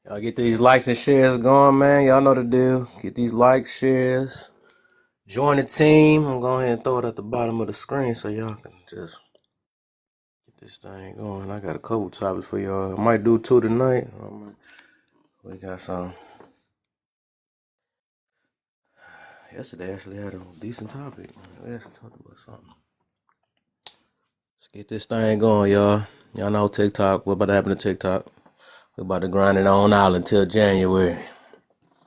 Y'all get these likes and shares going, man. Y'all know the deal. Get these likes, shares. Join the team. I'm going ahead and throw it at the bottom of the screen so y'all can just get this thing going. I got a couple topics for y'all. I might do two tonight. We got some. Yesterday actually had a decent topic. We actually talked about something. Let's get this thing going, y'all. Y'all know TikTok. What about to happen to TikTok? We about to grind it on out until January.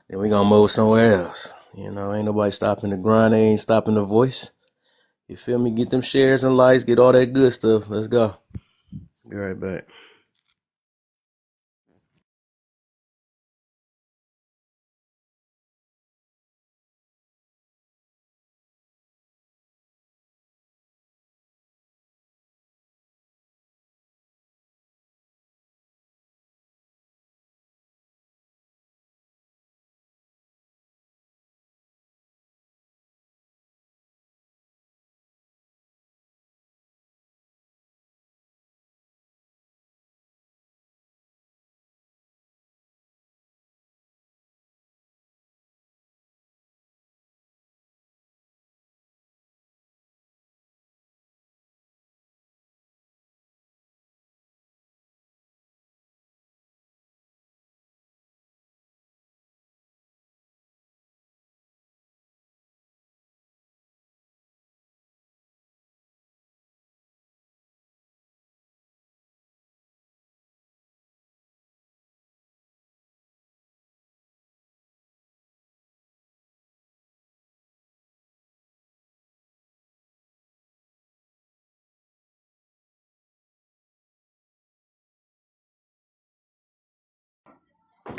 Then we gonna move somewhere else. You know, ain't nobody stopping the grind. They ain't stopping the voice. You feel me? Get them shares and likes. Get all that good stuff. Let's go. Be right back.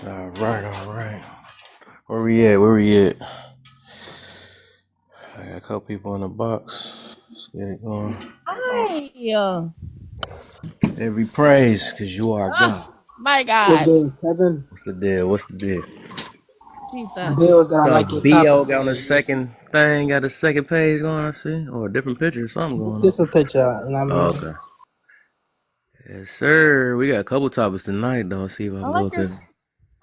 All right, all right. Where we at? Where we at? I got a couple people in the box. Let's get it going. Hi. Every praise, cause you are God. My What's God. good, Kevin? What's the deal? What's the deal? The Jesus. deal is that I So like your topic BO got on the today. second thing, got a second page going, I see. Or a different picture or something going on. Different picture, you know what I Oh, mean? okay. Yes, sir. We got a couple topics tonight, though. See if I I can like go your to.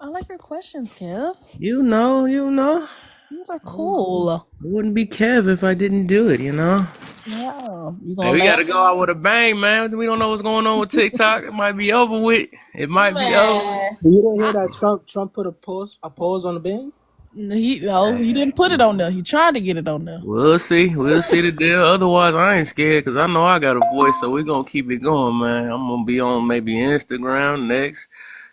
I like your questions, Kev. You know. These are It cool. wouldn't be Kev if I didn't do it, you know? Yeah. You Hey, gonna we gotta laugh? go out with a bang, man. We don't know what's going on with TikTok. It might be over with. It might be over. Man. But you didn't hear that Trump put a pause on the ban? He didn't put it on there. He tried to get it on there. We'll see. We'll see the deal. Otherwise, I ain't scared because I know I got a voice, so we gonna keep it going, man. I'm gonna be on maybe Instagram next,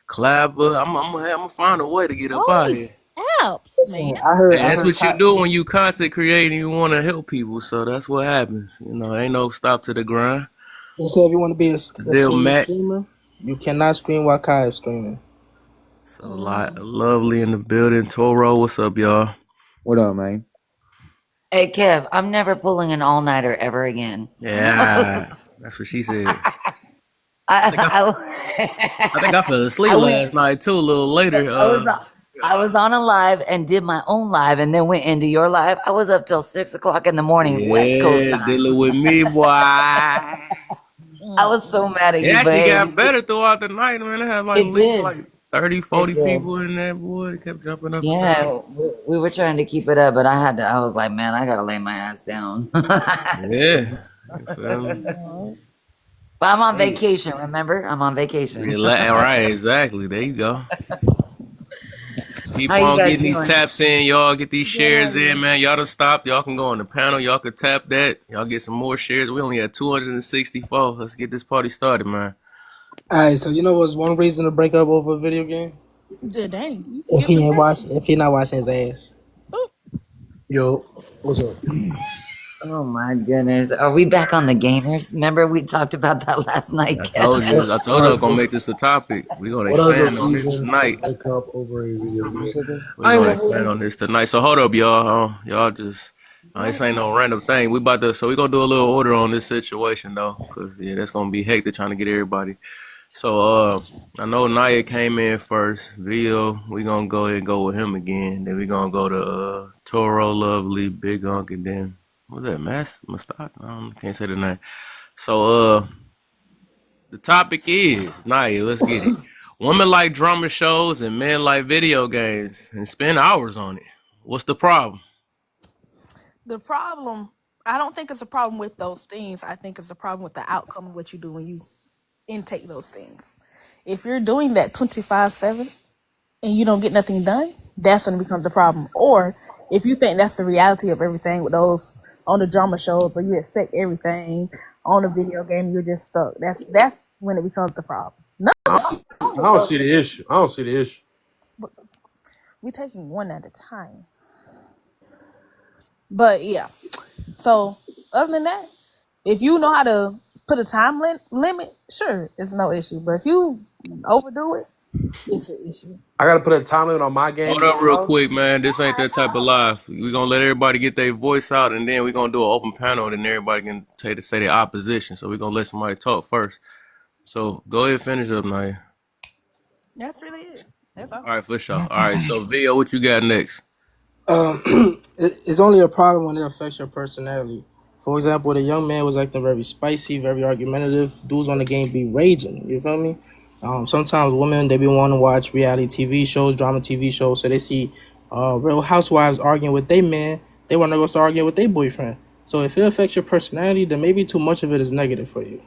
Clapper. I'm gonna find a way to get up All out these here. apps, man. Listen, I heard Hey, I that's heard what you Ka- do when you content create and you want to help people. So that's what happens. You know, ain't no stop to the grind. they said if you want to be a Deal, senior Matt. streamer, you cannot stream while Kai is streaming. So lovely in the building. Toro, what's up, y'all? What up, man? Hey, Kev, I'm never pulling an all-nighter ever again. Yeah, that's what she said. I think I think I fell I asleep went. last night too. A little later. I was. I was on a live and did my own live, and then went into your live. I was up till 6 o'clock in the morning, West Coast Yeah, time. dealing with me, boy. I was so mad at It you, but actually hey, got better throughout the night, man. I had like at it least did. like 30, It 40 did. people in there, boy. They kept jumping up and down. Yeah, we were trying to keep it up, but I had to. I was like, man, I gotta lay my ass down. Yeah. You feel me? But I'm on Hey, vacation. Remember, I'm on vacation. right, exactly. There you go. How Keep you on guys getting these doing? taps in, y'all. Get these Good, how are shares in, you? man. Y'all done stopped. Y'all can go on the panel. Y'all can tap that. Y'all get some more shares. We only had 264. Let's get this party started, man. Alright, so you know what's one reason to break up over a video game? Dang, you skipped the If he not washing his ass. Oh, Yo, what's up? Oh my goodness. Are we back on the gamers? Remember we talked about that last night, I told Kevin? you. I told you I was gonna make this a topic. We're gonna What are the expand on this reasons to tonight. break up over a video game? We're gonna expand on this tonight. So hold up, y'all. Y'all just this ain't no random thing. We about to so we gonna do a little order on this situation though, cause yeah, that's gonna be hectic trying to get everybody. So I know Naya came in first. Vio, we gonna go ahead and go with him again. Then we gonna go to Toro, Lovely, Big Unk, and then what's that? Mustak? I can't say the name. So the topic is Naya. Let's get it. Women like drama shows and men like video games and spend hours on it. What's the problem? The problem, I don't think it's a problem with those things. I think it's a problem with the outcome of what you do when you intake those things. If you're doing that 25/7 and you don't get nothing done, that's when it becomes a problem. Or if you think that's the reality of everything with those on the drama shows, where you expect everything on a video game, you're just stuck. That's when it becomes the problem. I don't see the issue. I don't see the issue. We're taking one at a time. But yeah, so other than that, if you know how to put a time limit, sure, it's no issue. But if you overdo it, it's an issue. I gotta put a time limit on my game. Hold up real quick, man. This ain't that type of live. We're gonna let everybody get their voice out, and then we're gonna do an open panel, and then everybody can say their opposition. So we're gonna let somebody talk first. So go ahead and finish up, Naya. That's really it. That's all. All right, for sure. All right, so Vio, what you got next? It's only a problem when it affects your personality. For example, the young man was acting very spicy, very argumentative. Dudes on the game be raging. You feel me? Sometimes women they be wanting to watch reality TV shows, drama TV shows, so they see real housewives arguing with their man. They want to go start arguing with their boyfriend. So if it affects your personality, then maybe too much of it is negative for you.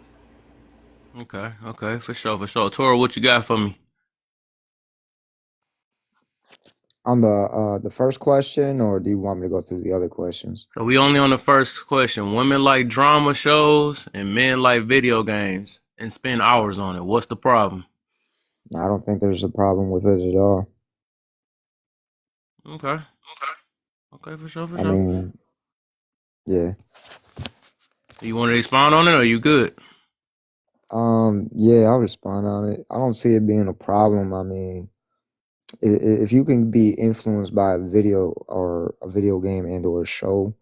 Okay, for sure. Tora, what you got for me? On the first question, or do you want me to go through the other questions? So we only on the first question. Women like drama shows and men like video games and spend hours on it. What's the problem? I don't think there's a problem with it at all. Okay, for sure. I mean, yeah. You want to expound on it, or you good? Yeah, I'll respond on it. I don't see it being a problem. I mean, if you can be influenced by a video game and or a show,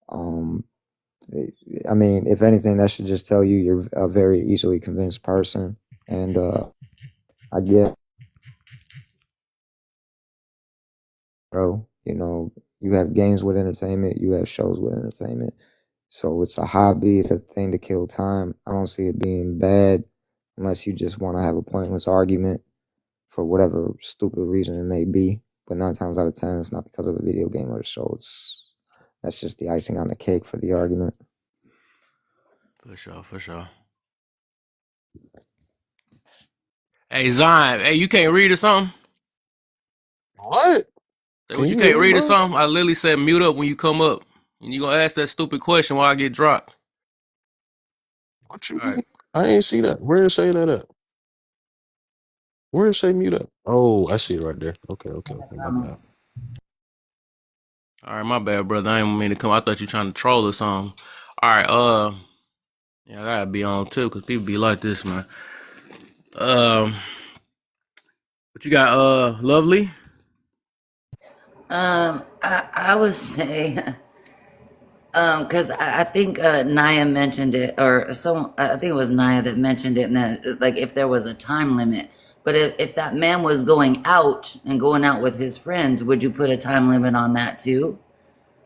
I mean, if anything, that should just tell you you're a very easily convinced person. And I get, bro, you have games with entertainment, you have shows with entertainment. So it's a hobby, it's a thing to kill time. I don't see it being bad unless you just want to have a pointless argument for whatever stupid reason it may be. But 9 times out of 10, it's not because of a video game or a show. That's just the icing on the cake for the argument. For sure. Hey, Zion, hey, you can't read or something? What? What, you can't read or something? I literally said mute up when you come up. And you gonna ask that stupid question while I get dropped. What you mean? I ain't see that. Where it say that at? Where it say mute up? Oh, I see it right there. Okay, my bad. All right, my bad, brother. I ain't mean to come. I thought you trying to troll or something. All right, yeah, I gotta be on too, cause people be like this, man. What you got, Lovely? I would say, because I think Naya mentioned it, or someone, I think it was Naya that mentioned it, and that like if there was a time limit. But if that man was going out with his friends, would you put a time limit on that too?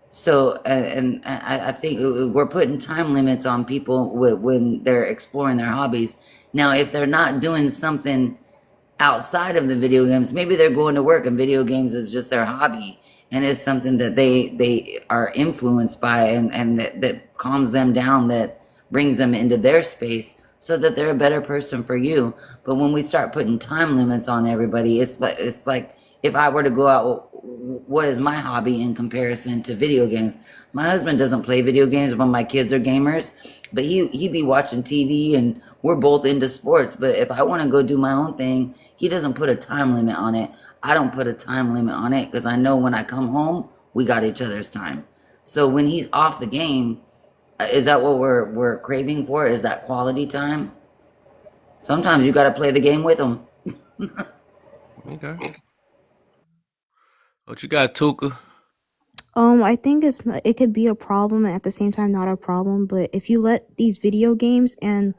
So, and I think we're putting time limits on people when they're exploring their hobbies. Now, if they're not doing something outside of the video games, maybe they're going to work and video games is just their hobby and it's something that they are influenced by and that calms them down, that brings them into their space so that they're a better person for you. But when we start putting time limits on everybody, it's like if I were to go out, what is my hobby in comparison to video games? My husband doesn't play video games, but my kids are gamers. But he'd be watching TV, and we're both into sports. But if I want to go do my own thing, he doesn't put a time limit on it. I don't put a time limit on it because I know when I come home, we got each other's time. So when he's off the game, is that what we're craving for? Is that quality time? Sometimes you got to play the game with him. Okay. What you got, Tuka? I think it could be a problem and at the same time not a problem. But if you let these video games and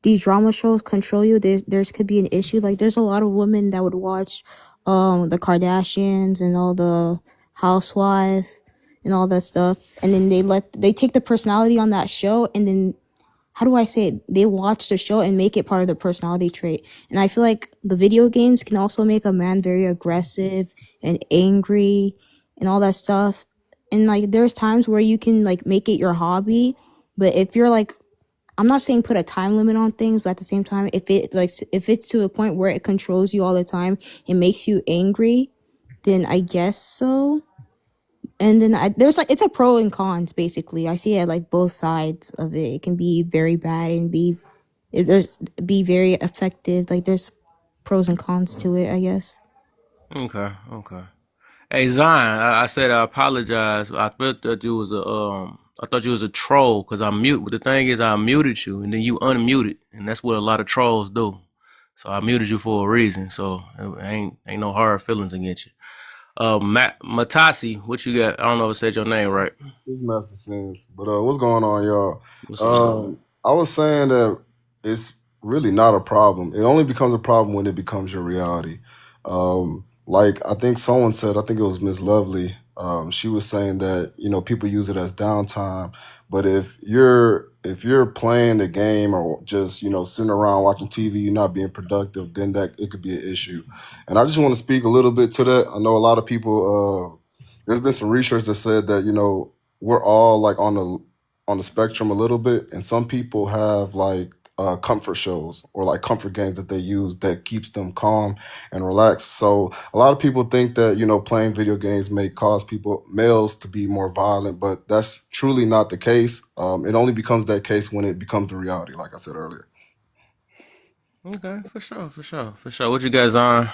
these drama shows control you, there's could be an issue. Like there's a lot of women that would watch the Kardashians and all the housewives and all that stuff, and then they take the personality on that show and then how do I say it? They watch the show and make it part of their personality trait. And I feel like the video games can also make a man very aggressive and angry and all that stuff. And like there's times where you can like make it your hobby, but if you're like, I'm not saying put a time limit on things, but at the same time, if it's to a point where it controls you all the time, it makes you angry, then I guess so. And then there's like, it's a pro and cons basically. I see it like both sides of it. It can be very bad and be very effective. Like there's pros and cons to it, I guess. Okay, okay. Hey Zion, I said I apologize. I felt that you was I thought you was a troll because I mute. But the thing is, I muted you and then you unmuted, and that's what a lot of trolls do. So I muted you for a reason. So it ain't no hard feelings against you. Matasi, what you got? I don't know if I said your name right. This master sense. But what's going on, y'all? What's up? I was saying that it's really not a problem. It only becomes a problem when it becomes your reality. Like I think someone said, I think it was Miss Lovely. She was saying that people use it as downtime, but if you're playing the game or just sitting around watching TV, you're not being productive, then that it could be an issue. And I just want to speak a little bit to that. I know a lot of people. There's been some research that said that we're all like on the spectrum a little bit, and some people have like comfort shows or like comfort games that they use that keeps them calm and relaxed. So a lot of people think that playing video games may cause males to be more violent, but that's truly not the case. It only becomes that case when it becomes the reality, like I said earlier. Okay, for sure. What you guys on?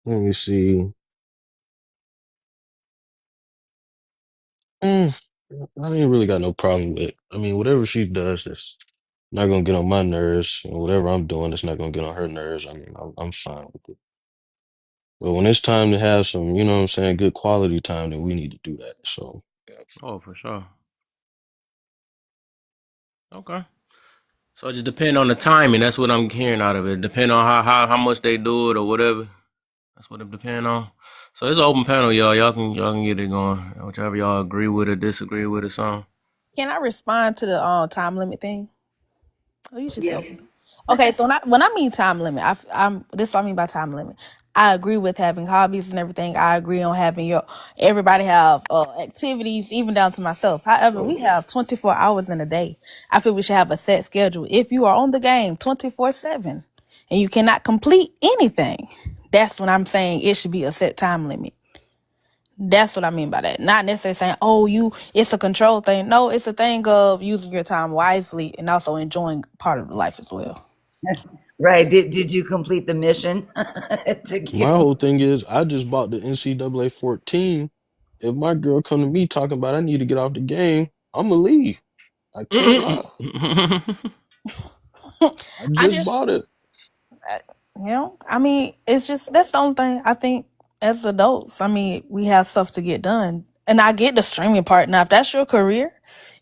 Let me see. I ain't really got no problem with it. I mean, whatever she does is not gonna get on my nerves, and whatever I'm doing is not gonna get on her nerves. I mean, I'm fine with it. But when it's time to have some, you know what I'm saying, good quality time, then we need to do that. So, Oh, for sure. Okay. So it just depend on the timing. That's what I'm hearing out of it. Depend on how much they do it or whatever. That's what it depend on. So it's an open panel, y'all. Y'all can get it going. Whichever y'all agree with or disagree with or something. Can I respond to the time limit thing? Oh, you just Yeah. helped me. Okay, so when I mean time limit, I'm this is what I mean by time limit. I agree with having hobbies and everything. I agree on having everybody have activities, even down to myself. However, we have 24 hours in a day. I feel we should have a set schedule. If you are on the game 24/7 and you cannot complete anything, that's when I'm saying it should be a set time limit. That's what I mean by that. Not necessarily saying, oh, it's a control thing. No, it's a thing of using your time wisely and also enjoying part of life as well. Right. Did you complete the mission to my get? whole thing is, I just bought the NCAA 14. If my girl come to me talking about I need to get off the game, I'm gonna leave. I can't lie. I I just just, bought it. I mean, it's just, that's the only thing I think as adults. I mean, we have stuff to get done. And I get the streaming part. Now, if that's your career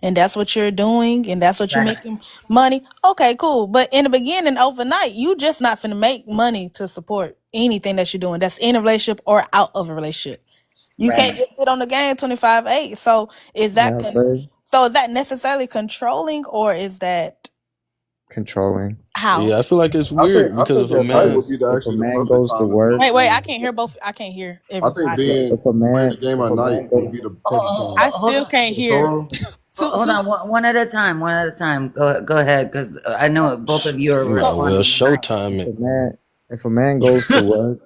and that's what you're doing and that's what you're Right. making money, okay, cool. But in the beginning, overnight, you just not finna make money to support anything that you're doing that's in a relationship or out of a relationship. You can't Right. just sit on the game 25/8. So is May that I say necessarily controlling, or is that controlling? how? Yeah, I feel like it's I think weird I because think if a at night man, would be If a actually the man perfect goes to time to be on work, the Wait, I game. can't hear both. I can't hear I think everybody. being if a playing the man game if at a night man would goes be the perfect time. I Hold still on. can't hear. Toro? Hold on. One at a time. One at a time. Go ahead, because I know both of you are you might well responding to Naya. showtime if it. a man goes to work,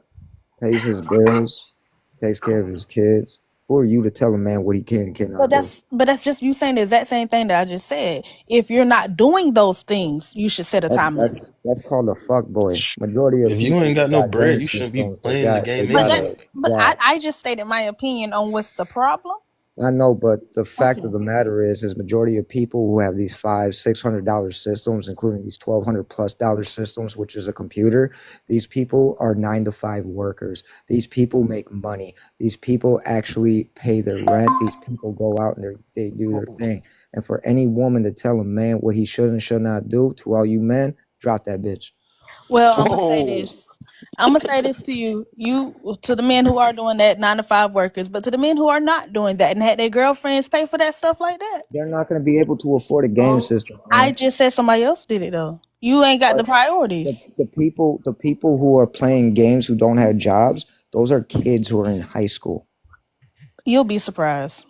pays his bills, takes care of his kids, who are you to tell a man what he can and But cannot do? that's just you saying the exact same thing that I just said. If you're not doing those things, you should set a time limit. That's called a fuck boy. Majority of If you people ain't they got no got game bread, you shouldn't be systems. playing the They game But got that, anyway. a but job. I just stated my opinion on what's the problem. I know, but the fact Okay. of the matter is majority of people who have these $500-600 systems, including these $1,200+ systems, which is a computer, these people are 9-to-5 workers. These people make money. These people actually pay their rent. These people go out and they do their thing. And for any woman to tell a man what he should and should not do, to all you men, drop that bitch. Well, I'm gonna say Oh, this. I'm gonna say this to you, to the men who are doing that, 9 to 5 workers, but to the men who are not doing that and had their girlfriends pay for that stuff like that. They're not going to be able to afford a game system, I man. just said somebody else did it though. You ain't got the But priorities. the people who are playing games who don't have jobs, those are kids who are in high school. You'll be surprised.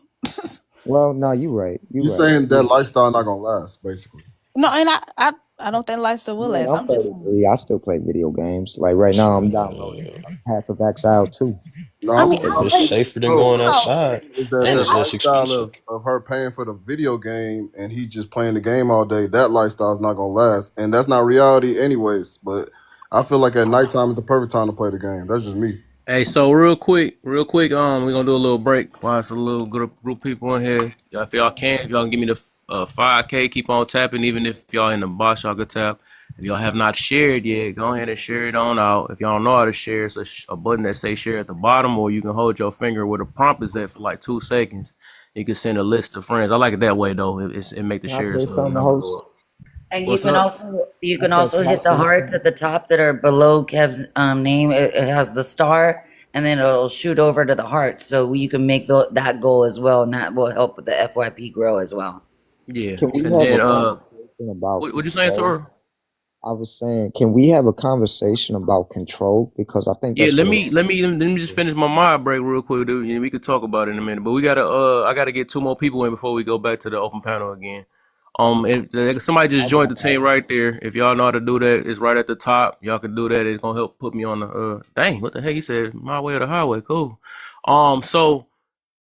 Well, no, you're right. you You're right. saying that lifestyle not gonna last, basically? No, and I don't think lifestyle will Man, last. I'm I'm just 33. I still play video games. Like right now, I'm downloading Path of Exile 2. No, I I'm mean If I don't it's saying, think safer than bro. going What I'm no. outside, saying is that and And that it's less lifestyle expensive. of her paying for the video game and he just playing the game all day, that lifestyle is not gonna last, and that's not reality, anyways. But I feel like at nighttime is the perfect time to play the game. That's just me. Hey, so real quick, we're gonna do a little break. While it's a little group people in here. Y'all, if y'all can give me the 5K, keep on tapping. Even if y'all in the box, y'all can tap. If y'all have not shared yet, go ahead and share it on out. If y'all don't know how to share, it's a button that says share at the bottom, or you can hold your finger where the prompt is at for like 2 seconds. You can send a list of friends. I like it that way though. It make the Can I shares say something, number host? go up. And What's up? you I can said, also can I hit the say hearts something? at the top that are below Kev's name. It has the star, and then it'll shoot over to the hearts, so you can make that goal as well, and that will help with the FYP grow as well. Yeah, Can we and have a then conversation about what you saying, control? Tora? I was saying, can we have a conversation about control? Because I think Yeah, that's let what me it's. let me let me just finish my mod break real quick, dude. And we could talk about it in a minute. But we gotta I gotta get 2 more people in before we go back to the open panel again. If somebody just I joined got the team right there, if y'all know how to do that, it's right at the top. Y'all can do that. It's gonna help put me on the dang, what the heck he said? My way or the highway, cool. So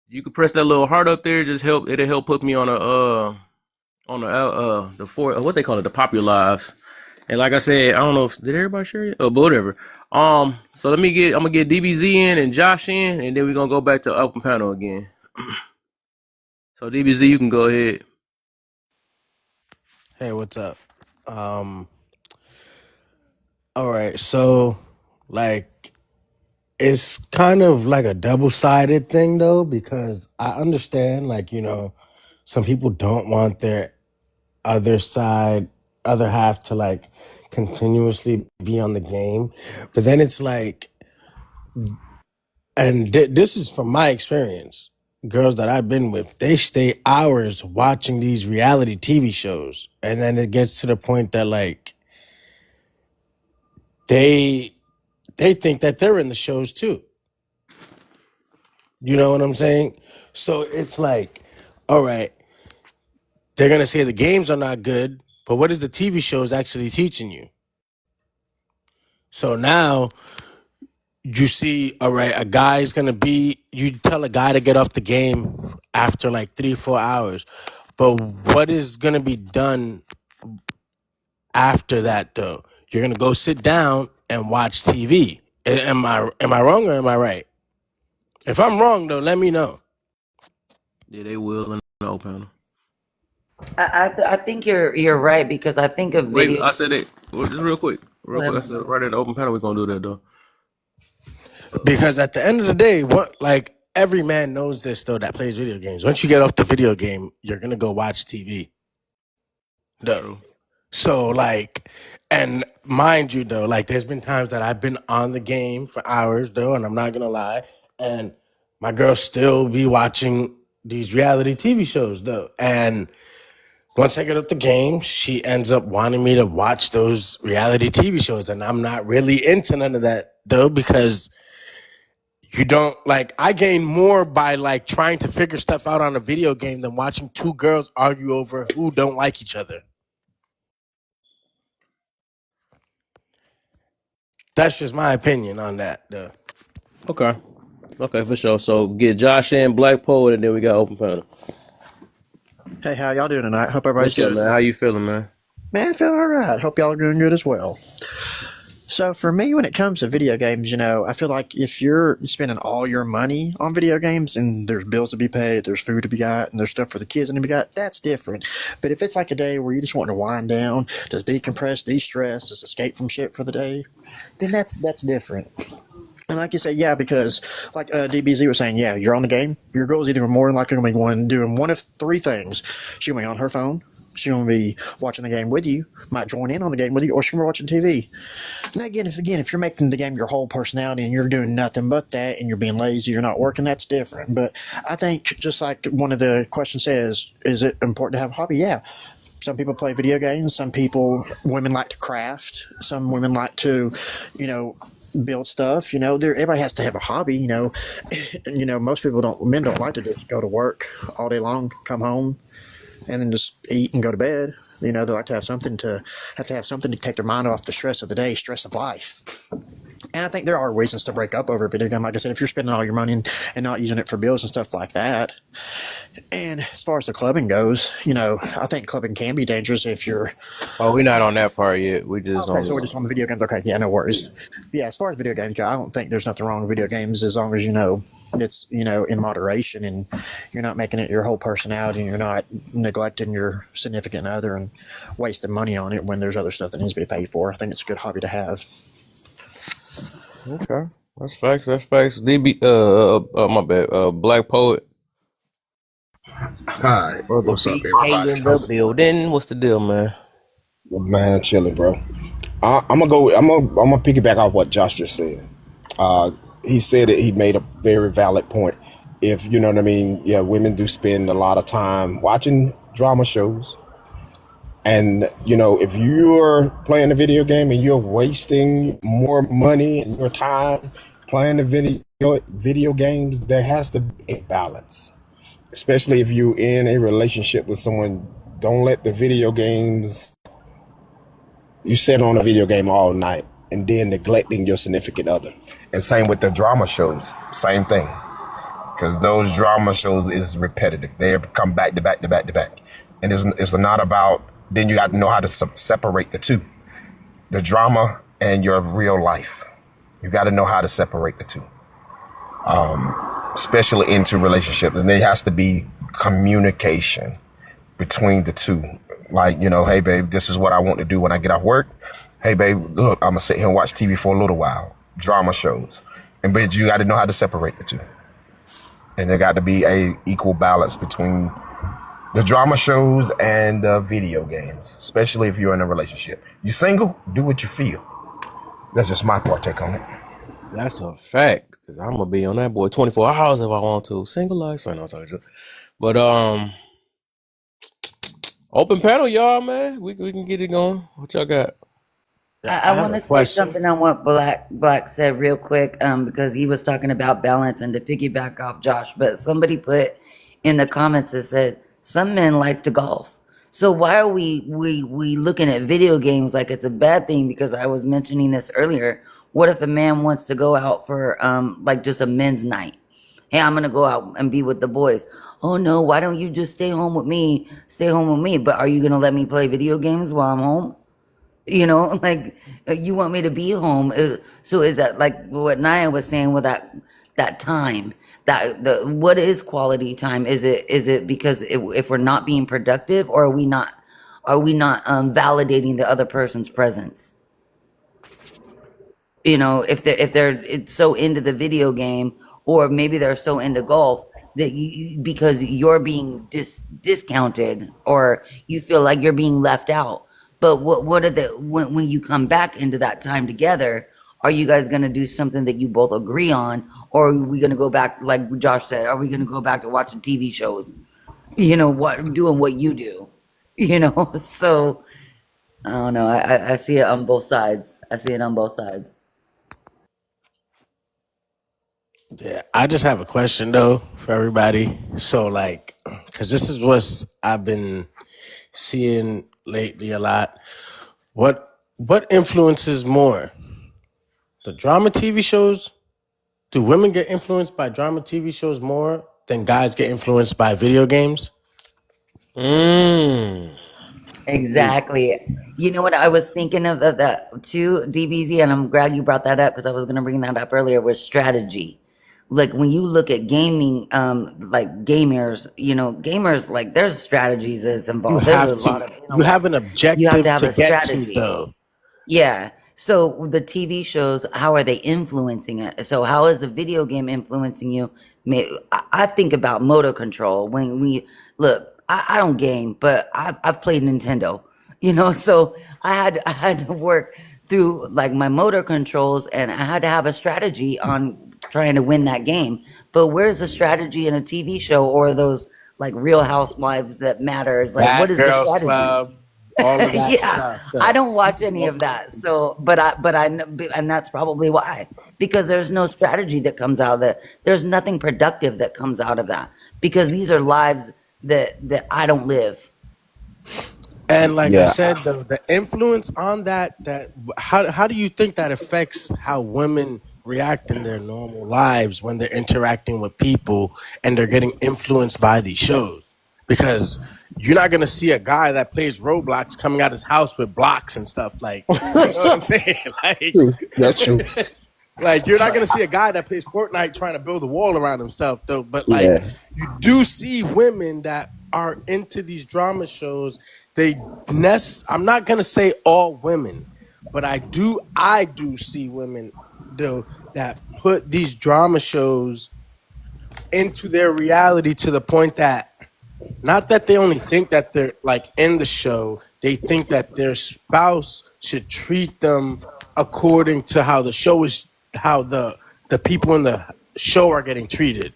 you can press that little heart up there, it'll help put me on the four what they call it, the popular lives. And like I said, I don't know if did everybody share it? Oh, but whatever. So I'm gonna get DBZ in and Josh in, and then we're gonna go back to open panel again. So DBZ, you can go ahead. Hey, what's up? Um, all right, so like it's kind of like a double-sided thing though, because I understand some people don't want their other side, other half to like continuously be on the game. But then it's like, and this is from my experience, girls that I've been with, they stay hours watching these reality TV shows. And then it gets to the point that like they they think that they're in the shows too. You know what I'm saying? So it's like, all right, they're gonna say the games are not good, but what is the TV shows actually teaching you? So now you see, all right, you tell a guy to get off the game after like 3-4 hours, but what is gonna be done after that though? You're gonna go sit down and watch TV. Am I wrong or am I right? If I'm wrong though, let me know. Yeah, they will in the open panel. I think you're right, because I think of Wait, video. I said it just real quick. Go I ahead. said right at the open panel we're gonna do that though. Because at the end of the day, what like every man knows this though that plays video games. Once you get off the video game, you're gonna go watch TV. Though. True. So like, and mind you though, like there's been times that I've been on the game for hours though, and I'm not gonna lie, and my girl still be watching these reality TV shows though. And once I get up the game, she ends up wanting me to watch those reality TV shows, and I'm not really into none of that though, because you don't like I gain more by like trying to figure stuff out on a video game than watching two girls argue over who don't like each other. That's just my opinion on that though. Okay. Okay, for sure. So get Josh in, Black Poet, and then we got open panel. Hey, how y'all doing tonight? Hope everybody's What's up, good. man? How you feeling, man? Man, feeling all right. Hope y'all are doing good as well. So for me, when it comes to video games, I feel like if you're spending all your money on video games and there's bills to be paid, there's food to be got, and there's stuff for the kids to be got, that's different. But if it's like a day where you just want to wind down, just decompress, de-stress, just escape from shit for the day, then that's different. And like you say, yeah, because like DBZ was saying, yeah, you're on the game. Your girl is either more than likely going to be doing one of three things. She's going to be on her phone, She's going to be watching the game with you, might join in on the game with you, or she's going to be watching TV. Now, if you're making the game your whole personality and you're doing nothing but that and you're being lazy, you're not working, that's different. But I think, just like one of the questions says, is it important to have a hobby? Yeah. Some people play video games. Women like to craft. Some women like to, build stuff. Everybody has to have a hobby. Most men don't like to just go to work all day long, come home, and then just eat and go to bed. They like to have something to take their mind off the stress of the day, stress of life. And I think there are reasons to break up over a video game. Like I said, if you're spending all your money and not using it for bills and stuff like that. And as far as the clubbing goes, I think clubbing can be dangerous if you're... Oh, we're not on that part yet. We just Okay, on so we're just on the video games. Okay, yeah, no worries. Yeah, as far as video games go, I don't think there's nothing wrong with video games as long as, it's, in moderation and you're not making it your whole personality and you're not neglecting your significant other and wasting money on it when there's other stuff that needs to be paid for. I think it's a good hobby to have. Okay, that's facts. That's facts. DB, my bad. Black Poet, Hi, brother what's up, BK everybody? in the building. What's the deal, man? Man, chilling, bro. I'm gonna go. I'm gonna piggyback off what Josh just said. He said that he made a very valid point. If you know what I mean, yeah, women do spend a lot of time watching drama shows, and if you're playing a video game and you're wasting more money and your time playing the video games, there has to be a balance. Especially if you're in a relationship with someone, don't let the video games, you sit on a video game all night and then neglecting your significant other. And same with the drama shows, same thing. Because those drama shows is repetitive. They come back to back to back to back. And it's not about, then you got to know how to separate the two. The drama and your real life. You got to know how to separate the two. Especially into relationships, and there has to be communication between the two. Like, hey babe, this is what I want to do when I get off work. Hey babe, look, I'm gonna sit here and watch TV for a little while. Drama shows. But you got to know how to separate the two. And there got to be a equal balance between the drama shows and the video games, especially if you're in a relationship. You single, do what you feel. That's just my partake on it. That's a fact. Cause I'm gonna be on that boy 24 hours if I want to. Single life, I know, but open panel, y'all, man. We can get it going. What y'all got? I want to say something on what Black said real quick, because he was talking about balance and to piggyback off Josh. But somebody put in the comments that said some men like to golf. So why are we looking at video games like it's a bad thing? Because I was mentioning this earlier. What if a man wants to go out for like just a men's night? Hey, I'm gonna go out and be with the boys. Oh no, why don't you just stay home with me? Stay home with me. But are you gonna let me play video games while I'm home? Like you want me to be home. So is that like what Naya was saying with that time? What is quality time? Is it because if we're not being productive, or are we not validating the other person's presence? If they're so into the video game, or maybe they're so into golf that because you're being discounted, or you feel like you're being left out. But what are when you come back into that time together, are you guys going to do something that you both agree on, or are we going to go back, like Josh said, are we going to go back to watching TV shows? Doing what you do, So I don't know. I see it on both sides. Yeah, I just have a question though for everybody. So like, because this is what I've been seeing lately a lot. What influences more? The drama TV shows? Do women get influenced by drama TV shows more than guys get influenced by video games? Exactly. You know what I was thinking of that too, DBZ, and I'm glad you brought that up because I was going to bring that up earlier, was strategy. Like when you look at gaming, like gamers, like there's strategies that's You involved. There's have a lot of to. You intellect. have an You have objective to have to a get to, strategy. though. Yeah. So the TV shows, how are they influencing it? So how is the video game influencing you? I think about motor control. When we look, I don't game, but I've played Nintendo, so I had to work through like my motor controls, and I had to have a strategy on trying to win that game. But where's the strategy in a TV show or those like Real Housewives that matters? Like, what Bad is the Girls strategy? Club, all of that Yeah, stuff. I don't watch any of that. So, but I know, and that's probably why, because there's no strategy that comes out of that. There's nothing productive that comes out of that, because these are lives that I don't live. And like I Yeah, said, the influence on that how do you think that affects how women react in their normal lives when they're interacting with people and they're getting influenced by these shows? Because you're not gonna see a guy that plays Roblox coming out his house with blocks and stuff like, you know what I'm saying? true. That's true. Like you're not gonna see a guy that plays Fortnite trying to build a wall around himself though. But like Yeah, you do see women that are into these drama shows. I'm not gonna say all women, but I do see women though that put these drama shows into their reality to the point that not that they only think that they're like in the show, they think that their spouse should treat them according to how the show is, how the people in the show are getting treated.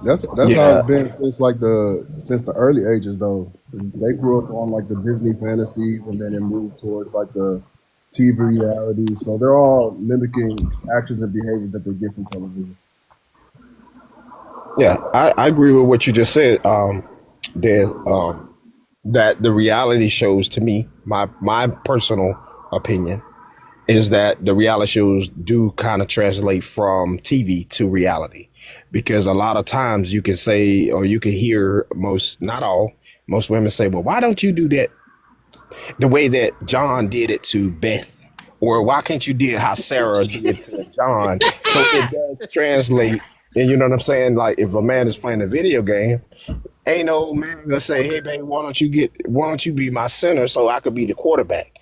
That's how yeah, it's been since the early ages though. They grew up on like the Disney fantasies and then it moved towards like the TV reality. So they're all mimicking actions and behaviors that they get from television. yeah. I agree with what you just said, Des. That the reality shows, to me, my personal opinion is that the reality shows do kind of translate from TV to reality, because a lot of times you can say, or you can hear not all, most women say, well, why don't you do that the way that John did it to Beth? Or why can't you do how Sarah did to John? So it does translate. And you know what I'm saying? Like if a man is playing a video game, ain't no man gonna say, hey baby, why don't you be my center so I could be the quarterback?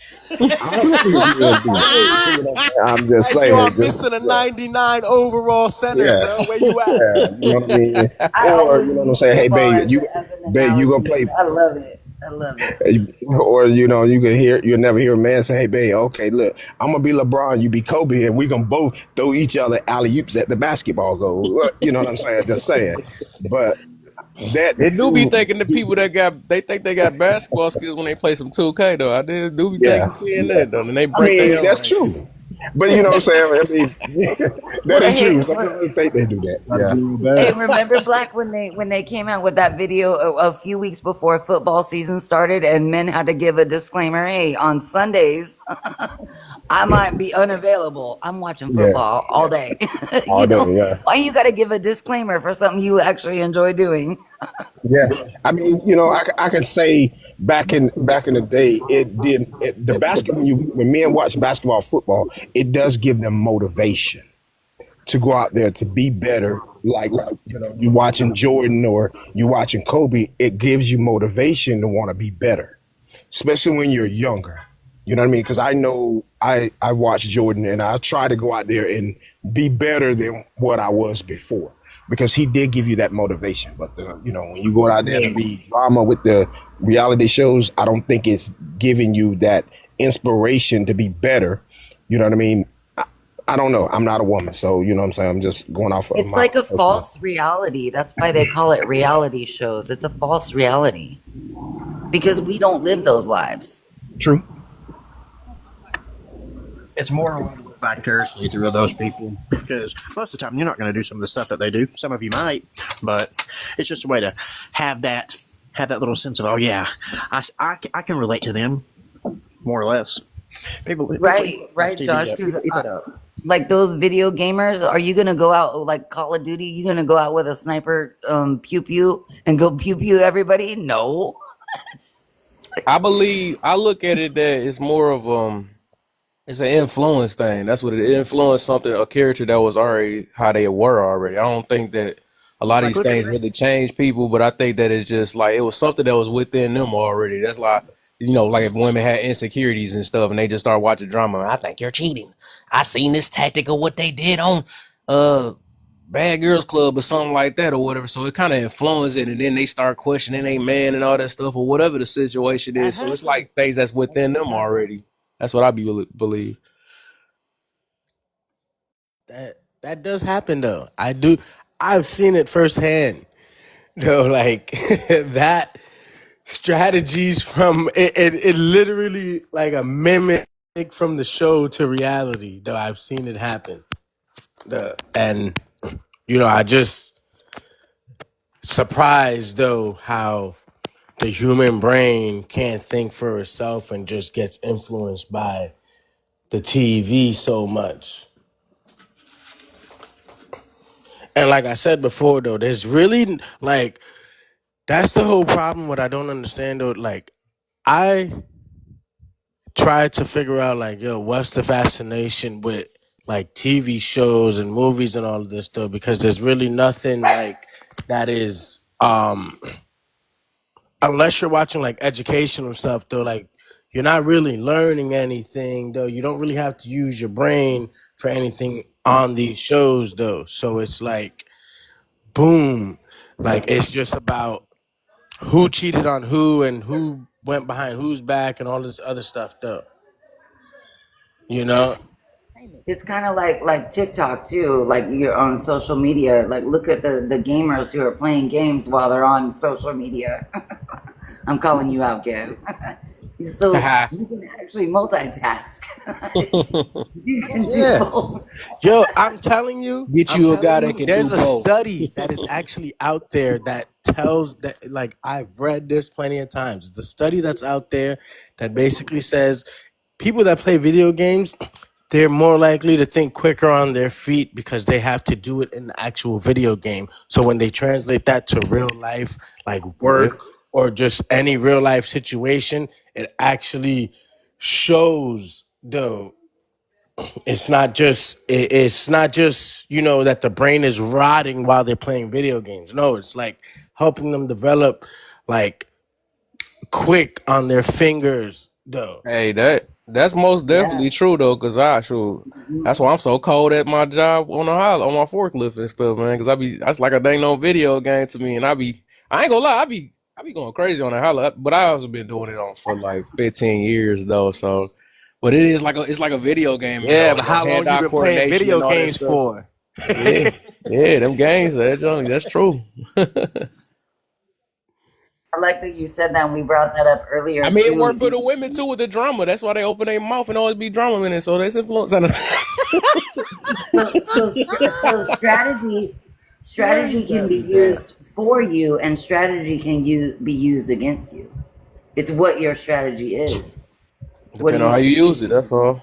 I don't see a man do that. You know what I'm saying? I'm just Like you are saying, just missing a 99 overall center, yeah, son. Where you at? yeah, you know what I mean? I Or always you know what I'm use saying? Hey football baby, as an you gonna analogy. play. I love it. I love it. Or you'll never hear a man say, "Hey, babe, okay, look, I'm gonna be LeBron, you be Kobe, and we gonna both throw each other alley oops at the basketball goal." Well, you know what I'm saying? Just saying. But that They do be thinking the people they think they got basketball skills when they play some 2K though. I did do be yeah, thinking seeing yeah. that though, and they I break mean, their that's own. true. But you know what I'm saying? I mean, that Well, is true. hey, Some people think they do that. Gotta Yeah, do it hey, bad. remember Black when they came out with that video a few weeks before football season started, and men had to give a disclaimer. Hey, on Sundays, I might be unavailable. I'm watching yeah, football all day. all day. Yeah. Why you got to give a disclaimer for something you actually enjoy doing? Yeah, I mean, I can say back in the day, the basket when men watch basketball, football, it does give them motivation to go out there to be better. Like you watching Jordan or you watching Kobe, it gives you motivation to want to be better, especially when you're younger. You know what I mean? Because I know I watch Jordan and I try to go out there and be better than what I was before, because he did give you that motivation. But when you go out there to be drama with the reality shows, I don't think it's giving you that inspiration to be better. You know what I mean? I don't know. I'm not a woman, so you know what I'm saying. I'm just going off of It's my like a personal. false reality. That's why they call it reality shows. It's a false reality because we don't live those lives. True. It's more vicariously through those people, because most of the time you're not going to do some of the stuff that they do. Some of you might, but it's just a way to have that little sense of, oh yeah, I can relate to them more or less. People Right, watch right, Josh. TV, 'Cause, eat that up. like those video gamers, are you gonna go out like Call of Duty? You gonna go out with a sniper, pew pew, and go pew pew everybody? No. I look at it that it's more of it's an influence thing. That's what it influenced something, a character that was already how they were already. I don't think that a lot of Like these look at things really change people, but I think that it's just like it was something that was within them already. That's like like if women had insecurities and stuff and they just start watching drama, I think you're cheating. I seen this tactic of what they did on uh Bad Girls Club or something like that or whatever. So it kind of influences it, and then they start questioning a man and all that stuff or whatever the situation is. So it's like things that's within them already. That's what I believe. That does happen though. I've seen it firsthand. Though, like that strategies from it literally like a mimic from the show to reality. Though I've seen it happen. And I just surprised though how the human brain can't think for itself and just gets influenced by the TV so much. And like I said before, though, there's really like that's the whole problem. What I don't understand, though, like I try to figure out, like, yo, what's the fascination with like TV shows and movies and all of this, though, because there's really nothing like that is unless you're watching like educational stuff, though, like you're not really learning anything, though. You don't really have to use your brain for anything on these shows, though. So it's like, boom, like it's just about who cheated on who and who went behind whose back and all this other stuff, though. You know? It's kind of like TikTok too. Like you're on social media. Like look at the gamers who are playing games while they're on social media. I'm calling you out, Kev. So you can actually multitask. You can do Yeah. both. Yo, I'm telling you, Get you a guy that can there's do a both. study that is actually out there that tells that, like, I've read this plenty of times. The study that's out there that basically says people that play video games, they're more likely to think quicker on their feet because they have to do it in the actual video game. So when they translate that to real life, like Yep. work or just any real life situation, it actually shows though it's not just that the brain is rotting while they're playing video games. No, it's like helping them develop like quick on their fingers though. Hey, that's most definitely true though, cause that's why I'm so cold at my job on my forklift and stuff, man. Cause that's like a dang no video game to me, and I ain't gonna lie, I be going crazy on it, holla, but I also been doing it on for like 15 years though, so. But it's like a video game, Yeah, but how long you hand-eye been playing coordination video and all that games stuff. for? Yeah, them games, that's true. I like that you said that. And we brought that up earlier I mean, it worked for too. the women too with the drama. That's why they open their mouth and always be drama in it. So there's influence on it. So strategy can be used for you, and strategy can be used against you. It's what your strategy is. Depending on how you use it, that's all.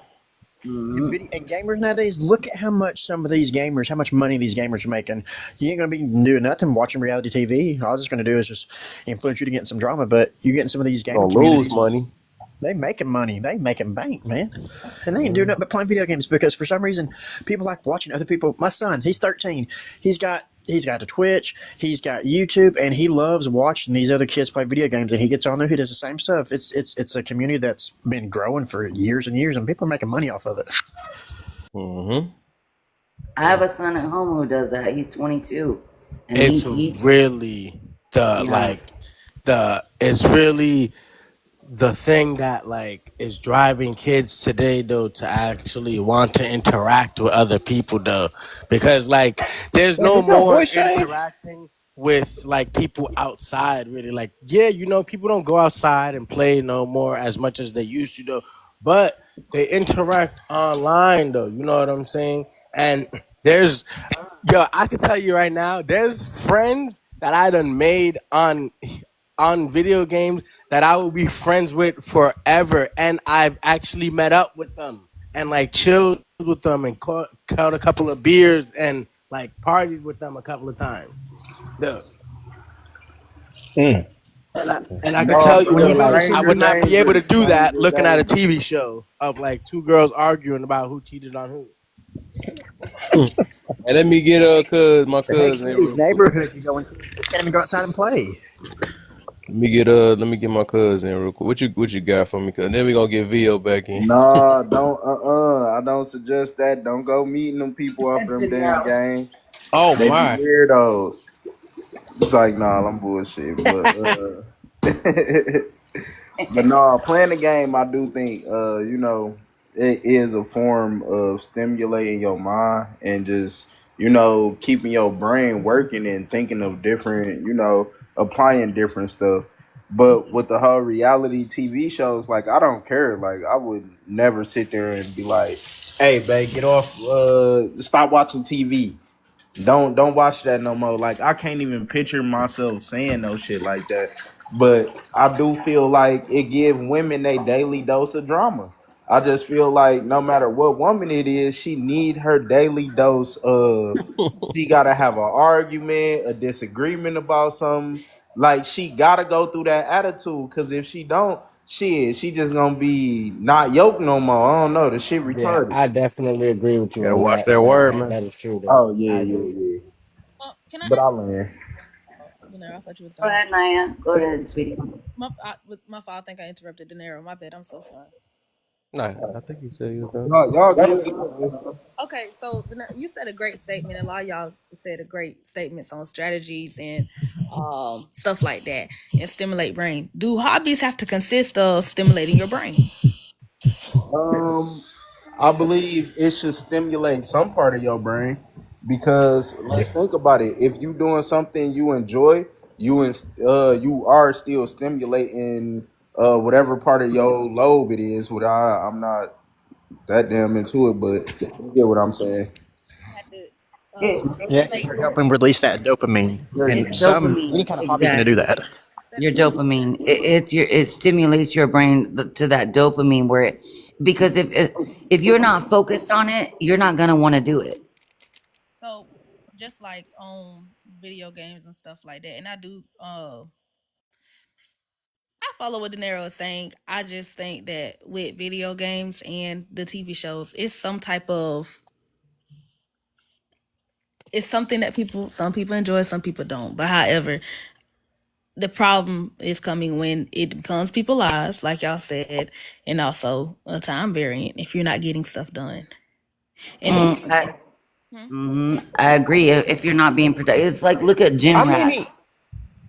And gamers nowadays, look at how much how much money these gamers are making. You ain't gonna be doing nothing watching reality TV. All it's gonna do is just influence you to get in some drama. But you getting some of these gaming Gonna communities, lose money. they making money. They making bank, man. And they ain't doing nothing but playing video games because for some reason people like watching other people. My son, he's 13. He's got the Twitch, he's got YouTube, and he loves watching these other kids play video games. And he gets on there, he does the same stuff. It's a community that's been growing for years and years, and people are making money off of it. Mm-hmm. I have a son at home who does that. He's 22, and It's he really it's really the thing that like is driving kids today though to actually want to interact with other people though, because like there's no more interacting with like people outside really. Like people don't go outside and play no more as much as they used to though, but they interact online though, you know what I'm saying? And I can tell you right now, there's friends that I done made on video games that I will be friends with forever, and I've actually met up with them and like chilled with them and caught a couple of beers and like partied with them a couple of times. Yeah. And I can tell you, When you though, go to like, see I your would not be able to do dangerous. that looking at a TV show of like two girls arguing about who cheated on who. And let me get my cousin in these real quick. neighborhoods you go into, you can't even go outside and play. Let me get my cousin in real quick. What you got for me? Cause then we gonna get Vio back in. Nah, don't I don't suggest that. Don't go meeting them people off That's them it damn now. games. Oh They be my. weirdos. It's like, nah, I'm bullshit. But no, playing the game, I do think, it is a form of stimulating your mind and just, keeping your brain working and thinking of different, applying different stuff. But with the whole reality TV shows, like, I don't care. Like, I would never sit there and be like, "Hey, babe, get off. Stop watching TV. Don't watch that no more." Like, I can't even picture myself saying no shit like that. But I do feel like it give women a daily dose of drama. I just feel like no matter what woman it is, she need her daily dose of, she gotta have an argument, a disagreement about something. Like, she gotta go through that attitude. Cause if she don't, she just gonna be not yoked no more. I don't know. The shit Yeah, retarded. I definitely agree with you Gotta on watch that. that word, man. That is true though. Oh yeah, I yeah, agree. yeah. Can I But I ask? land. Oh, Daenerys, I thought you was Go done. ahead, Naya. Go ahead, sweetie. My fault. I think I interrupted Daenerys. My bad. I'm so sorry. Nah, I think you said you was done. Y'all good. Okay, so you said a great statement. A lot of y'all said a great statements on strategies and stuff like that, and stimulate brain. Do hobbies have to consist of stimulating your brain? Um, I believe it should stimulate some part of your brain because let's think about it. If you doing something you enjoy, you are still stimulating whatever part of your lobe it is. I'm not that damn into it, but you get what I'm saying. Had to It, Yeah, stimulate because you're your helping release that dopamine, There you and it's go. any dopamine. kind of hobby is going to do Exactly. that. Your dopamine. It stimulates your brain to that dopamine where it, because if you're not focused on it, you're not gonna want to do it. so just like on video games and stuff like that. And I do I follow what De Niro is saying. I just think that with video games and the TV shows, it's something that some people enjoy, some people don't. But however, the problem is coming when it becomes people's lives, like y'all said, and also a time variant if you're not getting stuff done. And Mm, I, hmm? I agree. If you're not being productive, it's like look at How gym many? rats.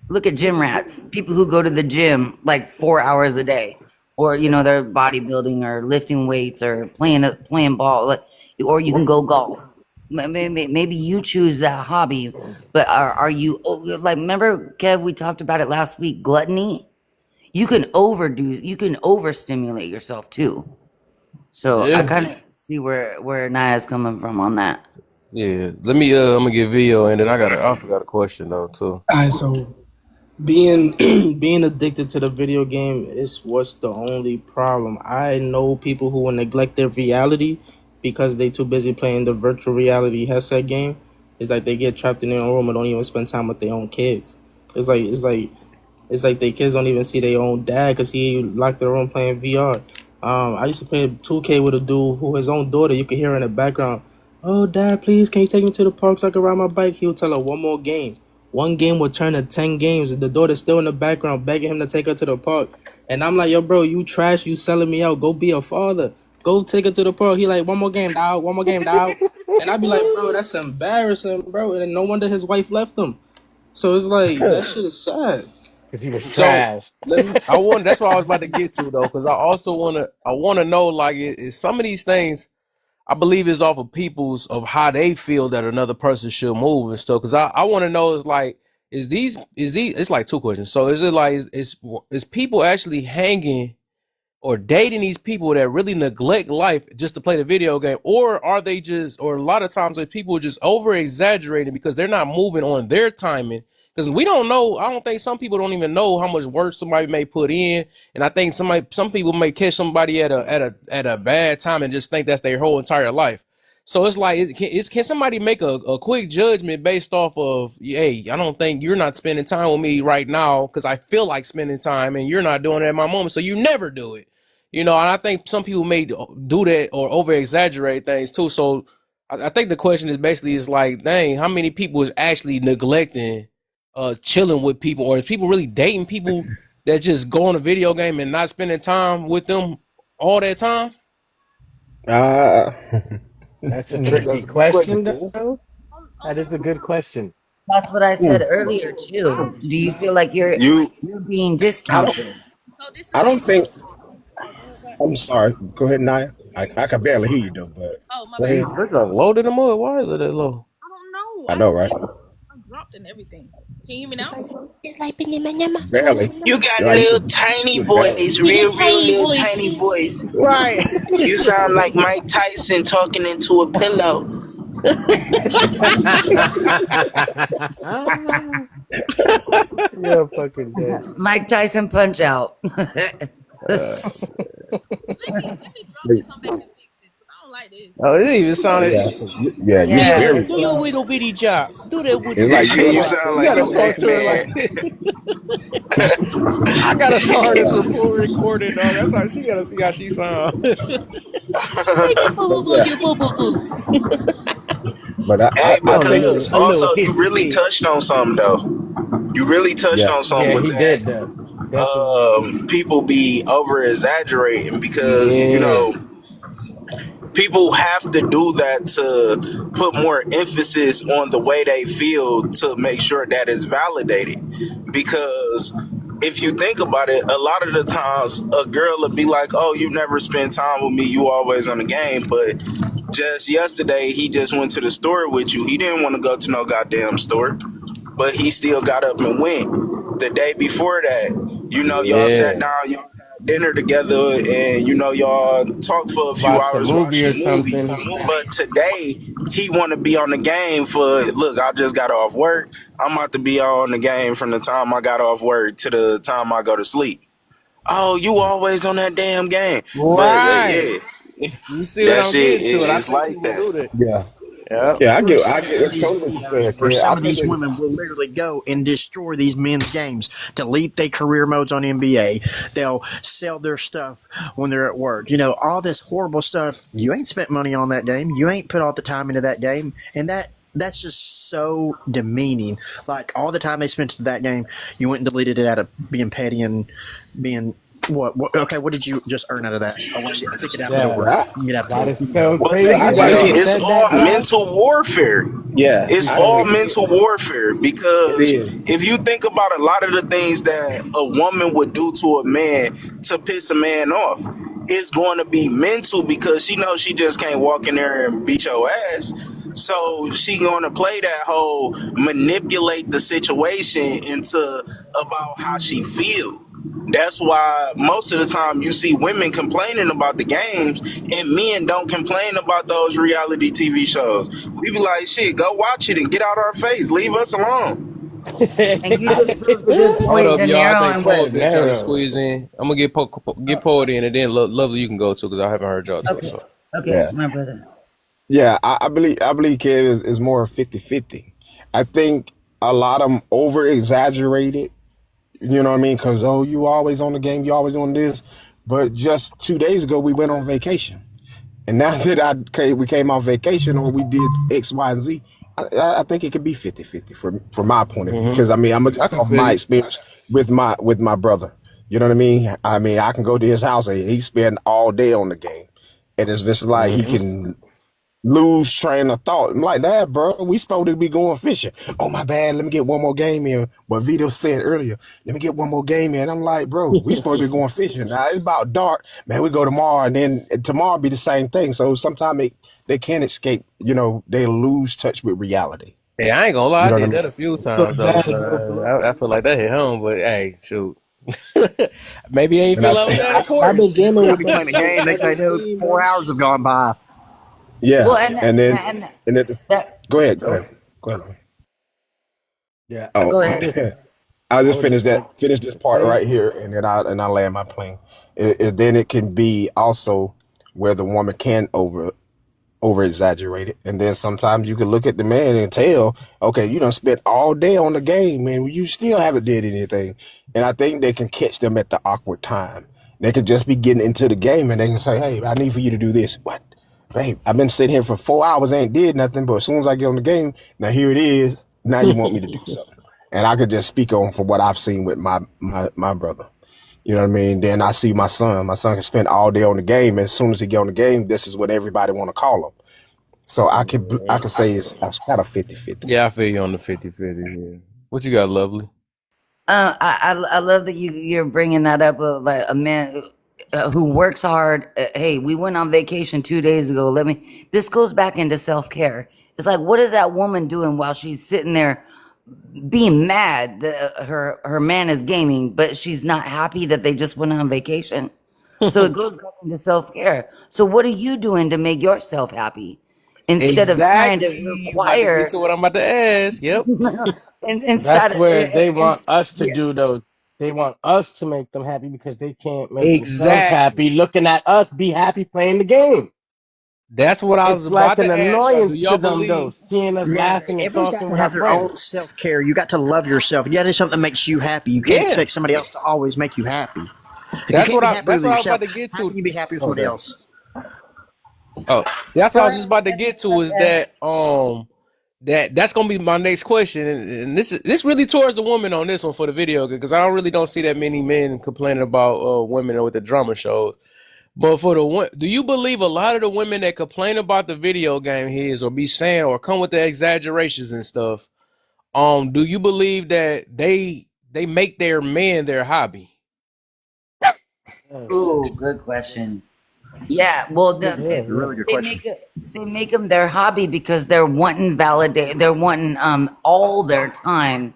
Look at gym rats. People who go to the gym like 4 hours a day, or they're bodybuilding or lifting weights or playing ball, or you can go golf. Maybe you choose that hobby, but are you like? Remember, Kev? We talked about it last week. Gluttony. You can overstimulate yourself too. So I Yeah. kind of see where Naya's coming from on that. Yeah. Let me I'm gonna get video and then I forgot a question though too. All right, so being being addicted to the video game is what's the only problem. I know people who will neglect their reality because they too busy playing the virtual reality headset game. It's like they get trapped in their own room and don't even spend time with their own kids. It's like they kids don't even see their own dad because he locked in the room playing VR. I used to play 2K with a dude who his own daughter, you could hear her in the background, "Oh, dad, please, can you take me to the park so I can ride my bike?" He would tell her one more game. One game would turn to 10 games. The daughter's still in the background begging him to take her to the park. And I'm like, yo, bro, you trash. You selling me out. Go be a father. Go take her to the park. He like, one more game, dog. One more game, dog. And I'd be like, bro, that's embarrassing, bro. And no wonder his wife left him. So it's like, that shit is sad. Because he was So trash. let me. I want. That's what I was about to get to though, because I also wanna. I wanna know like is some of these things. I believe is off of people's of how they feel that another person should move and stuff. Because I want to know is like is these it's like two questions. So is it like is people actually hanging or dating these people that really neglect life just to play the video game, or are they just, or a lot of times like people just over exaggerating because they're not moving on their timing, because we don't know. I don't think some people don't even know how much work somebody may put in, and I think some people may catch somebody at a bad time and just think that's their whole entire life. So it's like, can somebody make a quick judgment based off of, hey, I don't think you're not spending time with me right now because I feel like spending time and you're not doing it at my moment, so you never do it. And I think some people may do that or over exaggerate things too. So I think the question is basically is like, dang, how many people is actually neglecting chilling with people, or is people really dating people that just go on a video game and not spending time with them all that time? Uh, That's a that's tricky a good question, question, King. though. That is a good question. That's what I said Hmm. earlier too. Do you feel like you're You being I don't. discounted? So this I is don't think. oh, go ahead, God. I'm sorry. Go ahead, Naya. I can barely hear you though, but Oh, my go bad. ahead. Jeez, they got low to the mud. Why is it that low? I don't know. I know, right? I dropped and everything. Can you hear me now? Barely. you got a You're like little tiny barely. voice, real little tiny voice. Right. You sound like Mike Tyson talking into a pillow. You're fucking dead. Mike Tyson punch out. Uh, Let me drop and come back and fix this because I don't like this. oh, it even sounded. Yeah. Yeah. You Yeah, very. it's Do your little bitty job. Do that with It's the like bitty you. You job. sound You like gotta you talk to her Ant-Man. like I gotta show her this report recording, dog. That's how she gotta see how she sounds. But yeah. But Hey, I a think. because little also you hissy really fit. touched on something though. You really touched Yeah. on something Yeah, with he that. did though. Definitely did. People be over exaggerating because Yeah. people have to do that to put more emphasis on the way they feel to make sure that it's validated. Because if you think about it, a lot of the times a girl will be like, "Oh, you never spend time with me. You always on the game." But just yesterday, he just went to the store with you. He didn't want to go to no goddamn store, but he still got up and went. The day before that, y'all sat Yeah. down, y'all had dinner together, and y'all talked for a few watched a hours movie watching or a movie. something. But today, he want to be on the game for, look, I just got off work. I'm about to be on the game from the time I got off work to the time I go to sleep. Oh, you always on that damn game. But Right. yeah, You see what that I'm shit getting to, and I is think like people that. do that. Yeah. Yeah. Yeah. I Obsessed get. with That's these totally what you're saying, videos where kid. I some of think these it. women will literally go and destroy these men's games, delete their career modes on NBA. They'll sell their stuff when they're at work. All this horrible stuff. You ain't spent money on that game. You ain't put all the time into that game, and that's just so demeaning. Like all the time they spent to that game, you went and deleted it out of being petty and being what? Okay, what did you just earn out of that? Oh, wait, take it out the Yeah, door. I, Get out the that door. is so Well, crazy I that get he it. it's said that, all Josh. mental warfare. Yeah. It's I all think mental warfare it because is. if you think about a lot of the things that a woman would do to a man to piss a man off, it's going to be mental because she knows she just can't walk in there and beat your ass. So she going to play that whole manipulate the situation into about how she feel. That's why most of the time you see women complaining about the games and men don't complain about those reality TV shows. We be like, shit, go watch it and get out our face. Leave us alone. and you just proved a good Hold point, up, De y'all. I Niro. think And what? Poe De been trying to Niro. squeeze in. I'm gonna get Poe in, and then Lovely you can go too, because I haven't heard y'all too. Okay, So okay, Yeah. my brother. Yeah. I believe kid is more 50-50. I think a lot of them over exaggerated. You know what I mean? Because you always on the game. You always on this. But just 2 days ago, we went on vacation. And now that we came off vacation or we did X, Y, and Z, I think it could be 50-50 from my point of view. Because I'm gonna I just go can off feel my you. experience with my brother. You know what I mean? I can go to his house and he spend all day on the game, and it's just like he can lose train of thought. I'm like, that, bro, we supposed to be going fishing. Oh, my bad. Let me get one more game in. What Vito said earlier. Let me get one more game in. I'm like, bro, we supposed to be going fishing. Now it's about dark. Man, we go tomorrow, and then tomorrow be the same thing. So sometimes they can't escape, they lose touch with reality. Yeah, I ain't gonna lie. You I know what I did mean? that a few So times though. bad, So I feel like that hit home. But hey, shoot. Maybe they ain't And feel like it was that I've important. been gaming I'll with be them playing a game. Next thing I know, team, 4 hours have gone by. yeah. Well, And then, and and it, that. go ahead. Go Go, ahead. Go ahead. Yeah, Oh, go I ahead. just, I'll I just would just like finish this to part say, right here, and then I land my plane. Then it can be also where the woman can over exaggerate it, and then sometimes you can look at the man and tell, okay, you done spent all day on the game, man, you still haven't did anything. And I think they can catch them at the awkward time. They could just be getting into the game, and they can say, hey, I need for you to do this. What? Babe, I've been sitting here for 4 hours, ain't did nothing, but as soon as I get on the game, now here it is. Now you want me to do something. And I could just speak on for what I've seen with my brother. You know what I mean? Then I see my son. My son can spend all day on the game, and as soon as he get on the game, this is what everybody want to call him. So I could say it's kind of 50-50. Yeah, I feel you on the 50-50. Yeah. What you got, Lovely? I love that you're bringing that up. Like a man who works hard. Hey, we went on vacation 2 days ago. This goes back into self care. It's like, what is that woman doing while she's sitting there being mad that her man is gaming, but she's not happy that they just went on vacation? So it goes back into self care. So what are you doing to make yourself happy instead of trying to Exactly. You about to get require to what I'm about to ask. Yep. and That's instead where they want us to yeah, do those. They want us to make them happy because they can't make themselves Exactly. happy looking at us be happy playing the game. That's what I was It's like about an to ask y'all. Do annoyance to y'all them though, believe? seeing us Yeah, laughing and everybody's talking got to with our have their own friends. self care. You got to love yourself. You got to do something that makes you happy. You can't Yeah. expect somebody else to always make you happy. If you can't be happy That's with what I was about yourself, to get how to. can you be happy with Oh, somebody damn. else? Oh, that's what I was correct. just about to get to. Is that's gonna be my next question, and this really towards the woman on this one for the video, because I don't see that many men complaining about women with the drama shows. But for the one, do you believe a lot of the women that complain about the video game heads or be saying or come with the exaggerations and stuff? Do you believe that they make their men their hobby? Oh Ooh, shit! good question. Yeah, well, Good That's hair, a yeah. really good they question. make it. They make them their hobby because they're wanting validate. They're wanting all their time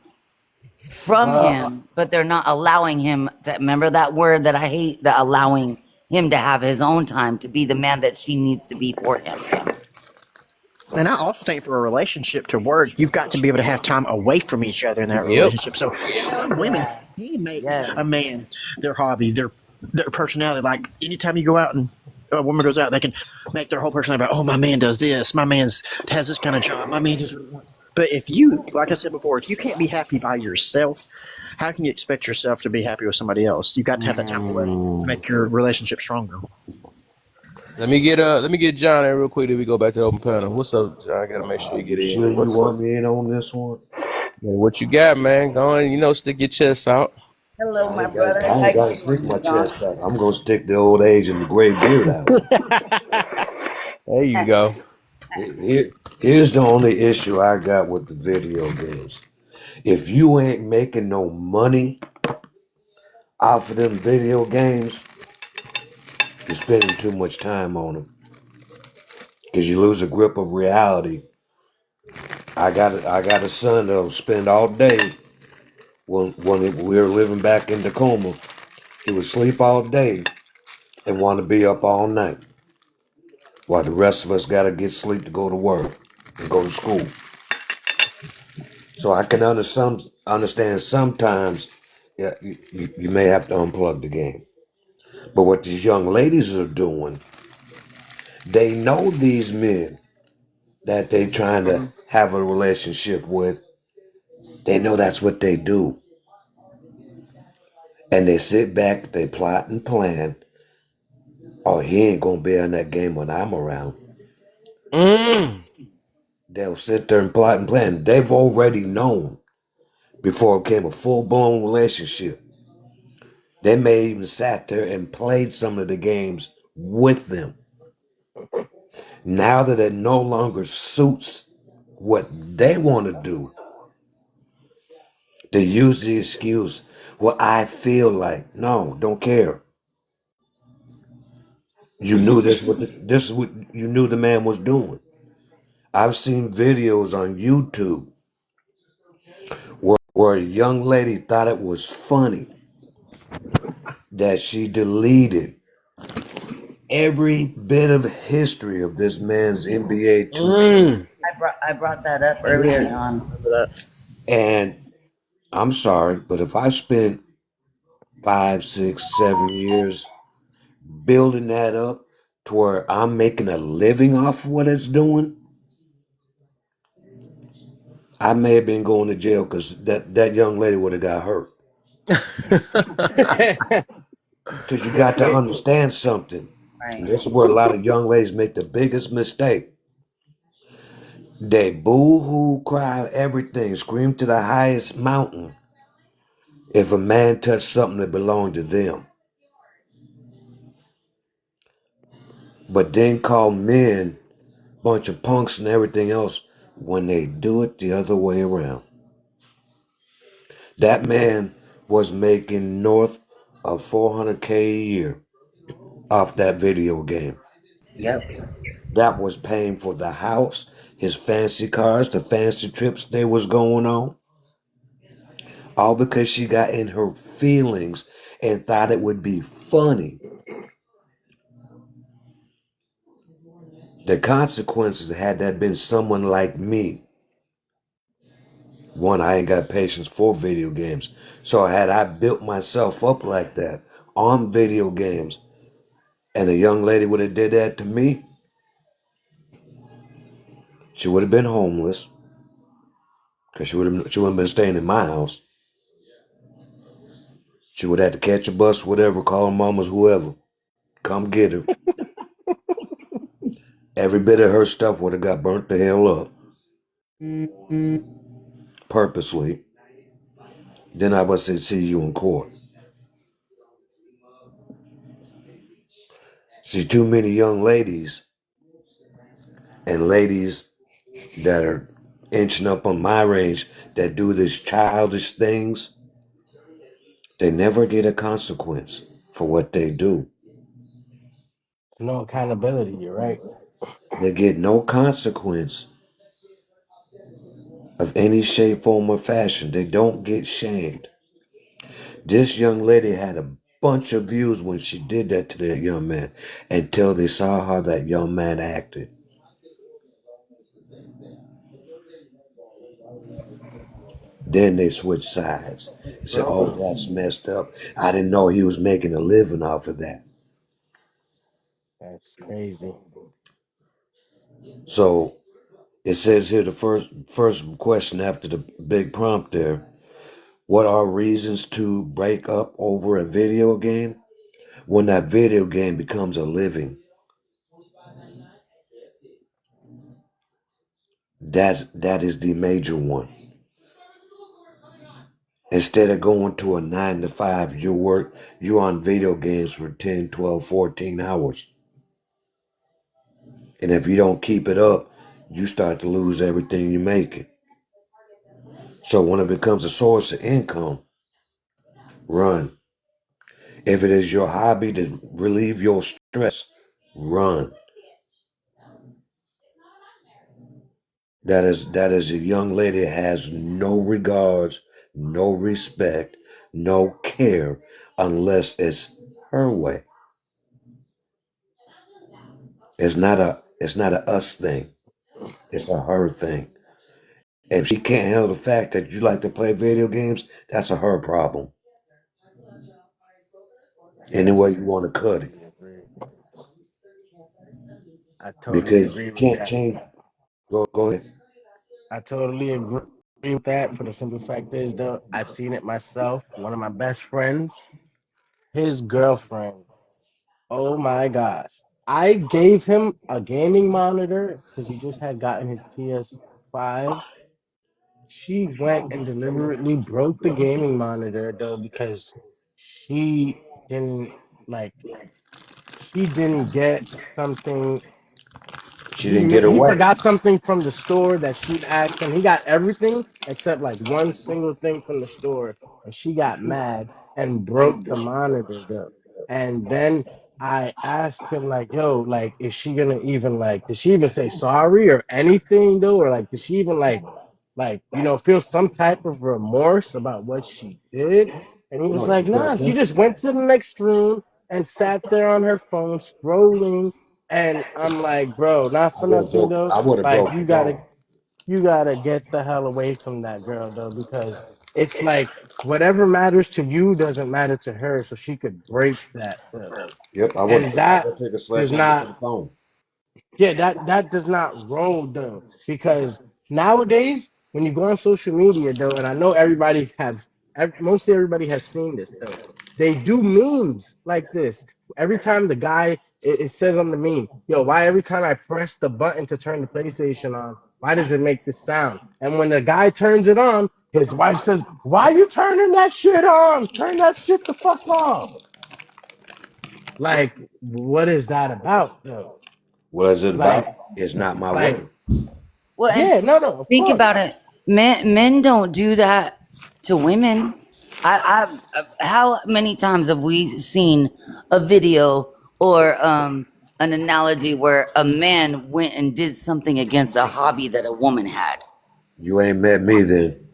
from Uh, him, but they're not allowing him to. Remember that word that I hate, the allowing him to have his own time to be the man that she needs to be for him. And I also think for a relationship to work, you've got to be able to have time away from each other in that Yep. relationship. So some women Yeah. can make a Yes. man their hobby, their personality. Like anytime you go out and a woman goes out, they can make their whole personality about, oh, my man does this, my man's has this kind of job, my man does what he wants. But if you, like I said before, if you can't be happy by yourself, how can you expect yourself to be happy with somebody else? You've got to have that time away to make your relationship stronger. Let me get John in real quick. Then we go back to the open panel. What's up, John? I gotta make sure you get You in. sure you What's up? want me in on this one? Man, what you got, man? Go on, stick your chest out. Hello, I my ain't got brother. I How ain't you got to stick my doing, John? chest out. I'm gonna stick the old age and the gray beard out. There you go. Here's the only issue I got with the video games. If you ain't making no money off of them video games, you're spending too much time on them because you lose a grip of reality. I got a son that'll spend all day when we were living back in Tacoma. He would sleep all day and want to be up all night, while the rest of us got to get sleep to go to work and go to school. So I can understand sometimes, yeah, you may have to unplug the game. But what these young ladies are doing, they know these men that they trying to have a relationship with. They know that's what they do. And they sit back, they plot and plan. Oh, he ain't gonna be in that game when I'm around. Mm. They'll sit there and plot and plan. They've already known before it became a full blown relationship. They may even sat there and played some of the games with them. Now that it no longer suits what they want to do, they use the excuse, well, I feel like. No, don't care. You knew this is what you knew the man was doing. I've seen videos on YouTube where a young lady thought it was funny that she deleted every bit of history of this man's NBA 2K. Mm. I brought that up earlier, John. Remember that? And I'm sorry, but if I spent 5, 6, 7 years building that up to where I'm making a living off of what it's doing, I may have been going to jail because that young lady would have got hurt. Because you got to hey, understand something. And Right. this is where a lot of young ladies make the biggest mistake. They boo-hoo cry everything, scream to the highest mountain if a man touched something that belonged to them. But then call men bunch of punks and everything else when they do it the other way around. That man was making north of 400K a year off that video game. Yep. That was paying for the house, his fancy cars, the fancy trips they was going on. All because she got in her feelings and thought it would be funny. The consequences, had that been someone like me, one, I ain't got patience for video games. So had I built myself up like that on video games, and a young lady would have did that to me, she would have been homeless because she wouldn't have been staying in my house. She would have to catch a bus, whatever, call her mamas, whoever, come get her. Every bit of her stuff would have got burnt the hell up, purposely. Then I would say, see you in court. See, too many young ladies and ladies that are inching up on my range that do these childish things, they never get a consequence for what they do. No accountability. You're right. They get no consequence of any shape, form, or fashion. They don't get shamed. This young lady had a bunch of views when she did that to that young man until they saw how that young man acted. Then they switched sides. They said, Bro, oh, that's messed up. I didn't know he was making a living off of that. that's crazy. So it says here the first question after the big prompt there. What are reasons to break up over a video game? When that video game becomes a living. That is the major one. Instead of going to a 9 to 5, you're on video games for 10, 12, 14 hours. And if you don't keep it up, you start to lose everything you make it. So when it becomes a source of income, run. If it is your hobby to relieve your stress, run. That is a young lady that has no regards, no respect, no care unless it's her way. It's not a us thing. It's a her thing. If she can't handle the fact that you like to play video games, that's a her problem. Any way Yes, you want to cut it. totally agree. I totally Because you agree with can't that. change. Go ahead. I totally agree with that. For the simple fact is, though, I've seen it myself. One of my best friends, his girlfriend. Oh my gosh. I gave him a gaming monitor because he just had gotten his PS5. She went and deliberately broke the gaming monitor though because she didn't like she didn't get something. She didn't get her He way. forgot something from the store that she'd asked him. He got everything except like one single thing from the store, and she got mad and broke the monitor though. And then I asked him like, "Yo, like, is she gonna even like? Did she even say sorry or anything though, or like, did she even like feel some type of remorse about what she did?" And he was No, she like, could "Nah, have she took just it. went to the next room and sat there on her phone scrolling." And I'm like, bro, not for nothing though. I would have Like broke the you gotta phone. you gotta get the hell away from that girl though, because it's like whatever matters to you doesn't matter to her, so she could break that though. Yep, And I that would take a does sledgehammer to not the phone. yeah, that does not roll though, because nowadays when you go on social media though, and I know mostly everybody has seen this though. They do memes like this. Every time the guy it says on the meme, "Yo, why every time I press the button to turn the PlayStation on, why does it make this sound?" And when the guy turns it on, his wife says, "Why you turning that shit on? Turn that shit the fuck off." Like, what is that about though? What is it Like about? It's not my Like, word. Well, and yeah, no, of think course. about it. Men don't do that to women. How many times have we seen a video or an analogy where a man went and did something against a hobby that a woman had? You ain't met me then.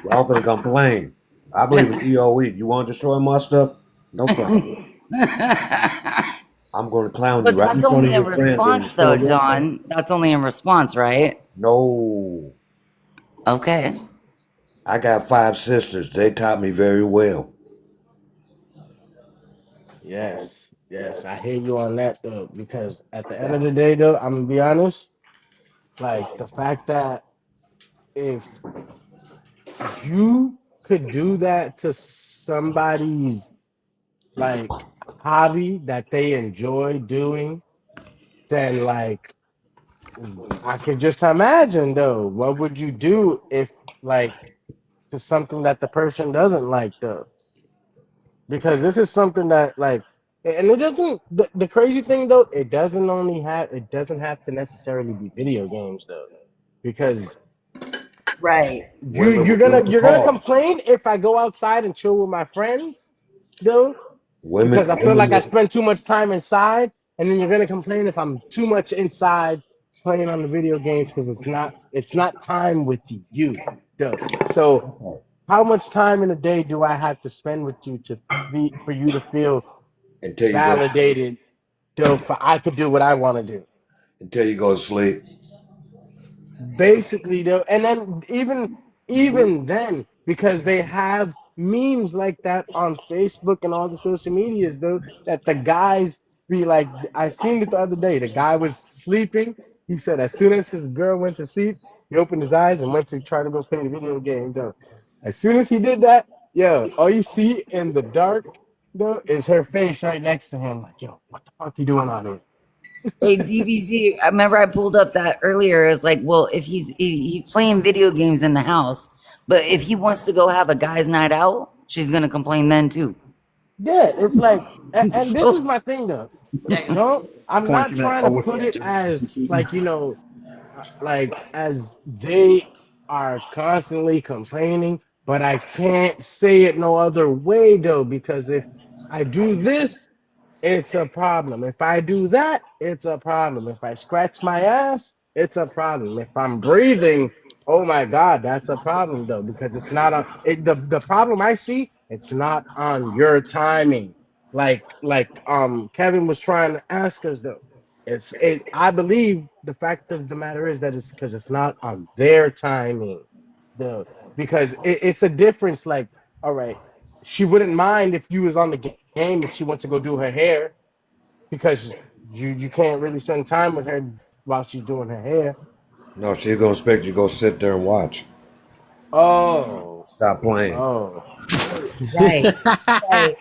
Y'all can complain. I believe in EOE. You want to destroy my stuff? No problem. I'm going to clown you But right in that's front only of in your friends and response, destroy though, your stuff. John. That's only in response, right? No. Okay. I got 5 sisters. They taught me very well. Yes, I hear you on that though, because at the end of the day though, I'm gonna be honest, like the fact that if you could do that to somebody's like hobby that they enjoy doing, then like I could just imagine though, what would you do if like to something that the person doesn't like though? Because this is something that like and it doesn't the crazy thing though, it doesn't have to necessarily be video games though. Because Right. Women you're will do gonna it to you're gonna cars. complain if I go outside and chill with my friends, though, Women, because I feel women like I will, spend too much time inside, and then you're gonna complain if I'm too much inside playing on the video games because it's not time with you, though. So how much time in a day do I have to spend with you to be for you to feel until you go to sleep. validated, though, for I could do what I want to do? Until you go to sleep. Basically though, and then even then, because they have memes like that on Facebook and all the social medias though, that the guys be like, I seen it the other day, the guy was sleeping, he said as soon as his girl went to sleep, he opened his eyes and went to try to go play the video game though. As soon as he did that, yo, all you see in the dark though is her face right next to him, like, yo, what the fuck you doing out here? Hey, DBZ, I remember I pulled up that earlier. It's like, well, if he's playing video games in the house, but if he wants to go have a guy's night out, she's gonna complain then too. Yeah, it's like, and this is So, my thing though. No, I'm not Pointing at, trying oh, to what's put that, it John? as You see? like, like as they are constantly complaining, but I can't say it no other way though, because if I do this, it's a problem. If I do that, it's a problem. If I scratch my ass, it's a problem. If I'm breathing, oh my God, that's a problem though, because it's not on it, the problem I see, it's not on your timing. Like Kevin was trying to ask us though. I believe the fact of the matter is that it's because it's not on their timing though. Because it's a difference, like, all right, she wouldn't mind if you was on the game if she went to go do her hair because you can't really spend time with her while she's doing her hair. No, she's going to expect you to go sit there and watch. Oh, Stop playing. oh. right, right,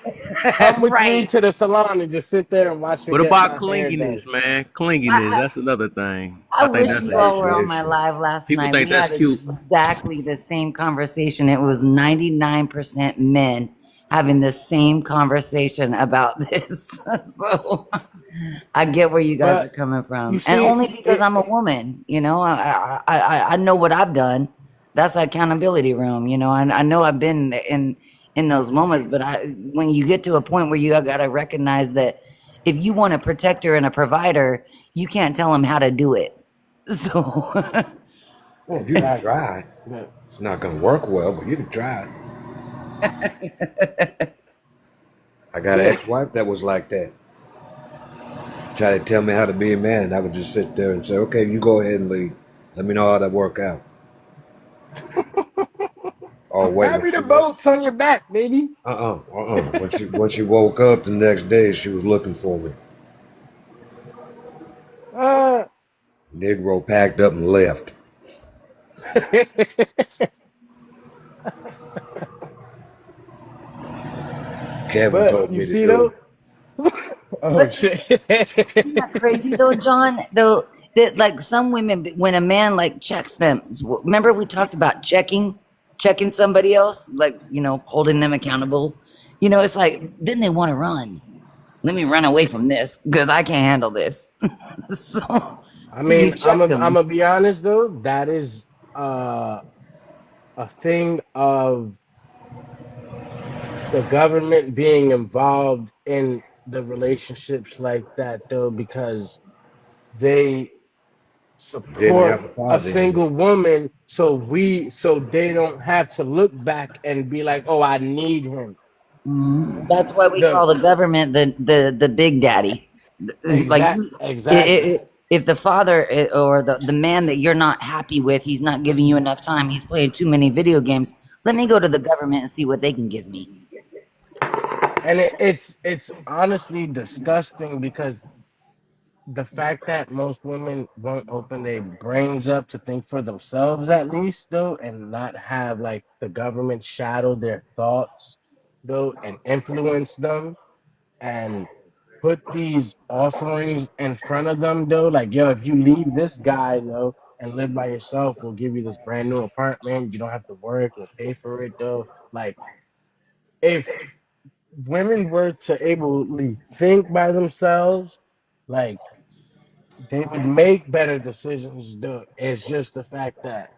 Come with me right. to the salon and just sit there and watch me What get about my hair done. clinginess, man? Clinginess, I, that's another thing. I I think wish that's you an all That's were issue. the on my issue. live last People night. think We that's had cute. exactly the same conversation. It was 99% men having the same conversation about this. So I get where you guys are But coming you from. And see, only because I'm a woman, I know what I've done. That's the accountability room, I know I've been in those moments, but when you get to a point where you got to recognize that if you want a protector and a provider, you can't tell them how to do it. So Well, you can exactly. try. Yeah. It's not going to work well, but you can try. I got an ex-wife that was like that. Try to tell me how to be a man, and I would just sit there and say, okay, you go ahead and leave. Let me know how that work out. Oh, wait, when Carry she the woke, boats on your back, baby. When she woke up the next day, she was looking for me. uh, Negro packed up and left. Kevin but told you me to see do though, it. oh but shit. isn't that crazy though, John? Though that like some women, when a man like checks them, remember we talked about checking somebody else, like holding them accountable. It's like then they want to run. let me run away from this because I can't handle this. So I you mean, check I'm them. gonna be honest though. That is a thing of the government being involved in the relationships like that though, because they Then they have support the a father in it. single woman, so they don't have to look back and be like, oh, I need him. That's why we The call the government the big daddy. Like you, exactly. if the father or the man that you're not happy with, he's not giving you enough time. He's playing too many video games. Let me go to the government and see what they can give me. And it's honestly disgusting because the fact that most women won't open their brains up to think for themselves at least though, and not have like the government shadow their thoughts though and influence them and put these offerings in front of them though, like, yo, if you leave this guy though and live by yourself, we'll give you this brand new apartment, you don't have to work, we'll pay for it though. Like, if women were to ably think by themselves, like, they would make better decisions. It's just the fact that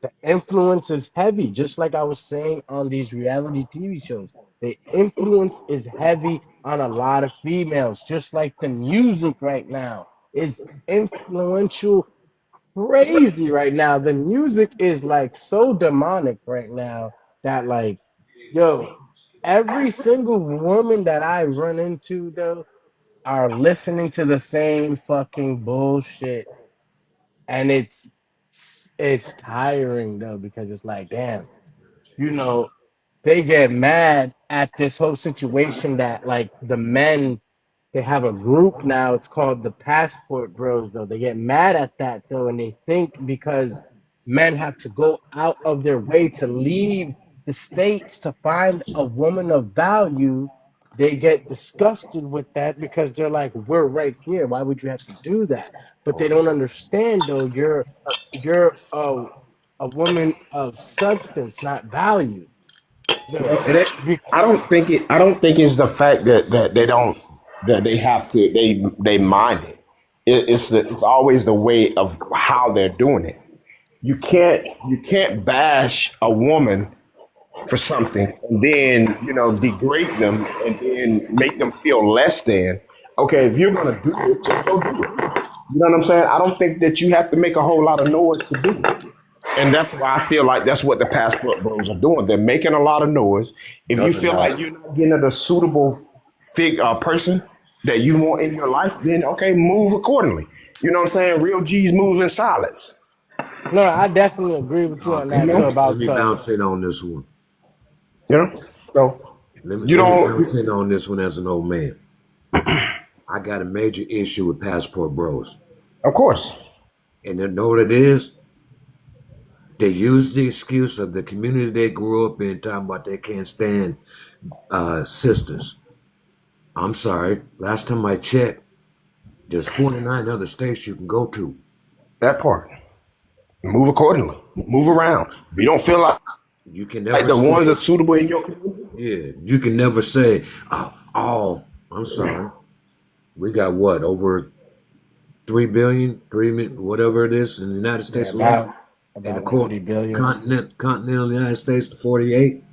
the influence is heavy, just like I was saying on these reality TV shows. The influence is heavy on a lot of females, just like the music right now is influential crazy right now. The music is like so demonic right now that, like, yo, every single woman that I run into though are listening to the same fucking bullshit, and it's tiring though, because it's like, damn, you know, they get mad at this whole situation that, like, the men, they have a group now, it's called the Passport Bros though. They get mad at that though, and they think because men have to go out of their way to leave the states to find a woman of value, they get disgusted with that because they're like, we're right here, why would you have to do that? But they don't understand though, you're a woman of substance, not value. The, And I don't think it's the fact that they don't that they have to they mind it. It's always the way of how they're doing it. You can't bash a woman for something and then degrade them and then make them feel less than. Okay, if you're gonna do it, just go do it. You know what I'm saying? I don't think that you have to make a whole lot of noise to do it. And that's why I feel like that's what the Passport Bros are doing. They're making a lot of noise. If No, you they're feel not. like you're not getting a suitable person that you want in your life, then okay, move accordingly. You know what I'm saying? Real G's move in silence. no, I definitely agree with you on Okay, You that too know? let about me the. bounce in on this one. You know? So you Let me don't. bounce in on this one as an old man. I got a major issue with Passport Bros. Of course. And you know what it is? They use the excuse of the community they grew up in, talking about they can't stand sisters. I'm sorry. Last time I checked, there's 49 other states you can go to. That part. Move accordingly. Move around. If you don't feel You can like never the ones that are say, suitable in your community, yeah, you can never say, oh, I'm sorry. We got what, over 3 billion, whatever it is in the United Yeah, States alone? And about the like 3 billion. continental United States, 48.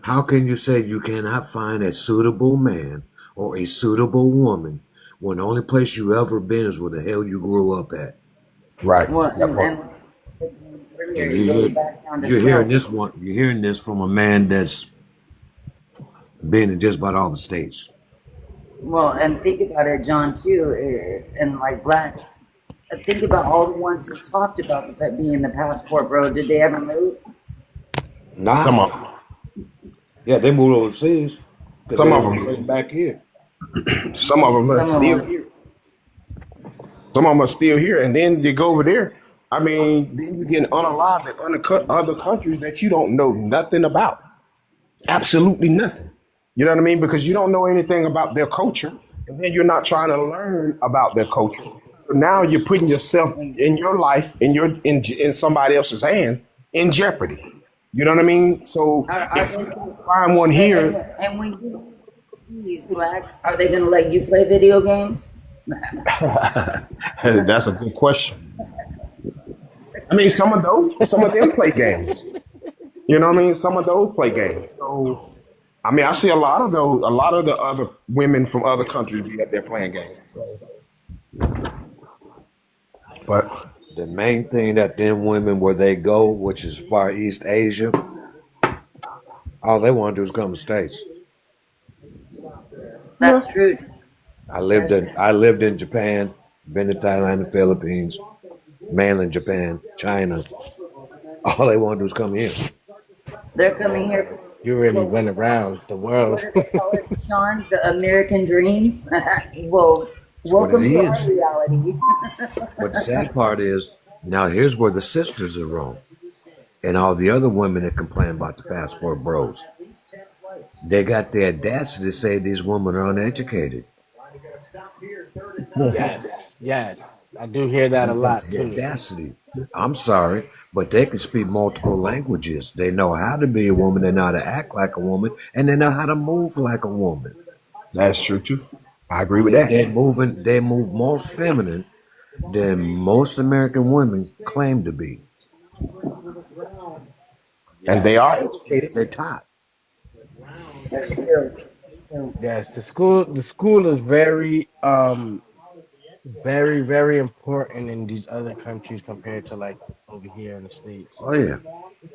How can you say you cannot find a suitable man or a suitable woman when the only place you ever been is where the hell you grew up at? right? Well, That part. and like I said earlier, And it goes back down to self. you're hearing this from a man that's been in just about all the states. Well, and think about it, John, too, and like Black. Think about all the ones who talked about being the passport bro. Did they ever move? Some Nah. of them. Yeah, they moved overseas because Some they of didn't want to bring them. back here. Some of them are Some of still them. here. Some of them are still here, and then you go over there. I mean, then you get unalive and undercut other countries that you don't know nothing about. Absolutely nothing. You know what I mean? Because you don't know anything about their culture, and then you're not trying to learn about their culture. So now you're putting yourself in your life in somebody else's hands in jeopardy. You know what I mean? So Are if they? you find one here, And when you Jeez, Black. Are they gonna let you play video games? That's a good question. I mean, some of them play games. You know what I mean? Some of those play games. So, I mean, I see a lot of the other women from other countries be up there playing games. But The main thing that them women where they go, which is Far East Asia, all they want to do is come to States. yeah, That's true. That's true. I lived in Japan, been to Thailand, the Philippines, mainland Japan, China. All they want to do is come here. They're coming here You really for went around the what world. do they call it, Sean? The American dream. Well, That's what it welcome to our is. reality. But the sad part is, now here's where the sisters are wrong. And all the other women that complain about the passport bros. They got the audacity to say these women are uneducated. Yes, yes. I do hear that a They got lot the too. audacity. I'm sorry, but they can speak multiple languages. They know how to be a woman, they know how to act like a woman, and they know how to move like a woman. that's true too. I agree with that. They move more feminine than most American women claim to be. And they are Yes. educated. They're taught. That's true. Yes. The school is very, very important in these other countries compared to like over here in the States. Oh yeah.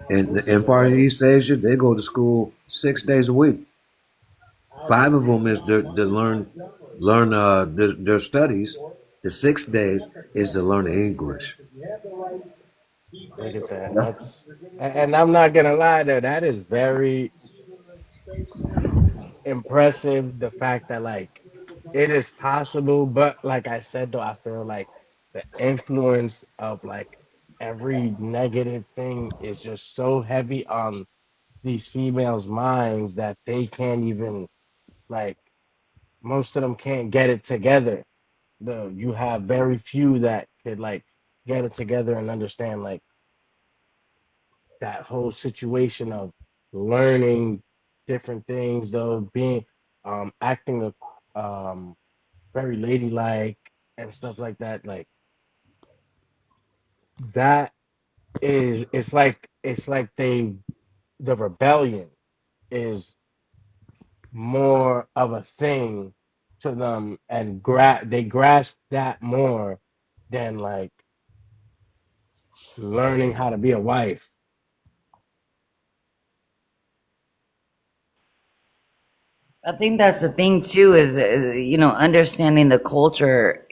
In Far East Asia, they go to school 6 days a week. 5 of them is to learn their studies. The 6th day is to learn English. Look at that. Yeah, And I'm not gonna lie though, that is very impressive. The fact that like it is possible, but like I said though, I feel like the influence of like every negative thing is just so heavy on these females' minds that they can't even like most of them can't get it together. You have very few that could like get it together and understand like that whole situation of learning different things though being acting very ladylike and stuff like that like that is it's like the rebellion is more of a thing to them and they grasp that more than like learning how to be a wife. I think that's the thing too is understanding the culture.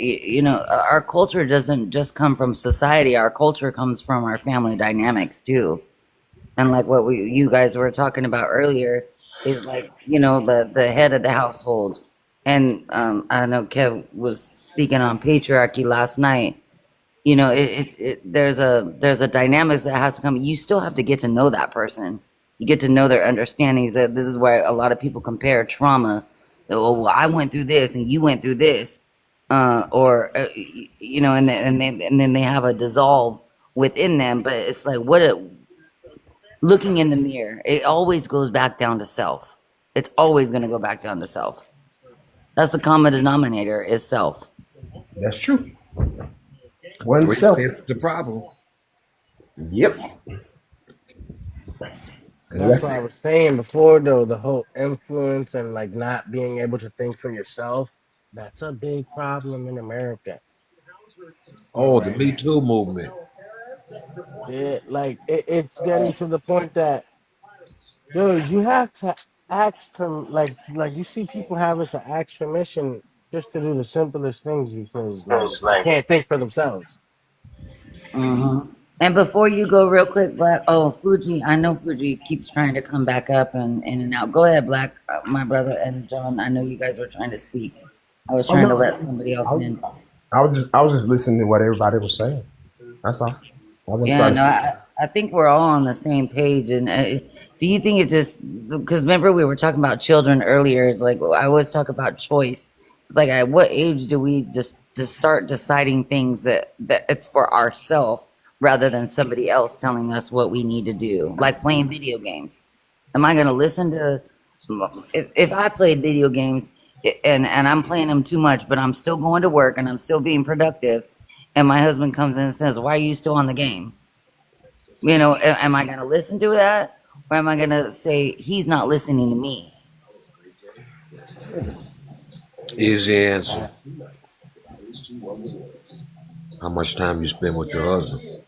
Our culture doesn't just come from society. Our culture comes from our family dynamics too. And like what you guys were talking about earlier is like the head of the household. And I know Kev was speaking on patriarchy last night. There's a dynamics that has to come. You still have to get to know that person. You get to know their understandings. That this is why a lot of people compare trauma. Oh, well, I went through this and you went through this, and then they have a dissolve within them. But it's like looking in the mirror. It always goes back down to self. It's always going to go back down to self. That's the common denominator is self. that's true. Which Oneself. is the problem. Yep. And That's what I that's was saying before, though, the whole influence and like not being able to think for yourself. That's a big problem in America. Oh, the Me Too movement. It's getting to the point that, dude, you have to ask from like you see people having to ask permission just to do the simplest things because like they can't think for themselves. hmm And before you go, real quick, Black. Oh, Fuji. I know Fuji keeps trying to come back up and in and out. Go ahead, Black, my brother, and John. I know you guys were trying to speak. I was oh trying to no, let somebody I, else in. I was just listening to what everybody was saying. That's all. I wasn't Yeah, trying to no, speak. I think we're all on the same page. And do you think it just because remember we were talking about children earlier? It's like I always talk about choice. It's like at what age do we just start deciding things that it's for ourselves rather than somebody else telling us what we need to do? Like playing video games. Am I going to listen to If I play video games and I'm playing them too much, but I'm still going to work and I'm still being productive, and my husband comes in and says, "Why are you still on the game?" You know, am I going to listen to that, or am I going to say he's not listening to me? Easy answer. How much time you spend with your husband?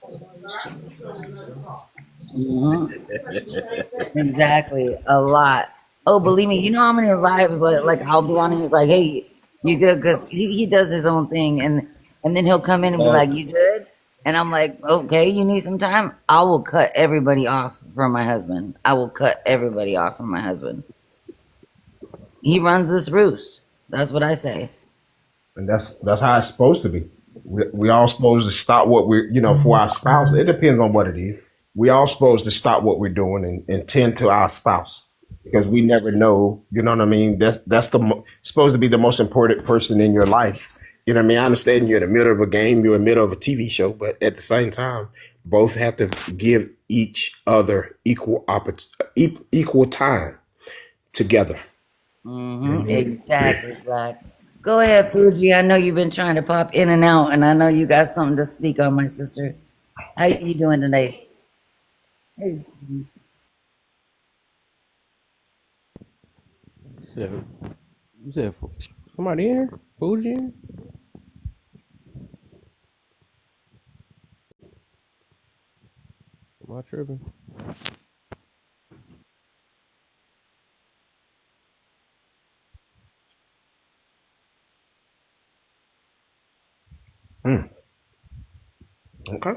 Exactly, a lot. Oh, believe me, you know how many lives like I'll be on. He's like, "Hey, you good?" Because he does his own thing, and then he'll come in and be like, "You good?" And I'm like, "Okay, you need some time." I will cut everybody off from my husband. I will cut everybody off from my husband. He runs this roost. That's what I say. And that's how it's supposed to be. We all supposed to stop what we're, for our spouse. It depends on what it is. We all supposed to stop what we're doing and tend to our spouse because we never know. You know what I mean? That's supposed to be the most important person in your life. You know what I mean? I understand you're in the middle of a game, you're in the middle of a TV show, but at the same time, both have to give each other equal time together. Exactly, Black. Go ahead, Fuji. I know you've been trying to pop in and out, and I know you got something to speak on, my sister. How you doing today? Hey, You said somebody in here? Fuji in here? Am I tripping? Okay.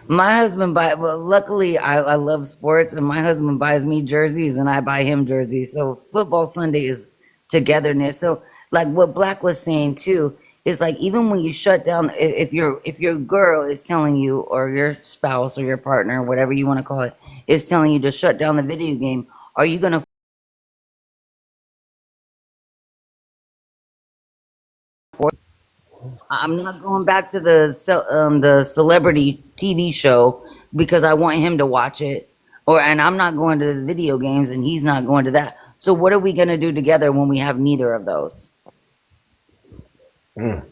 my husband well, luckily I love sports, and my husband buys me jerseys, and I buy him jerseys. So football Sunday is togetherness. So like what Black was saying too is like even when you shut down, if your girl is telling you, or your spouse or your partner, whatever you want to call it, is telling you to shut down the video game, are you gonna I'm not going back to the celebrity TV show because I want him to watch it, and I'm not going to the video games and he's not going to that. So what are we going to do together when we have neither of those? Mm.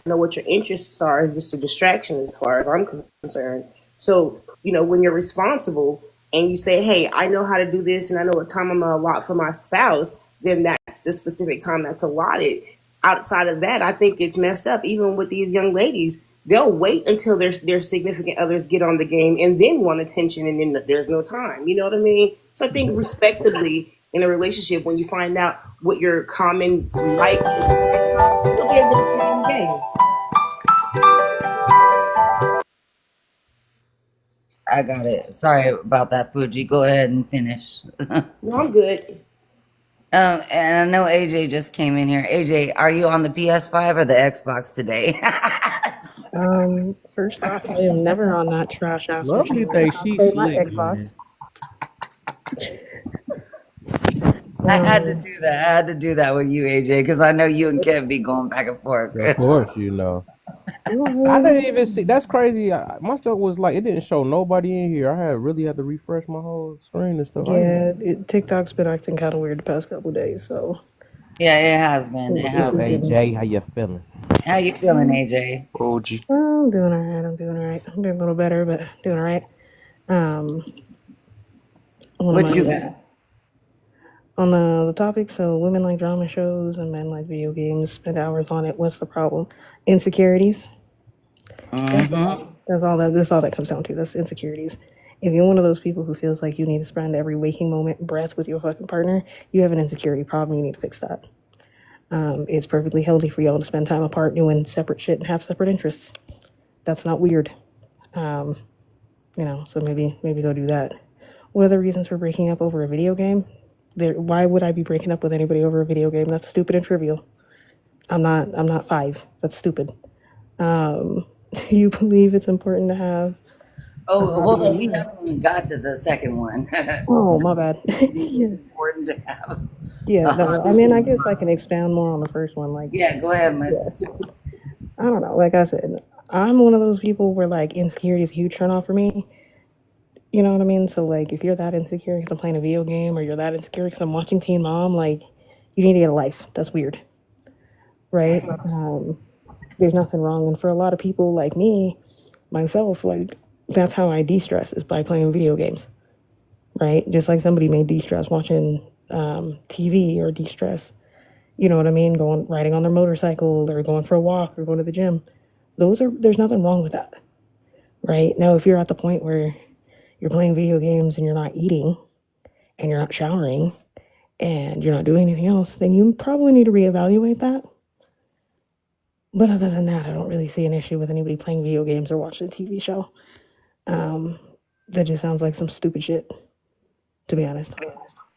Know what your interests are is just a distraction as far as I'm concerned. So, when you're responsible and you say, hey, I know how to do this and I know what time I'm going to allot for my spouse, then that's the specific time that's allotted. Outside of that, I think it's messed up. Even with these young ladies, they'll wait until their significant others get on the game and then want attention, and then there's no time. You know what I mean? So I think respectively in a relationship, when you find out what your common likes and interests are, you'll be able to stay in the game. I got it. Sorry about that, Fuji. Go ahead and finish. No, I'm good. And I know AJ just came in here. AJ, are you on the PS5 or the Xbox today? First off, I am never on that trash ass Lovely machine. think I'll she play my slick, man. Xbox. I had to do that. I had to do that with you, AJ, because I know you and Kev be going back and forth. Of course, you know. I didn't even see. That's crazy. My stuff was like it didn't show nobody in here. I really had to refresh my whole screen and stuff. Yeah, TikTok's been acting kind of weird the past couple days, so. Yeah, it has been. It This has has been. been. AJ, how you feeling? How you feeling, AJ? OG. I'm doing alright. I'm doing alright. I'm doing a little better, but doing alright. What you got? On the topic, so women like drama shows and men like video games, spend hours on it. What's the problem? Insecurities. That's all that comes down to. That's insecurities. If you're one of those people who feels like you need to spend every waking moment breath with your fucking partner, you have an insecurity problem. You need to fix that. It's perfectly healthy for y'all to spend time apart doing separate shit and have separate interests. That's not weird. So maybe go do that. What are the reasons for breaking up over a video game? Why would I be breaking up with anybody over a video game? That's stupid and trivial. I'm not 5. That's stupid. Do you believe it's important to have a Oh, hold hobby? on. We haven't even got to the second one. Oh, my bad. It's Yeah. important to have Yeah, a no, I hobby. mean, I guess I can expound more on the first one. Like, Yeah, go ahead, my yeah, sister. I don't know. Like I said, I'm one of those people where like insecurity is a huge turn off for me. You know what I mean? So like, if you're that insecure because I'm playing a video game, or you're that insecure because I'm watching Teen Mom, like, you need to get a life. That's weird, right? There's nothing wrong. And for a lot of people like me, myself, like, that's how I de-stress is by playing video games, right? Just like somebody may de-stress watching TV, or de-stress, you know what I mean, going riding on their motorcycle, or going for a walk, or going to the gym. There's nothing wrong with that, right? Now, if you're at the point where you're playing video games and you're not eating and you're not showering and you're not doing anything else, then you probably need to reevaluate that. But other than that, I don't really see an issue with anybody playing video games or watching a TV show. That just sounds like some stupid shit, to be honest.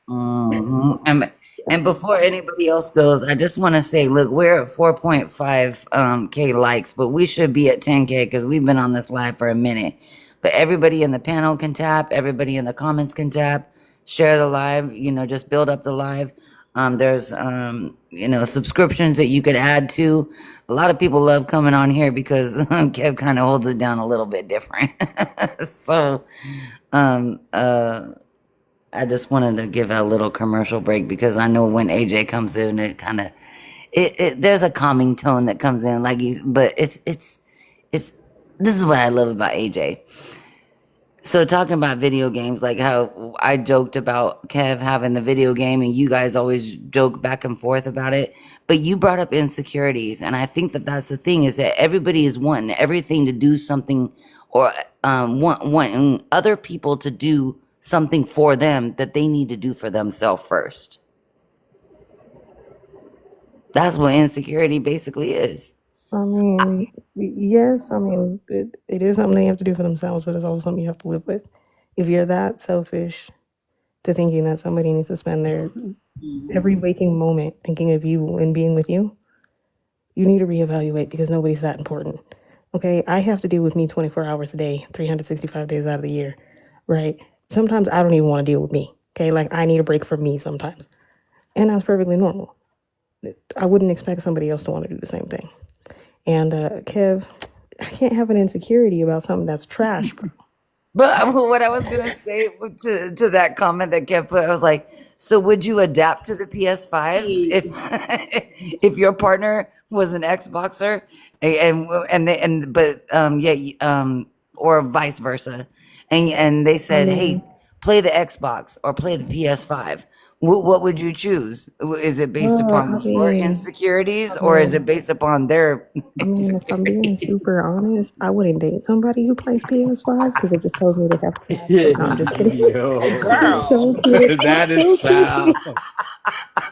And before anybody else goes, I just want to say, look, we're at 4.5 K likes, but we should be at 10K because we've been on this live for a minute. But everybody in the panel can tap, everybody in the comments can tap, share the live, just build up the live. There's subscriptions that you could add to. A lot of people love coming on here because Kev kind of holds it down a little bit different. So I just wanted to give a little commercial break because I know when AJ comes in, it kind of there's a calming tone that comes in, but it's this is what I love about AJ. So talking about video games, like how I joked about Kev having the video game, and you guys always joke back and forth about it. But you brought up insecurities, and I think that that's the thing, is that everybody is wanting everything to do something, or wanting other people to do something for them that they need to do for themselves first. That's what insecurity basically is. I mean, yes, I mean, it is something they have to do for themselves, but it's also something you have to live with. If you're that selfish to thinking that somebody needs to spend their every waking moment thinking of you and being with you, you need to reevaluate, because nobody's that important. Okay, I have to deal with me 24 hours a day, 365 days out of the year, right? Sometimes I don't even want to deal with me. Okay, like, I need a break from me sometimes. And that's perfectly normal. I wouldn't expect somebody else to want to do the same thing. And Kev, I can't have an insecurity about something that's trash, bro. But what I was gonna say to that comment that Kev put, I was like, so would you adapt to the PS5 if if your partner was an Xboxer, or vice versa, and they said, hey, play the Xbox or play the PS5? What would you choose? Is it based upon your insecurities, or is it based upon their I mean, if I'm being super honest, I wouldn't date somebody who plays PS5 because it just tells me they have to. No, I'm just kidding. Yo, I'm so kidding. that I'm is so kidding. foul.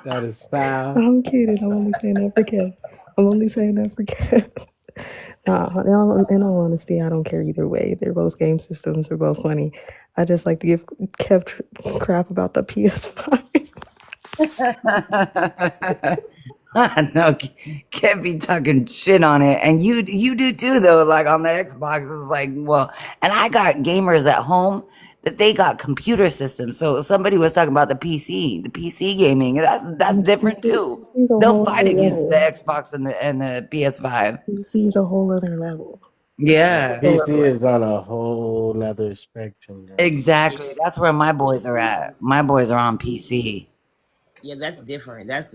That is foul. I'm kidding. I'm only saying that for Kev. Nah, in all honesty, I don't care either way. They're both game systems. They're both funny. I just like to give Kev crap about the PS5. No, can't be talking shit on it, and you do too, though. Like on the Xbox, it's like, well, and I got gamers at home that they got computer systems. So somebody was talking about the PC gaming. That's different too. They'll fight against the Xbox and the PS5. PC's a whole other level. Yeah, PC is on a whole nother spectrum. Now. exactly. That's where my boys are at. My boys are on PC. Yeah, that's different. That's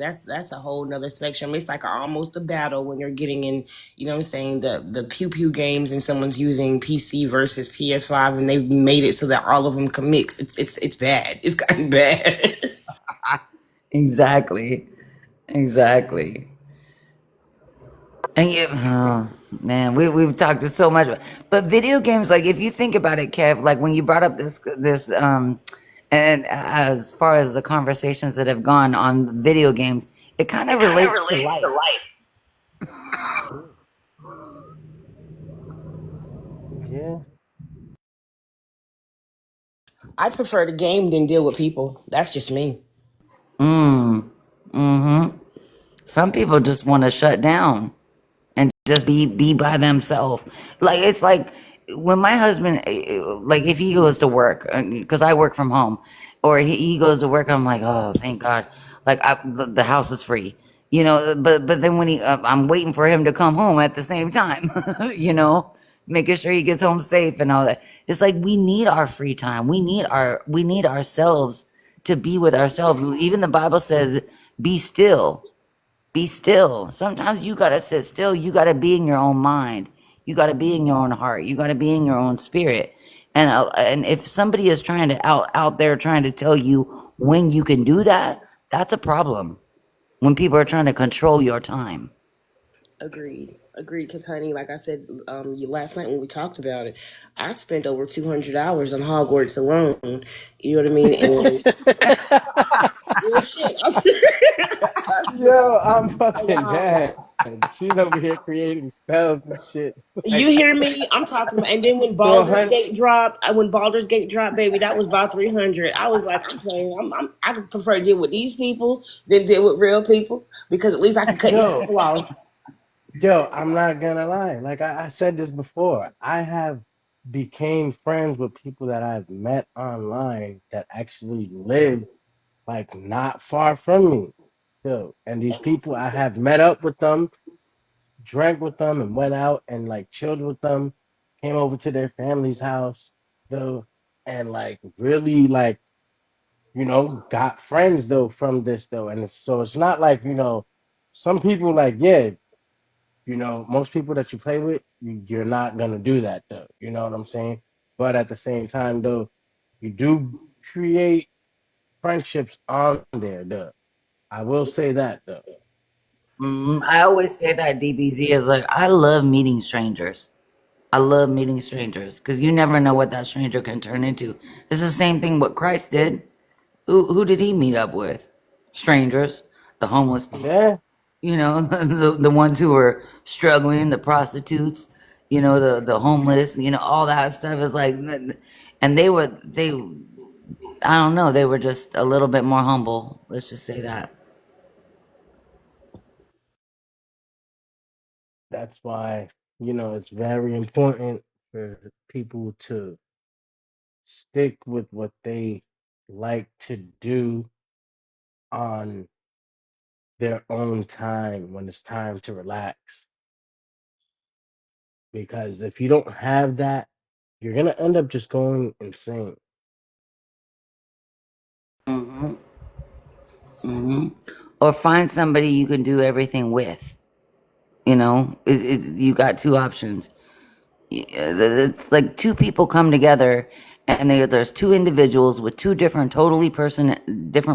a whole nother spectrum. It's like almost a battle when you're getting in, you know what I'm saying, the pew pew games, and someone's using PC versus PS5, and they've made it so that all of them can mix. It's bad. It's gotten bad. Exactly. And oh man, we've talked so much, but video games, like if you think about it, Kev, like when you brought up this and as far as the conversations that have gone on video games, it kind of relates to life. Yeah. I prefer to game than deal with people. That's just me. Mm. Mm-hmm. Some people just want to shut down and just be by themselves. Like it's like when my husband, like if he goes to work, because I work from home, or he goes to work, I'm like, oh, thank God, like the house is free, you know. But then when I'm waiting for him to come home at the same time, you know, making sure he gets home safe and all that. It's like we need our free time. We need ourselves to be with ourselves. Even the Bible says, "Be still." Be still. Sometimes you gotta sit still. You gotta be in your own mind. You gotta be in your own heart. You gotta be in your own spirit. And if somebody is trying to out there trying to tell you when you can do that, that's a problem. When people are trying to control your time. Agreed. Agreed. Because, honey, like I said last night when we talked about it, I spent over 200 hours on Hogwarts alone. You know what I mean? And real shit. I spent Yo, I'm a fucking lot. dead. She's over here creating spells and shit. You Like, hear me? I'm talking about. And then so, hun, When Baldur's Gate dropped, baby, that was about 300. I was like, I'm playing. I could prefer to deal with these people than deal with real people because at least I can cut these yo, people off. I'm not gonna lie. Like I said this before, I have became friends with people that I've met online that actually live like not far from me. Yo, and these people I have met up with them, drank with them, and went out and like chilled with them, came over to their family's house, though, and like really like got friends though from this though, and so it's not like some people like yeah. Most people that you play with, you're not gonna do that though. You know what I'm saying? But at the same time, though, you do create friendships on there, though. I will say that though. I always say that DBZ is like I love meeting strangers. I love meeting strangers because you never know what that stranger can turn into. It's the same thing what Christ did. Who did he meet up with? Strangers, the homeless people, Yeah, the ones who were struggling, the prostitutes, the homeless, all that stuff is like, and they I don't know, they were just a little bit more humble. Let's just say that. that's why it's very important for people to stick with what they like to do on their own time when it's time to relax. Because if you don't have that, you're gonna end up just going insane. hmm hmm Or find somebody you can do everything with. You got two options. It's like two people come together and there's two individuals with two different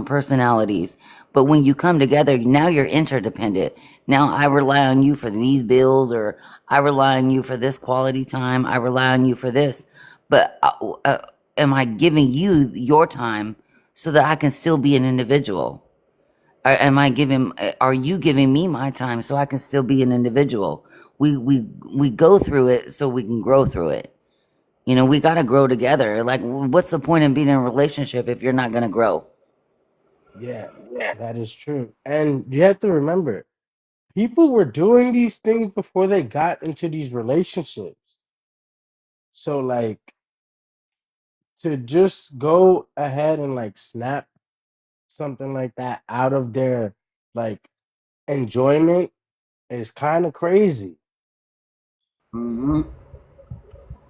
personalities, but when you come together now you're interdependent. Now I rely on you for these bills, or I rely on you for this quality time, I rely on you for this, but am I giving you your time so that I can still be an individual? Are you giving me my time so I can still be an individual? We go through it so we can grow through it. We got to grow together. Like, what's the point in being in a relationship if you're not going to grow? Yeah, that is true. And you have to remember, people were doing these things before they got into these relationships. So, like, to just go ahead and like snap something like that out of their like enjoyment is kind of crazy. hmm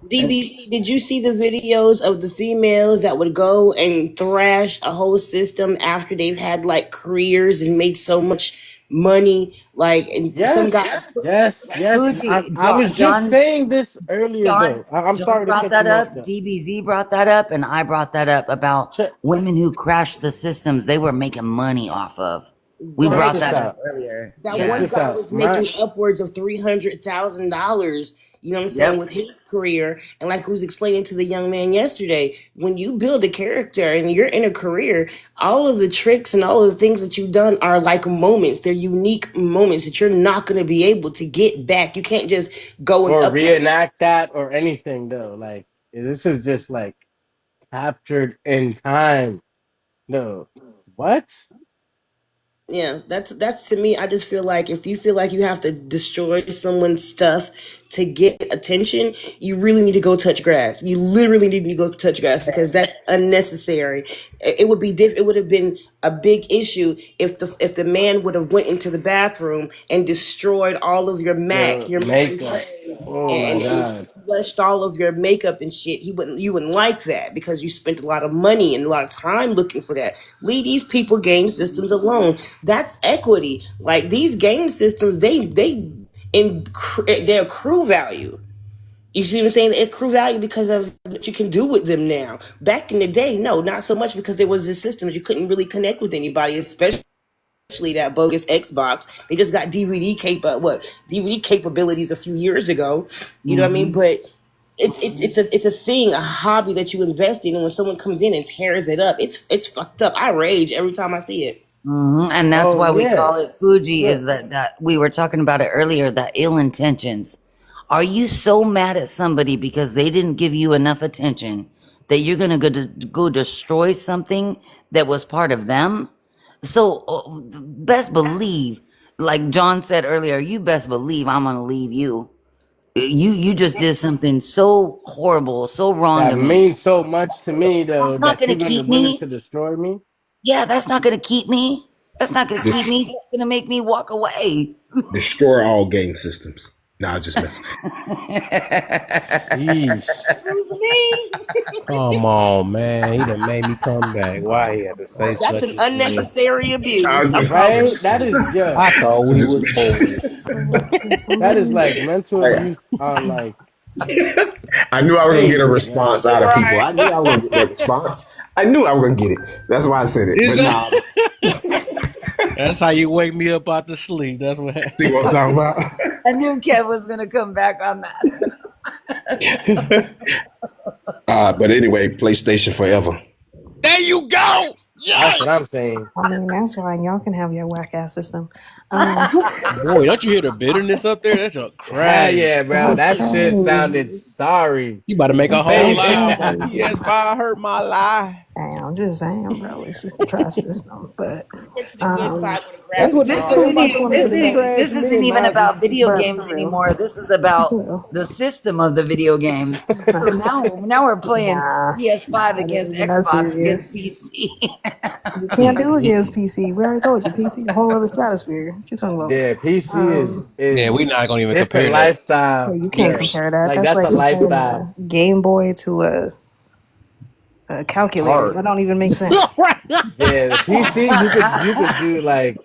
DBZ, did you see the videos of the females that would go and thrash a whole system after they've had like careers and made so much money? Like, and some guy, Yes, yes, yes. Fuji, I was just John, saying this earlier, though. I'm John sorry to brought cut that you off, up. though. DBZ brought that up, and I brought that up about Check, women who crashed the systems they were making money off of. We check brought right? this that up out. earlier. That Check one Yeah. this guy out. was making upwards of $300,000. You know what I'm saying, Yep. with his career, and like I was explaining to the young man yesterday, when you build a character and you're in a career, all of the tricks and all of the things that you've done are like moments. They're unique moments that you're not going to be able to get back. You can't just go and Or upload. reenact that or anything, though. Like, this is just like captured in time. No. What? Yeah, that's to me. I just feel like if you feel like you have to destroy someone's stuff to get attention, you really need to go touch grass. You literally need to go touch grass because that's unnecessary. It would be It would have been a big issue if the man would have went into the bathroom and destroyed all of your Your Mac and makeup. Oh my and God. flushed all of your makeup and shit. You wouldn't like that because you spent a lot of money and a lot of time looking for that. Leave these people game systems alone. That's equity. Like these game systems, they accrue value. You see what I'm saying? They accrue value because of what you can do with them now. Back in the day, no, not so much because there was this systems you couldn't really connect with anybody, especially that bogus Xbox. They just got DVD capabilities a few years ago. You know what I mean? Hmm. But it's a thing, a hobby that you invest in, and when someone comes in and tears it up, it's fucked up. I rage every time I see it. Hmm. And that's Oh why we yeah. call it Fuji. Yeah. Is that we were talking about it earlier? That ill intentions. Are you so mad at somebody because they didn't give you enough attention that you're gonna go destroy something that was part of them? So best believe, like John said earlier, you best believe I'm gonna leave you. You just did something so horrible, so wrong That to me. means so much to me though That's not that gonna you're gonna keep willing me. to destroy me. Yeah, that's not gonna keep me. That's not gonna keep This me. That's gonna make me walk away. destroy all game systems. Nah, just messing. Yeesh. Come on, man. He done made me come back. Why he had to say That's such an a thing? unnecessary I abuse. was I just, Right? promise. That is I just thought I we just was boys. Can that is somebody? like mental Hey, abuse on like I knew I was gonna get a stages, man. response out of people. I knew I was gonna get that response. I knew I was gonna get it. That's why I said it. Is But nah, that? That's how you wake me up out the sleep. That's what see what I'm talking about? I knew Kev was gonna come back on that. But anyway, PlayStation forever. There you go. That's Yeah. what I'm saying. I mean, that's fine. Y'all can have your whack ass system. Boy, don't you hear the bitterness up there? That's a Hell crazy. yeah, bro. That's That shit sounded crazy. sorry. You about to make a It's whole so live. crazy. PS5 hurt my life. Damn, I'm just saying, bro. It's just a trash system. But It's the good um, side where the That's what graphics they are This say awesome isn't about too. even some this people who isn't trash this isn't men, even Najee. about video but games for real, anymore. This is about for real. the system of the video games. So Nah, now we're playing nah, PS5 it against ain't even that Xbox against serious. PC. You can't do it against PC. We already told you, PC, a whole other stratosphere. What you talking about? Yeah, PC Um, Yeah, is we're not gonna even different compare that. yeah, lifestyle. you can't Yeah. compare that. Like That's that's like a comparing lifestyle. a Game Boy to a calculator. Hard. That don't even make sense. Yeah, the PC you could do like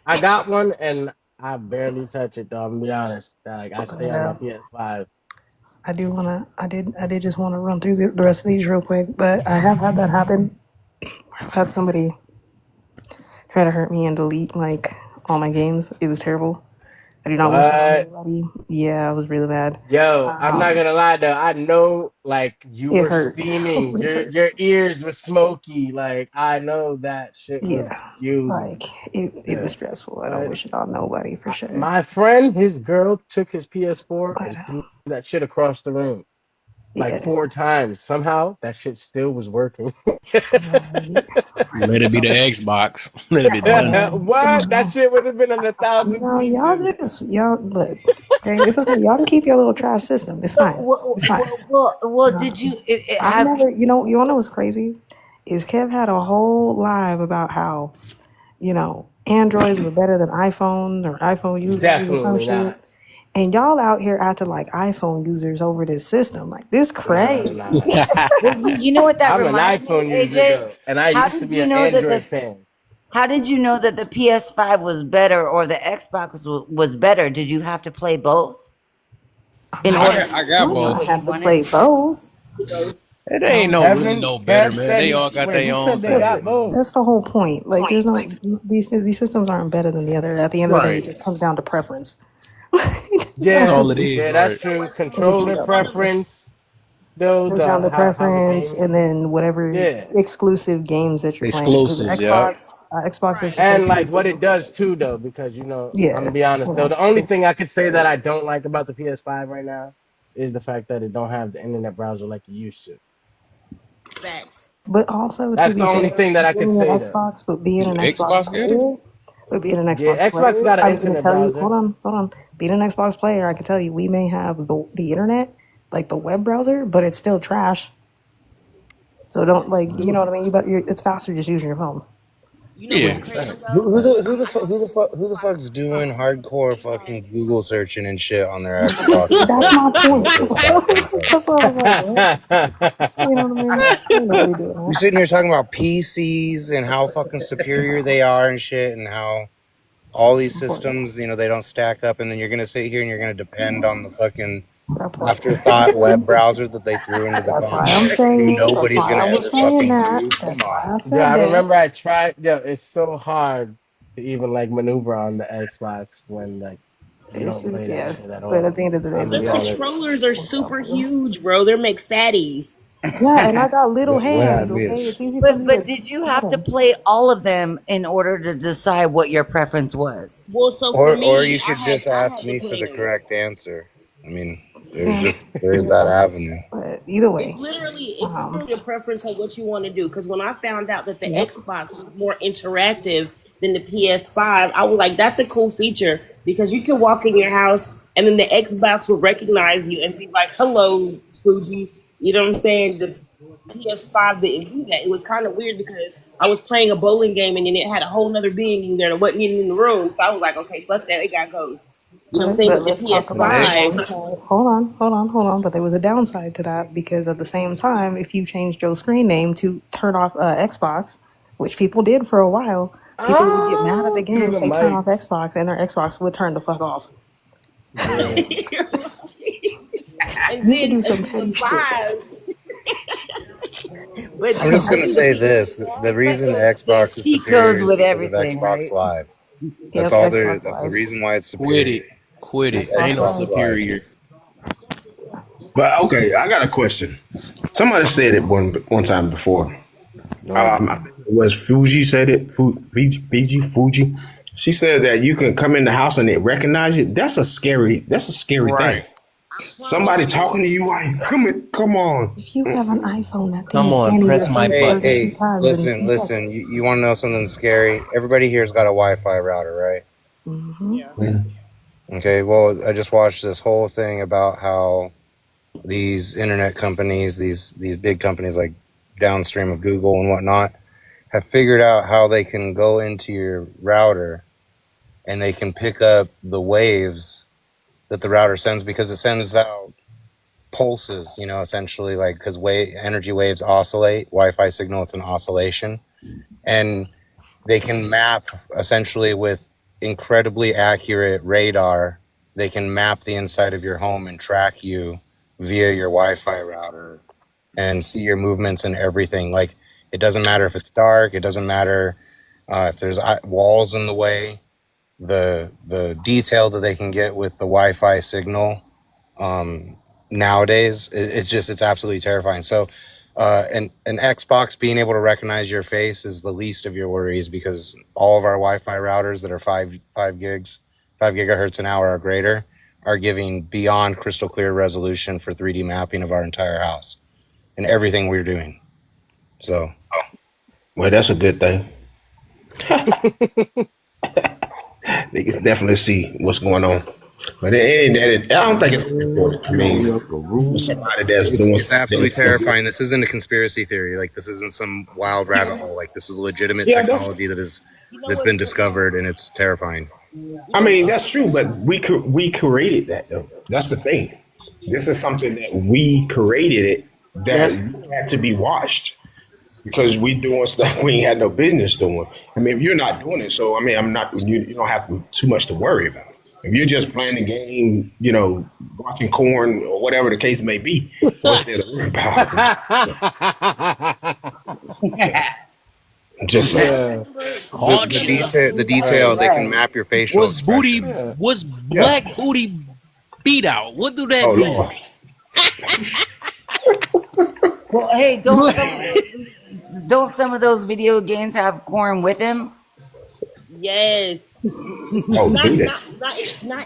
I got one and I barely touch it though, I'm gonna be honest. Like I stay But on my PS5. I did just want to run through the rest of these real quick. But I have had that happen. I've had somebody try to hurt me and delete like all my games. It was terrible. I do not wish that on What? anybody. Yeah, it was really bad. Yo, I'm not Um, gonna lie though. I know like you it were hurt. steaming. It hurt. Your ears were smoky. Like I know that shit was Yeah, fuming. like it was Yeah. stressful. I don't But wish it on nobody for sure. my friend, his girl took his PS4 But and threw that shit across the room like yeah, 4 times. Somehow that shit still was working. like, Let it be the Xbox. Let it be I done. don't What? That know. shit would have been in a You thousand know, y'all pieces. just y'all look. Okay, it's okay. Y'all can keep your little trash system. It's fine. It's fine. Well, did Um, you I've have never. You wanna know what's crazy? Is Kev had a whole live about how Androids were better than iPhone or iPhone users or some Definitely shit. not. And y'all out here acting like iPhone users over this system. Like this Nah, crazy. nah, nah. well, you know what that I'm an reminds me of, iPhone user AJ? though, and I How used to did be you an know that Android the fan. how did you know that the PS5 was better or the Xbox was better? Did you have to play both I in mean, order I to of got do course I both. what you had to wanted? play both. It ain't no Um, really Kevin, no better, Kev man. said They he all got wait. their Who own said they but got thing. both? that's the whole point. Like, there's no these systems aren't better than the other. At the end of the day, it Right. just comes down to preference. That's That's Yeah, all all it it is. is, yeah, that's right? true. It just comes Controller down to preference. preference, though. Comes down The to how the preference, game. and then whatever Yeah, exclusive games that you're playing. Because Exclusives, yeah. Xbox has the and like what exclusives. it does too, though, because I'm Yeah, gonna be honest and though. The only thing it's I could say that I don't like about the PS5 right now is the fact that it don't have the internet browser like it used to. Facts. but also to That's be the only fair, thing that I could being an say though. Xbox, but being The an Xbox Xbox got it? player. But being an Yeah, Xbox Xbox player, got an I'm gonna internet tell you. browser. Hold on. Being an Xbox player, I can tell you, we may have the internet, like the web browser, but it's still trash. So don't like, you know what I mean. It's faster just using your phone. You know Yeah. what's crazy though? Who the fuck's doing hardcore fucking Google searching and shit on their Xbox That's device? my point. What this goddamn thing? That's why I was like, what? You know what I mean? Ain't nobody doing We that. sitting here talking about PCs and how fucking superior they are and shit, and how all these My point. systems, they don't stack up, and then you're gonna sit here and you're gonna depend on the fucking That point. afterthought web browser that they threw into the That's why I'm console that saying. That's nobody's why I gonna was ever saying fucking that. use. That's Come why on. I Bro, I said that. remember I tried. Yo, it's so hard to even like maneuver on the Xbox when like you This don't play is that yeah. shit at But at all. the end of the day, I'm gonna this Those be phone honest. is controllers are more super powerful. huge, bro. They're McFatties. Yeah, and I got little What I hands. Okay, miss? it's easy for But me to did you hold have to them. play all of them in order to decide what your preference was? Well, so for Or me, you could just I ask had to me for play the them. correct answer. I mean, Yeah, there's that yeah. avenue. But either It's way, literally a preference on what you want to do. Because when I found out that the yep. Xbox was more interactive than the PS5, I was like, that's a cool feature because you can walk in your house and then the Xbox will recognize you and be like, "Hello, Fuji." You know what I'm saying? The PS5 didn't do that. It was kind of weird because I was playing a bowling game and then it had a whole other being in there that wasn't even in the room. So I was like, okay, fuck that. It got ghosts. You know what I'm saying? But But the let's talk about the PS5, downside. Hold on. But there was a downside to that because at the same time, if you changed your screen name to turn off Xbox, which people did for a while, people would get mad at the Oh, through game, the say turn mic. off Xbox, and their Xbox would turn the fuck off. Yeah. and You could then do some the petty shit. five, but I'm just So gonna say this: the But reason there's Xbox is cheat codes superior is with because of everything, Xbox right? Live. That's yep, all there. Xbox That's the Live. reason why it's Quit superior. it. Quit it. It's Ain't Xbox no Xbox Live. Live. superior. But okay, I got a question. Somebody said it one time before. I think it was Fuji said it. Fuji. She said that you can come in the house and it recognize you. That's a scary thing. Right. I promise Somebody you, talking to you like, come on. If you have an iPhone, that thing Come is on, scanning your press my face Hey, button. 32 hey, times in listen, 2 listen. seconds. You want to know something scary? Everybody here's got a Wi-Fi router, right? Mm-hmm. yeah. Okay. Well, I just watched this whole thing about how these internet companies, these big companies like downstream of Google and whatnot, have figured out how they can go into your router and they can pick up the waves that the router sends because it sends out pulses, essentially like because energy waves oscillate. Wi-Fi signal, it's an oscillation, and they can map essentially with incredibly accurate radar. They can map the inside of your home and track you via your Wi-Fi router and see your movements and everything. Like it doesn't matter if it's dark. It doesn't matter if there's walls in the way. The detail that they can get with the Wi-Fi signal um, nowadays, it's absolutely terrifying. So, an Xbox being able to recognize your face is the least of your worries because all of our Wi-Fi routers that are 5 gigahertz an hour or greater, are giving beyond crystal clear resolution for 3D mapping of our entire house and everything we're doing. So, Well, that's a good thing. They can definitely see what's going on. But I don't think it's important. I mean, for somebody that's doing it's absolutely something. terrifying. This isn't a conspiracy theory. Like this isn't some wild rabbit hole. Like this is legitimate Yeah, that's. technology You know that's what's been discovered, and it's terrifying. you I know mean, what's that's true, but we created that though. That's the thing. This is something that we created it that Yep. we had to be watched because we doing stuff we ain't had no business doing. I mean, if you're not doing it, so I mean, I'm not. You don't have too much to worry about. If you're just playing the game, watching corn or whatever the case may be, what's there to worry about? Just saying. Yeah. The Caution. detail, the Right, detail, they can right. map your facial expression. Yeah. Was Yeah. black booty beat out? What do Oh that mean? Lord. Well, hey, don't some of those video games have corn with him? yes. Oh, do they?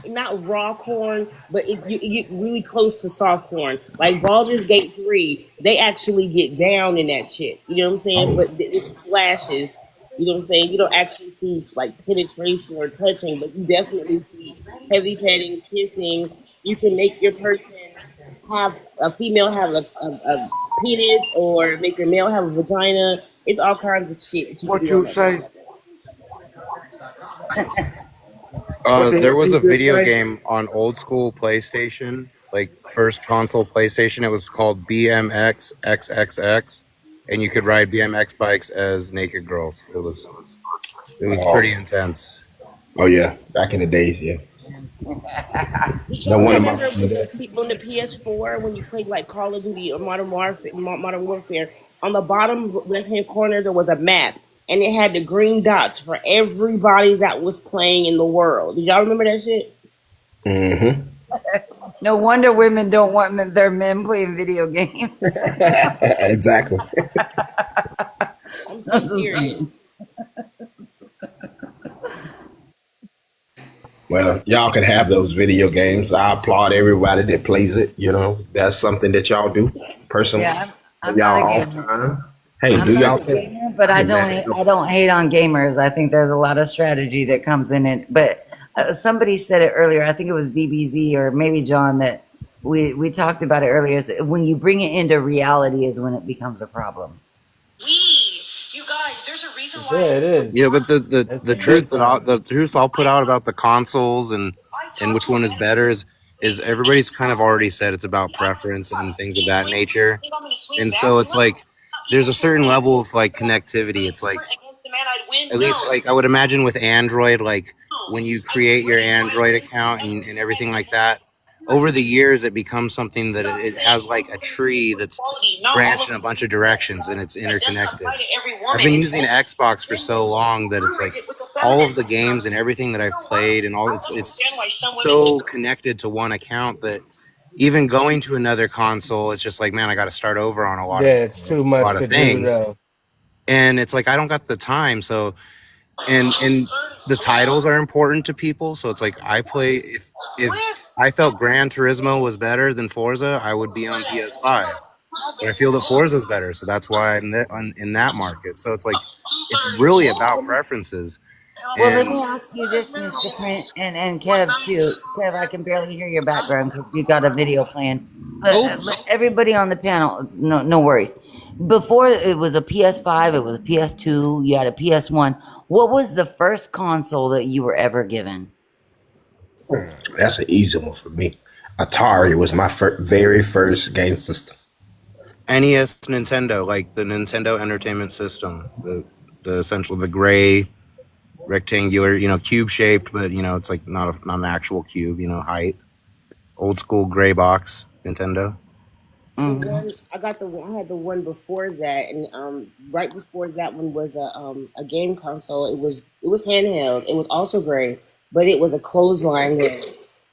Not raw corn, but you get really close to soft corn. Like Baldur's Gate 3, they actually get down in that shit. You know what I'm saying? Oh, But it's flashes. You know what I'm saying? You don't actually see like penetration or touching, but you definitely see heavy petting, kissing. You can make your person have a female have a penis or make your male have a vagina. It's all kinds of shit that you can What do on you that game. say? What the There hell was you a just video say? game on old school PlayStation, like first console PlayStation. It was called BMX XXX, and you could ride BMX bikes as naked girls. It was Oh, pretty intense. oh yeah, back in the days, yeah. Did No y'all one of my remember when that. on the PS4 when you played like Call of Duty or Modern Warfare? On the bottom left hand corner there was a map, and it had the green dots for everybody that was playing in the world. Did y'all remember that shit? Mm-hmm. No wonder women don't want their men playing video games. Exactly. I'm so I'm just serious. saying. Well, y'all can have those video games. I applaud everybody that plays it. You know, that's something that y'all do personally. Yeah, I'm not a Y'all off gamer. time. Hey, I'm do not y'all a think? gamer, but Hey, man. I don't hate on gamers. I think there's a lot of strategy that comes in it. But somebody said it earlier. I think it was DBZ or maybe John that we talked about it earlier. Is when you bring it into reality is when it becomes a problem. Yeah, it is. Yeah, but It's the a big truth problem. the truth I'll put out about the consoles and which one is better is everybody's kind of already said it's about preference and things of that nature. And so it's like there's a certain level of like connectivity. It's like at least like I would imagine with Android, like when you create your Android account and everything like that, over the years it becomes something that it has like a tree that's branched in a bunch of directions and it's interconnected. I've been using Xbox for so long that it's like all of the games and everything that I've played and all it's so connected to one account that even going to another console, it's just like, man, I got to start over on Yeah, it's too a much lot of to do things, though. and it's like I don't got the time. So and the titles are important to people, so it's like I play if I felt Gran Turismo was better than Forza, I would be on PS5. But I feel that Forza is better, so that's why I'm in that market. So it's like it's really about preferences. Well, let And me ask you this, Mr. Print, and Kev too. Kev, I can barely hear your background because you got a video playing. But everybody on the panel, no worries. Before it was a PS5, it was a PS2, you had a PS1. What was the first console that you were ever given? That's an easy one for me. Atari was my very first game system. NES, Nintendo, like the Nintendo Entertainment System, the essential the gray rectangular, cube shaped, but it's like not an actual cube, height. Old school gray box Nintendo. The Hmm. one I had the one before that, and right before that one was a game console. It was handheld. It was also gray, but it was a clothesline game.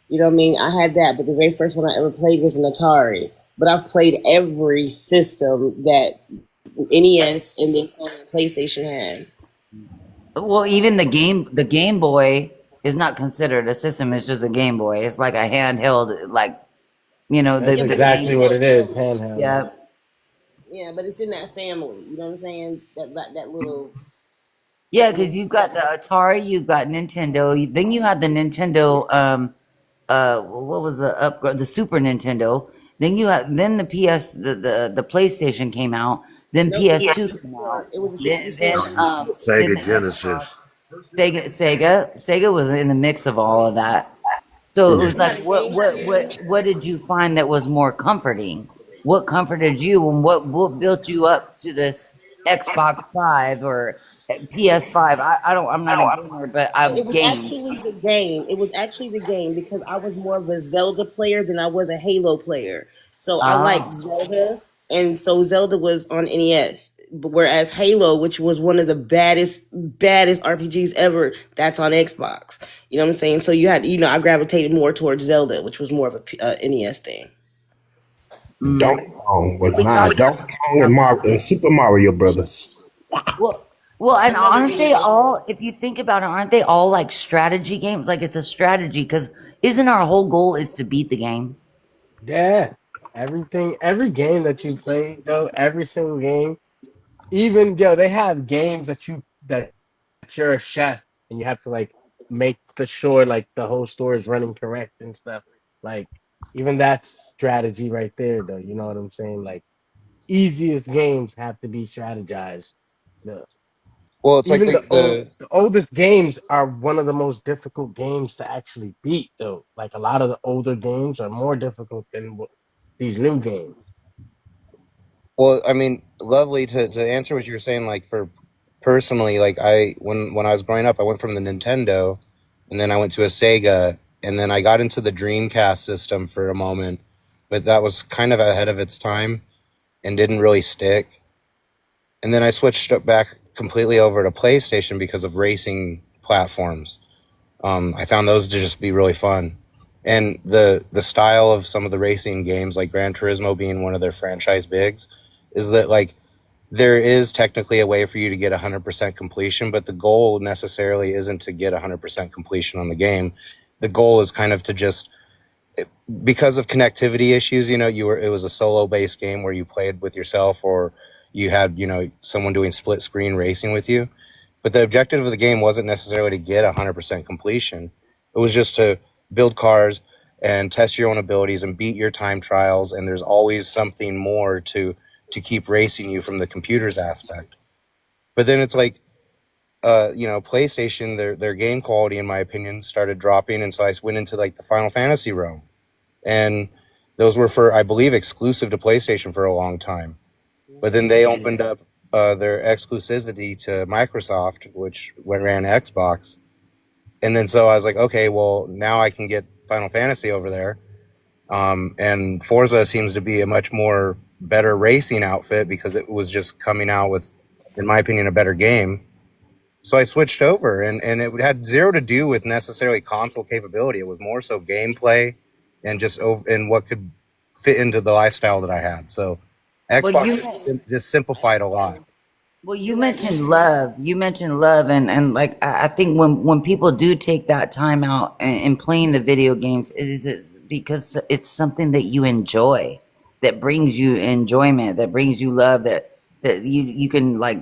You know what I mean? I had that, but the very first one I ever played was an Atari. But I've played every system that NES and then Sony and PlayStation had. Well, even the Game Boy is not considered a system. It's just a Game Boy. It's like a handheld, like That's Yeah, the but it's game. exactly what still it is, handheld. Yeah, yeah, but it's in that family. You know what I'm saying? That little yeah, that because little you've got the Atari, you've got Nintendo. Then you had the Nintendo. What was the upgrade? The Super Nintendo. Then the the PlayStation came out. Then nope, the PS2 came out. 64. It was a Then 64. then Sega the Xbox. Genesis. Sega was in the mix of all of that. So it You was had like, a game. what did you find that was more comforting? What comforted you, and what built you up to this Xbox Five or PS5? I'm not a gamer, but It I've was gamed. actually the game. It was actually the game because I was more of a Zelda player than I was a Halo player. So I liked Ah, Zelda, and so Zelda was on NES. Whereas Halo, which was one of the baddest RPGs ever, that's on Xbox. You know what I'm saying? So you had, I gravitated more towards Zelda, which was more of a NES thing. mm. Donkey Kong was We mine. talked. Donkey Kong and Super Mario Brothers. Well, I and never aren't really they liked that. all? If you think about it, aren't they all like strategy games? Like it's a strategy because isn't our whole goal is to beat the game? Yeah. Every game that you play, though, every single game, even they have games that you're a chef and you have to like make for sure like the whole store is running correct and stuff. Like even that's strategy right there, though. You know what I'm saying? Like easiest games have to be strategized. The Well, it's like even the the oldest games are one of the most difficult games to actually beat, though. Like a lot of the older games are more difficult than these new games. well, I mean, lovely to answer what you were saying. Like for personally, like when I was growing up, I went from the Nintendo, and then I went to a Sega, and then I got into the Dreamcast system for a moment, but that was kind of ahead of its time and didn't really stick. And then I switched back completely over to PlayStation because of racing platforms. I found those to just be really fun, and the style of some of the racing games, like Gran Turismo being one of their franchise bigs, is that like there is technically a way for you to get 100% completion, but the goal necessarily isn't to get 100% completion on the game. The goal is kind of to just, because of connectivity issues, it was a solo based game where you played with yourself, or you had, someone doing split screen racing with you. But the objective of the game wasn't necessarily to get 100% completion. It was just to build cars and test your own abilities and beat your time trials. And there's always something more to keep racing you from the computer's aspect. But then it's like, PlayStation, their game quality, in my opinion, started dropping. And so I went into like the Final Fantasy realm. And those were, for, I believe, exclusive to PlayStation for a long time. But then they opened up their exclusivity to Microsoft, which ran Xbox. And then so I was like, okay, well, now I can get Final Fantasy over there. And Forza seems to be a much more better racing outfit because it was just coming out with, in my opinion, a better game. So I switched over, and it had zero to do with necessarily console capability. It was more so gameplay and just and what could fit into the lifestyle that I had. So Well, Xbox you just simplified a lot. well, you mentioned love. You mentioned love, and like I think when people do take that time out and playing the video games, it is because it's something that you enjoy, that brings you enjoyment, that brings you love, that you can like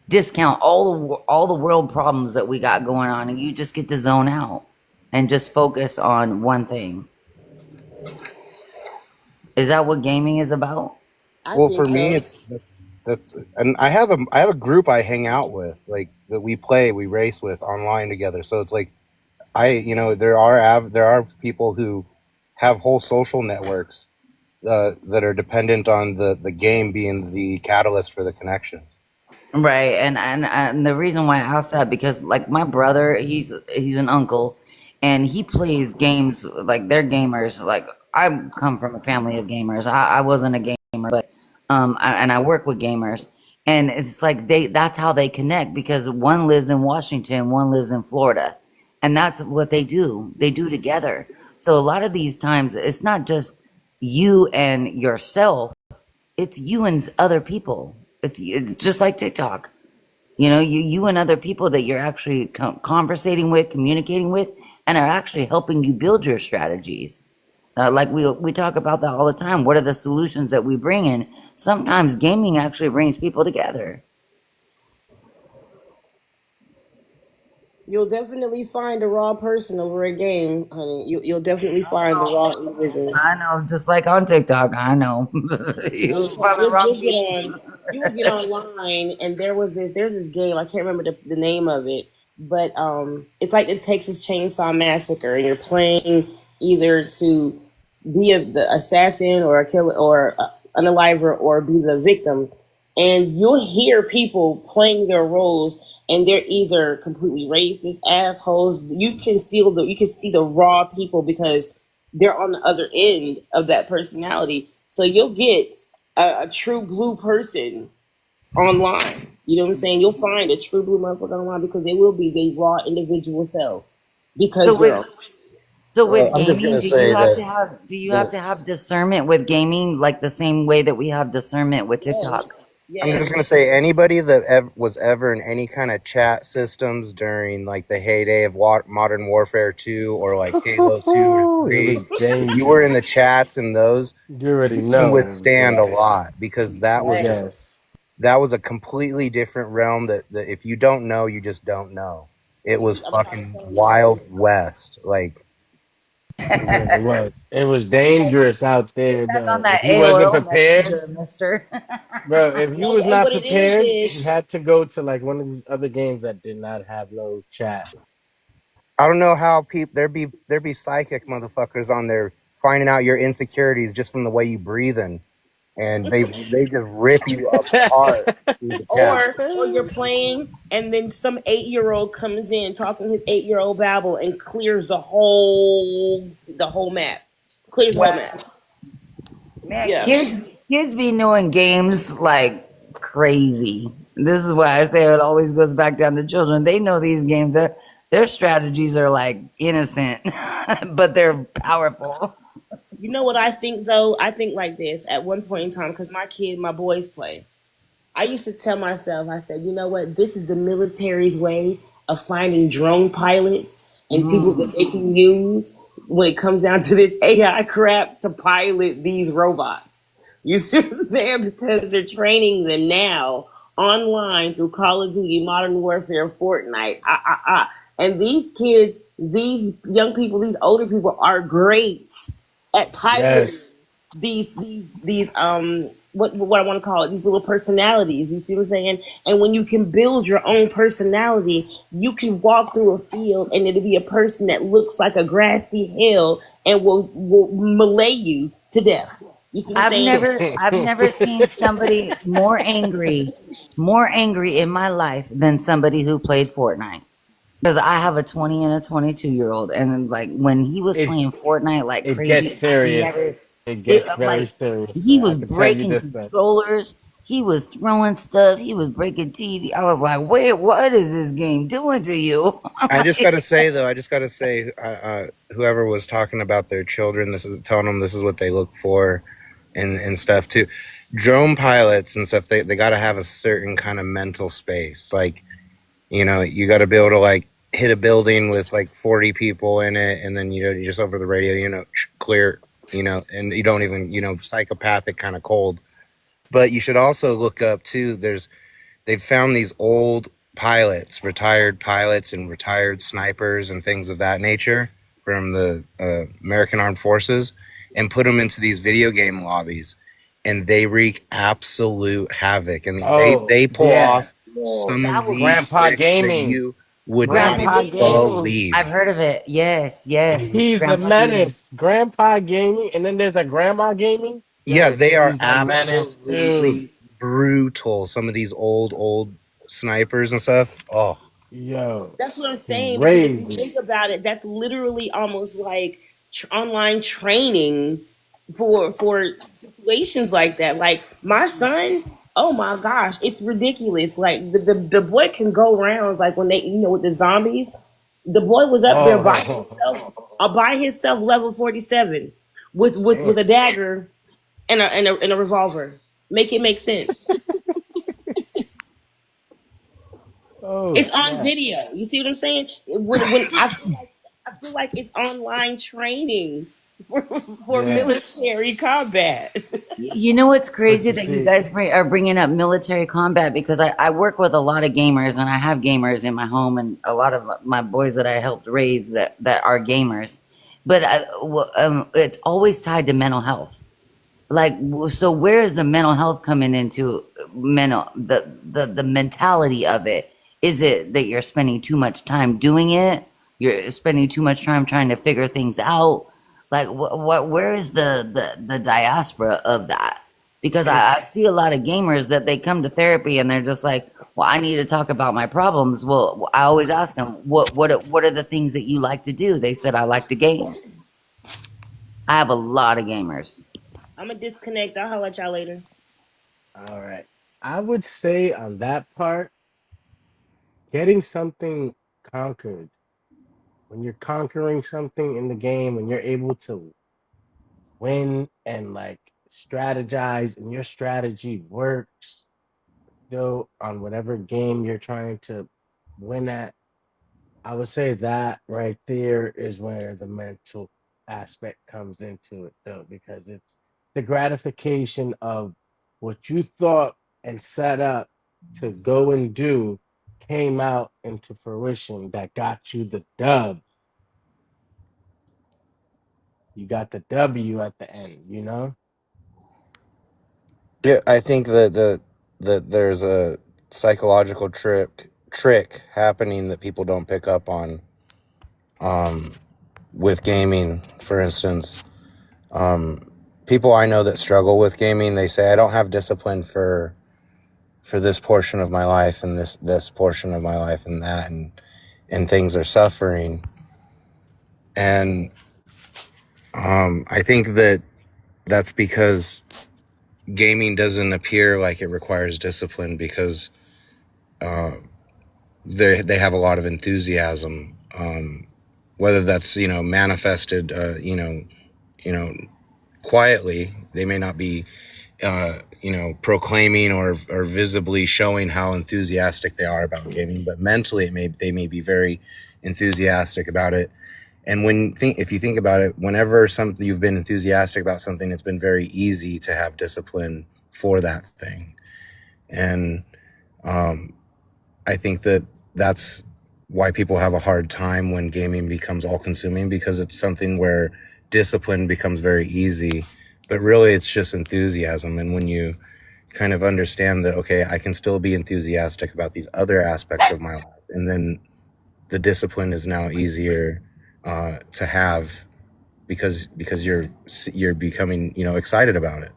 discount all the world problems that we got going on, and you just get to zone out and just focus on one thing. Is that what gaming is about? I Well, think for me, so. that's, and I have a group I hang out with, like that we race with online together. So it's like there are people who have whole social networks that are dependent on the game being the catalyst for the connections. Right, and the reason why I asked that, because like my brother, he's an uncle, and he plays games, like they're gamers. Like I come from a family of gamers. I wasn't a gamer, but and I work with gamers, and it's like that's how they connect, because one lives in Washington, one lives in Florida, and that's what they do. They do together. So a lot of these times, it's not just you and yourself, it's you and other people. It's just like TikTok. You and other people that you're actually conversating with, communicating with, and are actually helping you build your strategies. Like we talk about that all the time. What are the solutions that we bring in? Sometimes gaming actually brings people together. You'll definitely find a raw person over a game, honey. You'll definitely find the raw individual. I know, just like on TikTok, I know. You Like find the wrong people. you would get online, and there's this game, I can't remember the name of it, but it's like the Texas Chainsaw Massacre, and you're playing either to be the assassin or a killer or an unaliver or be the victim, and you'll hear people playing their roles, and they're either completely racist assholes. You can see the raw people because they're on the other end of that personality. So you'll get a true blue person online. You know what I'm saying? You'll find a true blue motherfucker online because they will be their raw individual self So because they're with so with I'm just gaming, gonna say that do you have the to have discernment with gaming, like the same way that we have discernment with yes, TikTok? I'm just gonna yes. say anybody that was ever in any kind of chat systems during like the heyday of Modern Warfare 2 or like Halo 2 or It 3, was if you were in dangerous. the chats and those, You already you can know it was withstand a dangerous. lot because that was just Yes. Yes. that was a completely different realm that if you don't know, you just don't know. It was I'm trying to fucking tell you, Wild West. Like, Yeah, it was. It was dangerous out there, Back on though. If that you wasn't AOL prepared, messenger, mister. bro, if you was and not what it prepared, you is had to go to like one of these other games that did not have no chat. I don't know how people there be psychic motherfuckers on there finding out your insecurities just from the way you breathing, and they just rip you apart through the chat. or you're playing and then some 8-year-old comes in talking his 8-year-old babble and clears the whole map. Clears the whole Wow. map. Man, Yeah. kids be knowing games like crazy. This is why I say it always goes back down to children. They know these games. Their strategies are like innocent, but they're powerful. You know what I think though? I think like this at one point in time, because my boys play. I used to tell myself, I said, you know what? This is the military's way of finding drone pilots and people that Mm. they can use when it comes down to this AI crap to pilot these robots. You see what I'm saying? Because they're training them now online through Call of Duty, Modern Warfare, Fortnite. And these kids, these young people, these older people are great at piloting Yes. these what I want to call it, these little personalities. You see what I'm saying? And when you can build your own personality, you can walk through a field and it'll be a person that looks like a grassy hill and will melee you to death. You see what I'm saying? I've never seen somebody more angry in my life than somebody who played Fortnite. Because I have a 20 and a 22-year-old, and like when he was it playing Fortnite like it gets crazy, I've serious. never It it gets very like serious, he man. I was can tell you breaking this then. controllers, he was throwing stuff, he was breaking TV. I was like, wait, what is this game doing to you? I'm I just gotta like, say though, whoever was talking about their children, this is telling them this is what they look for, and stuff too. Drone pilots and stuff, they got to have a certain kind of mental space. Like, you got to be able to like hit a building with like 40 people in it, and then you just over the radio, clear, and you don't even psychopathic kind of cold. But you should also look up too. They've found these old pilots, retired pilots and retired snipers and things of that nature from the American Armed Forces, and put them into these video game lobbies, and they wreak absolute havoc. I mean, they Oh they pull yeah, off some that of would these Grandpa tricks that Gaming. you would not Grandpa Grandpa even Gaming. Gaming. I've believe. heard of it. Yes, yes, He's a Grandpa Gaming. menace. Grandpa Gaming, and then there's a Grandma Gaming. Yeah, Yo, they are she's a menace too. absolutely brutal. Some of these old snipers and stuff. Oh, Yo, That's what I'm saying. Because if you crazy. think about it, that's literally almost like online training for situations like that. Like my son, oh my gosh, it's ridiculous. Like the boy can go rounds like when they with the zombies. The boy was up there Oh, by himself, level 47, with damn. a dagger and a revolver. Make it make sense. Oh It's on snap. video. You see what I'm saying? When I feel like it's online training for for Yeah. military combat. You know what's But crazy you that you see, guys are bringing up military combat, because I work with a lot of gamers and I have gamers in my home and a lot of my boys that I helped raise that are gamers, but it's always tied to mental health. Like, so where is the mental health coming into the mentality of it? Is it that you're spending too much time doing it? You're spending too much time trying to figure things out? Like, where is the diaspora of that? Because I see a lot of gamers that they come to therapy and they're just like, well, I need to talk about my problems. Well, I always ask them, what are the things that you like to do? They said, I like to game. I have a lot of gamers. I'm gonna disconnect. I'll holler at y'all later. all right. I would say on that part, getting something conquered. When you're conquering something in the game, when you're able to win and like strategize and your strategy works, on whatever game you're trying to win at, I would say that right there is where the mental aspect comes into it, though, because it's the gratification of what you thought. and set up to go and do came out into fruition that got you the dub. You got the W at the end, you know? Yeah, I think that that there's a psychological trick happening that people don't pick up on. With gaming, for instance, people I know that struggle with gaming, they say I don't have discipline for this portion of my life and this portion of my life and that, and things are suffering. And I think that that's because gaming doesn't appear like it requires discipline, because uh, they have a lot of enthusiasm, whether that's manifested quietly. They may not be proclaiming or visibly showing how enthusiastic they are about gaming, but mentally they may be very enthusiastic about it. And if you think about it, whenever you've been enthusiastic about something, it's been very easy to have discipline for that thing. And I think that that's why people have a hard time when gaming becomes all consuming, because it's something where discipline becomes very easy, but really it's just enthusiasm. And when you kind of understand that, okay, I can still be enthusiastic about these other aspects of my life, and then the discipline is now easier to have, because you're becoming excited about it.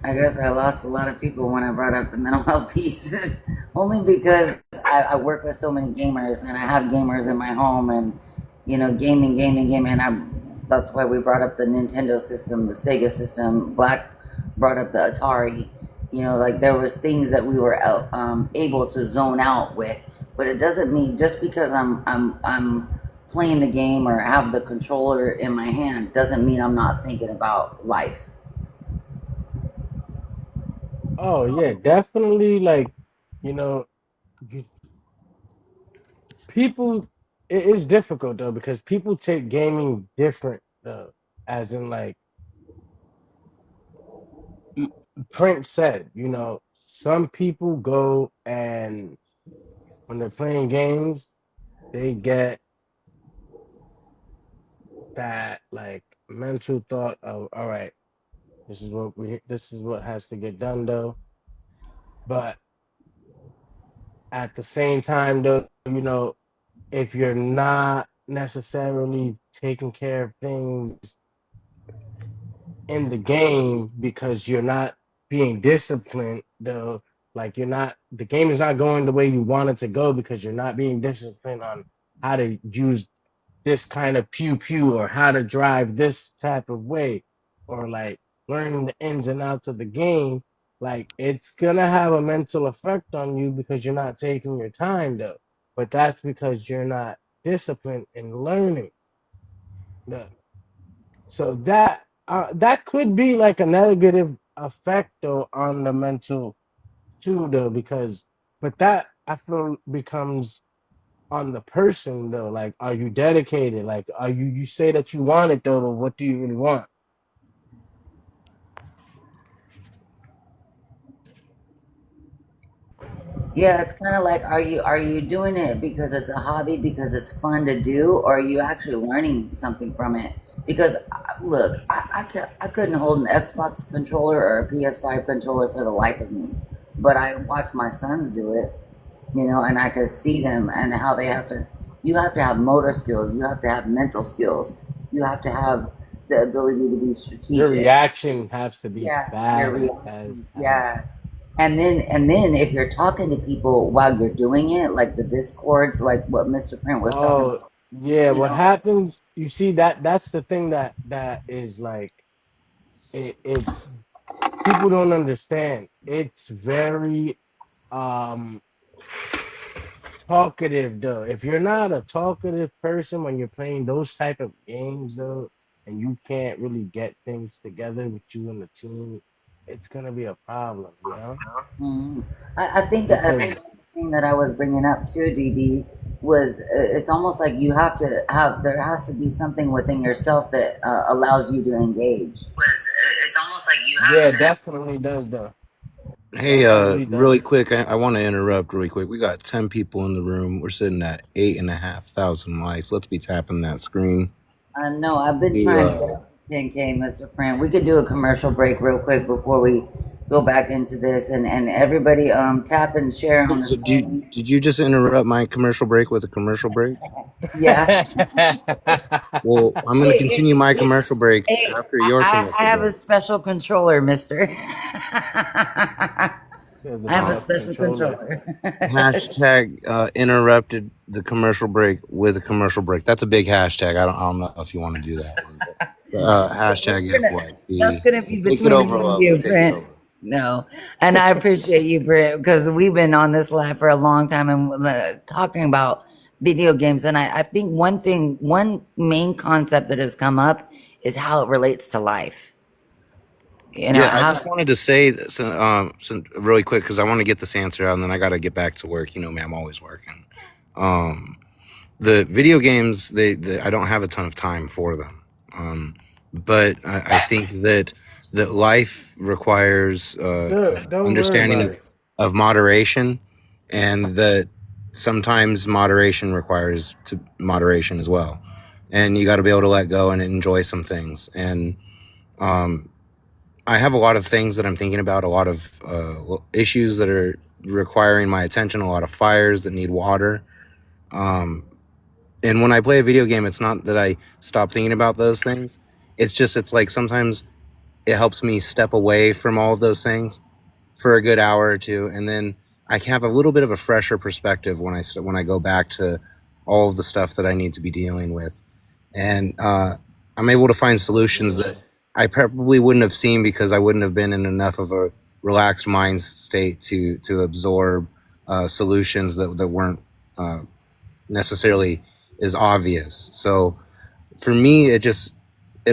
I guess I lost a lot of people when I brought up the mental health piece, only because I work with so many gamers and I have gamers in my home, and gaming. And that's why we brought up the Nintendo system, the Sega system. Black brought up the Atari. Like there was things that we were able to zone out with, but it doesn't mean just because I'm playing the game or have the controller in my hand doesn't mean I'm not thinking about life. Oh yeah, definitely. Like, you know, you- people. It is difficult though because people take gaming different though, as in like Prince said. Some people go and when they're playing games, they get that like mental thought of, all right, this is what has to get done though. But at the same time though, if you're not necessarily taking care of things in the game because you're not being disciplined, though, like the game is not going the way you want it to go because you're not being disciplined on how to use this kind of pew pew or how to drive this type of way, or like learning the ins and outs of the game. Like it's gonna have a mental effect on you because you're not taking your time though, but that's because you're not disciplined in learning. So that could be like a negative effect though on the mental too though, because but that I feel becomes on the person though. Like, are you dedicated? Like, are you say that you want it though, but what do you really want? Yeah, it's kind of like, are you doing it because it's a hobby, because it's fun to do, or are you actually learning something from it? Because look, I couldn't hold an Xbox controller or a PS5 controller for the life of me, but I watch my sons do it, and I could see them and how they have to. You have to have motor skills. You have to have mental skills. You have to have the ability to be Your strategic. reaction has to be Yeah, your fast as reactions. hell. Yeah, and then if you're talking to people while you're doing it, like the discords, like what Mr. Print was talking Oh about, yeah, you what know. happens? You see that's the thing that is like it's people don't understand. It's very um talkative though. If you're not a talkative person when you're playing those type of games though, and you can't really get things together with you and the team, it's gonna be a problem. Mhm. I think Because the thing that I was bringing up too, DB, was it's almost like you have to have, there has to be something within yourself that allows you to engage. It's almost like you have Yeah, to. definitely does though. Hey, Definitely really does. quick, I want to interrupt really quick. We got 10 people in the room. We're sitting at 8,500 likes. Let's be tapping that screen. No, I've been We, trying to get up to 10K, Mr. Friend. We could do a commercial break real quick before we go back into this, and everybody tap and share on the so screen. did you just interrupt my commercial break with a commercial break? Yeah. Well, I'm going to continue my commercial break Hey, after your I commercial have a break. special controller, mister. There's I a have a Uh, special special controller. controller. hashtag interrupted the commercial break with a commercial break. That's a big hashtag. I don't know if you want to do that one. But, hashtag That's FYP. gonna be Take it between over, me and Lovely. you, Take it Brent. over. No, and I appreciate you, Brent, because we've been on this live for a long time and talking about video games. And I think one main concept that has come up is how it relates to life. You know Yeah, I how. just wanted to say this, really quick because I want to get this answer out, and then I got to get back to work. You know me, I'm always working. The video games, I don't have a ton of time for them, but I think that life requires Don't worry understanding about it. of moderation, and that sometimes moderation requires moderation as well, and you got to be able to let go and enjoy some things. And I have a lot of things that I'm thinking about, a lot of issues that are requiring my attention, a lot of fires that need water. And when I play a video game, it's not that I stop thinking about those things. It's like sometimes it helps me step away from all of those things for a good hour or two, and then I can have a little bit of a fresher perspective when I go back to all of the stuff that I need to be dealing with, and I'm able to find solutions that I probably wouldn't have seen because I wouldn't have been in enough of a relaxed mind state to absorb solutions that weren't necessarily as obvious. So for me, it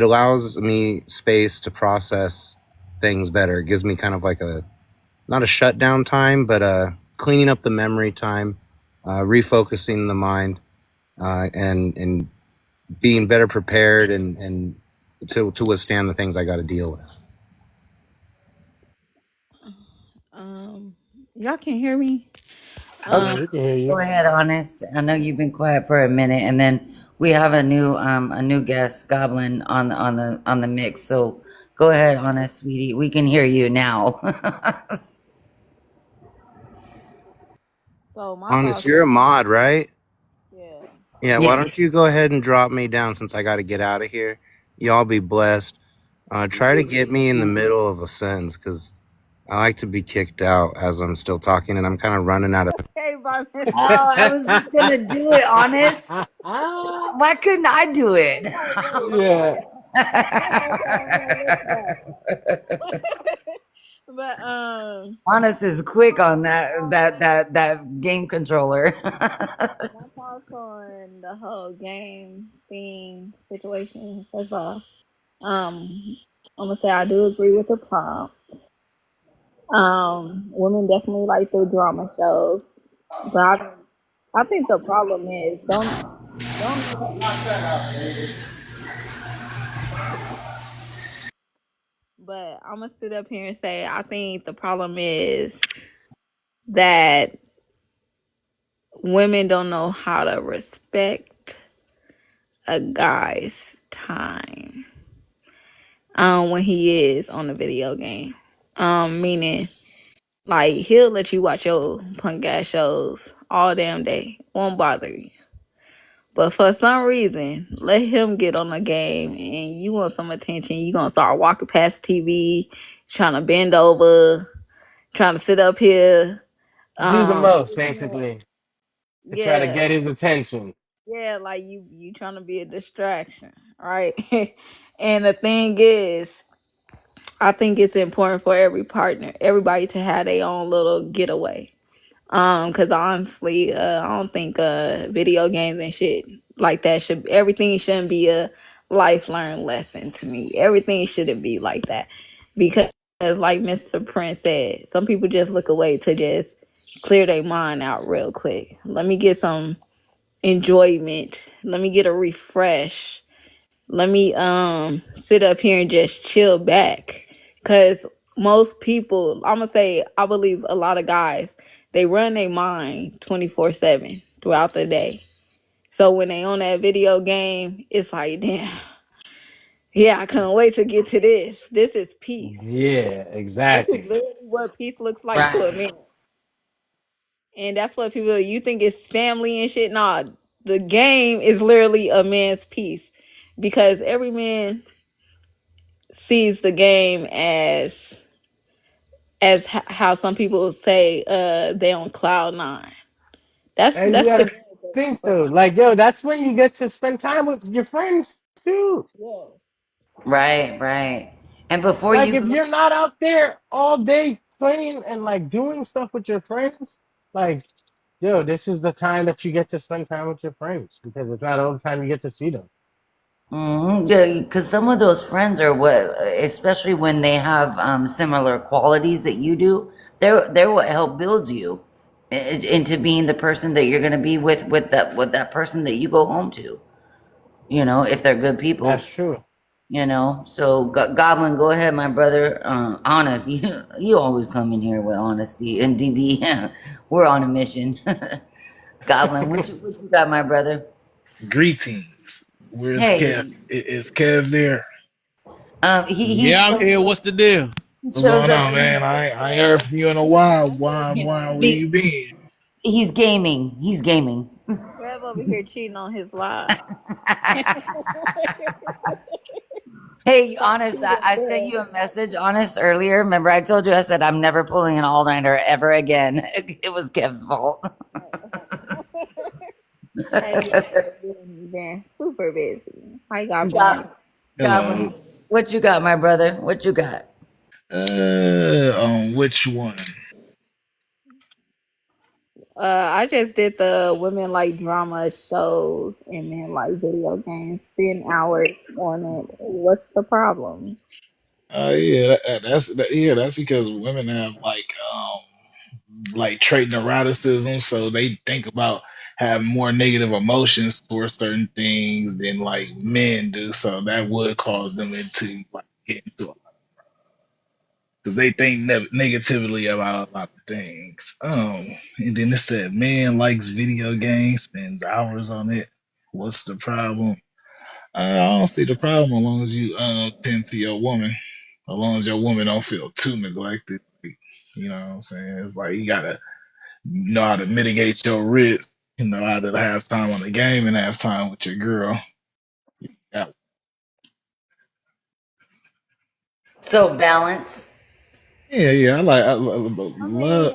allows me space to process things better. It gives me kind of like a not a shutdown time, but cleaning up the memory time, refocusing the mind, and being better prepared and to withstand the things I got to deal with. Y'all can hear me. Okay, Yeah, we can hear go you. ahead, Honest. I know you've been quiet for a minute, and then we have a new guest, Goblin, on the mix. So go ahead, Honest, sweetie. We can hear you now. So my Honest, thoughts you're a on mod, right? yeah. Yeah, why Yeah. don't you go ahead and drop me down since I got to get out of here? Y'all be blessed. Try to get me in the middle of a sentence because I like to be kicked out as I'm still talking, and I'm kind of running out of. Hey, bye, Mr. Oh, I was just gonna do it, Honest. Why couldn't I do it? Yeah. But Honest is quick on that game controller. my thoughts on the whole game thing situation. First of all, I'm gonna say I do agree with the prompt. Women definitely like the drama shows, but I think the problem is don't. But I'm gonna sit up here and say I think the problem is that women don't know how to respect a guy's time when he is on the video game. Meaning like he'll let you watch your punk ass shows all damn day, won't bother you. But for some reason, let him get on the game and you want some attention, you gonna start walking past the TV, trying to bend over, trying to sit up here. Do the most, Yeah, basically, to try to yeah, get his attention. yeah, like you trying to be a distraction, right? And the thing is, I think it's important for everybody to have their own little getaway. Cause honestly, I don't think video games and shit like that everything shouldn't be a life learned lesson to me. Everything shouldn't be like that. Because like Mr. Prince said, some people just look away to just clear their mind out real quick. Let me get some enjoyment. Let me get a refresh. Let me sit up here and just chill back. Cause most people, I'm gonna say, I believe a lot of guys, they run their mind 24/7 throughout the day. So when they on that video game, it's like, damn, yeah, I couldn't wait to get to this. This is peace. Yeah, This is exactly. literally what peace looks like to a Right. man. And that's what people, you think it's family and shit. Nah, the game is literally a man's peace. Because every man sees the game as how some people say they on cloud nine. And you That's the gotta game think for though, some. like yo, that's when you get to spend time with your friends too. Yeah. Right, right. And before Like you if go, you're not out there all day playing and like doing stuff with your friends, like yo, this is the time that you get to spend time with your friends because it's not all the time you get to see them. yeah, because some of those friends are what, especially when they have similar qualities that you do, they're what help build you into being the person that you're gonna be with that person that you go home to. You know, if they're good That's people. true. You know, so Goblin, go ahead, my brother. Honest, you always come in here with honesty, and DB, we're on a mission. Goblin, what you got, my brother? Greetings. Where's Kev? Hey, Is Kev there? he Yeah, I'm shows here. up. What's the deal? He What's shows going up on, man? I ain't heard from you in a while. Where you be, been? he's gaming. He's gaming. Rev over here cheating on his live. Hey, Trying to honest, keep I it sent there. you a message, honest, earlier. Remember, I told you I said I'm never pulling an all-nighter ever again. It was Kev's fault. Hey, been super busy. How you got been? Gob- Hello. Goblin, what you got, my brother? What you got? On which one? I just did the women like drama shows and men like video games. Spend hours on it. What's the problem? Yeah, yeah, that's because women have like trait neuroticism, so they think about have more negative emotions towards certain things than like men do. So that would cause them into like get into because they think negatively about a lot of things. And then it said man likes video games, spends hours on it. What's the problem? I don't see the problem as long as you tend to your woman, as long as your woman don't feel too neglected. You know what I'm saying? It's like you gotta know how to mitigate your risk. You know how to have time on the game and have time with your girl. Yeah, So balance. yeah. I mean, Love.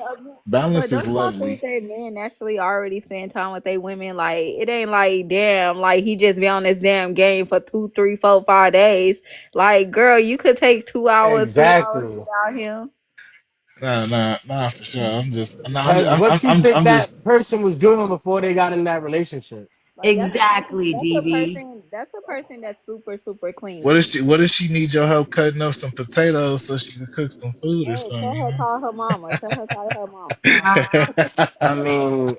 but Balance is don't y'all think lovely. that men naturally already spend time with their women? Like, it ain't like, damn, like he just be on this damn game for 2, 3, 4, 5 days. Like, girl, you could take 2 hours, 3 hours Exactly. without him. Nah, for sure. I'm just, nah, Because what you think I'm that just. person was doing before they got in that relationship? Like, that's a person. Exactly, That's a DB. person. That's a person that's super, super What is clingy. she? What does she need your help cutting up some potatoes so she can cook some food or Hey, tell something? her call her mama. Tell her call her mama. Uh, I mean,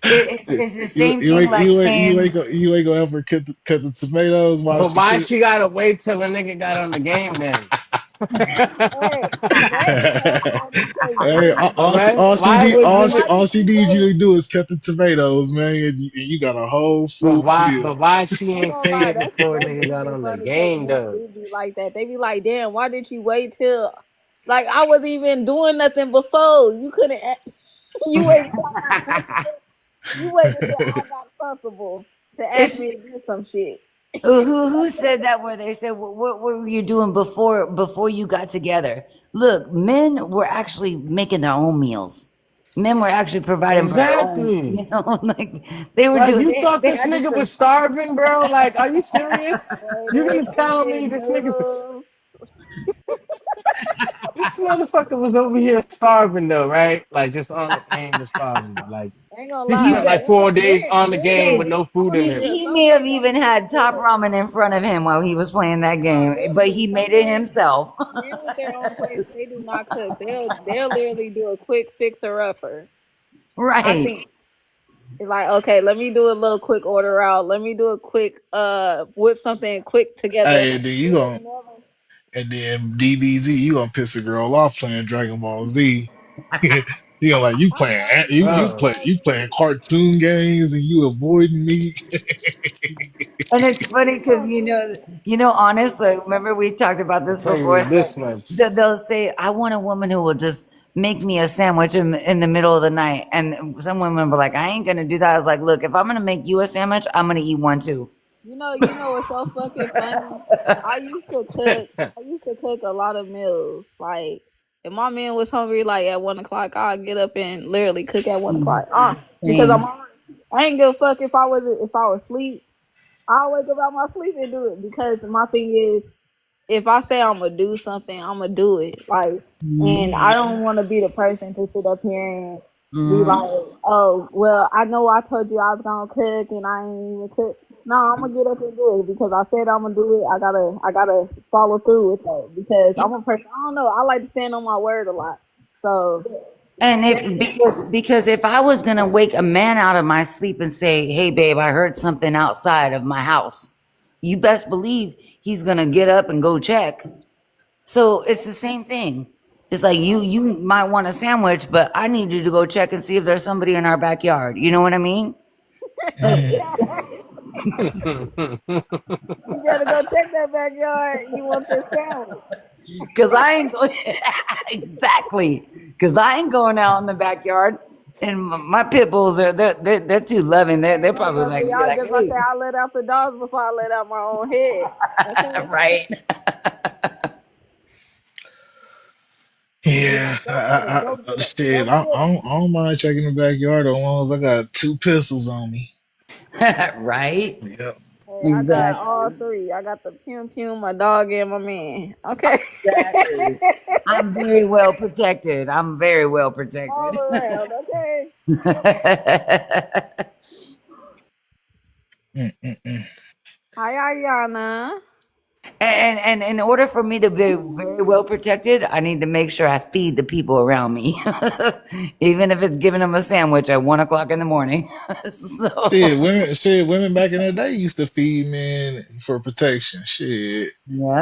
it's the same thing like saying, you ain't gonna ever cut the tomatoes while but she why cook. she gotta wait till a nigga got on the game then? Hey, that is so funny because Hey, literally, Okay? Why why, would nigga? why did all she you needs you wait? to do is cut the tomatoes, man, and you got a whole But full why? meal. But why she I ain't ain't gonna say lie, it before a that nigga do got get on the funny because game men though? do be like that. They be like, "Damn, why did you wait till?" Like I wasn't even doing nothing before. You couldn't. You waited till I got comfortable. You waited till I got comfortable to ask it's me to do some shit. who said that where they said what were you doing before you got together? Look, men were actually making their own meals. Men were actually providing for their own, Exactly. you know, like they were Like doing you thought they this had to nigga was survive. starving, bro? Like, are you serious? Boy, You they gonna tell me ate this nigga was noodles. this motherfucker was over here starving though, right? Like just on the game, just starving. But like I ain't gonna he lie. You spent like got 4 days on the Men game don't with hey, be. no I'm food gonna in be him. real. he Some may have men don't even be as had top good. ramen in front of him while he was playing that No, game, but literally, he some made it men, himself. men with their own plates, they do not cook. They'll literally do a quick fixer upper. I Right. think. It's like, okay, let me do a little quick order out. Let me do a quick whip something quick together. Hey, then you gon' and then DBZ, you gonna piss a girl off playing Dragon Ball Z. You gonna like bro. you playing cartoon games and you avoiding me. And it's funny because honestly, remember we talked about I this tell before. you It's like this much. they'll say, "I want a woman who will just make me a sandwich in the middle of the night." And some women were like, "I ain't gonna do that." I was like, "Look, if I'm gonna make you a sandwich, I'm gonna eat one too." You know what's so fucking funny? I used to cook. I used to cook a lot of meals. Like, if my man was hungry, like at 1 o'clock, I'd get up and literally cook at 1 o'clock. Because Same. I ain't give a fuck if I was asleep. I'll wake up out my sleep and do it. Because my thing is, if I say I'm gonna do something, I'm gonna do it. Like, and I don't want to be the person to sit up here and be Mm-hmm. like, oh, well, I know I told you I was gonna cook and I ain't even cook. No, I'm gonna get up and do it because I said I'm gonna do it. I gotta follow through with that because I'm a person. I don't know. I like to stand on my word a lot. So And if because if I was gonna wake a man out of my sleep and say, "Hey, babe, I heard something outside of my house," you best believe he's gonna get up and go check. So it's the same thing. It's like you might want a sandwich, but I need you to go check and see if there's somebody in our backyard. You know what I mean? Like, you better go check that backyard. You want this sandwich? cause I ain't going exactly. Cause I ain't going out in the backyard, and my pit bulls are they're too loving. They're Hey, probably baby, like be I like, just about to say hey, I let out the dogs before I let out my own head. Okay. right. Be like, Yeah, go get up, shit. go get up. I don't mind checking the backyard as long as I got two pistols on me. Right? Yep. Hey, I got all Exactly. three. I got the Pum Pum, my dog, and my man. Okay. Exactly. I'm very well protected. I'm very well All protected. around. Okay. Mm-mm-mm. Hi, Ayana. And in order for me to be very well protected, I need to make sure I feed the people around me, even if it's giving them a sandwich at 1 o'clock in the morning. So, Women back in the day used to feed men for protection. Shit,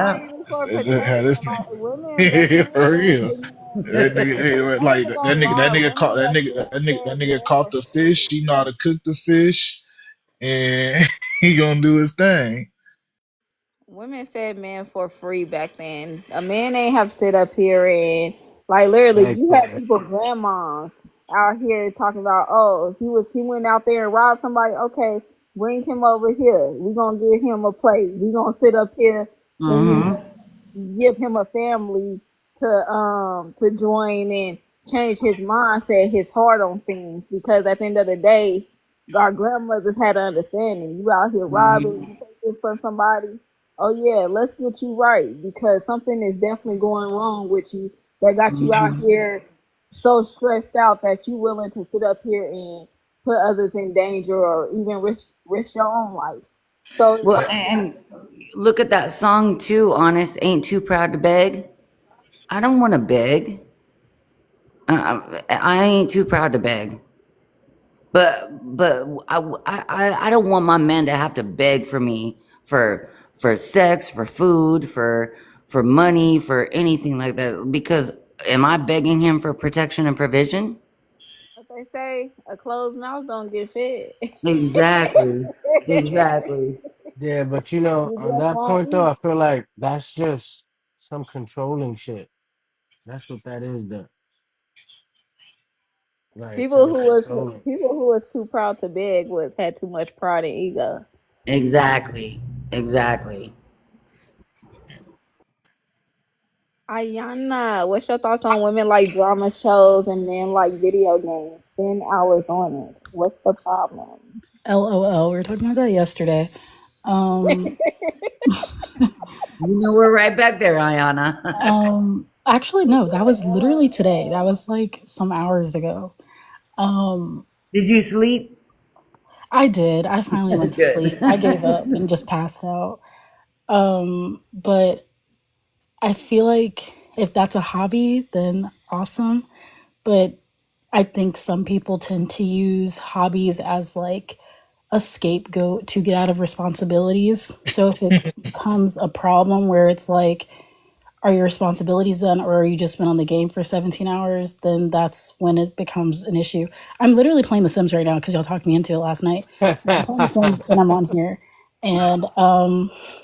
Not yeah, even for had protection. this thing. Like women back For then, real. you know, That nigga, I like ain't gonna lie. Women back then that said nigga men caught were the free. fish. He know how to cook the fish, and he gonna do his thing. Women fed men for free back then. A man ain't have to sit up here and like literally Hey, you had Quinn. people grandmas out here talking about oh he went out there and robbed somebody, okay, bring him over here. We gonna give him a plate. We gonna sit up here and hmm give him a family to join and change his mindset, his heart on things because at the end of the day, our grandmothers had an understanding. You out here robbing, you taking from somebody. Oh yeah, let's get you right because something is definitely going wrong with you that got you out here so stressed out that you willing to sit up here and put others in danger or even risk your own life. So well, and look at that song too. Honest, ain't too proud to beg. I don't want to beg. I ain't too proud to beg. But I don't want my man to have to beg for me for sex, for food, for money, for anything like that. Because am I begging him for protection and provision? what they say, a closed mouth don't get fed. Exactly. Exactly. Yeah, but You on just that won't point though, eat. I feel like that's just some controlling shit. That's what that is. The like some controlling. People who was too proud to beg was had too much pride and ego. Exactly. Exactly. Ayana, what's your thoughts on women like drama shows and men like video games? Spend hours on it. What's the problem? LOL. We were talking about that yesterday. Um, You know we're right back there, Ayana. actually, no, that was literally today. That was like some hours ago. Um, Did you sleep? I did. I finally went to Good. sleep. I gave up and just passed out. But I feel like if that's a hobby, then awesome. But I think some people tend to use hobbies as like a scapegoat to get out of responsibilities. So if it becomes a problem where it's like, are your responsibilities done or are you just been on the game for 17 hours? Then that's when it becomes an issue. I'm literally playing The Sims right now because y'all talked me into it last night. So I'm playing The Sims and I'm on here. And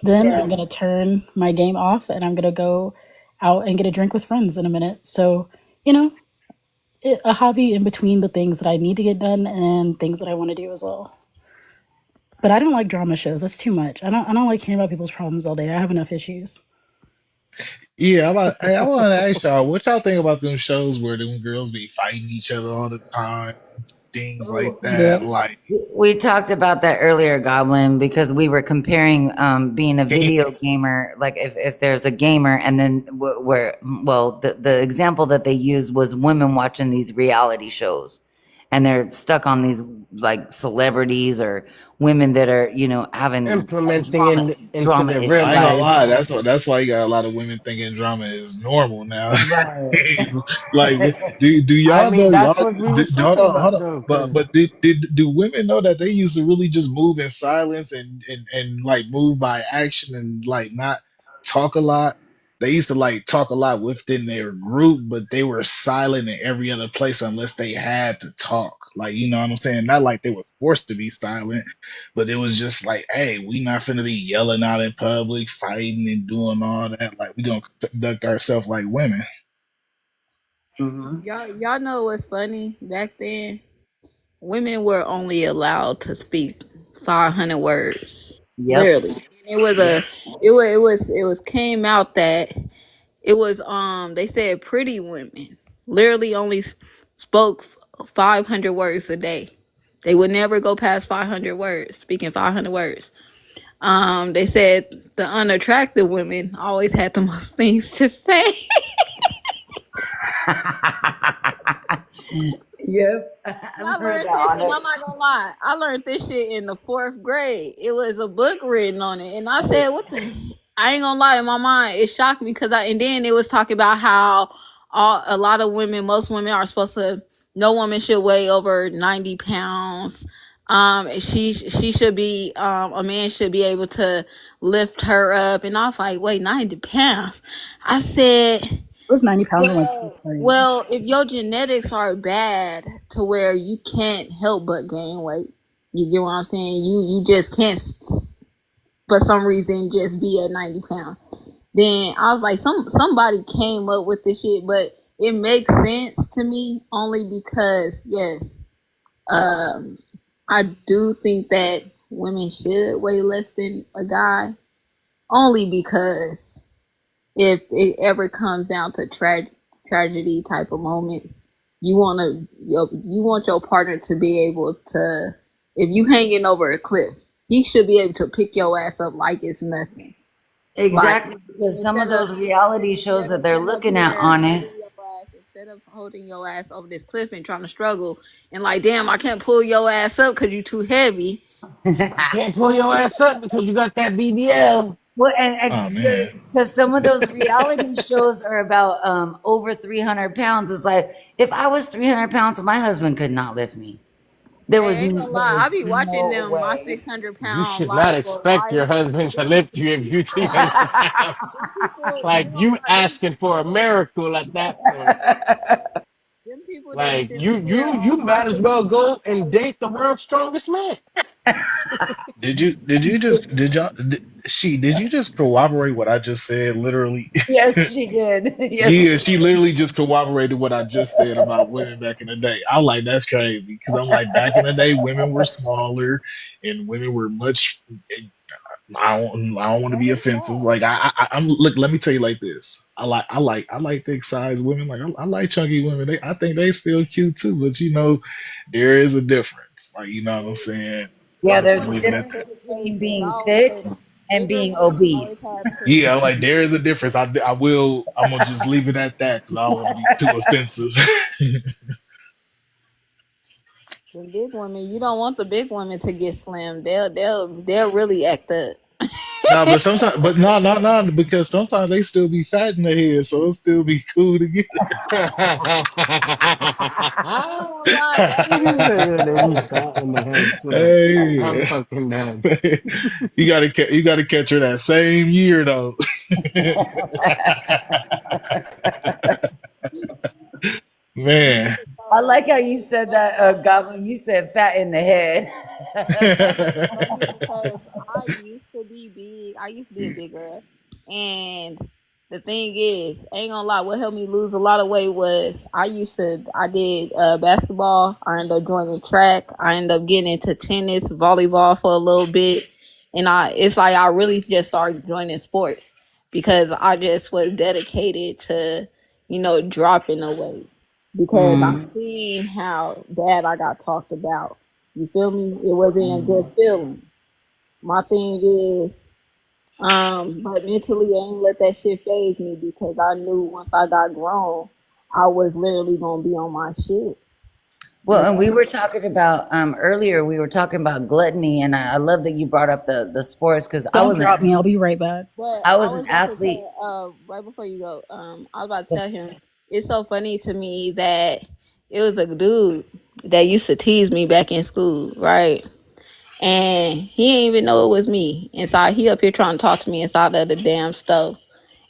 then I'm going to turn my game off and I'm going to go out and get a drink with friends in a minute. So, you know, a hobby in between the things that I need to get done and things that I want to do as well. But I don't like drama shows. That's too much. I don't like hearing about people's problems all day. I have enough issues. Yeah, I want to ask y'all, what y'all think about them shows where them girls be fighting each other all the time, things like Yeah. that? Like, We talked about that earlier, Goblin, because we were comparing being a video gamer, like if there's a gamer, and then the example that they used was women watching these reality shows, and they're stuck on these like celebrities or women that are having Implementing drama into drama their real I ain't gonna issues. life. lie, that's why you got a lot of women thinking drama is normal now. Right. Like, do I y'all know mean, that's y'all what we was hold talking on, hold about on. though, But because do women know that they used to really just move in silence and like move by action and like not talk a lot? They used to like talk a lot within their group, but they were silent in every other place unless they had to talk. Like, you know what I'm saying? Not like they were forced to be silent, but it was just like, hey, we not finna be yelling out in public, fighting and doing all that. Like, we gonna conduct ourselves like women. Hmm. Y'all know what's funny? Back then, women were only allowed to speak 500 words, Yep. literally. And it was came out that it was they said pretty women literally only spoke 500 words a day. They would never go past 500 words, speaking 500 words. They said the unattractive women always had the most things to say. Yep. And I I've heard learned that this, on and it. I'm not gonna lie, I learned this shit in the 4th grade. It was a book written on it, and I said, "What the?" I ain't gonna lie, in my mind, it shocked me because and then it was talking about how a lot of women, most women are supposed to. No woman should weigh over 90 pounds. She should be a man should be able to lift her up, and I was like, wait, 90 pounds. I said. It was 90 pounds in like 8th Well, grade. well, if your genetics are bad to where you can't help but gain weight, you get what I'm saying? You just can't, for some reason, just be at 90 pounds. Then I was like, somebody came up with this shit, but it makes sense to me only because yes, um, I do think that women should weigh less than a guy, only because if it ever comes down to tragedy type of moments, you want your partner to be able to, if you hanging over a cliff, he should be able to pick your ass up like it's nothing. Like Exactly, because some of those reality shows that they're instead of looking at, here holding honest. your ass, instead of holding your ass over this cliff and trying to struggle and like, damn, I can't pull your ass up because you too heavy. you can't pull your ass up because you got that BBL. Well, Oh and man. because some of those reality shows are about over 300 pounds. It's like if I was 300 pounds, my husband could not lift me. Hey, I ain't gonna There lie, I was be watching no them my way. 600 You pound should live not for expect your life. husband to Them lift you if you 300 pounds. Like you asking for a miracle at that point. them people that Like sit up here you on my might as well 600 go and pounds. date the world's strongest man. Did you just corroborate what I just said? Literally, Yes, she did. Yes, yeah, she she literally just corroborated what I just said about women back in the day. I like that's crazy because I'm like back in the day, women were smaller and women were much. I don't want to be offensive. Like I'm look. Let me tell you like this. I like thick size women. Like I like chunky women. I think they still cute too. But you know, there is a difference. Like you know what I'm saying. Yeah, I'm there's just a leaving it. difference between being fit and Bigger being women always obese. have Yeah, pussy. like there is a difference. I will. I'm gonna just leave it at that because I don't want to be too offensive. The big women, you don't want the big women to get slim. They'll really act up. Nah, but sometimes, but no, because sometimes they still be fat in the head, so it'll still be cool to get. I ain't gonna lie, that Nigga shit. said they be fat in the head too. I'm Hey, fucking dead. you gotta catch her that same year though. Man. I like how you said that, Goblin. You said fat in the head. It's funny because I used to be big. I used to be a big girl. And the thing is, I ain't gonna lie, what helped me lose a lot of weight was I did basketball. I ended up joining track. I ended up getting into tennis, volleyball for a little bit. And it's like I really just started joining sports because I just was dedicated to, dropping the weight. Because I Mm. seen how bad I got talked about. You feel me? It wasn't a good feeling. My thing is, but mentally I ain't let that shit phase me because I knew once I got grown, I was literally gonna be on my shit. Well, and we were talking about earlier. We were talking about gluttony, and I love that you brought up the sports because I Don't was drop an me. I'll be right back. But I I was was an about to athlete. say, right before you go, I was about to tell him it's so funny to me that it was a dude that used to tease me back in school, right? And he didn't even know it was me. Inside, he up here trying to talk to me inside of the damn stove.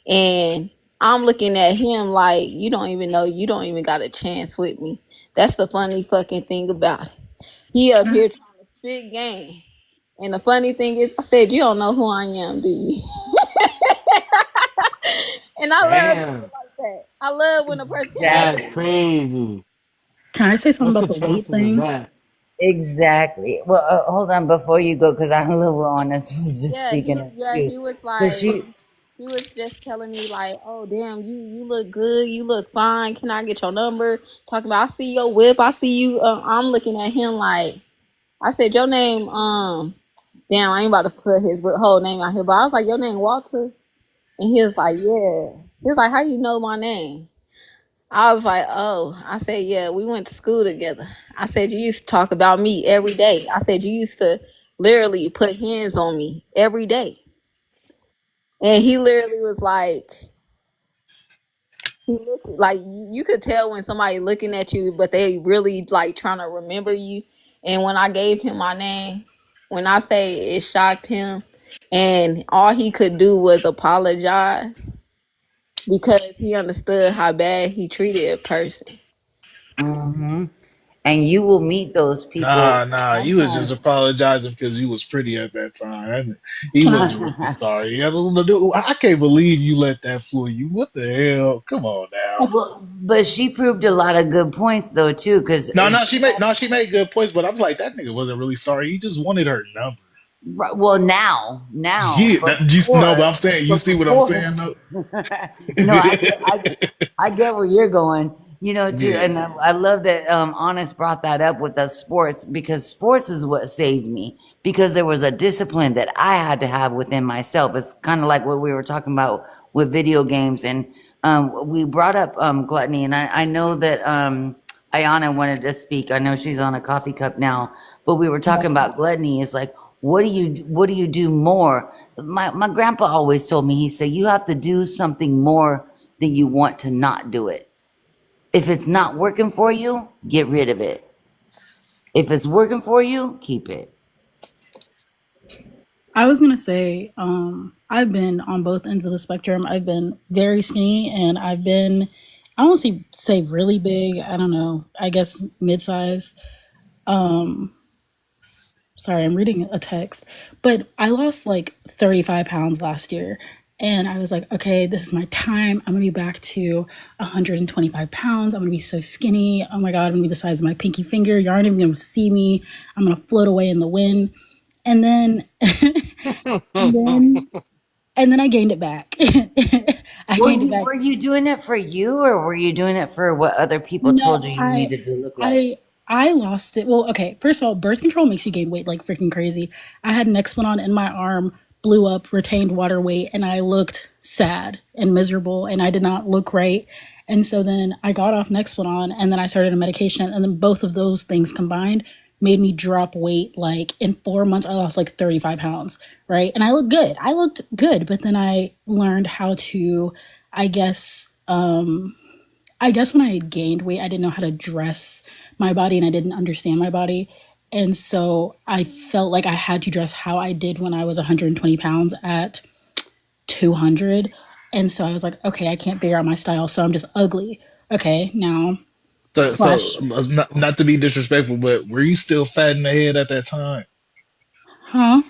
And I'm looking at him like, you don't even know, you don't even got a chance with me. That's the funny fucking thing about it. He up here trying to spit game. And the funny thing is, I said, you don't know who I am, do you? And I love people Damn, like that. I love when a person can be that's Exactly. genuine. crazy. Can I say something What's about the the weight chances of thing? that? Exactly. Well, hold on before you go, because I love what Honest was just Yeah, speaking of too. he was Because like, she, he was just telling me like, oh damn, you look good, you look fine. Can I get your number? Talking about, I see your whip, I see you. I'm looking at him like, I said your name. Damn, I ain't about to put his whole name out here, but I was like, your name Walter, and he was like, yeah. He was like, how you know my name? I was like, oh. I said, yeah, we went to school together. I said, you used to talk about me every day. I said, you used to literally put hands on me every day. And he literally was like, he looked like you could tell when somebody looking at you, but they really like trying to remember you. And when I gave him my name, when I say it shocked him, and all he could do was apologize because he understood how bad he treated a person. hmm and you will meet those people Nah, you was just sometimes. apologizing because you was pretty at that time. He Can I? wasn't really sorry. I can't believe you let that fool you. What the hell? Come on now. Well, but she proved a lot of good points though too, because She made good points, but I'm like that nigga wasn't really sorry. He just wanted her number. well now, Yeah, but no, but before, I'm saying you but see what I'm before. saying though. No, I get where you're going, too. Yeah. And I love that Honest brought that up with the sports because sports is what saved me because there was a discipline that I had to have within myself. It's kind of like what we were talking about with video games. And we brought up gluttony. And I know that Ayana wanted to speak. I know she's on a coffee cup now, but we were talking about gluttony. It's like, what do you do more? My grandpa always told me, he said, you have to do something more than you want to not do it. If it's not working for you, get rid of it. If it's working for you, keep it. I was gonna say, I've been on both ends of the spectrum. I've been very skinny, and I've been, I don't say really big. I don't know. I guess mid-size. Um, Sorry, I'm reading a text, but I lost like 35 pounds last year. And I was like, okay, this is my time. I'm gonna be back to 125 pounds. I'm gonna be so skinny. Oh my God, I'm gonna be the size of my pinky finger. You aren't even gonna see me. I'm gonna float away in the wind. And then, and then, and then I gained it back. I gained it back. Were you doing it for you or were you doing it for what other people No, told you you I needed to look like? I I lost it. Well, okay, first of all, birth control makes you gain weight like freaking crazy. I had Nexplanon in my arm, blew up, retained water weight, and I looked sad and miserable and I did not look right. And so then I got off Nexplanon and then I started a medication and then both of those things combined made me drop weight. Like in 4 months, I lost like 35 pounds, right? And I looked good. I looked good, but then I learned how to, I guess, I guess when I had gained weight, I didn't know how to dress my body and I didn't understand my body. And so I felt like I had to dress how I did when I was 120 pounds at 200. And so I was like, okay, I can't figure out my style. So I'm just ugly. Okay, now So flash. not to be disrespectful, but were you still fat in the head at that time? Huh?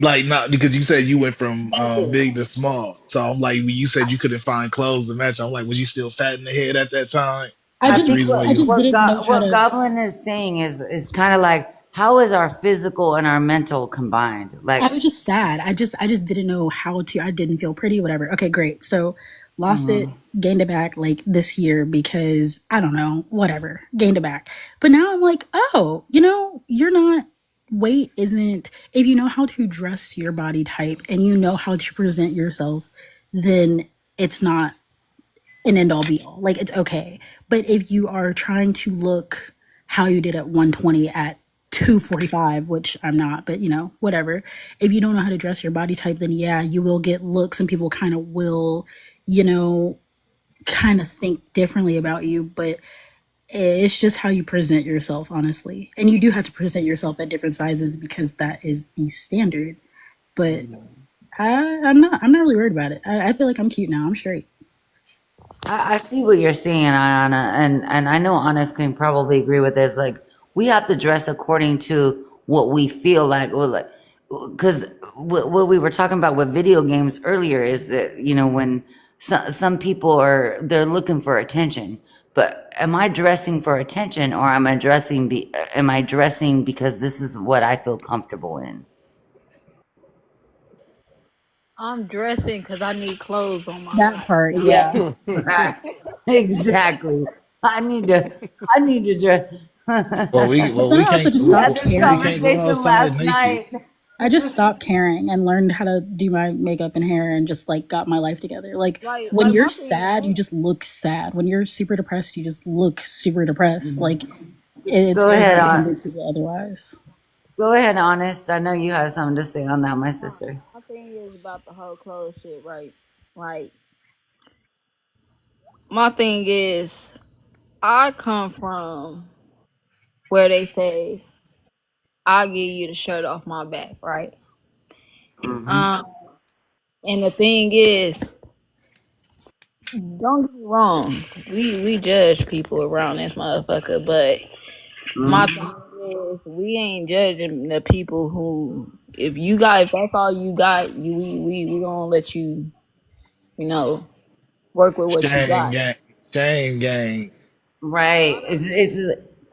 Like not because you said you went from big to small. So I'm like when you said you couldn't find clothes to match, I'm like, was you still fat in the head at that time? I I That's the just think reason why what I you. just what didn't know how What to. Goblin is saying is kind of like how is our physical and our mental combined? I Like, was just sad. I just didn't know how to. I didn't feel pretty, whatever. Okay, great. So lost it, mhm. gained it back like this year because I don't know, whatever. Gained it back. But now I'm like, oh, you're not weight isn't if you know how to dress your body type and you know how to present yourself, then it's not an end all be all. Like it's okay. But if you are trying to look how you did at 120 at 245, which I'm not, but whatever. If you don't know how to dress your body type, then yeah, you will get looks and people kind of will, you know, kind of think differently about you. But it's just how you present yourself, honestly. And you do have to present yourself at different sizes because that is the standard. But I'm not really worried about it. I feel like I'm cute now. I'm straight. I see what you're saying, Ayana, and I know Honest can probably agree with this. Like, we have to dress according to what we feel like, or like, because what we were talking about with video games earlier is that when some people they're looking for attention, but am I dressing for attention or am I dressing because this is what I feel comfortable in? I'm dressing because I need clothes on my That body. part, yeah. Yeah, exactly. I need to dress. But Well then we I also can't just We stopped had this we caring. can't go conversation outside last naked. night. I just stopped caring and learned how to do my makeup and hair and just like got my life together. Like when Like you're my thing sad, you is, just look sad. When you're super depressed, you just look super depressed. Like it's Go very ahead, hard to convince people otherwise. go ahead, Honest. I know you have something to say on that, my sister. my thing is about the whole clothes shit, right? Like my thing is, I come from where they say I'll give you the shirt off my back, right? Hmm. Um, and the thing is, don't get me wrong, we judge people around this motherfucker, but my Hmm. thing is, we ain't judging the people who, if that's all you got, we gonna let you, you know, work with what you Shame got. gang. Shame gang. Right. It's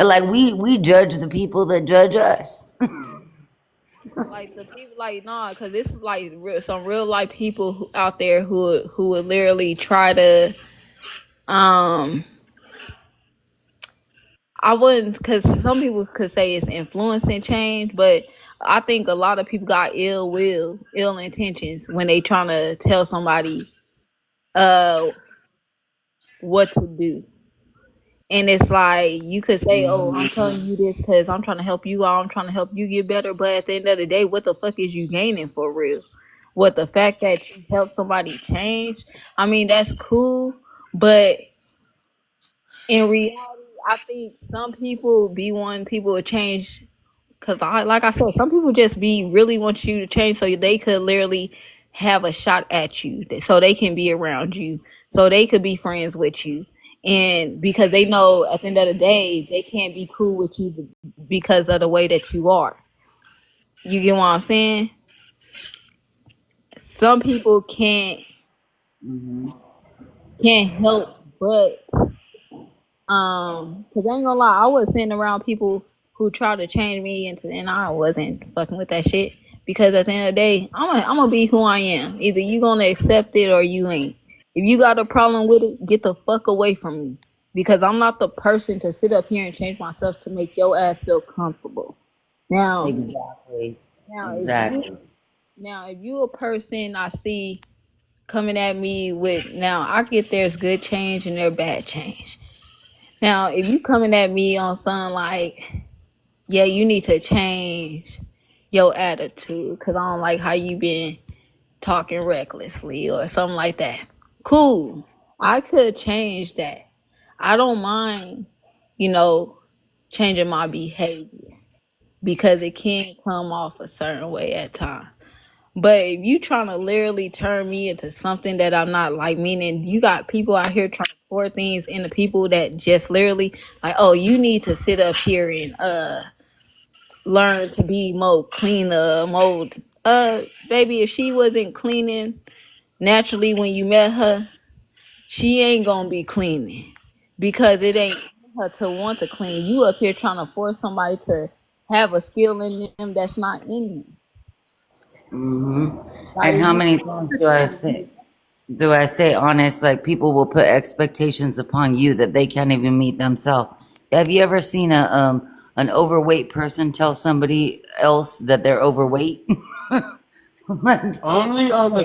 like we judge the people that judge us. Like the people, like nah, cause this is like some real life people out there who would literally try to, um, I wouldn't, cause some people could say it's influencing change, but I think a lot of people got ill intentions when they trying to tell somebody uh what to do. And it's like you could say, "Oh, I'm telling you this because I'm trying to help you out. I'm trying to help you get better." But at the end of the day, what the fuck is you gaining for real? What the fact that you help somebody change? I mean, that's cool, but in reality, I think some people be wanting people to change because like I said, some people just be really want you to change so they could literally have a shot at you, so they can be around you, so they could be friends with you, and because they know at the end of the day they can't be cool with you because of the way that you are. You get what I'm saying? Some people Hmm. can't help but cause I ain't gonna lie, I was sitting around people who tried to change me and I wasn't fucking with that shit. Because at the end of the day, I'm gonna be who I am. Either you gonna accept it or you ain't. If you got a problem with it, get the fuck away from me. Because I'm not the person to sit up here and change myself to make your ass feel comfortable. Now, Exactly. now if you Exactly. if you a person I see coming at me with, now I get there's good change and there's bad change. Now, if you coming at me on something like, yeah, you need to change your attitude because I don't like how you been talking recklessly or something like that. Cool. I could change that. I don't mind, you know, changing my behavior because it can come off a certain way at times. But if you trying to literally turn me into something that I'm not, like, meaning you got people out here trying to pour things into people that just literally like, oh, you need to sit up here and learn to be more cleaner, more baby, if she wasn't cleaning naturally when you met her, she ain't gonna be cleaning because it ain't in her to want to clean. You up here trying to force somebody to have a skill in them that's not in them. Like And if how you many times do I say honest, like people will put expectations upon you that they can't even meet themselves. Have you ever seen an overweight person tell somebody else that they're overweight? Like, Only on the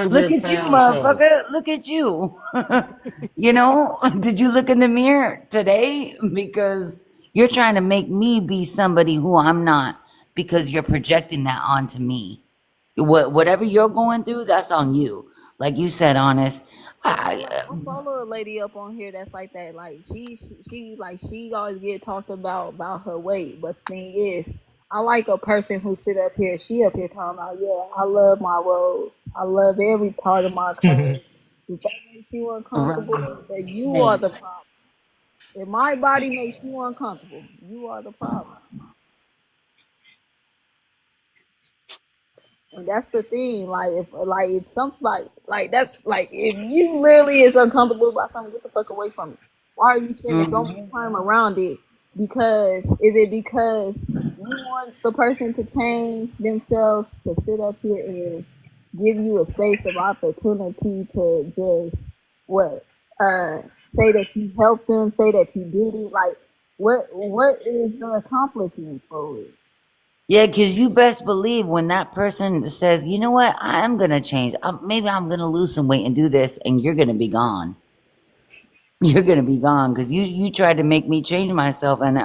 look 600 at you, pound show. motherfucker. Look at you. You know, did you look in the mirror today? Because you're trying to make me be somebody who I'm not because you're projecting that onto me. Whatever you're going through, that's on you. Like you said, honest. I follow a lady up on here that's like that. Like she like she always get talked about her weight. But the thing is, I like a person who sit up here. She up here talking about, yeah, I love my rose. I love every part of my clothes. If that makes you uncomfortable, then you are Right. the problem. If my body makes you uncomfortable, you are the problem. And that's the thing. Like if somebody like that's like if you literally is uncomfortable about something, get the fuck away from it. Why are you spending so much time around it? Because is it because you want the person to change themselves to sit up here and give you a space of opportunity to just what say that you helped them, say that you did it? Like what is the accomplishment for it? Yeah, because you best believe when that person says, you know what, I'm going to change. Maybe I'm going to lose some weight and do this, and you're going to be gone. You're going to be gone because you tried to make me change myself. And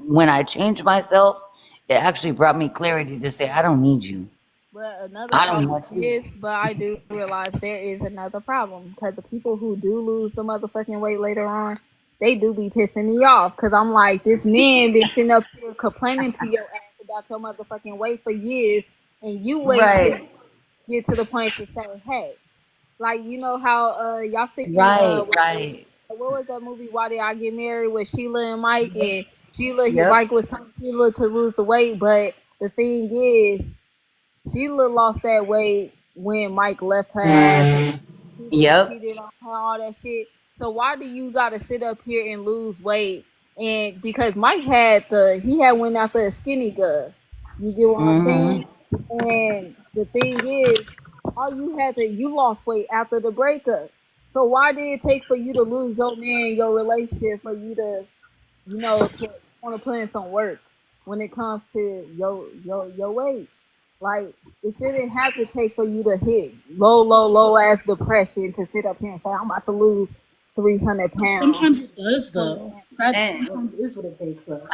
when I changed myself, it actually brought me clarity to say, I don't need you. But another I don't problem want you. is, but I do realize there is another problem because the people who do lose the motherfucking weight later on, they do be pissing me off because I'm like, this man been sitting up here complaining to your ass about your motherfucking weight for years, and you wait till Right, you get to the point to say, hey, like you know how y'all seen right, right. what was that movie? Why Did I Get Married with Sheila and Mike, and Sheila Yep. Mike was telling Sheila to lose the weight, but the thing is Sheila lost that weight when Mike left her ass and Yep. cheated on her, all that shit. So why do you gotta sit up here and lose weight? And because Mike had he had went after a skinny girl. You get what I'm saying? And the thing is, all you had to you lost weight after the breakup. So why did it take for you to lose your man, your relationship, for you to, to want to put in some work when it comes to your weight? Like it shouldn't have to take for you to hit low ass depression to sit up here and say I'm about to lose 300 pounds. Sometimes it does, though. That And sometimes is what it takes, though.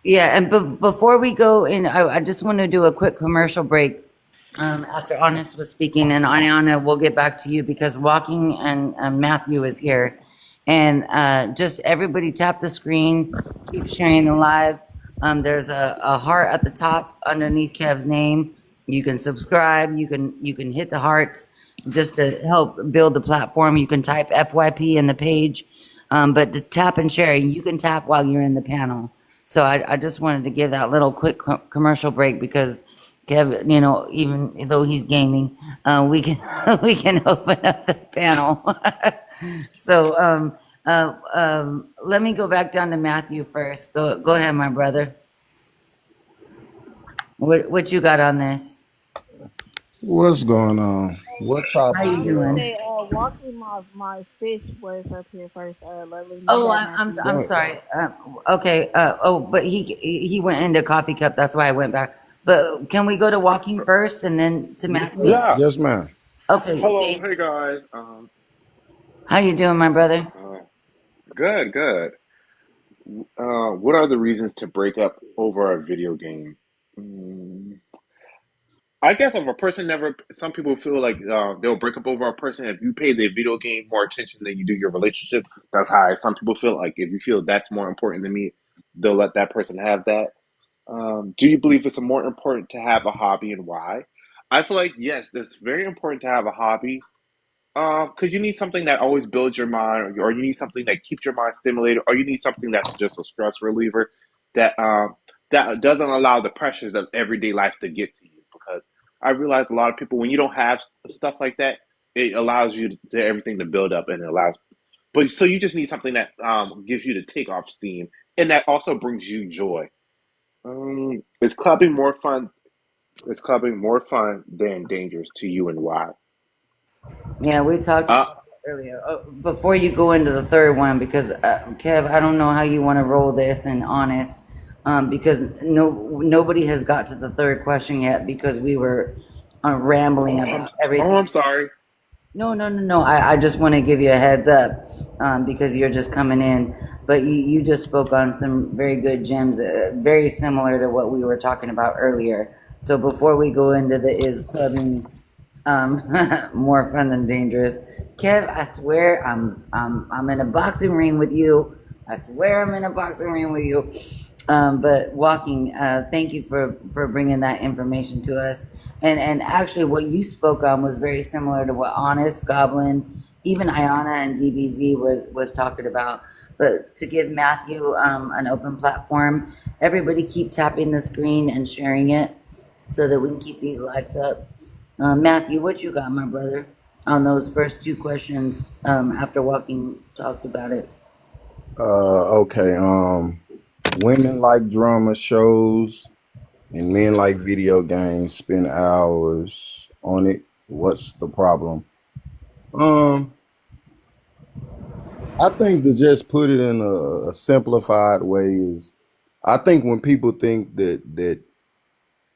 yeah, and before we go in, I just want to do a quick commercial break. After Honest was speaking, and Ayana, we'll get back to you because Walking and Matthew is here. And just everybody tap the screen, keep sharing the live. There's a heart at the top underneath Kev's name. You can subscribe. You can hit the hearts just to help build the platform. You can type FYP in the page, but to tap and share, you can tap while you're in the panel. So I just wanted to give that little quick commercial break because Kev, even though he's gaming, we can we can open up the panel. So let me go back down to Matthew first. Go ahead, my brother. What you got on this? What's going on? What How topic, you I was gonna y'all? doing? say, walking my fish was up here first. Lovely, you Oh, got I'm Matthew. Go sorry. Okay. But he went into coffee cup. That's why I went back. But can we go to walking first and then to Matthew? ahead. Yeah. Yes, ma'am. Okay. Hello. Okay. Hey guys. How you doing, my brother? Good. Good. What are the reasons to break up over a video game? Mm, I guess if a person never, some people feel like they'll break up over a person if you pay the video game more attention than you do your relationship. That's how some people feel like if you feel that's more important than me, they'll let that person have that. Do you believe it's more important to have a hobby and why? I feel like yes, it's very important to have a hobby. Because you need something that always builds your mind, or you need something that keeps your mind stimulated, or you need something that's just a stress reliever that that doesn't allow the pressures of everyday life to get to you. Because I realize a lot of people, when you don't have stuff like that, it allows you to everything to build up, and it allows. But so you just need something that gives you to take off steam, and that also brings you joy. Is clubbing more fun? Is clubbing more fun than dangerous to you, and why? Yeah, we talked about Uh, it earlier. Before you go into the third one, because Kev, I don't know how you want to roll this and honest, because nobody has got to the third question yet because we were rambling about oh, everything. I'm sorry. No. I just want to give you a heads up because you're just coming in. But you just spoke on some very good gems, very similar to what we were talking about earlier. So before we go into the is clubbing more fun than dangerous, Kev, I swear I'm in a boxing ring with you. I swear I'm in a boxing ring with you. But walking, thank you for bringing that information to us. And actually, what you spoke on was very similar to what Honest Goblin, even Ayana and DBZ was talking about. But to give Matthew an open platform, everybody keep tapping the screen and sharing it so that we can keep these likes up. Matthew, what you got, my brother, on those first two questions after walking talked about it? Okay. Women like drama shows and men like video games. Spend hours on it. What's the problem? Um, I think to just put it in a simplified way is, I think when people think that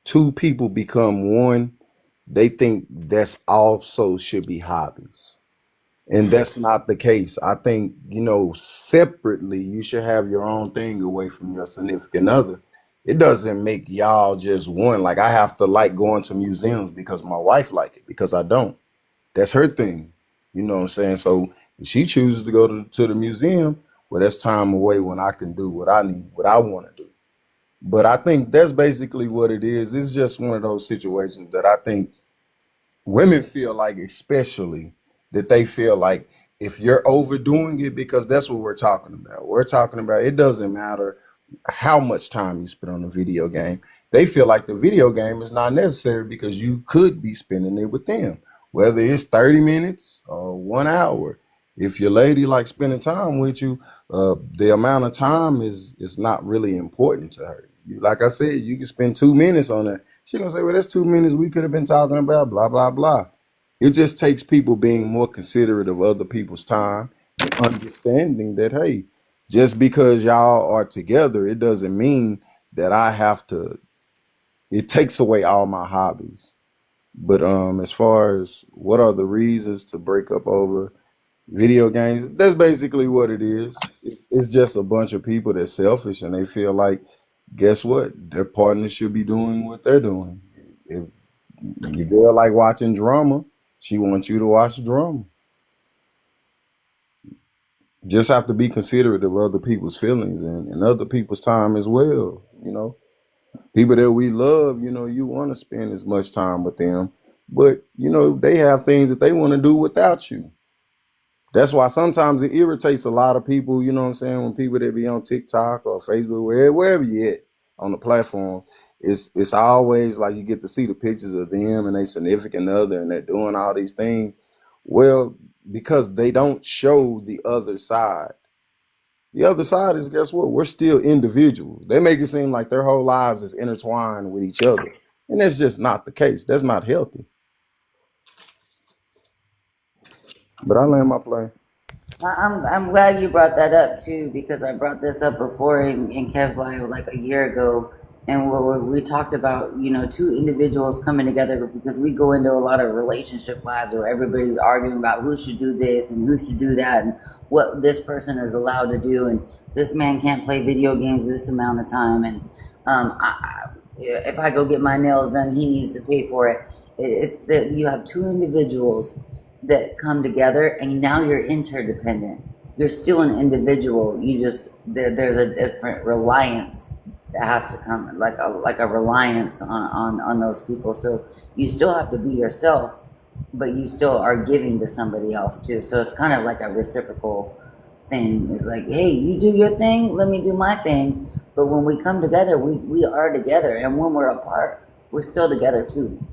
two people become one, they think that's also should be hobbies. And that's not the case. I think, separately, you should have your own thing away from your significant other. It doesn't make y'all just one. Like I have to like going to museums because my wife like it, because I don't. That's her thing. You know what I'm saying? So if she chooses to go to the museum, well, that's time away when I can do what I need, what I want to do. But I think that's basically what it is. It's just one of those situations that I think women feel like, especially, that they feel like if you're overdoing it, because that's what we're talking about. We're talking about it doesn't matter how much time you spend on a video game. They feel like the video game is not necessary because you could be spending it with them, whether it's 30 minutes or 1 hour. If your lady likes spending time with you, the amount of time is not really important to her. Like I said, you can spend 2 minutes on it. She gonna say, "Well, that's 2 minutes we could have been talking about." Blah blah blah. It just takes people being more considerate of other people's time and understanding that, hey, just because y'all are together, it doesn't mean that I have to. It takes away all my hobbies. But as far as what are the reasons to break up over video games, that's basically what it is. It's just a bunch of people that's selfish and they feel like, guess what? Their partner should be doing what they're doing. If your girl like watching drama, she wants you to watch drama. Just have to be considerate of other people's feelings and other people's time as well. People that we love, you want to spend as much time with them, but they have things that they want to do without you. That's why sometimes it irritates a lot of people, you know what I'm saying, when people that be on TikTok or Facebook, wherever you at on the platform, it's always like you get to see the pictures of them and their significant other and they're doing all these things. Well, because they don't show the other side. The other side is, guess what? We're still individuals. They make it seem like their whole lives is intertwined with each other. And that's just not the case. That's not healthy. But I land my plane. I'm glad you brought that up too, because I brought this up before in Kev's live like a year ago, and we talked about, you know, two individuals coming together, because we go into a lot of relationship lives where everybody's arguing about who should do this and who should do that and what this person is allowed to do, and this man can't play video games this amount of time, and if I go get my nails done, he needs to pay for it. It's that you have two individuals that come together, and now you're interdependent. You're still an individual. You just there's a different reliance that has to come, like a reliance on those people. So you still have to be yourself, but you still are giving to somebody else too. So it's kind of like a reciprocal thing. It's like, hey, you do your thing, let me do my thing. But when we come together, we are together, and when we're apart, we're still together too.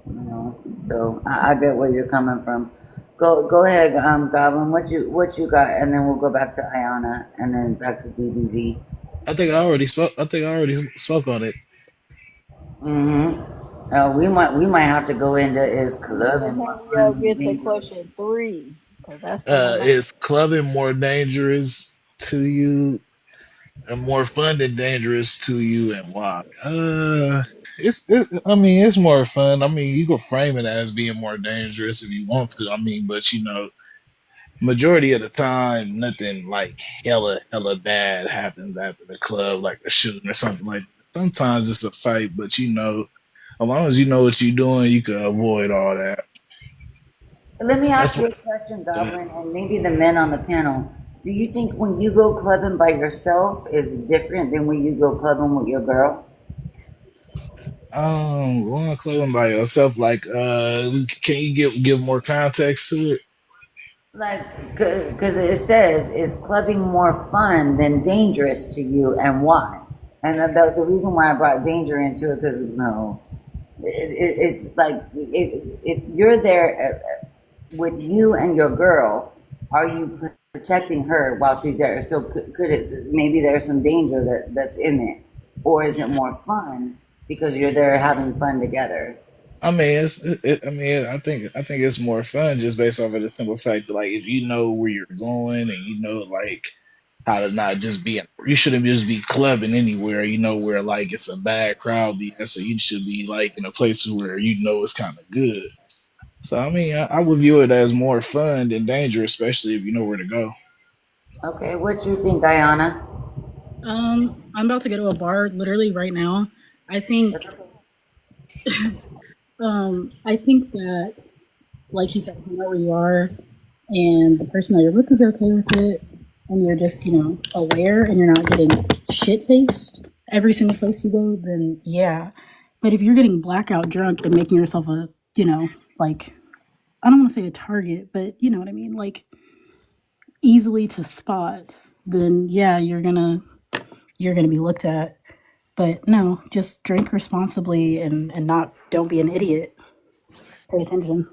You know, so I get where you're coming from. Go ahead, Goblin. What you got, and then we'll go back to Ayana, and then back to DBZ. I think I already spoke. I think I already spoke on it. We might have to go into is clubbing more Can fun you than get to dangerous? question 3? Because that's the one. Is clubbing more dangerous to you and more fun than dangerous to you, and why? I mean, it's more fun. I mean, you could frame it as being more dangerous if you want to. I mean, but you know, majority of the time, nothing like hella bad happens after the club, like a shooting or something like that. Sometimes it's a fight, but you know, as long as you know what you're doing, you can avoid all that. Let me That's ask you what. a question, Goblin, and maybe the men on the panel. Do you think when you go clubbing by yourself is different than when you go clubbing with your girl? Going clubbing by yourself, like, can you give more context to it? Like, because it says, is clubbing more fun than dangerous to you, and why? And the reason why I brought danger into it, because, you know, it's like, if you're there with you and your girl, are you protecting her while she's there? So could it, maybe there's some danger that's in it, or is it more fun because you're there having fun together? I mean, I mean, I think it's more fun just based off of the simple fact that, like, if you know where you're going and you know, like, how to not just be you shouldn't just be clubbing anywhere, you know, where like it's a bad crowd be at, so you should be like in a place where you know it's kind of good. So I mean, I would view it as more fun than danger, especially if you know where to go. Okay, what you think, Ayana? I'm about to go to a bar literally right now. I think I think that, like you said, you know where you are, and the person that you're with is okay with it, and you're just, you know, aware, and you're not getting shit faced every single place you go, then yeah. But if you're getting blackout drunk and making yourself a, you know, like, I don't want to say a target, but you know what I mean, like easily to spot, then yeah, you're gonna be looked at. But no, just drink responsibly and not, don't be an idiot. Pay attention.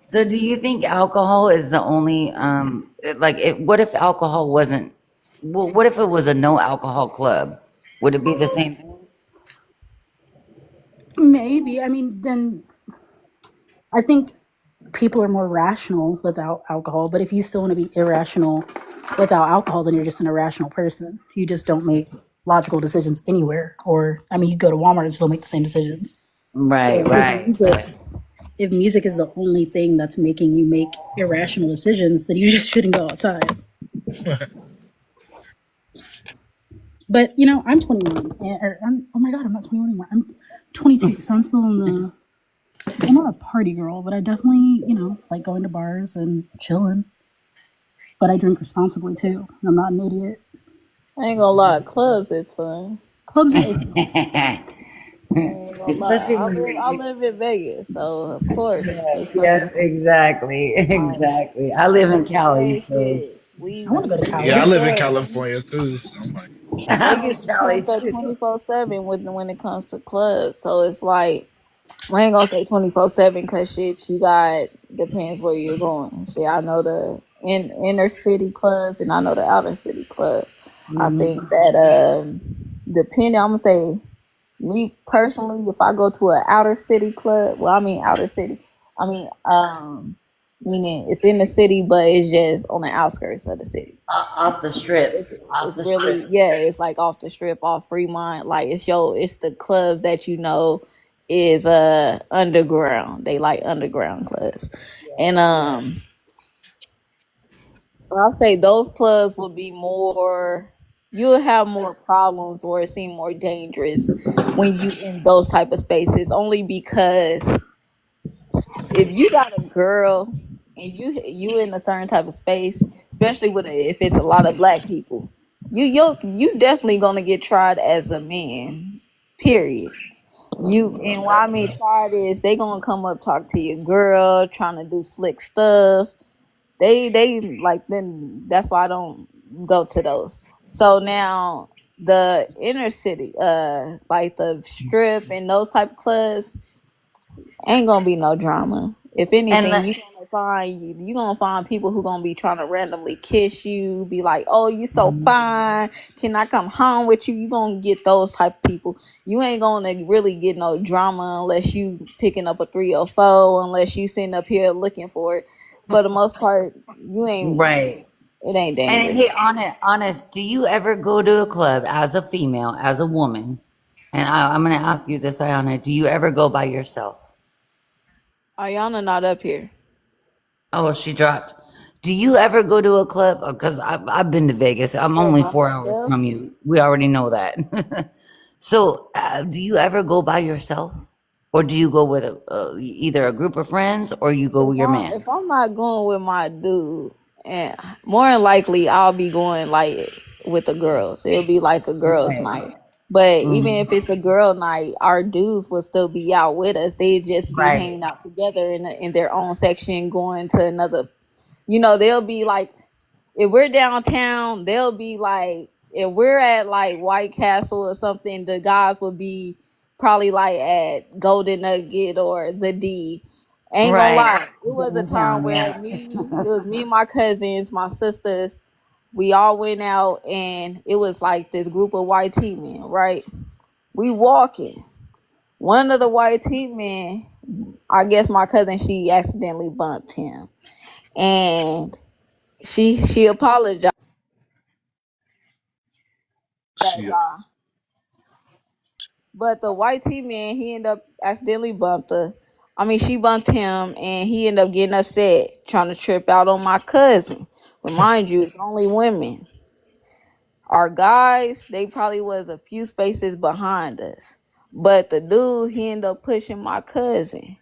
So do you think alcohol is the only like what if alcohol wasn't, well, what if it was a no alcohol club? Would it be the same thing? Maybe. I mean, then I think people are more rational without alcohol. But if you still want to be irrational without alcohol, then you're just an irrational person. You just don't make logical decisions anywhere. Or, I mean, you go to Walmart and still make the same decisions. Right, So right. if music is the only thing that's making you make irrational decisions, then you just shouldn't go outside. But, you know, I'm 21. Oh my God, I'm not 21 anymore. I'm 22. So I'm still in the, I'm not a party girl, but I definitely, you know, like going to bars and chilling. But I drink responsibly too. I'm not an idiot. I ain't gonna lie, clubs is fun. Clubs is fun. I ain't gonna lie. Especially when I you live in Vegas, so of course it's yeah, fun. exactly. Like, Exactly. I live in Cali, hey, so shit, we I want to go to Yeah, I Cali. live in bruh. California too, so I'm like, I'm in Vegas Cali turns up too. 24/7 when it comes to clubs. So it's like, I ain't gonna say 24/7 because shit, you got, depends where you're going. Shit, I know the inner city clubs and I know the outer city clubs. I think that depending, I'm gonna say, me personally, if I go to an outer city club, well, I mean outer city, I mean meaning it's in the city, but it's just on the outskirts of the city. Off the strip. Off It's the really, strip. yeah, it's like off the strip, off Fremont. Like it's the clubs that you know is underground. They like underground clubs, and I'll say those clubs will be more. You'll have more problems or it seem more dangerous when you in those type of spaces. Only because if you got a girl and you in a certain type of space, especially if it's a lot of black people, you definitely gonna get tried as a man. Period. And what I mean tried is they gonna come up talk to your girl, trying to do slick stuff. They like then that's why I don't go to those. So now the inner city, like the strip and those type of clubs, ain't gonna be no drama. If And anything, you gonna find people who gonna be trying to randomly kiss you, be like, "Oh, you so fine. Can I come home with you?" You gonna get those type of people. You ain't gonna really get no drama unless you picking up a 304, unless you sitting up here looking for it. For the most part, you ain't. right. It ain't And dangerous. hey, honest, do you ever go to a club as a female, as a woman? And I'm gonna ask you this, Ayana. Do you ever go by yourself? Ayana not up here. Oh, she dropped. Do you ever go to a club? Because I've been to Vegas. I'm Oh, only by 4 hours myself? from you. We already know that. So, do you ever go by yourself, or do you go with either a group of friends, or you go with your man? If I'm not going with my dude, and more than likely I'll be going like with the girls. It'll be like a girls' Right. night. But even Hmm. if it's a girl night, our dudes will still be out with us. They just be Right. hanging out together in their own section, going to another. They'll be like, if we're downtown, they'll be like, if we're at like White Castle or something, the guys will be probably like at Golden Nugget or the D. Ain't gonna Right. lie, it was a time Downtown, where yeah. it was me, my cousins, my sisters, we all went out and it was like this group of white tea men, right? We walking. One of the white tea men, I guess my cousin, she accidentally bumped him. And she apologized to that Shit. guy. But the white T man, he ended up accidentally bumped her. I mean, she bumped him, and he ended up getting upset, trying to trip out on my cousin. But mind you, it's only women. Our guys, they probably was a few spaces behind us. But the dude, he ended up pushing my cousin.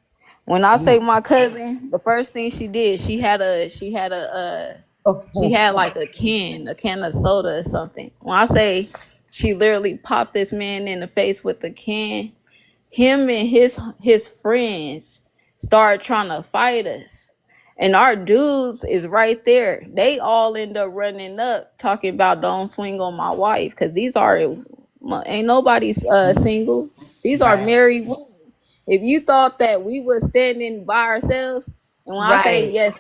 When I say my cousin, the first thing she did, she had like a can of soda or something. When I say she literally popped this man in the face with the can, him and his friends started trying to fight us. And our dudes is right there. They all end up running up talking about don't swing on my wife because these are ain't nobody's single. These are Right. married women. If you thought that we was standing by ourselves, and when I say Right. yes,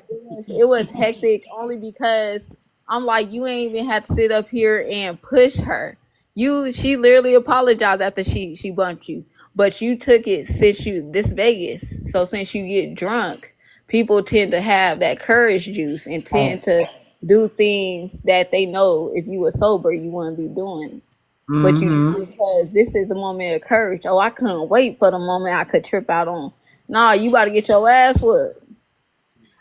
it was hectic only because I'm like, you ain't even had to sit up here and push her. She literally apologized after she bumped you, but you took it since this Vegas. So since you get drunk, people tend to have that courage juice and Right. tend to do things that they know if you were sober you wouldn't be doing. But you Hmm. because this is the moment of courage. Oh, I couldn't wait for the moment I could trip out on. Nah, you about to get your ass whooped.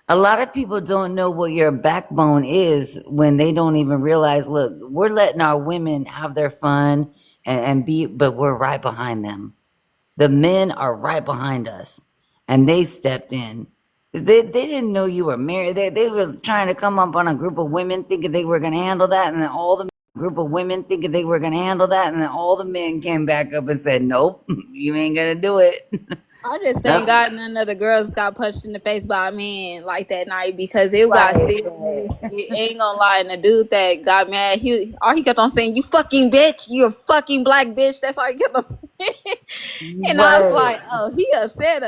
A lot of people don't know what your backbone is when they don't even realize, look, we're letting our women have their fun and be, but we're right behind them. The men are right behind us, and they stepped in. They didn't know you were married. They were trying to come up on a group of women thinking they were going to handle that, and then all the group of women thinking they were going to handle that, and then all the men came back up and said, nope, you ain't going to do it. I just thank That's God none of the girls got punched in the face by a man like that night because it got right. serious. It ain't gonna lie. And the dude that got mad, he kept on saying, "You fucking bitch, you a fucking black bitch." That's all he kept on saying. And I was Right. like, "Oh, he upset."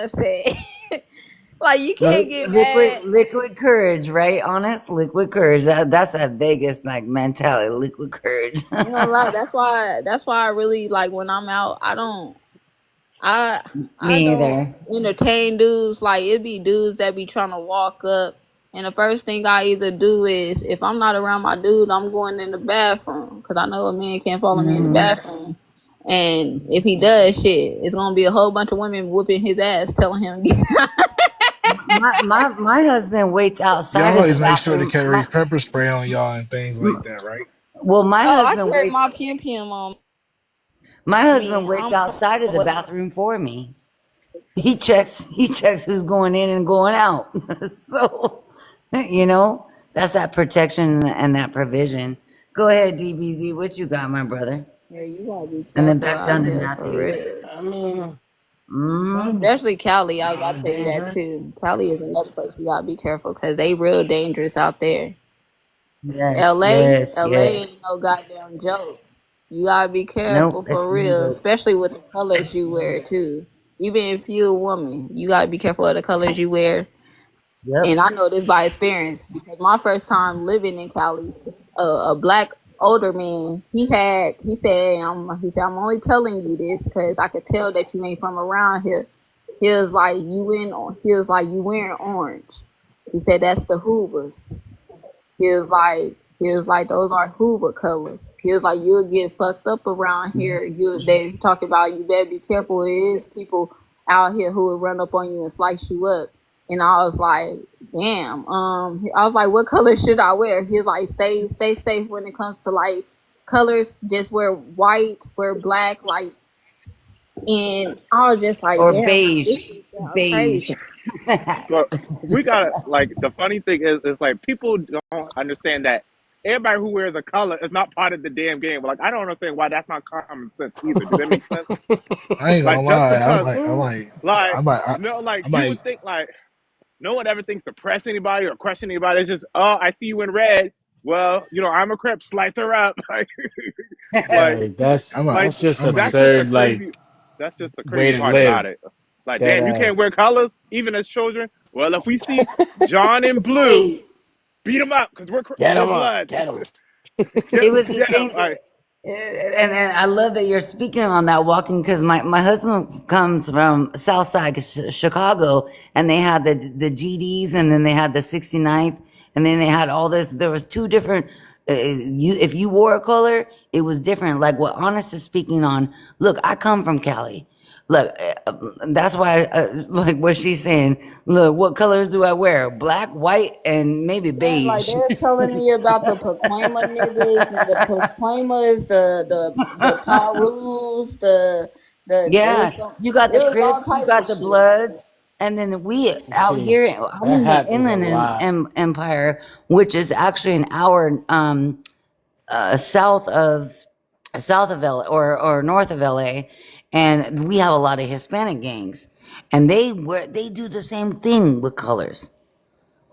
Like you can't get mad. Liquid courage, right? Honest, liquid courage. That's a Vegas like mentality. Liquid courage. I ain't gonna lie. That's why I really like when I'm out. I I I Me don't either. entertain dudes. Like it be dudes that be trying to walk up, and the first thing I either do is if I'm not around my dude, I'm going in the bathroom because I know a man can't follow me in the Hmm. bathroom. And if he does shit, it's gonna be a whole bunch of women whooping his ass, telling him get out. My husband waits outside Y'all of the always make sure to bathroom. carry pepper spray on y'all and things like that, right? Well, Oh, I carry my pim pim on my me. husband waits I'm outside of the what bathroom for me. He checks who's going in and going out. So, that's that protection and that provision. Go ahead, DBZ. What you got, my brother? yeah, you gotta be And then careful back out down to here for Matthew. real. I mean, Mm, bugs Especially Cali, I was about are to tell you that dangerous. too. Cali is another place you gotta be careful because they real dangerous out there. yes, LA, yes, LA yes. ain't no goddamn joke. You gotta be Nope, careful it's for no real, joke. especially with the colors you wear too. Even if you're a woman, you gotta be careful of the colors you wear. Yep. And I know this by experience because my first time living in Cali, a black older man, he said, I'm only telling you this because I could tell that you ain't from around here. He was like you wearing orange. He said that's the Hoovers. He was like those are Hoover colors. He was like you'll get fucked up around here. They talk about you better be careful. It is people out here who will run up on you and slice you up. And I was like, damn. I was like, what color should I wear? He was like, stay safe when it comes to like colors. Just wear white, wear black, like. And I was just like, Or damn, like beige. this shit sound Beige. crazy. But we gotta like the funny thing is like people don't understand that everybody who wears a color is not part of the damn game. Like I don't understand why that's not common sense either. Does that make sense? I ain't gonna Like just lie. because I like might, no like I you might. would think like no one ever thinks to press anybody or question anybody. It's just I see you in red. Well, I'm a Crip, slice her up. like Like I might. that's just I might. that's just the absurd. Like crazy. That's just the way crazy to part about live. it. Like, Dead damn, you can't wear ass. colors even as children. Well, if we see John in blue, Hey, beat him up because Get we're him up. bloods. Get him. it was the Get him. same. And I love that you're speaking on that walking because my husband comes from South Side Chicago, and they had the GDs, and then they had the 69th, and then they had all this. There was two different. If you wore a color, it was different. Like what Honest is speaking on. Look, I come from Cali. Look, that's why, like what she's saying. Look, what colors do I wear? Black, white, and maybe Yeah, like beige. they're telling me about the Pacoima niggas and the Pacoimas, the Pirus, the it was Yeah, some, you got it the was all Crips, you types of got the shit. Bloods, and then we out See, here. I'm that in the happens a Inland lot. Empire, which is actually an hour south of LA or north of LA, and we have a lot of Hispanic gangs, and they do the same thing with colors.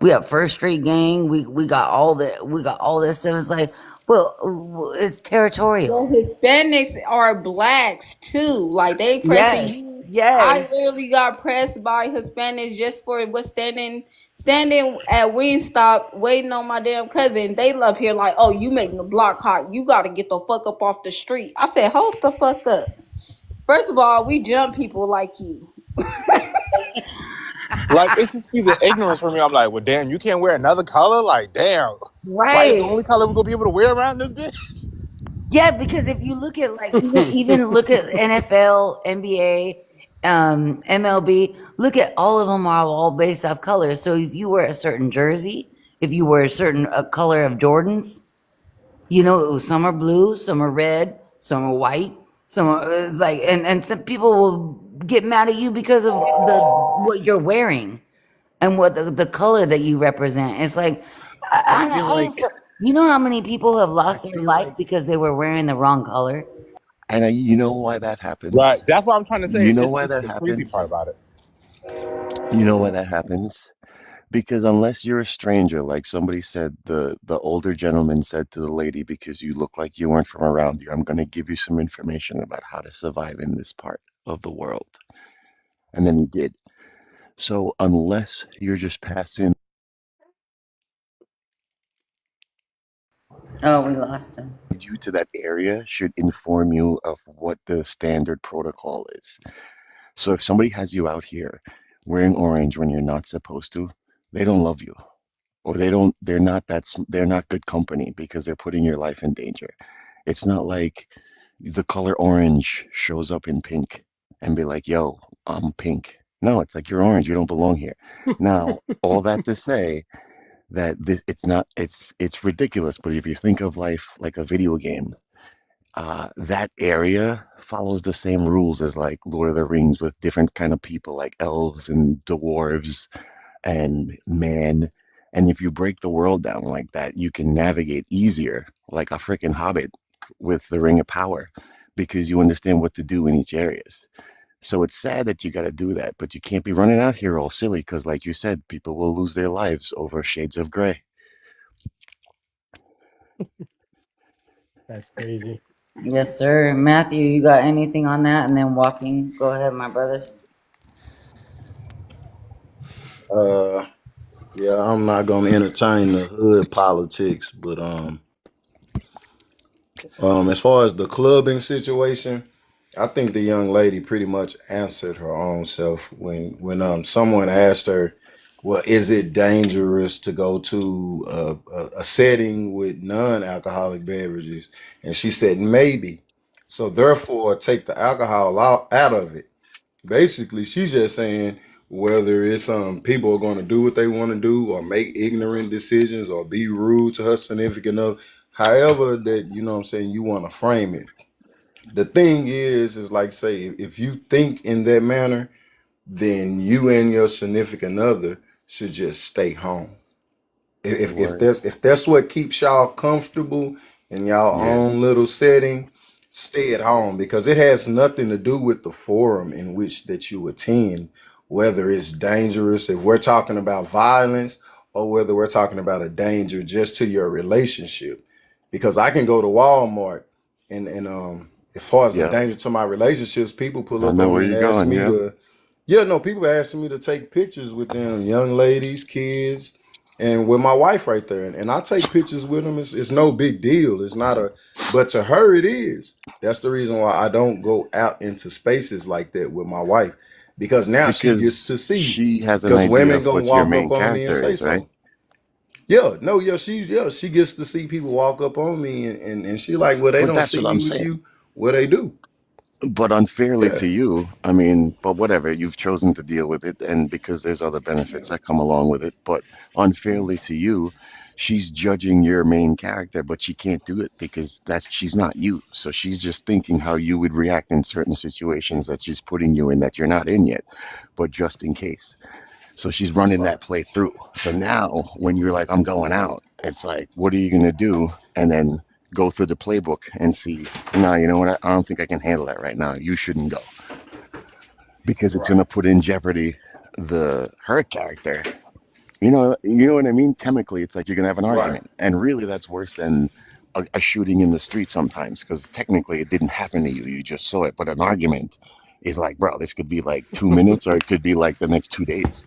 We have First Street Gang. We got all this stuff. It's like, well, it's territorial. The Hispanics are blacks too. Like they pressing Yes, you. I yes. literally got pressed by Hispanics just for what standing at Wingstop waiting on my damn cousin. They love here like, oh, you making the block hot. You gotta get the fuck up off the street. I said, hold the fuck up. First of all, we jump people like you. Like it just be the ignorance for me. I'm like, well, damn, you can't wear another color. Like, damn, white is the Right. only color we're gonna be able to wear around this bitch. Yeah, because if you look at like even look at NFL, NBA, MLB, look at all of them are all based off colors. So if you wear a certain jersey, if you wear a certain color of Jordans, some are blue, some are red, some are white, some are like, and some people will get mad at you because of what you're wearing and what the color that you represent. It's like, I feel like you know how many people have I lost their feel life like because they were wearing the wrong color? And you know why that Right. happens? That's what I'm trying to say. You know why It's that the crazy part happens? about it. You know why that happens? Because unless you're a stranger, like somebody said, the older gentleman said to the lady, because you look like you weren't from around here, I'm going to give you some information about how to survive in this part of the world. And then he did. So unless you're just passing Oh, we lost him. you to that area should inform you of what the standard protocol is. So if somebody has you out here wearing orange when you're not supposed to, they don't love you. Or they're not good company because they're putting your life in danger. It's not like the color orange shows up in pink and be like, yo, I'm pink. No, it's like you're orange, you don't belong here. Now, all that to say that it's not it's ridiculous, but if you think of life like a video game, that area follows the same rules as like Lord of the Rings with different kind of people like elves and dwarves and man. And if you break the world down like that, you can navigate easier, like a freaking hobbit with the Ring of Power, because you understand what to do in each areas. So it's sad that you got to do that, but you can't be running out here all silly because, like you said, people will lose their lives over shades of gray. That's crazy. Yes, sir. Matthew, you got anything on that? And then walking. Go ahead, my brothers. Yeah, I'm not gonna entertain the hood politics, but as far as the clubbing situation, I think the young lady pretty much answered her own self when someone asked her, "Well, is it dangerous to go to a setting with non-alcoholic beverages?" And she said, "Maybe." So therefore, take the alcohol out of it. Basically, she's just saying whether it's people are going to do what they want to do or make ignorant decisions or be rude to her significant other. However, that what I'm saying, you want to frame it. The thing is like say if you think in that manner, then you and your significant other should just stay home. Word. If that's what keeps y'all comfortable in y'all Yeah. own little setting, stay at home because it has nothing to do with the forum in which that you attend, whether it's dangerous, if we're talking about violence, or whether we're talking about a danger just to your relationship. Because I can go to Walmart and as far as a Yeah. danger to my relationships, people pull I up know on where me and you're ask going. me Yeah. to, yeah, no, people asking me to take pictures with them, young ladies, kids, and with my wife right there, and I take pictures with them. It's no big deal. It's not a, but to her it is. That's the reason why I don't go out into spaces like that with my wife, because now she gets Because to see. she has an Because idea women of gonna what your walk up main on me and character say is, right? something. Yeah, no, she gets to see people walk up on me and she like, well, they But don't that's see what me I'm with saying. you. Well, they do. But unfairly Yeah, to you, I mean, but whatever, you've chosen to deal with it, and because there's other benefits that come along with it. But unfairly to you, she's judging your main character, but she can't do it because she's not you. So she's just thinking how you would react in certain situations that she's putting you in that you're not in yet, but just in case. So she's running right. that play through. So now when you're like, I'm going out, it's like, what are you going to do? And then go through the playbook and see, no, you know what? I don't think I can handle that right now. You shouldn't go because it's going Right. to put in jeopardy her character. You know what I mean? Chemically, it's like you're going to have an Right. argument. And really, that's worse than a shooting in the street sometimes because technically it didn't happen to you. You just saw it. But an argument is like, bro, this could be like 2 minutes or it could be like the next 2 days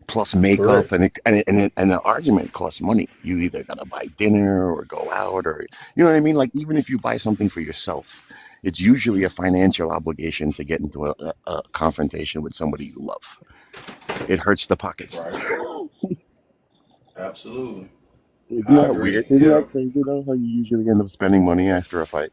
plus makeup Correct. and the argument costs money. You either gotta buy dinner or go out or you know what I mean. Like even if you buy something for yourself, it's usually a financial obligation to get into a confrontation with somebody you love. It hurts the pockets. Right. Absolutely. Isn't I that agree. weird? Isn't Yeah. that crazy though? How you usually end up spending money after a fight.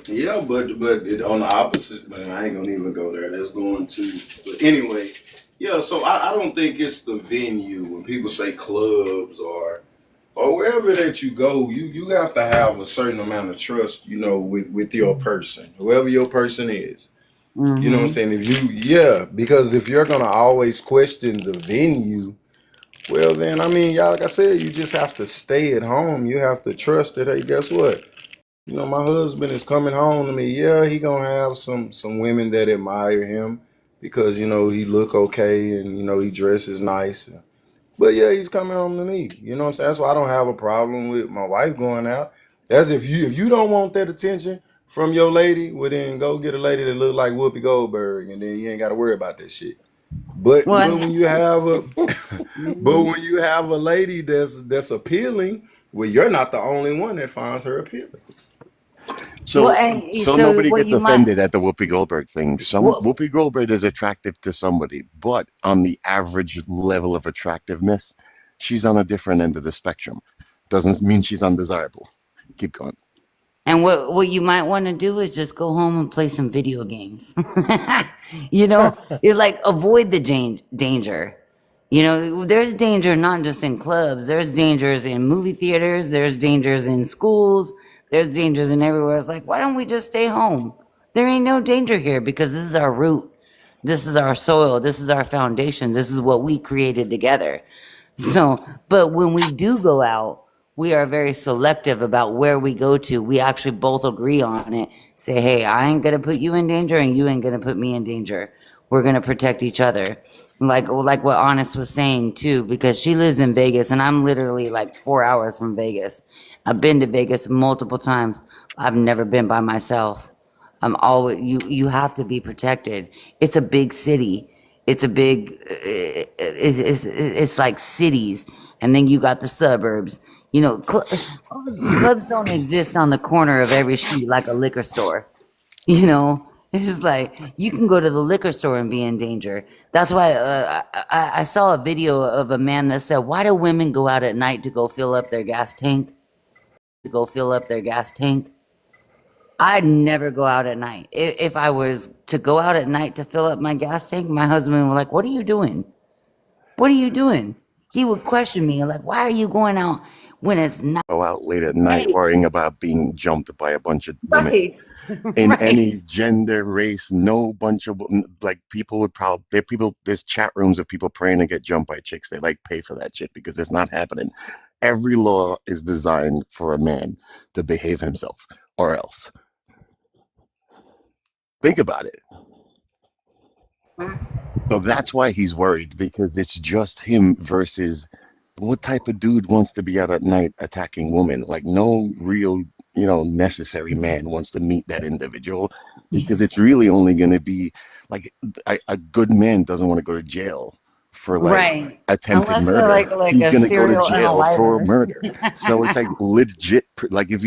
Yeah, but on the opposite, but I ain't gonna even go there. That's going to. But anyway, yeah. So I don't think it's the venue when people say clubs or wherever that you go. You have to have a certain amount of trust, with your person, whoever your person is. You know what I'm Mm-hmm. saying? Yeah, because if you're gonna always question the venue, well then I mean, y'all, like I said, you just have to stay at home. You have to trust that. Hey, guess what? My husband is coming home to me. Yeah, he gonna have some women that admire him because he look okay and he dresses nice. But yeah, he's coming home to me. You know what I'm saying? That's why I don't have a problem with my wife going out. That's if you don't want that attention from your lady, well then go get a lady that look like Whoopi Goldberg, and then you ain't got to worry about that shit. But What? but when you have a but Mhm. when you have a lady that's appealing, well, you're not the only one that finds her appealing. Well, So and so so nobody what gets you might, offended at the Whoopi Goldberg thing. Some well, Whoopi Goldberg is attractive to somebody, but on the average level of attractiveness, she's on a different end of the spectrum. Doesn't mean she's undesirable. Keep going. and what you might want to do is just go home and play some video games. You know, it's like avoid the danger. You know, there's danger not just in clubs. There's dangers in movie theaters. There's dangers in schools. There's dangers in everywhere. It's like, why don't we just stay home? There ain't no danger here because this is our root. This is our soil. This is our foundation. This is what we created together. So, but when we do go out, we are very selective about where we go to. We actually both agree on it. Say, hey, I ain't gonna put you in danger, and you ain't gonna put me in danger. We're gonna protect each other. Like what Honest was saying too, because she lives in Vegas, and I'm literally like 4 hours from Vegas. I've been to Vegas multiple times. I've never been by myself. I'm always you have to be protected. It's a big city. It's a big it's like cities, and then you got the suburbs. You know, clubs don't exist on the corner of every street like a liquor store. You know, it's like you can go to the liquor store and be in danger. That's why I saw a video of a man that said, "Why do women go out at night to go fill up their gas tank? To go fill up their gas tank?" I'd never go out at night. If I was to go out at night to fill up my gas tank, my husband would like, "What are you doing? What are you doing?" He would question me like, "Why are you going out when it's not Go out late at night right?" worrying about being jumped by a bunch of women. Right. In Right. any gender, race, no bunch of like people would probably there people there's chat rooms of people praying to get jumped by chicks. They like pay for that shit because it's not happening. Every law is designed for a man to behave himself or else. Think about it. So that's why he's worried because it's just him versus what type of dude wants to be out at night attacking women? Like no real, necessary man wants to meet that individual because it's really only going to be like a good man doesn't want to go to jail for like Right. attempted Unless they're murder. like He's a going to go to serial jail for unaliver. murder. So it's like legit. Like if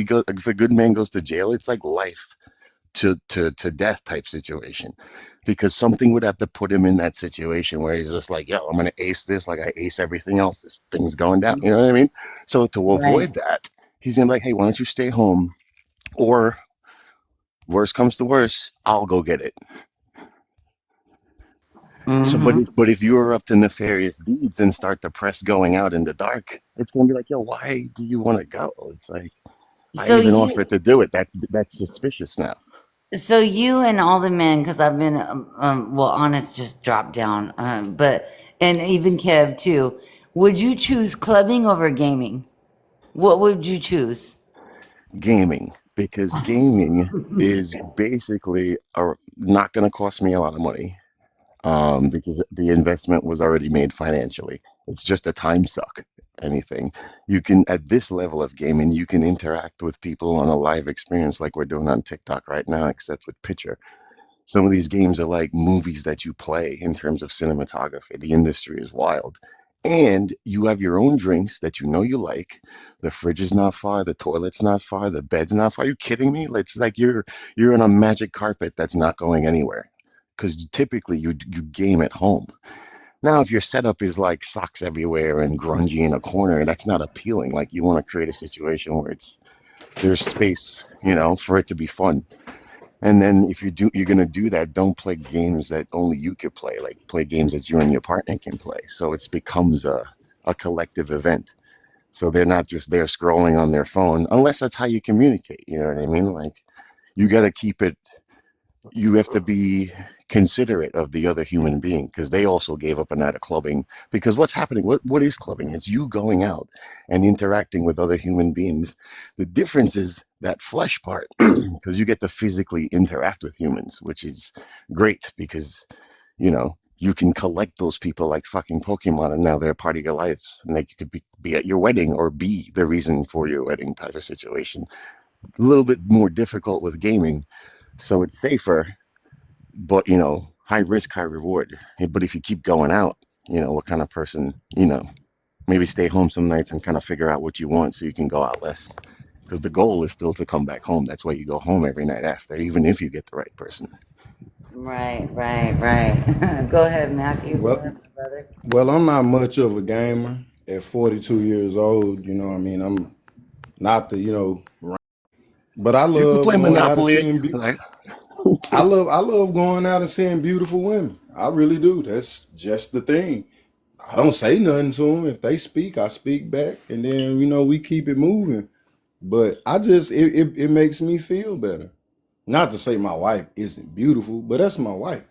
a good man goes to jail, it's like life to death type situation because something would have to put him in that situation where he's just like, yo, I'm gonna ace this like I ace everything else. This thing's going down. You know what I mean? So to Right. avoid that, he's gonna be like, hey, why don't you stay home? Or worst comes to worst, I'll go get it. So, Hmm. but if you're up to nefarious deeds and start the press going out in the dark, it's gonna be like, yo, why do you want to go? It's like I So even you offered to do it. That's suspicious now. So you and all the men, because I've been, well, Honest just dropped down, but and even Kev too. Would you choose clubbing over gaming? What would you choose? Gaming because gaming is basically not going to cost me a lot of money because the investment was already made financially. It's just a time suck. Anything you can at this level of gaming, you can interact with people on a live experience like we're doing on TikTok right now, except with picture. Some of these games are like movies that you play in terms of cinematography. The industry is wild. And you have your own drinks that you know you like. The fridge is not far, the toilet's not far, the bed's not far. Are you kidding me? It's like you're on a magic carpet that's not going anywhere. Because typically you game at home. Now, if your setup is like socks everywhere and grungy in a corner, that's not appealing. Like you want to create a situation where there's space, for it to be fun. And then if you're gonna do that, don't play games that only you could play. Like play games that you and your partner can play. So it becomes a collective event. So they're not just there scrolling on their phone, unless that's how you communicate. You know what I mean? Like you got to keep it. You have to be considerate of the other human being because they also gave up a night of clubbing. Because what's happening? What is clubbing? It's you going out and interacting with other human beings. The difference is that flesh part because you get to physically interact with humans, which is great because you can collect those people like fucking Pokemon, and now they're a part of your lives, and they could be at your wedding or be the reason for your wedding type of situation. A little bit more difficult with gaming, so it's safer, but high risk, high reward. But if you keep going out, what kind of person, maybe stay home some nights and kind of figure out what you want so you can go out less. because the goal is still to come back home. That's why you go home every night after, even if you get the right person. Right, right, right. Go ahead, Matthew. Go Well, ahead, my brother. well, I'm not much of a gamer at 42 years old. You know, what I mean, I'm not the, but I You can love play going out and Monopoly. seeing. Like, I love going out and seeing beautiful women. I really do. That's just the thing. I don't say nothing to them. If they speak, I speak back, and then we keep it moving. But it makes me feel better. Not to say my wife isn't beautiful, but that's my wife.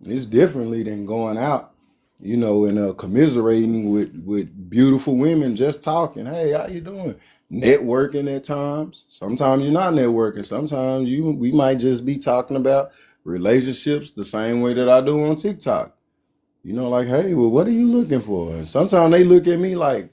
It's differently than going out, and commiserating with beautiful women, just talking. Hey, how you doing? Networking at times. Sometimes you're not networking. Sometimes we might just be talking about relationships the same way that I do on TikTok. Like, hey, well, what are you looking for? And sometimes they look at me like,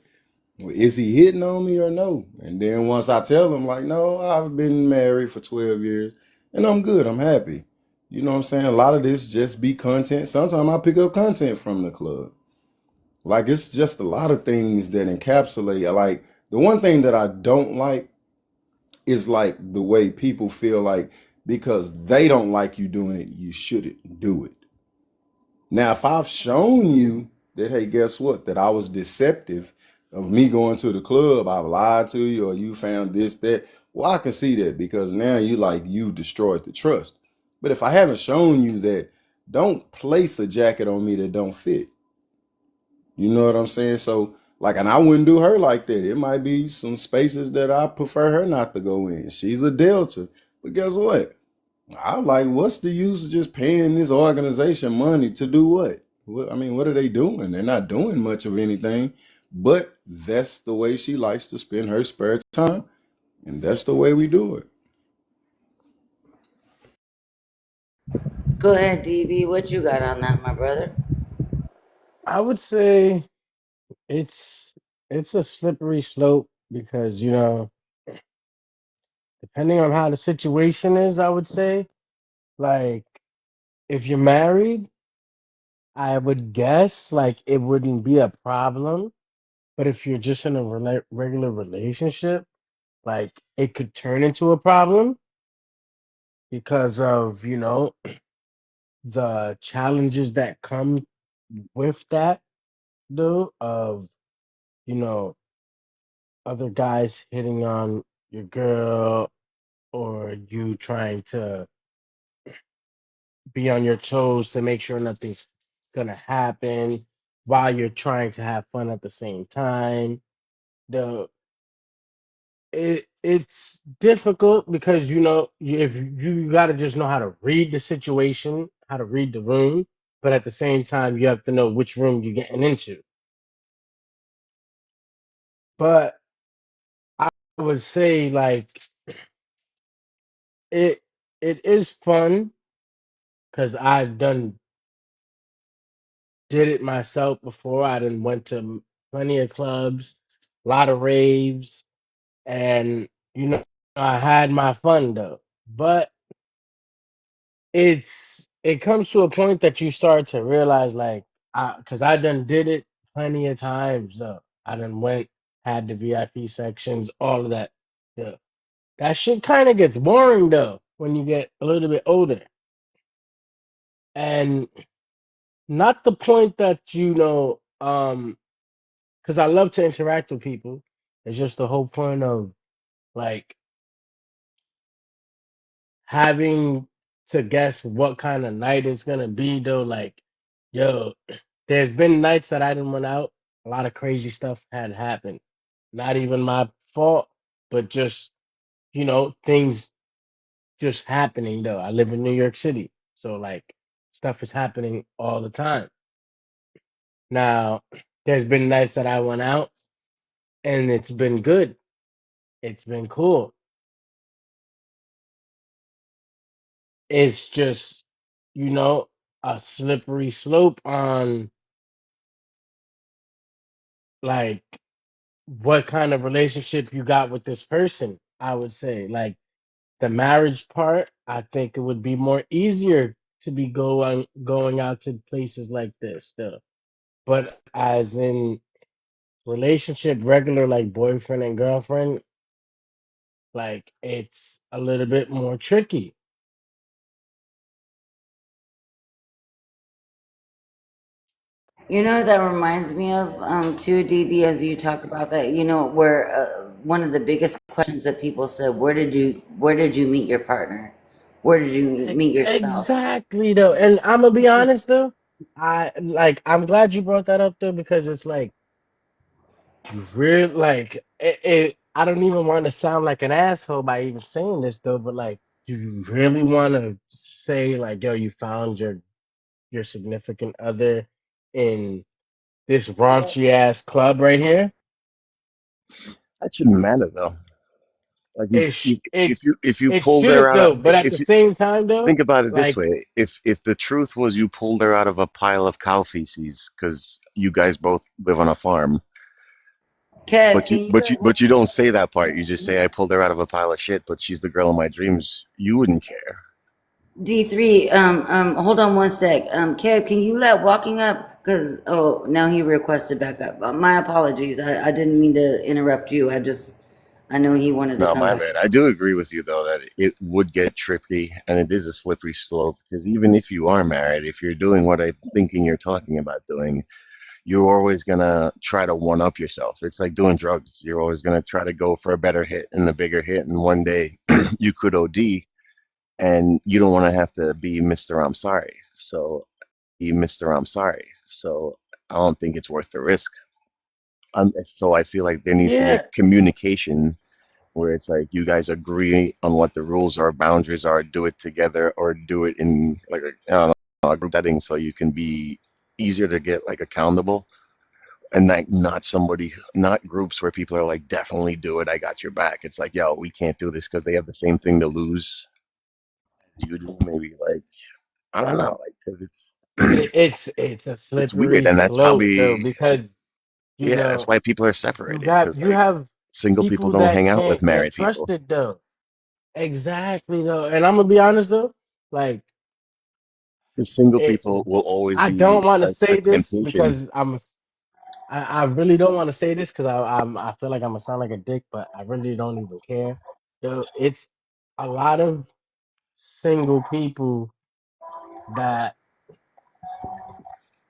well, is he hitting on me or no? And then once I tell them, like, no, I've been married for 12 years and I'm good. I'm happy. You know what I'm saying? A lot of this just be content. Sometimes I pick up content from the club. Like, it's just a lot of things that encapsulate. Like, the one thing that I don't like is like the way people feel like because they don't like you doing it, you shouldn't do it. Now, if I've shown you that, hey, guess what? That I was deceptive of me going to the club, I've lied to you, or you found this, that. Well, I can see that because now you've destroyed the trust. But if I haven't shown you that, don't place a jacket on me that don't fit. You know what I'm saying? So, like, and I wouldn't do her like that. It might be some spaces that I prefer her not to go in. She's a Delta. But guess what? I'm like, what's the use of just paying this organization money to do what? I mean, what are they doing? They're not doing much of anything, but that's the way she likes to spend her spare time, and that's the way we do it. Go ahead, DB. What you got on that, my brother? I would say it's it's a slippery slope because depending on how the situation is, I would say like if you're married, I would guess like it wouldn't be a problem. But if you're just in a regular relationship, like it could turn into a problem because of the challenges that come with that, though, of you know other guys hitting on your girl or you trying to be on your toes to make sure nothing's gonna happen while you're trying to have fun at the same time. The it's difficult because if you got to just know how to read the situation, how to read the room, but at the same time you have to know which room you're getting into. But I would say like it it is fun because I've did it myself before. I done went to plenty of clubs, a lot of raves, and I had my fun though. But it comes to a point that you start to realize like because I done did it plenty of times though. I done went, had the VIP sections, all of that. Yeah. That shit kind of gets boring though when you get a little bit older. And not the point that because I love to interact with people. It's just the whole point of like having to guess what kind of night it's gonna be though. Like, yo, there's been nights that I didn't went out. A lot of crazy stuff had happened. Not even my fault, but just things just happening though. I live in New York City, so like stuff is happening all the time. Now, there's been nights that I went out and it's been good. It's been cool. It's just, you know, a slippery slope on like what kind of relationship you got with this person. I would say like the marriage part, I think it would be more easier to be going out to places like this still. But as in relationship regular like boyfriend and girlfriend, like it's a little bit more tricky. You know, that reminds me of too, DB, as you talk about that. You know, where one of the biggest questions that people said, where did you meet your partner? Where did you meet your spouse? Exactly though, and I'm gonna be honest though. I'm glad you brought that up though because it's like you really I don't even want to sound like an asshole by even saying this though, but like, do you really want to say like, yo, you found your significant other in this raunchy ass club right here? That shouldn't matter though. Like It's it's if you it pulled her should out of, though, but at the if you same time though, think about it this like, way, if the truth was you pulled her out of a pile of cow feces because you guys both live on a farm, Kev, can you but you don't say that part. You just say I pulled her out of a pile of shit, but she's the girl of my dreams. You wouldn't care. D3, hold on one sec. Kev, can you let Walking Up? Because, oh, now he requested back up. My apologies. I didn't mean to interrupt you. I know he wanted to No, come my back. bad. I do agree with you though that it would get tricky and it is a slippery slope because even if you are married, if you're doing what I'm thinking you're talking about doing, you're always gonna try to one up yourself. It's like doing drugs. You're always gonna try to go for a better hit and a bigger hit, and one day you could OD, and you don't want to have to be Mr. I'm sorry. So be Mr. I'm sorry. So I don't think it's worth the risk. So I feel like there needs to be a yeah, communication where it's like you guys agree on what the rules or boundaries are, do it together, or do it in like I don't know, a group setting, so you can be easier to get like accountable and like not groups where people are like definitely do it, I got your back. It's like, yo, we can't do this because they have the same thing to lose as you do. Maybe like I don't know, like because it's it's a it's weird, slippery and that's slope though probably because you yeah, that's know why people are you separated got because you like have single people people don't that hang out with can't get married people. trusted though. Exactly though, and I'm gonna be honest though, like Because single it. people will always I don't be want to a say this temptation. because I really don't want to say this because I feel like I'm gonna sound like a dick, but I really don't even care. Yo, it's a lot of single people that,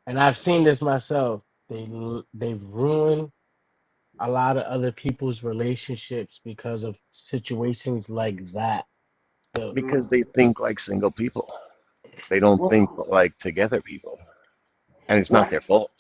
and I've seen this myself. They've ruined a lot of other people's relationships because of situations like that. So Because they think like single people. They don't think Well, like together people. And it's not well, their fault.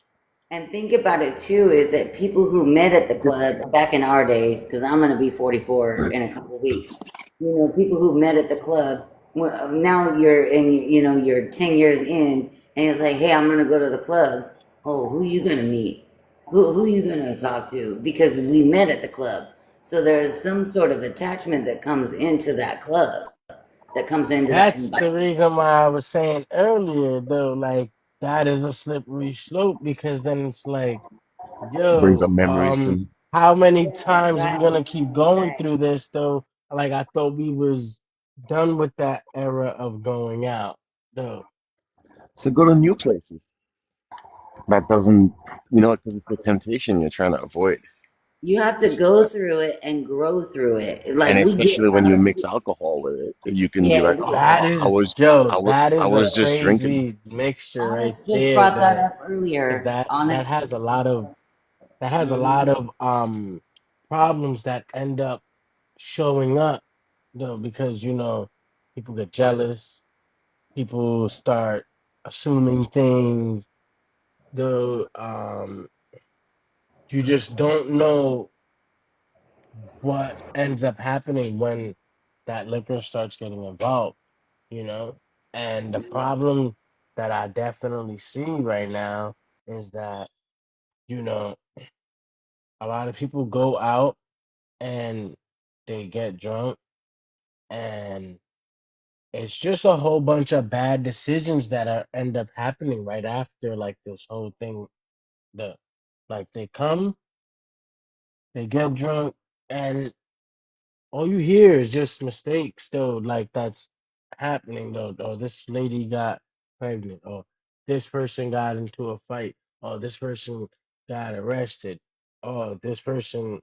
and think about it too, is that people who met at the club back in our days, because I'm going to be 44 in a couple of weeks, you know, people who met at the club, well, now you're in, you know, you're 10 years in, and it's like, hey, I'm going to go to the club. Oh, who you going to meet? Who you going to talk to? Because we met at the club. So there's some sort of attachment that comes into that club, that comes into that that's the environment. reason why I was saying earlier, though, like that is a slippery slope because then it's like, It brings up yo, memories and how many times are we Right, gonna keep going right. through this though? Like I thought we was done with that era of going out, though. so go to new places. That doesn't, because it's the temptation you're trying to avoid. You have to go through it and grow through it. And Like we get especially when you mix alcohol with it, you can be yeah, like, we That oh, is Joe. That I is a was just drinking. crazy mixture right Honest just there, brought that though, up because earlier. that Honest. that has a lot of that has a Hmm. lot of problems that end up showing up, though, because people get jealous, people start assuming things, though. You just don't know what ends up happening when that liquor starts getting involved, you know? And the problem that I definitely see right now is that, you know, a lot of people go out and they get drunk and it's just a whole bunch of bad decisions that end up happening right after like this whole thing. The like they come, they get drunk, and all you hear is just mistakes, though. Like that's happening, though. Oh, this lady got pregnant. Or this person got into a fight. Or this person got arrested. Or this person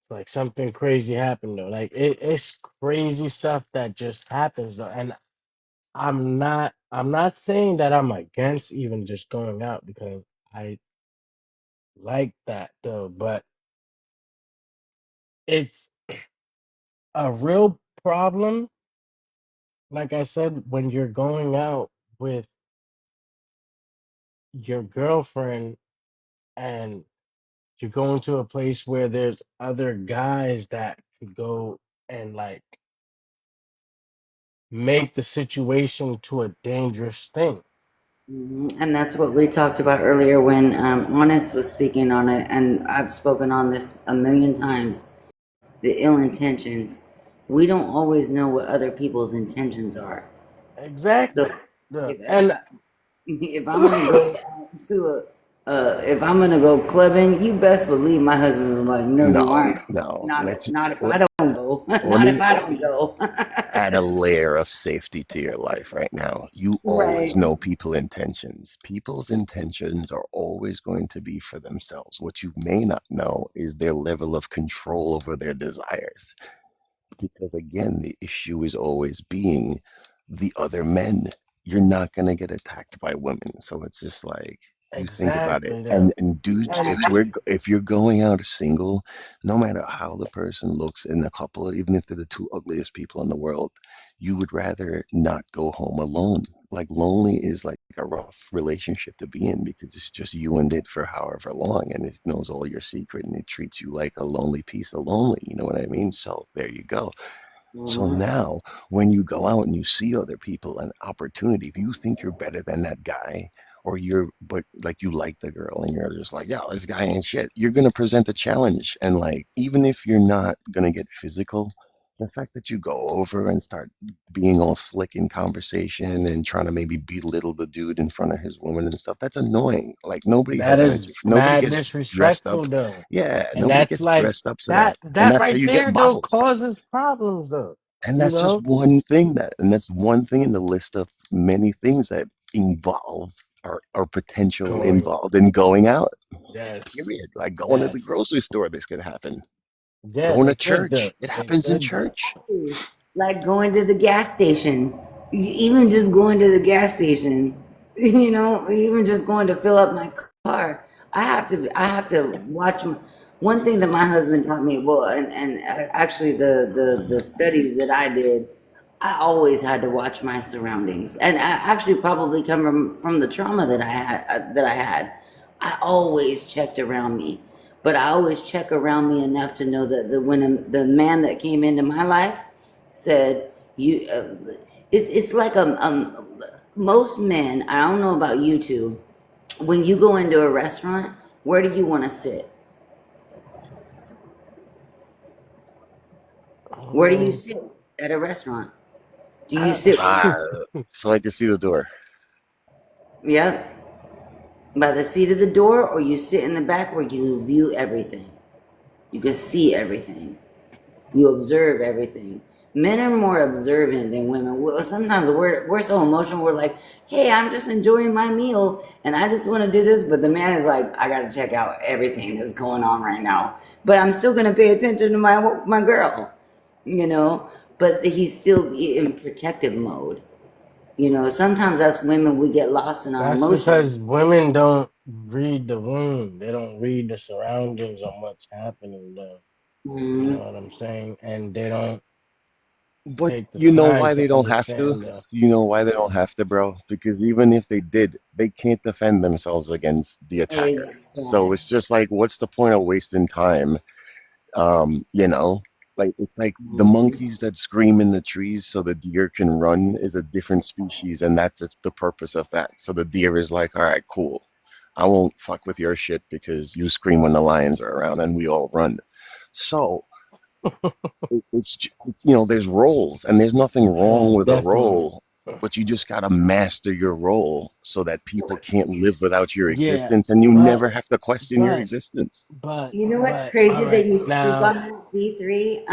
like something crazy happened though. Like it's crazy stuff that just happens though. And I'm not saying that I'm against even just going out because I like that though, but it's a real problem, like I said, when you're going out with your girlfriend and you're going to a place where there's other guys that could go and like make the situation to a dangerous thing. And that's what we talked about earlier when Honest was speaking on it, and I've spoken on this a million times. The ill intentions. We don't always know what other people's intentions are. So Exactly. Yeah. if And if I'm gonna go out to if I'm gonna go clubbing, you best believe my husband's like, no, you No, aren't. no. Not if Let, I don't go. let Not if me I don't go. add a layer of safety to your life right now. You always Right. know people's intentions. People's intentions are always going to be for themselves. What you may not know is their level of control over their desires. Because again, the issue is always being the other men. You're not going to get attacked by women. So it's just like you think about it. exactly though. And dudes, And if you're going out single, no matter how the person looks in a couple, even if they're the two ugliest people in the world, you would rather not go home alone. Like lonely is like a rough relationship to be in because it's just you and it for however long, and it knows all your secret and it treats you like a lonely piece of lonely. You know what I mean? So there you go. So Mhm. now, when you go out and you see other people, an opportunity, if you think you're better than that guy, or but like you like the girl and you're just like, yeah, this guy ain't shit, you're going to present a challenge. And like, even if you're not going to get physical, the fact that you go over and start being all slick in conversation and trying to maybe belittle the dude in front of his woman and stuff, that's annoying. Like, nobody that has energy. is Nobody mad gets dressed up. disrespectful though. Yeah, And nobody that's gets like dressed up so that, and that that's how right you get there though bottles. causes problems though. And You that's just know? one thing and that's one thing in the list of many things that involve or potential Going involved in going out. yes. Period. Like going to the Yes. grocery store, this could happen. Yes, Going to it could do. church, it It happens in could do. church. Like going to the gas station, even just going to the gas station, even just going to fill up my car. I have to watch one thing that my husband taught me. Well, and actually the studies that I did, I always had to watch my surroundings, and I actually probably come from the trauma that I had. I always checked around me, but I always check around me enough to know that the man that came into my life said you it's like most men, I don't know about you two, when you go into a restaurant, where do you want to sit? Where do you Um, sit at a restaurant? Do you I, sit So I can see the door. yep, by the seat of the door, or you sit in the back where you view everything, you can see everything, you observe everything. Men are more observant than women. Sometimes we're so emotional. We're like, "Hey, I'm just enjoying my meal, and I just want to do this." But the man is like, "I got to check out everything that's going on right now, but I'm still gonna pay attention to my girl, you know." But he's still in protective mode. Sometimes us women we get lost in our that's because emotions. women don't read the room. They don't read the surroundings on what's happening though. You know Mhm. what I'm saying? And they don't But take the you know time why they to don't have to? understand the You know why they don't have to, bro? Because even if they did, they can't defend themselves against the attacker. So Exactly. it's just like, what's the point of wasting time? You know, like it's like the Mhm. monkeys that scream in the trees so the deer can run is a different species, and that's it's the purpose of that. So the deer is like, all right, cool. I won't fuck with your shit because you scream when the lions are around and we all run. So there's roles and there's nothing yeah, wrong with a definitely. role, but you just got to master your role so that people can't live without your Yeah, existence and you but never have to question your but existence. You know what's but crazy all that right you speak on now. that, D3?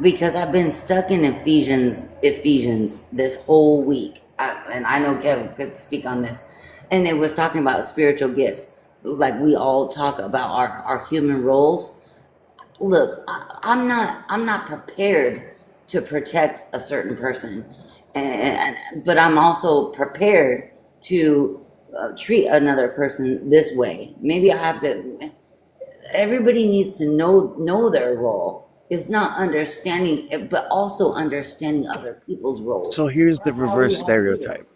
Because I've been stuck in Ephesians this whole week. And I know Kevin could speak on this. And it was talking about spiritual gifts. Like we all talk about our human roles. look, I'm not prepared to protect a certain person, but I'm also prepared to treat another person this way. Maybe I have to. Everybody needs to know their role. It's not understanding it, but also understanding other people's roles. So here's the That's all we reverse have to do. stereotype.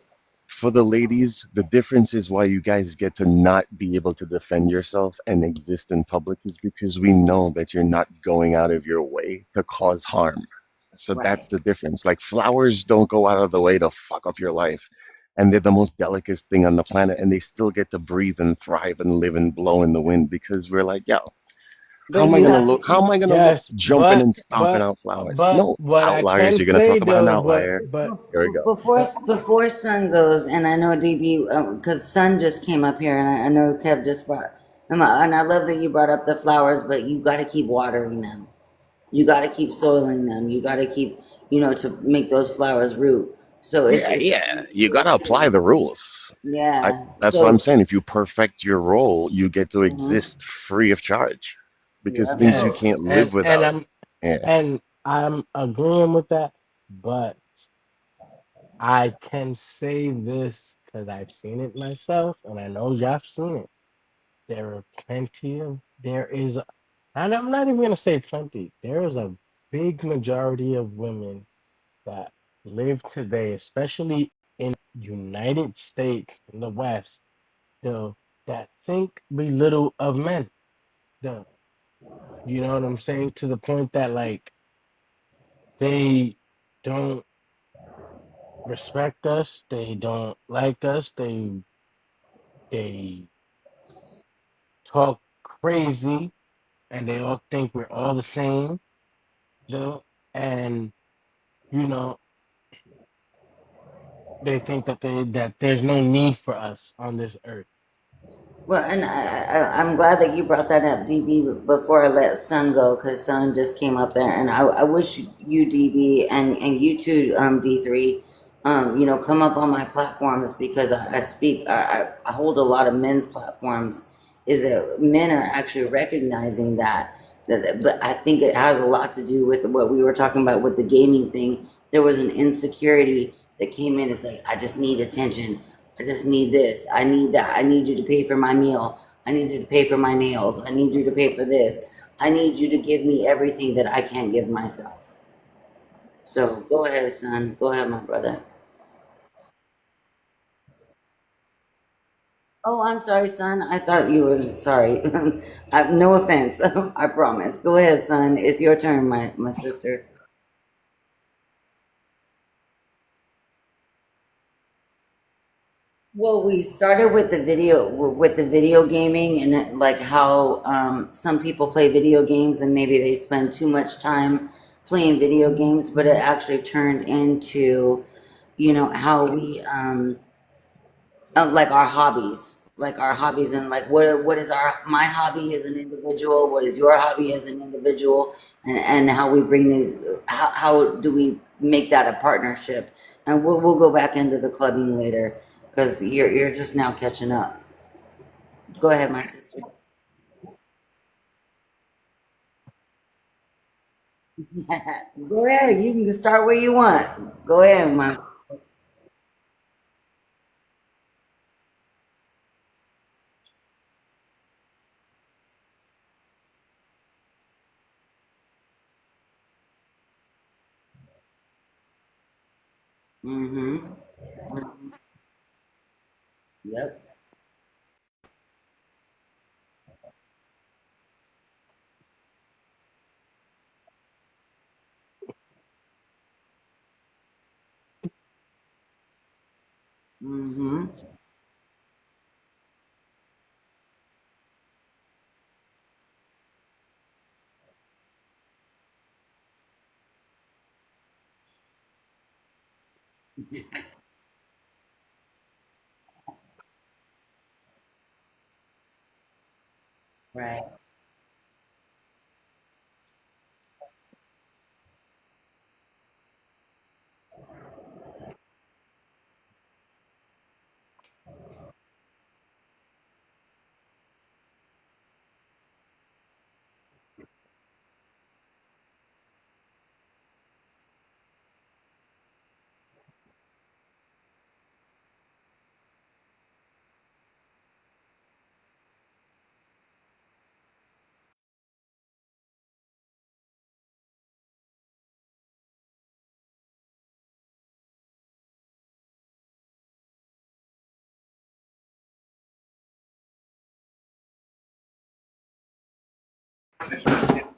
For the ladies, the difference is why you guys get to not be able to defend yourself and exist in public is because we know that you're not going out of your way to cause harm. So that's Right. the difference. Like flowers don't go out of the way to fuck up your life. And they're the most delicate thing on the planet, and they still get to breathe and thrive and live and blow in the wind because we're like, yo, how But am I you gonna have look? How to. am I gonna look Yes, jumping and stomping out flowers? but No, what I outliers. can You're gonna say talk about an though, outlier. Here we go. Before Sun goes, and I know DB, because Sun just came up here, and I know Kev just brought, and I love that you brought up the flowers, but you got to keep watering them. You got to keep soiling them. You got to keep, to make those flowers root. So Yeah, it's the yeah. same You gotta apply situation. the rules. Yeah. That's what I'm So, saying. If you perfect your role, you get to mhm, exist free of charge because yeah. things you yes, can't live without. Yeah. and I'm agreeing with that, but I can say this because I've seen it myself, and I know y'all have seen it. There is, and I'm not even gonna say plenty. There is a big majority of women that live today, especially in United States in the West, though, that think belittle of men. Though, you know what I'm saying? To the point that like they don't respect us, they don't like us, they talk crazy, and they all think we're all the same. Though, and you know they think that there's no need for us on this earth. Well, and I'm glad that you brought that up, DB, before I let Sun go, because Sun just came up there, and I wish you, DB, and you too, D3, come up on my platforms because I speak, I hold a lot of men's platforms. Is that men are actually recognizing that, but I think it has a lot to do with what we were talking about with the gaming thing. There was an insecurity that came in. It's like I just need attention. I just need this. I need that. I need you to pay for my meal. I need you to pay for my nails. I need you to pay for this. I need you to give me everything that I can't give myself. So go ahead, son. Go ahead, my brother. Oh, I'm sorry, son. I thought you were sorry. No offense. I promise. Go ahead, son. It's your turn, my sister. Well, we started with the video gaming and like how some people play video games and maybe they spend too much time playing video games, but it actually turned into, how we like our hobbies and like what is my hobby as an individual, what is your hobby as an individual, and how we bring these, how do we make that a partnership, and we'll go back into the clubbing later because you're just now catching up. Go ahead, my sister. Go ahead, you can start where you want. Go ahead, my. Mm-hmm. Yep. Mm-hmm. Right.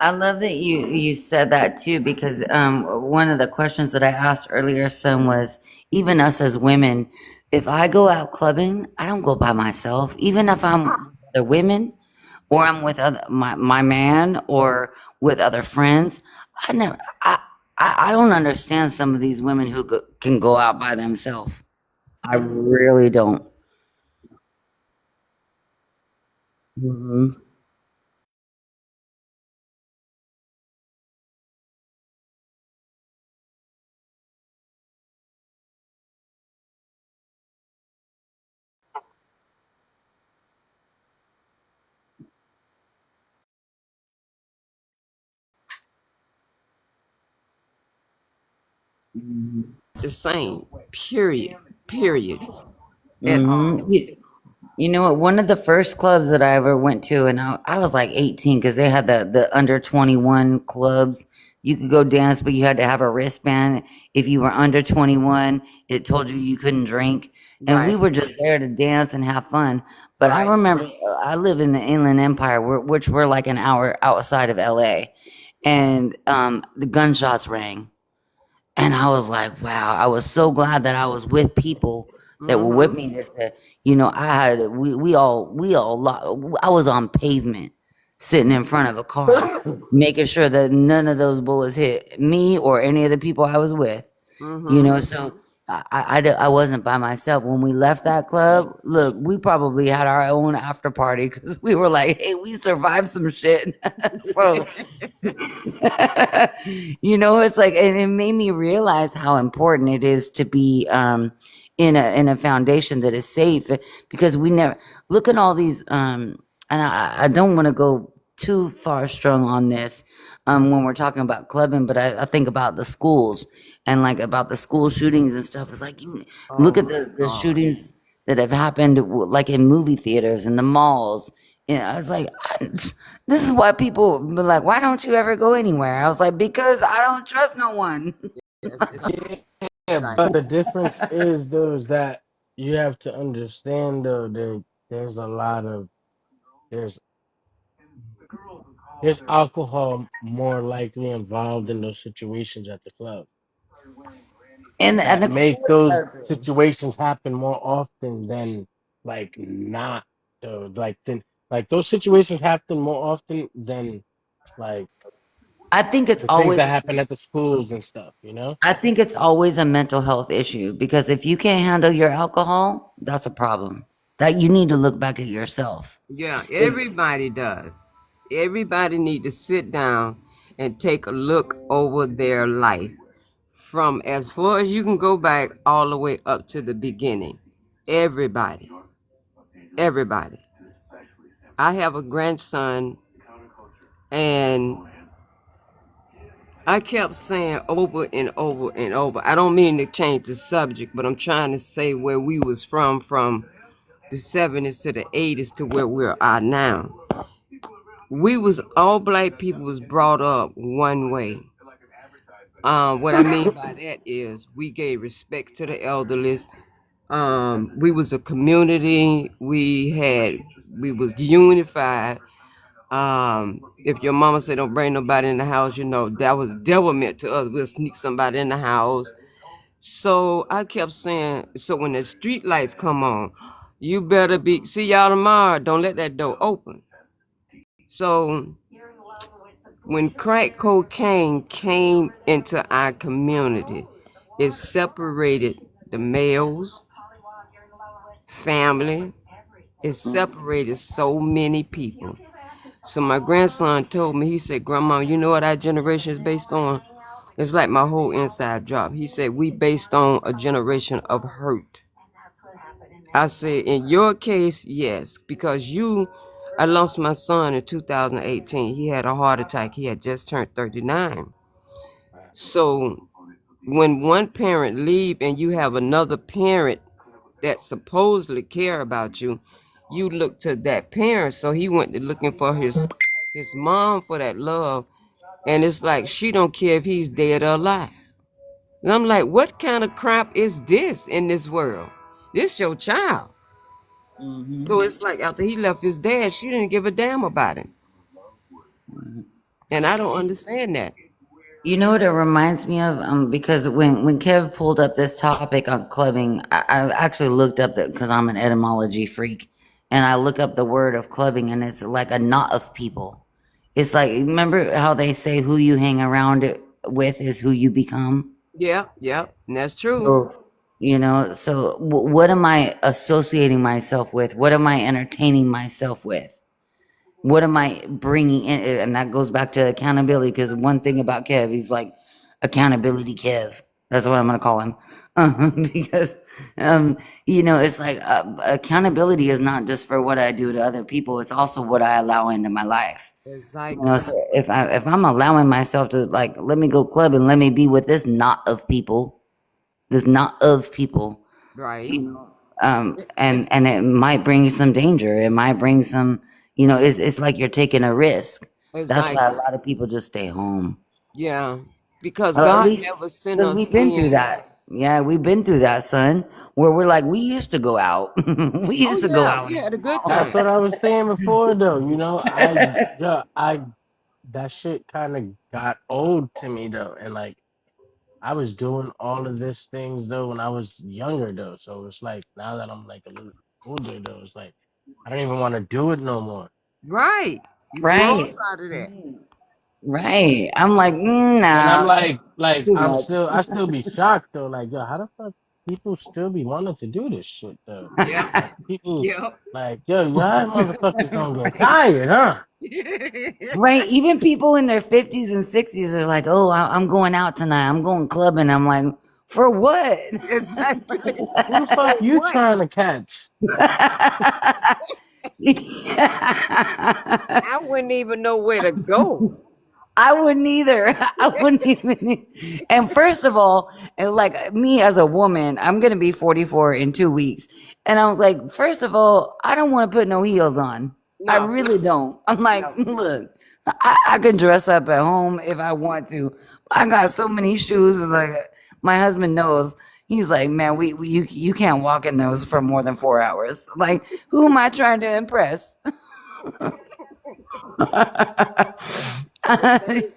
I love that you said that too, because one of the questions that I asked earlier, son, was even us as women. If I go out clubbing, I don't go by myself. Even if I'm with other women, or I'm with my man, or with other friends, I never. I don't understand some of these women who can go out by themselves. I really don't. Hmm. The same. Period. Period. At Hmm. all. You know what? One of the first clubs that I ever went to, and I was like 18 because they had the under 21 clubs. You could go dance, but you had to have a wristband. If you were under 21, it told you you couldn't drink. And we Right. were just there to dance and have fun. But I Right. remember I live in the Inland Empire, which we're like an hour outside of LA, and the gunshots rang. And I was like, wow, I was so glad that I was with people that were with Mm-hmm. me. That said, you know, I was on pavement sitting in front of a car, making sure that none of those bullets hit me or any of the people I was with. You Mm-hmm. know, so I wasn't by myself. When we left that club, look, we probably had our own after party because we were like, hey, we survived some shit. So, you know, it's like, and it made me realize how important it is to be in a foundation that is safe, because we never look at all these and I don't want to go too far strung on this when we're talking about clubbing, but I think about the schools and like about the school shootings and stuff. It's like you Oh look at my the God. shootings that have happened like in movie theaters and the malls. I was like, this is why people be like, why don't you ever go anywhere? I was like, because I don't trust no one. Yes, it's Yeah, like but the difference is though is that you have to understand though that there's a lot of there's there's alcohol more likely involved in those situations at the club And that the make coolest those part is, situations happen more often than like not though like those situations happen more often than like I think it's the things always that happen at the schools and stuff, you know? I think it's always a mental health issue, because if you can't handle your alcohol, that's a problem. That you need to look back at yourself. yeah, If everybody does. Everybody need to sit down and take a look over their life from as far as you can go back all the way up to the beginning. Everybody. Everybody. I have a grandson and I kept saying over and over and over. I don't mean to change the subject, but I'm trying to say where we was from the 70s to the 80s to where we are now. We was all black people was brought up one way. What I mean by that is we gave respect to the elderly. We was a community. We was unified. If your mama said don't bring nobody in the house, you know that was devil meant to us. We'll sneak somebody in the house. So I kept saying, so when the street lights come on, you better be see y'all tomorrow. Don't let that door open. So when crack cocaine came into our community, it separated the males, family. It separated so many people. So my grandson told me, he said, Grandma, you know what our generation is based on? It's like my whole inside job. He said, we based on a generation of hurt. I said, in your case, yes, because I lost my son in 2018. He had a heart attack. He had just turned 39. So when one parent leave and you have another parent that supposedly care about you, you look to that parent. So he went to looking for his mom for that love. And it's like she don't care if he's dead or alive. And I'm like, what kind of crap is this in this world? This your child. hmm So it's like after he left his dad, she didn't give a damn about him. And I don't understand that. You know what it reminds me of? Because when Kev pulled up this topic on clubbing, I actually looked up that because I'm an etymology freak, and I look up the word of clubbing, and it's like a knot of people. It's like, remember how they say who you hang around with is who you become? Yeah, and that's true. So, you know, so what am I associating myself with? What am I entertaining myself with? What am I bringing in? And that goes back to accountability, because one thing about Kev, he's like accountability Kev. That's what I'm going to call him. Because, you know, it's like accountability is not just for what I do to other people. It's also what I allow into my life. Exactly. You know, so if I'm allowing myself to, like, let me go club and let me be with this knot of people, Right. you know, and it might bring you some danger. It might bring some, you know, it's like you're taking a risk. That's why a lot of people just stay home. Yeah, because Well, at God least never sent because us we've been through in. that. Yeah, we've been through that, son. Where we're like, we used to go out. We used to go out. We had a good That's time. what I was saying before, though. You know, I that shit kind of got old to me though, and like I was doing all of these things though when I was younger though. So it's like now that I'm like a little older though, it's like I don't even want to do it no more. Right. You grown Right. out of that. Right. I'm like, And I'm nah, like too much. I still be shocked though. Like, yo, how the fuck people still be wanting to do this shit though? Yep. Like people, Yep. like, yo, y'all motherfuckers don't get tired, huh? Right. Even people in their 50s and 60s are like, oh, I'm going out tonight. I'm going clubbing. I'm like, for what? Exactly. Who the fuck you What? trying to catch? I wouldn't even know where to go. I wouldn't either. I wouldn't even. And first of all, like me as a woman, I'm going to be 44 in 2 weeks. And I was like, first of all, I don't want to put no heels on. I No. really don't. I'm like, look, I can dress up at home if I want to. I got so many shoes. Like my husband knows. He's like, man, you can't walk in those for more than 4 hours. Like, who am I trying to impress? Things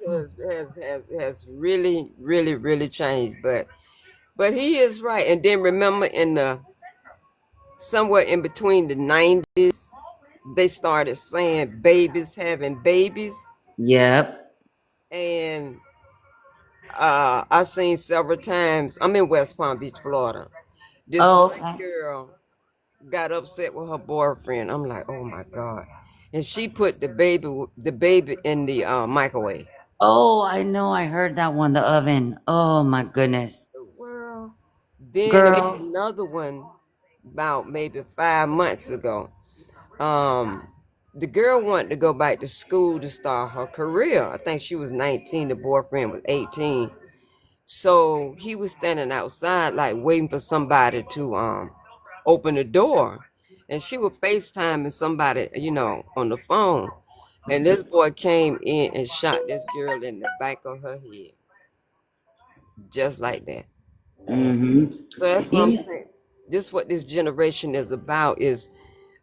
has really changed, but he is right. And then remember, in the somewhere in between the 90s, they started saying babies having babies, Yep. and I've seen several times. I'm in West Palm Beach, Florida. This Oh, one okay. girl got upset with her boyfriend. I'm like, oh my God. And she put the baby in the microwave. Oh, I know. I heard that one. The oven. Oh my goodness, Well, then it was girl. another one about maybe 5 months ago. The girl wanted to go back to school to start her career. I think she was 19, the boyfriend was 18. So he was standing outside like waiting for somebody to open the door. And she was FaceTiming somebody, you know, on the phone. And this boy came in and shot this girl in the back of her head. Just like that. Mm-hmm. So that's what I'm Yeah. saying. This what this generation is about is,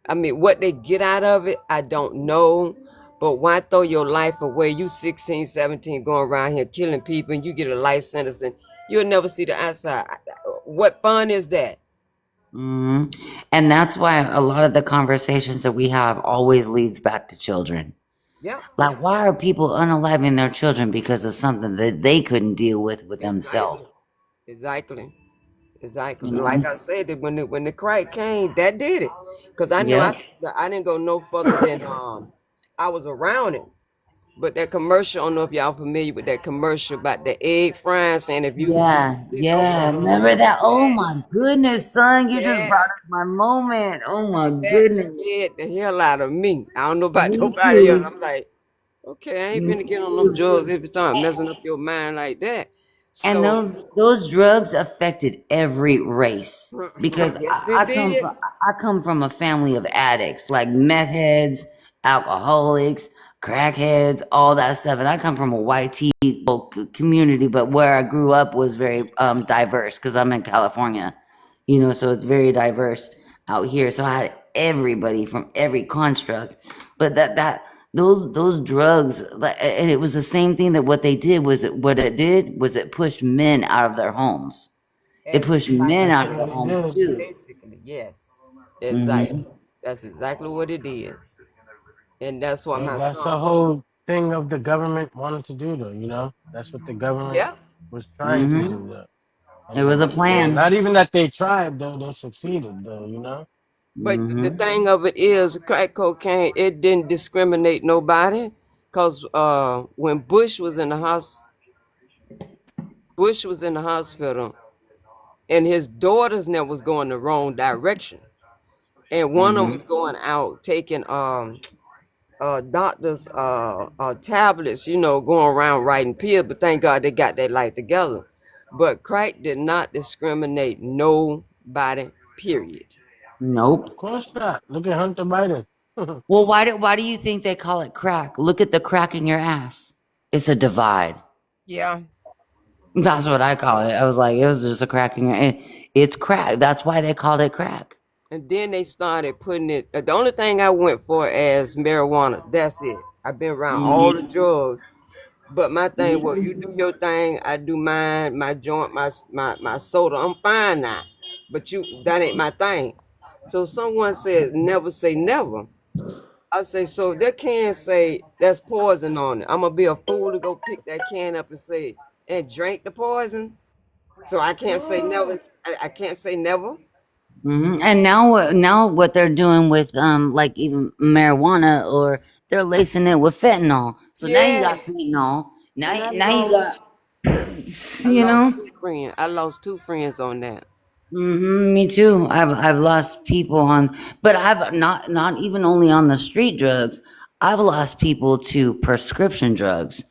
I mean, what they get out of it, I don't know. But why throw your life away? You 16, 17 going around here killing people and you get a life sentence and you'll never see the outside. What fun is that? Mm-hmm. And that's why a lot of the conversations that we have always leads back to children. Yeah. Like, why are people unaliving their children because of something that they couldn't deal with themselves? Exactly. You know? Like I said, that when the crack came, that did it. Because I know Yeah. I didn't go no further than I was around it. But that commercial, I don't know if y'all familiar with that commercial about the egg frying, saying if you Yeah. Remember that? Oh my goodness, son, you just brought up my moment. Oh my that goodness. scared the hell out of me. I don't know about Me nobody else. too. I'm like, okay, I ain't Me finna get on them too. drugs every time, messing up your mind like that. And So those drugs affected every race because yes, it did. I come from a family of addicts, like meth heads, alcoholics, crackheads, all that stuff. And I come from a white tea community, but where I grew up was very diverse because I'm in California, you know, so it's very diverse out here. So I had everybody from every construct, but those drugs, and it was the same thing that what they did was it pushed men out of their homes. It pushed men Exactly. out That's of what their it homes did. too. Basically, yes. Exactly. Hmm That's exactly what it did. And that's why Yeah, my that's son, the whole thing of the government wanted to do, though. You know, that's what the government yeah. was trying to hmm do, though. It was a And plan. not even that they tried, though, they succeeded, though. You know. But the Hmm thing of it is, crack cocaine, it didn't discriminate nobody. Cause when Bush was in the hospital, and his daughters now was going the wrong direction, and one of them hmm was going out taking doctors tablets, going around writing pills. But thank God they got their life together. But crack did not discriminate nobody. Period. Nope. Of course not. Look at Hunter Biden. Well, why do you think they call it crack? Look at the crack in your ass. It's a divide. Yeah. That's what I call it. I was like, it was just a crack in your. It's crack. That's why they called it crack. And then they started putting it. The only thing I went for as marijuana. That's it. I've been around all the Hmm drugs, but my thing was, you do your thing, I do mine. My joint, my soda. I'm fine now, but that ain't my thing. So someone said, never say never. I say, so that can say that's poison on it. I'm gonna be a fool to go pick that can up and say and drink the poison. So I can't say never. I can't say never. And now what they're doing with like even marijuana, or they're lacing it with fentanyl. So now you got Yes. fentanyl. And I Now you lost got I you lost know. two friends. I lost two friends on that. Me too. I've lost people on, but I've not even only on the street drugs. I've lost people to prescription drugs,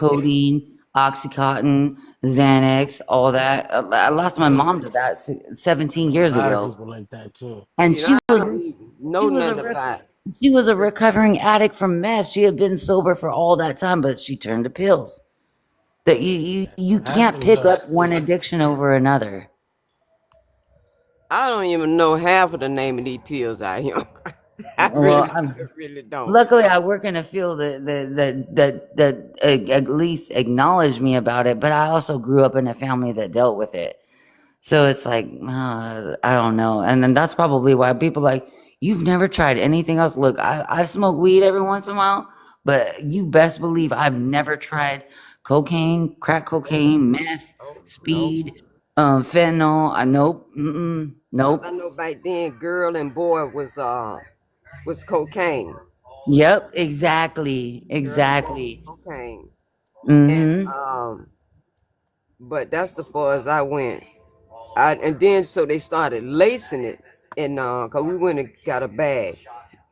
Yeah. hydrocodone, oxycontin, Xanax, all that. I lost my mom to that 17 A years lot of ago, people like that, too. and See, I don't even she know was nothing a about it. she was a recovering addict from meth. She had been sober for all that time, but she turned to pills. That you It can't happens, pick though. up one addiction over another. I don't even know half of the name of these pills out here. I Well, really don't. luckily, I work in a field that at least acknowledged me about it, but I also grew up in a family that dealt with it. So it's like, I don't know. And then that's probably why people like, you've never tried anything else. Look, I smoke weed every once in a while, but you best believe I've never tried cocaine, crack cocaine, meth, Nope. speed, fentanyl. Nope, Cause I nope. know back then, girl and boy was cocaine. Yep, exactly, Girl and boy was exactly. cocaine. And Mm-hmm. but that's the far as I went. And then so they started lacing it, and cause we went and got a bag.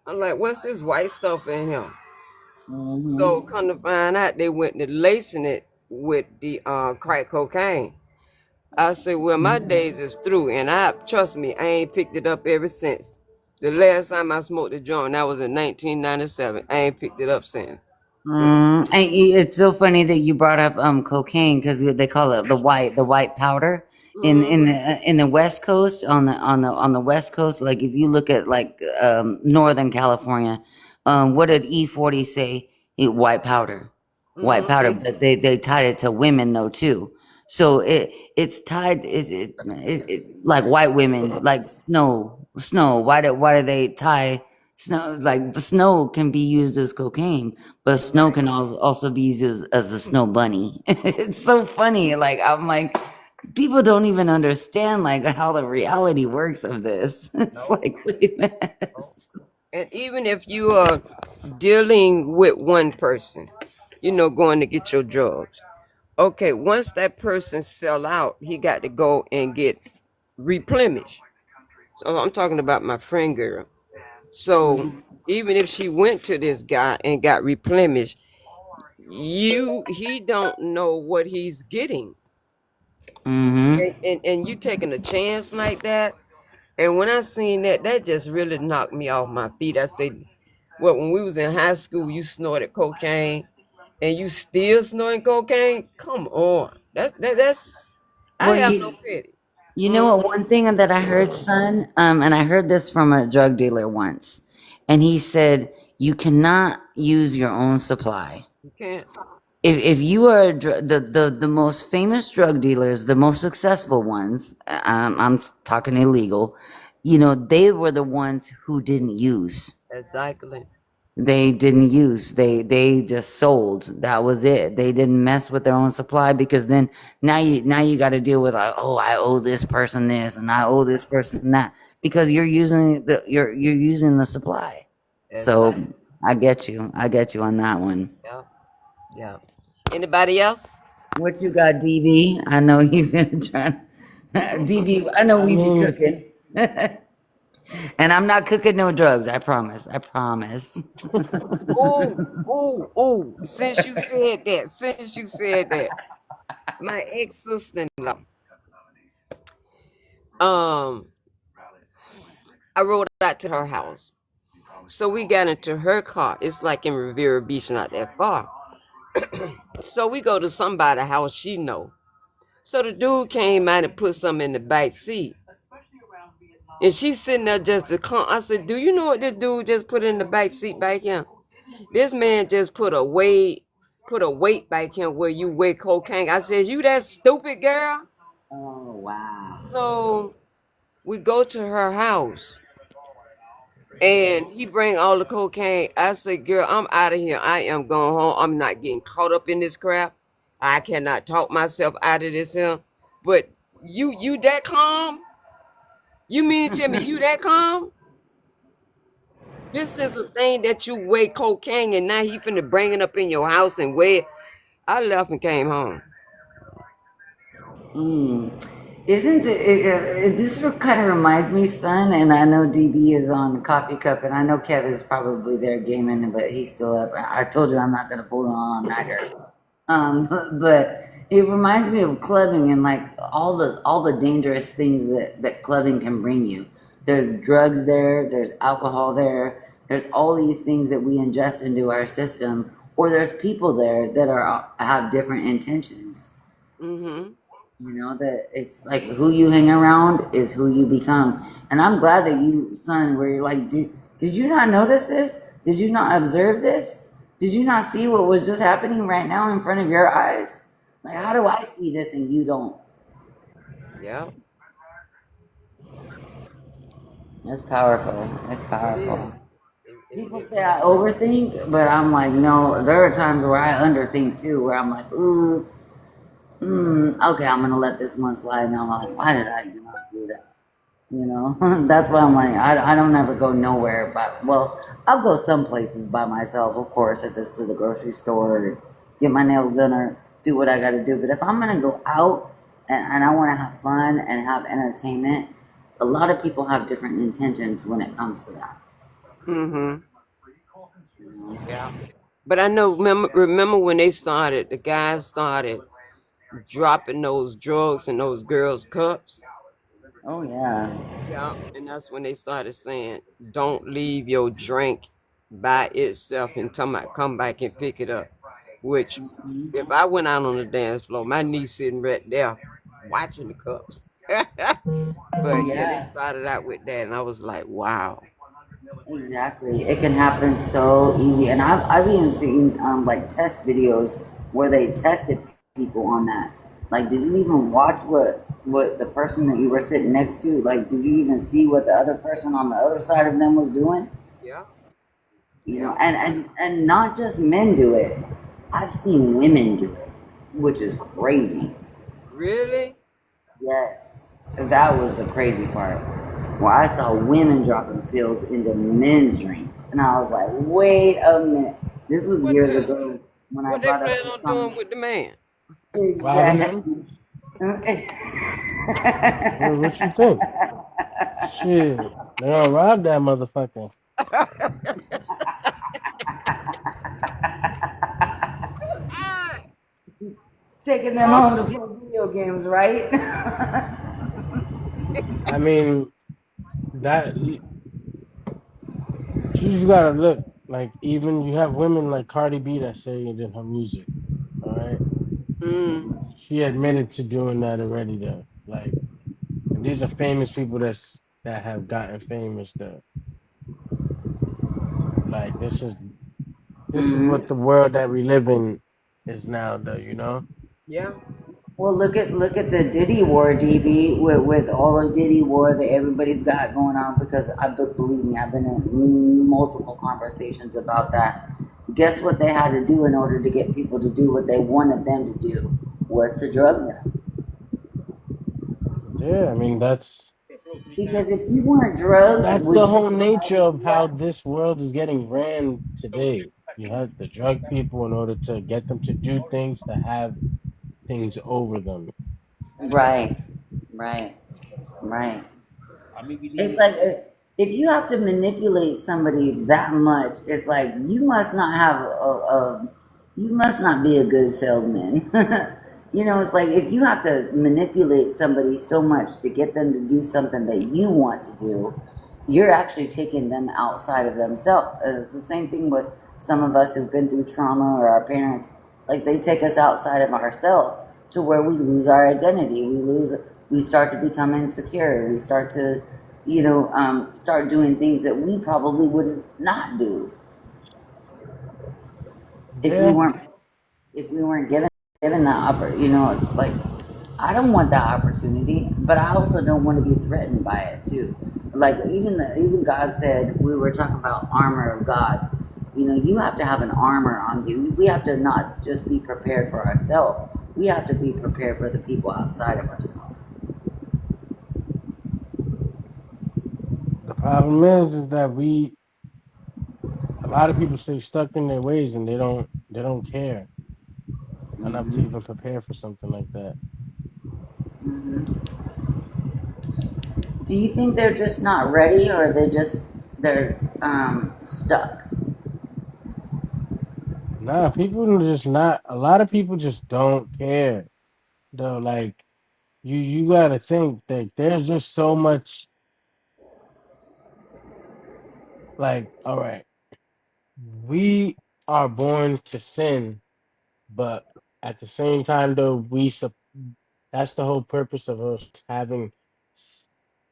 I'm like, what's this white stuff in here? So Mm-hmm. come to find out, they went to lacing it with the crack cocaine. I said, well, my days is through, and trust me, I ain't picked it up ever since. The last time I smoked a joint, that was in 1997. I ain't picked it up since. And it's so funny that you brought up cocaine, because they call it the white powder Mm-hmm. in the West Coast, on the West Coast. Like if you look at like Northern California, what did E40 say? White powder, Mm-hmm. but they tied it to women though too. So it's tied like white women, like snow. Why do they tie snow? Like snow can be used as cocaine, but snow Right. can also be used as a snow bunny. It's so funny. Like I'm like, people don't even understand like how the reality works of this. It's Nope. like, wait a minute. Nope. And even if you are dealing with one person, going to get your drugs. Okay, once that person sell out, he got to go and get replenished. So I'm talking about my friend girl. So even if she went to this guy and got replenished, he don't know what he's getting. Mm-hmm. And you taking a chance like that. And when I seen that just really knocked me off my feet. I said, well, when we was in high school, you snorted cocaine and you still snorting cocaine? Come on. That's I Well, have no pity. you know Mm, what? One thing that I heard, son, and I heard this from a drug dealer once, and he said, You cannot use your own supply. You can't. If you are the most famous drug dealers, the most successful ones, I'm talking illegal, you know, they were the ones who didn't use. Exactly. They didn't use. They just sold. That was it. They didn't mess with their own supply, because then now you got to deal with, like, oh, I owe this person this and I owe this person that, because you're using you're using the supply. So Exactly. I get you. I get you on that one. Yeah. Yeah. Anybody else? What you got, DB? I know you've been trying. DB, I know I we be mean, cooking. And I'm not cooking no drugs. I promise. I promise. Oh, since you said that, my ex-sister-in-law, I rode out to her house. So we got into her car. It's like in Riviera Beach, not that far. So we go to somebody's house she know. So the dude came out and put something in the back seat. And she's sitting there just to come. I said, do you know what this dude just put in the back seat back here? This man just put a weight back here where you weigh cocaine. I said, you that stupid girl? Oh, wow. So we go to her house and he bring all the cocaine. I said, girl, I'm out of here. I am going home. I'm not getting caught up in this crap. I cannot talk myself out of this here. But you that calm? You mean to tell me you that calm? This is a thing that you weigh cocaine and now he finna bring it up in your house and weigh it. I left and came home. Isn't this kind of reminds me, son? And I know DB is on Coffee Cup, and I know Kev is probably there gaming, but he's still up. I told you I'm not gonna pull on nighter. But it reminds me of clubbing and like all the dangerous things that clubbing can bring you. There's drugs there, there's alcohol there, there's all these things that we ingest into our system, or there's people there that have different intentions. Mm-hmm. You know, that it's like who you hang around is who you become. And I'm glad that you, son, where you're like, did you not notice this? Did you not observe this? Did you not see what was just happening right now in front of your eyes? Like, how do I see this and you don't? Yeah. It's powerful. It's powerful. People say I overthink, but I'm like, no, there are times where I underthink too, where I'm like, ooh, okay, I'm gonna let this one slide. And I'm like, why did I not do that? You know, that's why I'm like, I don't ever go nowhere. But well, I'll go some places by myself, of course, if it's to the grocery store, or get my nails done, or do what I got to do. But if I'm gonna go out and I want to have fun and have entertainment, a lot of people have different intentions when it comes to that. Mm-hmm. Yeah. But I know, remember when the guys started dropping those drugs in those girls' cups? Oh, yeah. Yeah. And that's when they started saying, don't leave your drink by itself until I come back and pick it up. Which, if I went out on the dance floor, my niece sitting right there watching the cups. But yeah, they started out with that, and I was like, wow. Exactly. It can happen so easy. And I've even seen like test videos where they tested people on that. Like, did you even watch what the person that you were sitting next to, like, did you even see what the other person on the other side of them was doing? Yeah. You know, and not just men do it. I've seen women do it, which is crazy. Really? Yes. That was the crazy part. Where I saw women dropping pills into men's drinks. And I was like, wait a minute. This was years ago when I brought up. What they plan on doing with the man? Exactly. What you think? Shit, they gonna rob that motherfucker. Taking them home to play video games, right? I mean, that you gotta look. Like, even you have women like Cardi B that say it in her music. All right. She admitted to doing that already, though. Like, and these are famous people that have gotten famous, though. Like this is Hmm. what the world that we live in is now, though. You know. Yeah. Well, look at the Diddy war, DB, with all the Diddy war that everybody's got going on. Because believe me, I've been in multiple conversations about that. Guess what they had to do in order to get people to do what they wanted them to do was to drug them. Yeah, I mean Because if you weren't drugged, that's would the you whole be nature like, of how this world is getting ran today. You have to drug people in order to get them to do things, to have things over them. right, right, right? It's like if you have to manipulate somebody that much, it's like you must not have you must not be a good salesman. You know, it's like if you have to manipulate somebody so much to get them to do something that you want to do, you're actually taking them outside of themselves. And it's the same thing with some of us who've been through trauma or our parents. It's like they take us outside of ourselves to where we lose our identity. We start to become insecure. We start to, start doing things that we probably would not do if we Yeah, weren't given that it's like I don't want that opportunity, but I also don't want to be threatened by it too. Like even God said, we were talking about armor of God. You have to have an armor on you. We have to not just be prepared for ourselves. We have to be prepared for the people outside of ourselves. the problem is that a lot of people stay stuck in their ways and they don't care enough to Hmm. even prepare for something like that. Hmm. Do you think they're just not ready, or they're stuck? Nah, people are just not. A lot of people just don't care, though. Like you gotta think that there's just so much. Like, all right, we are born to sin, but at the same time, though, that's the whole purpose of us having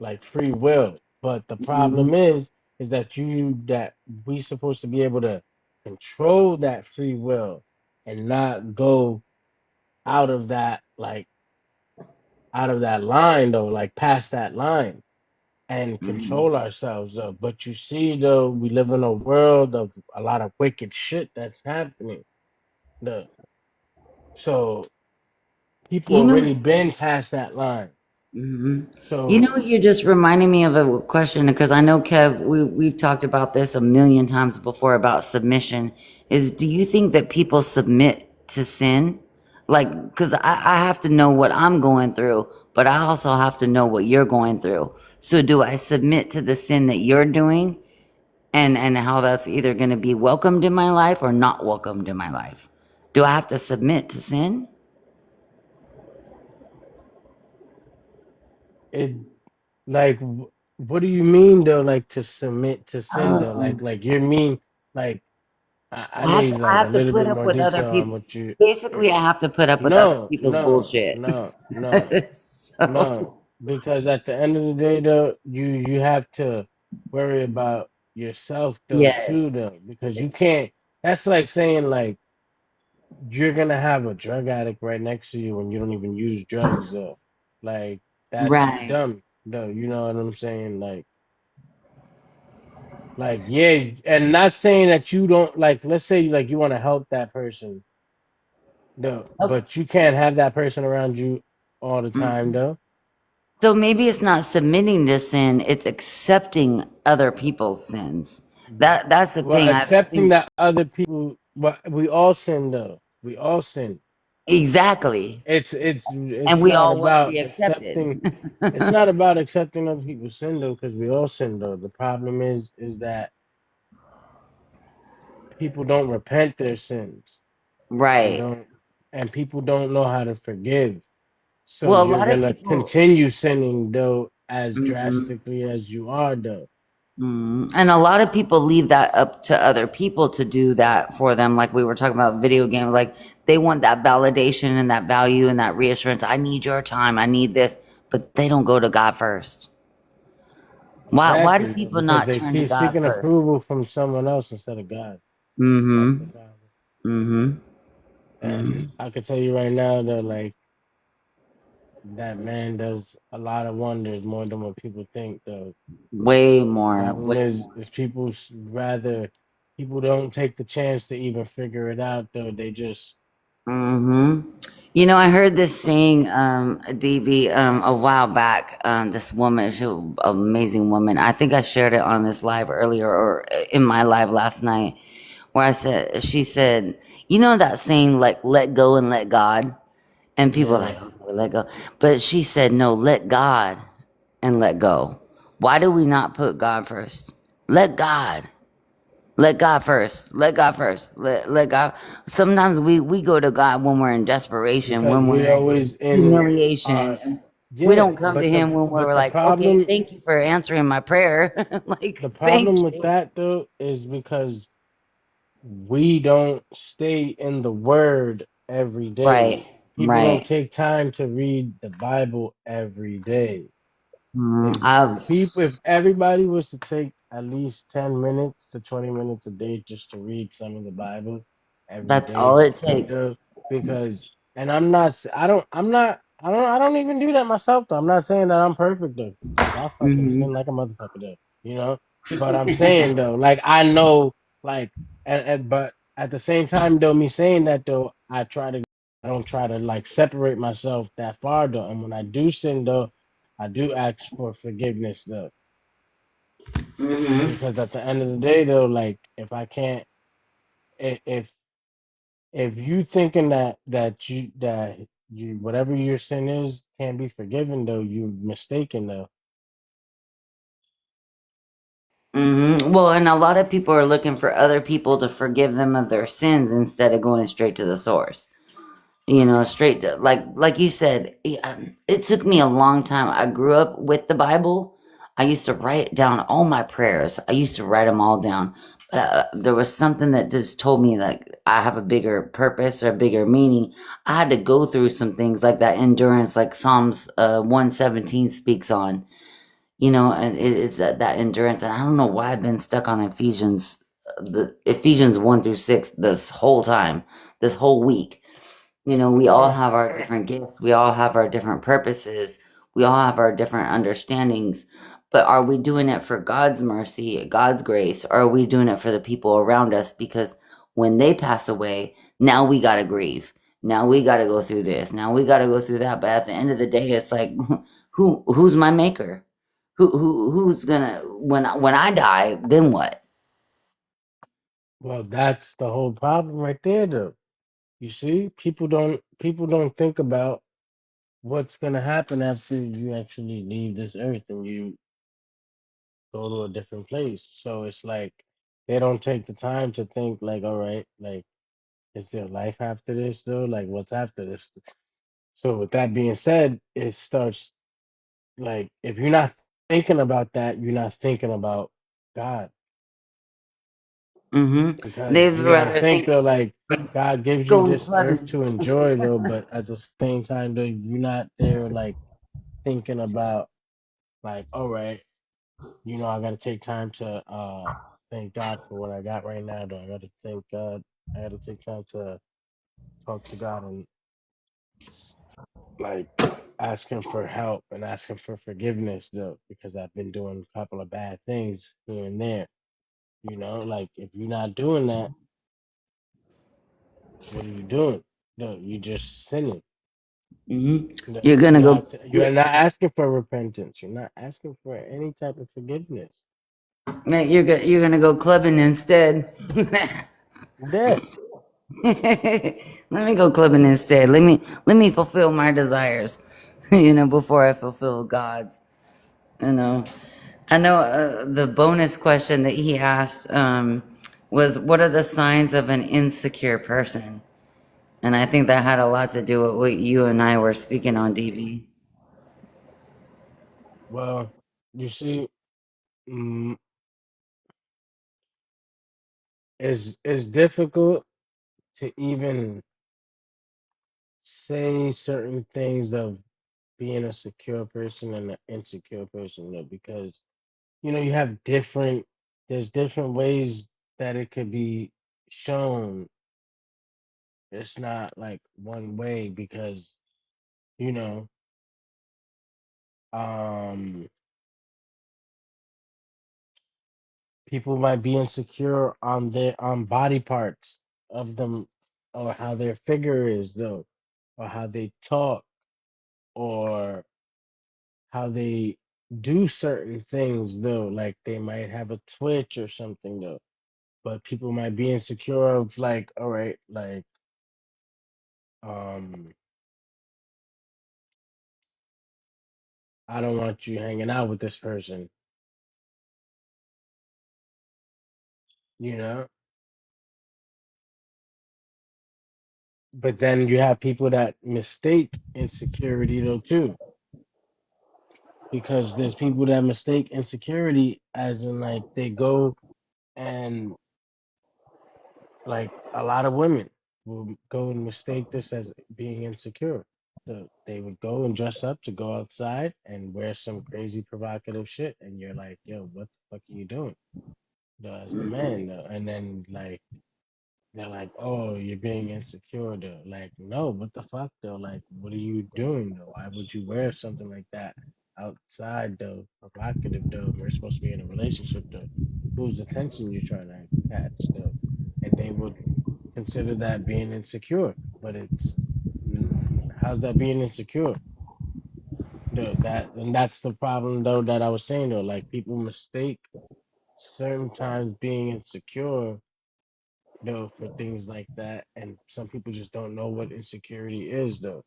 like free will. But the Hmm. problem is that we supposed to be able to control that free will and not go out of that like out of that line though, like past that line and Hmm. control ourselves though. But you see though, we live in a world of a lot of wicked shit that's happening. The so people You know, already been past that line. hmm So you're just reminding me of a question, because I know, Kev, we've talked about this a million times before about submission. Do you think that people submit to sin? Like, because I have to know what I'm going through, but I also have to know what you're going through. So do I submit to the sin that you're doing, and how that's either going to be welcomed in my life or not welcomed in my life? Do I have to submit to sin? it like what do you mean though? Like to submit to sin though? Um, Like you mean like I need I like a have to little put bit up more with other detail on people. what you. Basically, I have to put up with other No, people's no, bullshit. no, no. No, So, because at the end of the day, though, you have to worry about yourself though too, yes, though, because you can't. That's like saying like you're gonna have a drug addict right next to you when you don't even use drugs though. Like that's right. dumb though. You know what I'm saying? Like yeah, and not saying that you don't like. Let's say like you want to help that person though, Okay. but you can't have that person around you all the time Mhm. though. So maybe it's not submitting to sin; it's accepting other people's sins. That's the Well, thing. I accepting think that other people, but we all sin though. We all sin. exactly, It's and we not all want to about be accepted. accepting. It's not about accepting other people's sin though, because we all sin though. The problem is that people don't repent their sins and Right. don't and people don't know how to forgive. So Well, a you're lot of gonna people. people. continue sinning though as Mhm. Mhm. drastically as you are though. And a lot of people leave that up to other people to do that for them. Like we were talking about video game, like they want that validation and that value and that reassurance. I need your time. I need this, but they don't go to God first. Why do Exactly, people because not they turn to keep God seeking first? approval from someone else instead of God. That's the Mm-hmm. problem. Mm-hmm. And Mm-hmm. I can tell you right now that like that man does a lot of wonders more than what people think. The Way more. problem Way is people rather people don't take the chance to even figure it out. Though they just hmm You know, I heard this saying, DB, a while back. This woman, she was an amazing woman. I think I shared it on this live earlier or in my live last night, where she said, you know that saying, like, let go and let God? And people are yeah. like, okay, let go. But she said, no, let God and let go. Why do we not put God first? Let God. Let God first. Let God first. Let God. Sometimes we go to God when we're in desperation, Because when we we're in always in our humiliation. We yeah, don't come to Him when we're but the like, okay, problem thank you for answering my prayer. the Like, thank problem with you. that though is because we don't stay in the word every day. Right, People don't right. take time to read the Bible every day. Mm, If I've, if everybody was to take at least 10 minutes to 20 minutes a day just to read some of the Bible every that's day, all it takes. the because and I'm not s- I don't I'm not I don't even do that myself though. I'm not saying that I'm perfect though, because I fucking hmm sin like a motherfucker though, you know? But I'm saying though, like I know like but at the same time though, me saying that though, I don't try to like separate myself that far though. And when I do sin though, I do ask for forgiveness though, hmm because at the end of the day though, like if I can't, if you thinking that you whatever your sin is can't be forgiven though, you're mistaken though. Well, and a lot of people are looking for other people to forgive them of their sins instead of going straight to the source. You know, straight to, like you said, it took me a long time. I grew up with the Bible. I used to write down all my prayers. I used to write them all down. There was something that just told me like I have a bigger purpose or a bigger meaning. I had to go through some things like that endurance, like Psalms 117 speaks on. You know, and it's that endurance. And I don't know why I've been stuck on Ephesians, the Ephesians 1 through 6 this whole time, this whole week. You know, we all have our different gifts. We all have our different purposes. We all have our different understandings. But are we doing it for God's mercy, God's grace, or are we doing it for the people around us? Because when they pass away, now we got to grieve. Now we got to go through this. Now we got to go through that. But at the end of the day, it's like, who's my maker? Who's gonna when I die? Then what? Well, that's the whole problem right there though. You see, people don't think about what's gonna happen after you actually leave this earth and you go to a different place. So it's like they don't take the time to think like, all right, like is there life after this though? Like what's after this? So with that being said, it starts like if you're not thinking about that, you're not thinking about God. Because They'd you gotta rather think think though, like God gives you going this earth clubbing. to enjoy though, but at the same time though, you're not there like thinking about like, all right, I gotta take time to thank God for what I got right now though. I gotta thank God. I gotta take time to talk to God and s- like ask him for help and ask him for forgiveness though, because I've been doing a couple of bad things here and there. Like if you're not doing that, what are you doing? No, you just sinning. hmm No, You're gonna go. you're not asking for repentance. You're not asking for any type of forgiveness. Man, you're gonna go clubbing instead. Yeah. Let me go clubbing instead. Let me fulfill my desires, before I fulfill God's. You know, I know the bonus question that he asked was, "What are the signs of an insecure person?" And I think that had a lot to do with what you and I were speaking on, DV. Well, you see, mm, it's difficult to even say certain things of being a secure person and an insecure person though, because you have there's different ways that it could be shown. It's not like one way because, you know, um, people might be insecure on their on body parts of them, or how their figure is though, or how they talk, or how they do certain things though. Like they might have a twitch or something though. But people might be insecure of like, all right, like um I don't want you hanging out with this person, you know? But then you have people that mistake insecurity though too. Because there's people that mistake insecurity as in like they go and like a lot of women will go and mistake this as being insecure. So they would go and dress up to go outside and wear some crazy provocative shit, and you're like, "Yo, what the fuck are you doing?" As the man, and then like they're like, "Oh, you're being insecure." Though, like, no, what the fuck, though? Like, what are you doing, though? Why would you wear something like that outside, though? Provocative, though. We're supposed to be in a relationship, though. Whose attention you trying to catch, though? And they would consider that being insecure, but it's how's that being insecure? Though that's the problem, though, that I was saying, though. Like, people mistake certain times being insecure though for things like that, and some people just don't know what insecurity is though.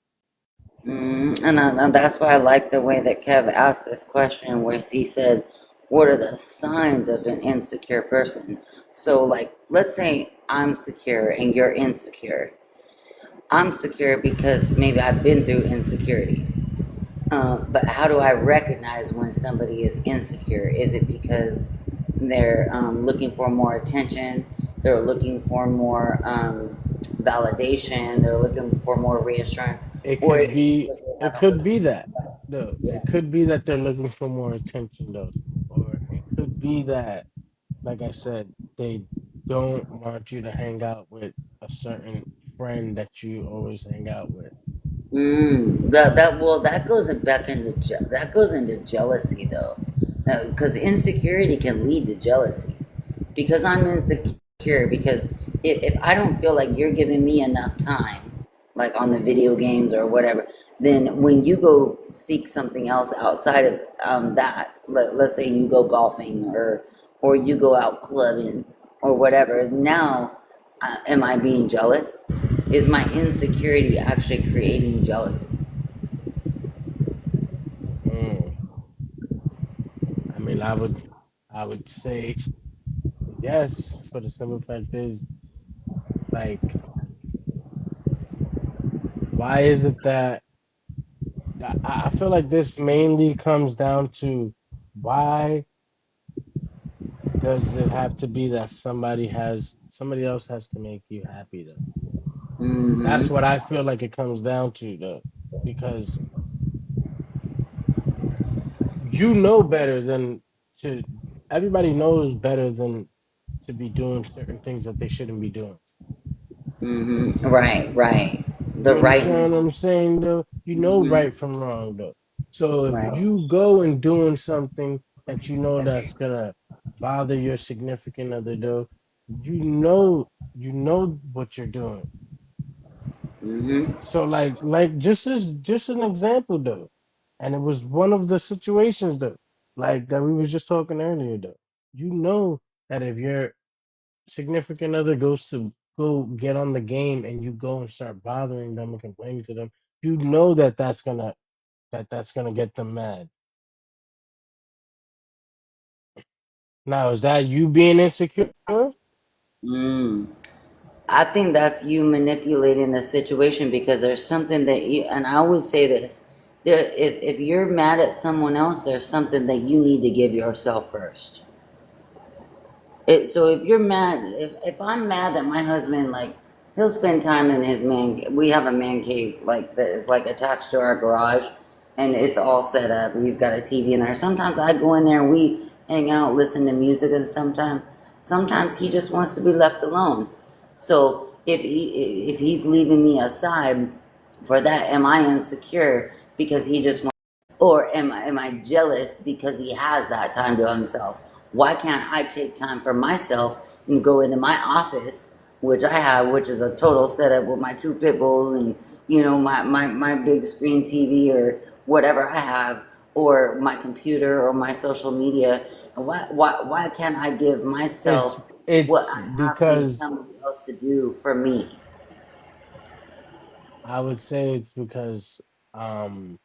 And that's why I like the way that Kev asked this question, where he said, "What are the signs of an insecure person?" So, like, let's say I'm secure and you're insecure. I'm secure because maybe I've been through insecurities. But how do I recognize when somebody is insecure? Is it because they're looking for more attention? They're looking for more validation? They're looking for more reassurance? It Or could is it be because they it have a could little, be that though. yeah. It could be that they're looking for more attention though. Or it could be that, like I said, they don't want you to hang out with a certain friend that you always hang out with. That goes back into that goes into jealousy though, because insecurity can lead to jealousy. Because I'm insecure, because if I don't feel like you're giving me enough time, like on the video games or whatever, then when you go seek something else outside of let's say you go golfing or you go out clubbing or whatever, now am I being jealous? Is my insecurity actually creating jealousy? Mm. I mean, I would say yes, for the simple fact is, like, why is it that I feel like this mainly comes down to why does it have to be that somebody else has to make you happy though? That's what Mm-hmm. I feel like it comes down to though, because you know better than to everybody knows better than to be doing certain things that they shouldn't be doing. Mm-hmm. Right. The You right. understand what I'm saying though? You know Mm-hmm. right from wrong though. So if Right. you go and doing something that you know that's gonna bother your significant other though, you know what you're doing. Mm-hmm. So like just an example though. And it was one of the situations though, like that we was just talking earlier though. You know that if your significant other goes to go get on the game and you go and start bothering them and complaining to them, you know that's gonna get them mad. Now, is that you being insecure? Mm. I think that's you manipulating the situation, because there's something that you, and I would say this, if you're mad at someone else, there's something that you need to give yourself first. So if you're mad, if I'm mad that my husband, like, he'll spend time in his we have a man cave like that is like attached to our garage, and it's all set up. He's got a TV in there. Sometimes I go in there and we hang out, listen to music, and sometimes he just wants to be left alone. So if he's leaving me aside for that, am I insecure because he just wants, or am I jealous because he has that time to himself? Why can't I take time for myself and go into my office, which I have, which is a total setup with my 2 pit bulls and my big screen TV or whatever I have, or my computer or my social media? Why can't I give It's myself what it's I'm asking because somebody else to do for me? I would say it's because um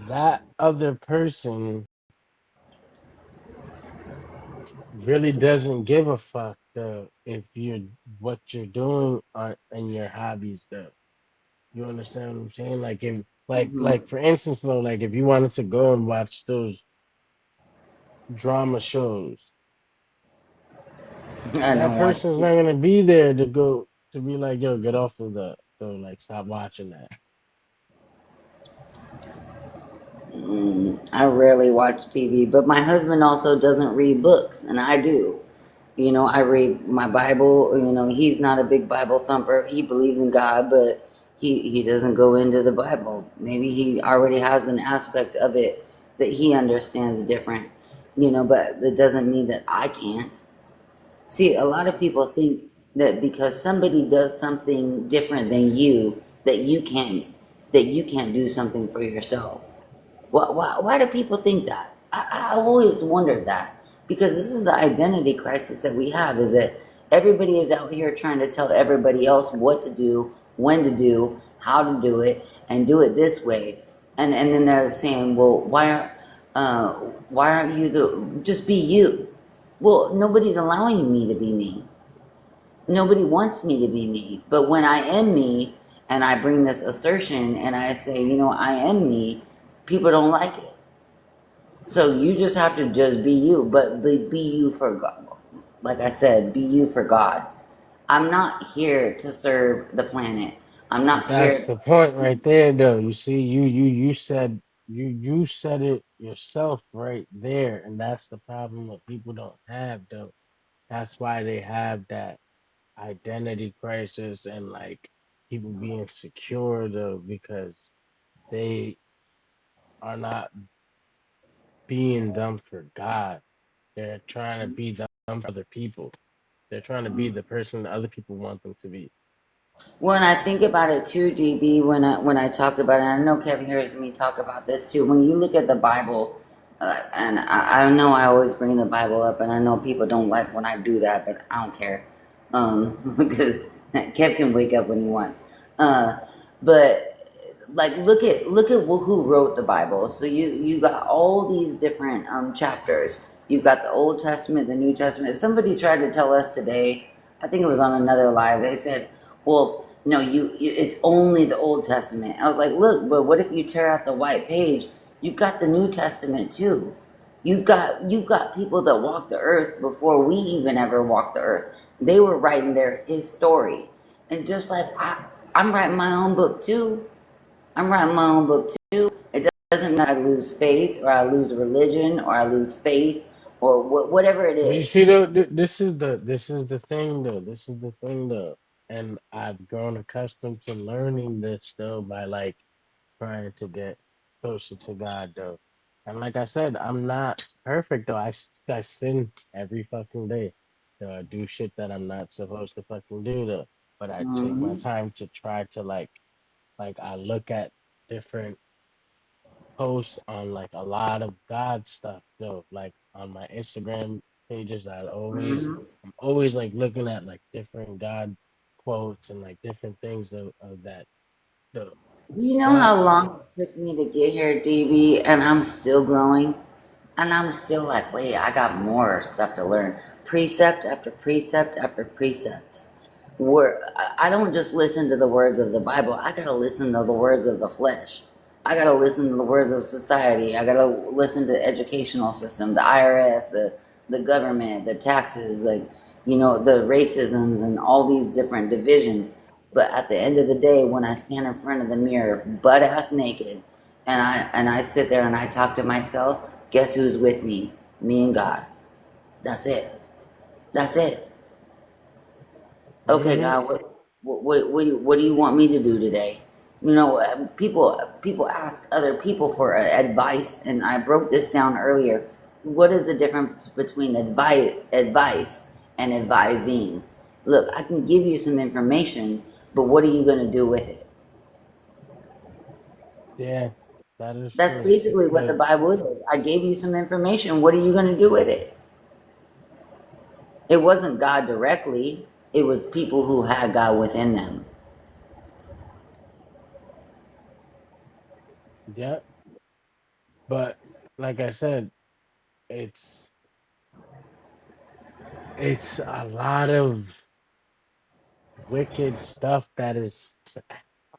that other person really doesn't give a fuck though if you're what you're doing and your hobbies though. You understand what I'm saying? Like if Hmm. like for instance though, like if you wanted to go and watch those drama shows, I that don't watch person's it. not gonna be there to go to be like, yo, get off of that. So like stop watching that. I rarely watch TV, but my husband also doesn't read books, and I do. I read my Bible. He's not a big Bible thumper. He believes in God, but he doesn't go into the Bible. Maybe he already has an aspect of it that he understands different, but that doesn't mean that I can't. See, a lot of people think that because somebody does something different than you, that you can't do something for yourself. Why do people think that? I always wondered that, because this is the identity crisis that we have, is that everybody is out here trying to tell everybody else what to do, when to do, how to do it, and do it this way. And then they're saying, well, why aren't you just be you? Well, nobody's allowing me to be me. Nobody wants me to be me. But when I am me and I bring this assertion and I say, I am me, people don't like it. So you just have to just be you, but be you for God. Like I said, be you for God. I'm not here to serve the planet. I'm not That's here. the point right there though. You see, you said you said it yourself right there, and that's the problem that people don't have though. That's why they have that identity crisis and like people being secure though, because they are not being them for God. They're trying to be them for other people. They're trying to be the person that other people want them to be. When I think about it too, DB, when I talk about it, and I know Kevin hears me talk about this too. When you look at the Bible, and I know I always bring the Bible up, and I know people don't like when I do that, but I don't care, because Kev can wake up when he wants. But like, look at who wrote the Bible. So you got all these different chapters. You've got the Old Testament, the New Testament. Somebody tried to tell us today, I think it was on another live. They said, well, no, it's only the Old Testament. I was like, look, but what if you tear out the white page? You've got the New Testament too. You've got people that walked the earth before we even ever walked the earth. They were writing his story. And just like I'm writing my own book too. I'm writing my own book too. It doesn't matter I lose faith or I lose religion or I lose faith or whatever it But you is. see though, this is the thing though. This is the thing though. And I've grown accustomed to learning this though by like trying to get closer to God though. And like I said, I'm not perfect though. I sin every fucking day. So I do shit that I'm not supposed to fucking do though. But I take my Hmm. time to try to like I look at different posts on like a lot of God stuff though. Like on my Instagram pages, Hmm. I'm always like looking at like different God quotes and like different things of that though. Do you know But how long it took me to get here, DB? And I'm still growing. And I'm still like, wait, I got more stuff to learn. Precept after precept after precept. I don't just listen to the words of the Bible. I gotta listen to the words of the flesh. I gotta listen to the words of society. I gotta listen to the educational system, the IRS, the government, the taxes, like the racisms and all these different divisions. But at the end of the day, when I stand in front of the mirror, butt ass naked, and I sit there and I talk to myself. Guess who's with me? Me and God. That's it. That's it. Okay, Mm-hmm. God, what do you want me to do today? You know, people ask other people for advice, and I broke this down earlier. What is the difference between advice and advising? Look, I can give you some information, but what are you going to do with it? Yeah, that is That's true. basically what the Because Bible is. I gave you some information. What are you going to do with it? It wasn't God directly. It was people who had God within them. yeah, but like I said, it's a lot of wicked stuff that is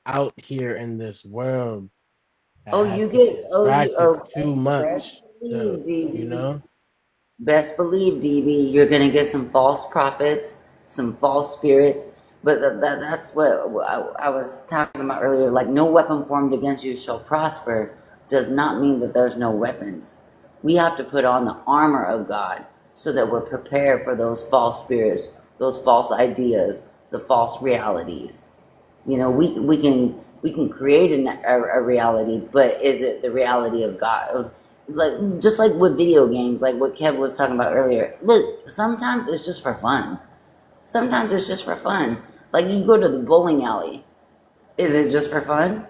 out here in this world that Oh, has you people get, oh, you, distracted oh, too best much to, believe, you DB. know? Best believe, DB, you're going to get some false prophets, some false spirits. But that's what I was talking about earlier. Like, no weapon formed against you shall prosper does not mean that there's no weapons. We have to put on the armor of God so that we're prepared for those false spirits, those false ideas, the false realities. You know, we can create a reality, but is it the reality of God? Like, just like with video games, like what Kev was talking about earlier. Look, sometimes it's just for fun. Sometimes it's just for fun. Like, you go to the bowling alley. Is it just for fun?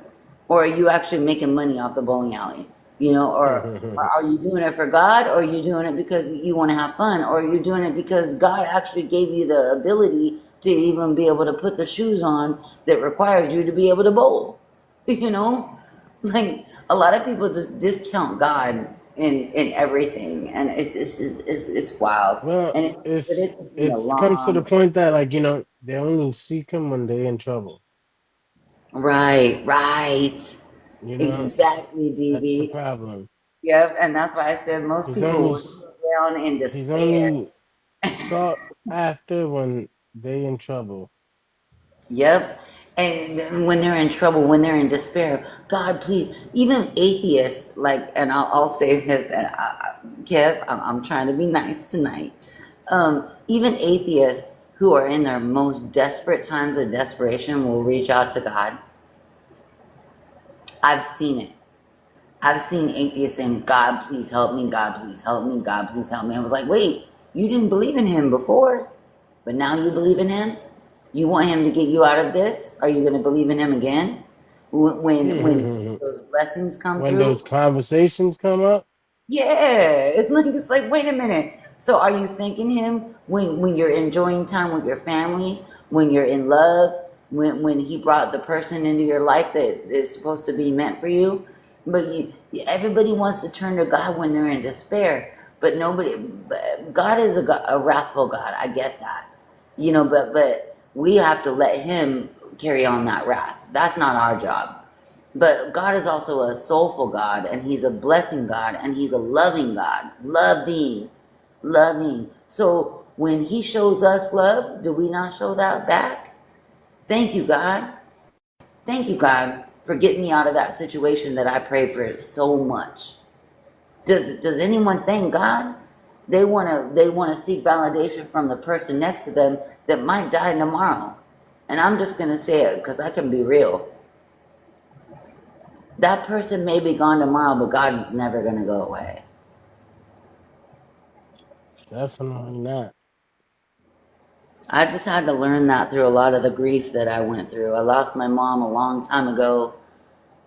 Or are you actually making money off the bowling alley? You know, or are you doing it for God, or are you doing it because you want to have fun, or are you doing it because God actually gave you the ability to even be able to put the shoes on that requires you to be able to bowl? You know? Like, a lot of people just discount God in everything, and it's wild. Well, And but it's it took me a it's comes to the long. point that, like, they only seek him when they're in trouble. Right. You know, Exactly, that's the DB. problem. Yep, and that's why I said most He's people only will go down in he's despair. only sought after when they in trouble. Yep. And then when they're in trouble, when they're in despair, God, please, even atheists, like, and I'll say this, and Kev, I'm trying to be nice tonight. Even atheists who are in their most desperate times of desperation will reach out to God. I've seen it. I've seen atheists saying, God, please help me. God, please help me. God, please help me. I was like, wait, you didn't believe in him before, but now you believe in him? You want him to get you out of this? Are you going to believe in him again? When When those blessings come through? those conversations come up, Yeah, it's like, wait a minute. So are you thanking him when you're enjoying time with your family, when you're in love, when he brought the person into your life that is supposed to be meant for you? But everybody wants to turn to God when they're in despair, but nobody. But God is a wrathful God. I get that, but we have to let Him carry on that wrath. That's not our job. But God is also a soulful God, and He's a blessing God, and He's a loving God. Loving, loving. So when He shows us love, do we not show that back? Thank you, God. Thank you, God, for getting me out of that situation that I prayed for so much. Does anyone thank God? They wanna seek validation from the person next to them that might die tomorrow. And I'm just gonna say it because I can be real. That person may be gone tomorrow, but God is never going to go away. definitely not. I just had to learn that through a lot of the grief that I went through. I lost my mom a long time ago.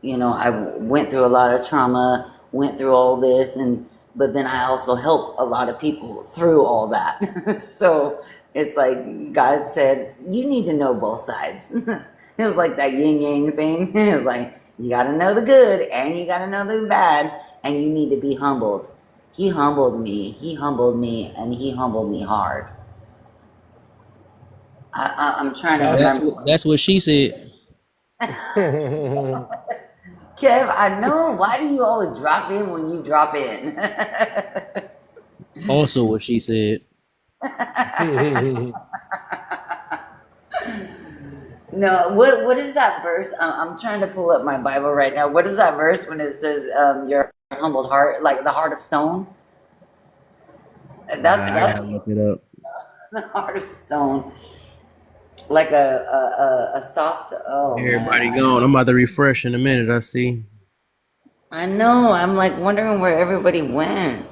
I went through a lot of trauma, went through all this, but then I also helped a lot of people through all that. So it's like God said, you need to know both sides. It was like that yin yang thing. It was like, you got to know the good and you got to know the bad, and you need to be humbled. He humbled me, and He humbled me hard. I'm trying to That's remember. That's what she said. Kev, I know. Why do you always drop in when you drop in? Also what she said. No, what is that verse? I'm trying to pull up my Bible right now. What is that verse when it says, "Your humbled heart, like the heart of stone"? I That's gotta look it up. the heart of stone, like a soft. Oh man, Everybody gone. I'm about to refresh in a minute. I see. I know. I'm like wondering where everybody went.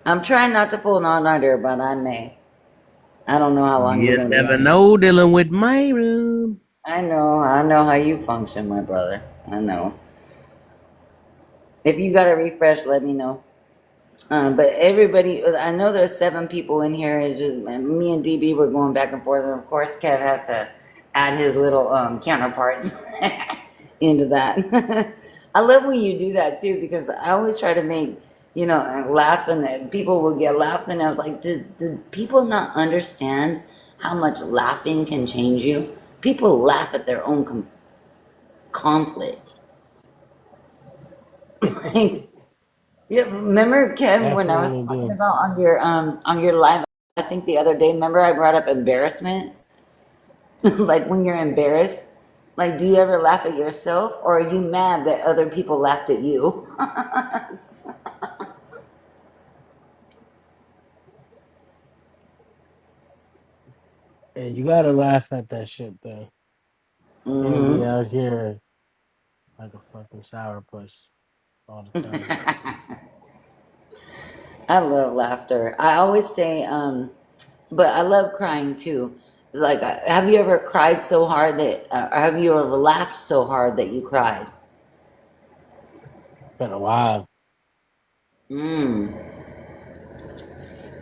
I'm trying not to pull an all-nighter, but I may. I don't know how long we're You gonna be never on. know dealing with my room. I know how you function, my brother. I know. If you got to refresh, let me know. But everybody, I know there's 7 people in here. It's just me and DB. We're going back and forth, and of course, Kev has to add his little counterparts into that. I love when you do that too, because I always try to make laughs, and people will get laughs, and I was like, did people not understand how much laughing can change you? People laugh at their own conflict. Like, yeah, remember Ken when I was Definitely talking do. about on your live, I think the other day, remember I brought up embarrassment? Like when you're embarrassed, like do you ever laugh at yourself, or are you mad that other people laughed at you? And you gotta laugh at that shit though. Can't be Hmm. out here like a fucking sourpuss all the time. I love laughter. I always say, but I love crying too. Like, have you ever cried so hard that, or have you ever laughed so hard that you cried? Been a while. Mm.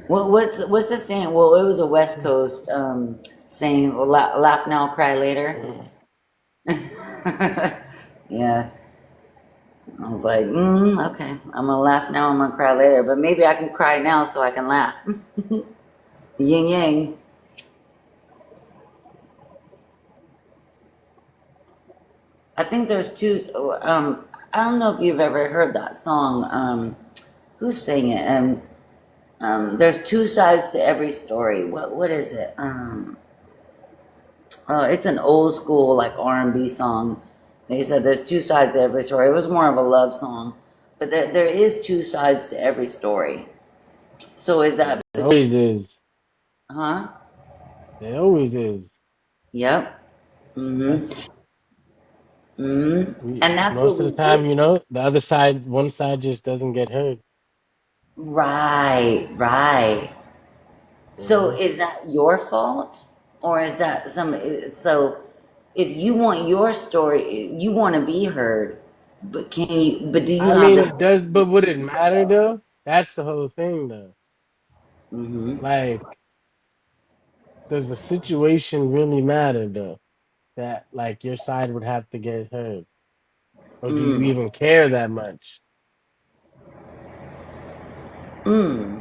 What's the saying? Well, it was a West Coast saying, "Laugh now, cry later." Yeah, I was like, okay, I'm gonna laugh now, I'm gonna cry later, but maybe I can cry now so I can laugh. Yin yang. I think there's two. I don't know if you've ever heard that song. Who sang it? There's 2 sides to every story. What is it? It's an old school like R&B song. They said there's 2 sides to every story. It was more of a love song, but there is 2 sides to every story. So is that It always between? is. Huh? It always is. Yep. Mhm. That's Mhm. And that's what most of we the time, get. the other side, one side just doesn't get heard. Right. Right. So Hmm. is that your fault, or is that some? So if you want your story, you want to be heard, but can you? But do you I have mean, the? it does, but would it matter though? That's the whole thing, though. Mm-hmm. Like, does the situation really matter though? That like your side would have to get heard, or do you Mm. even care that much? Mm.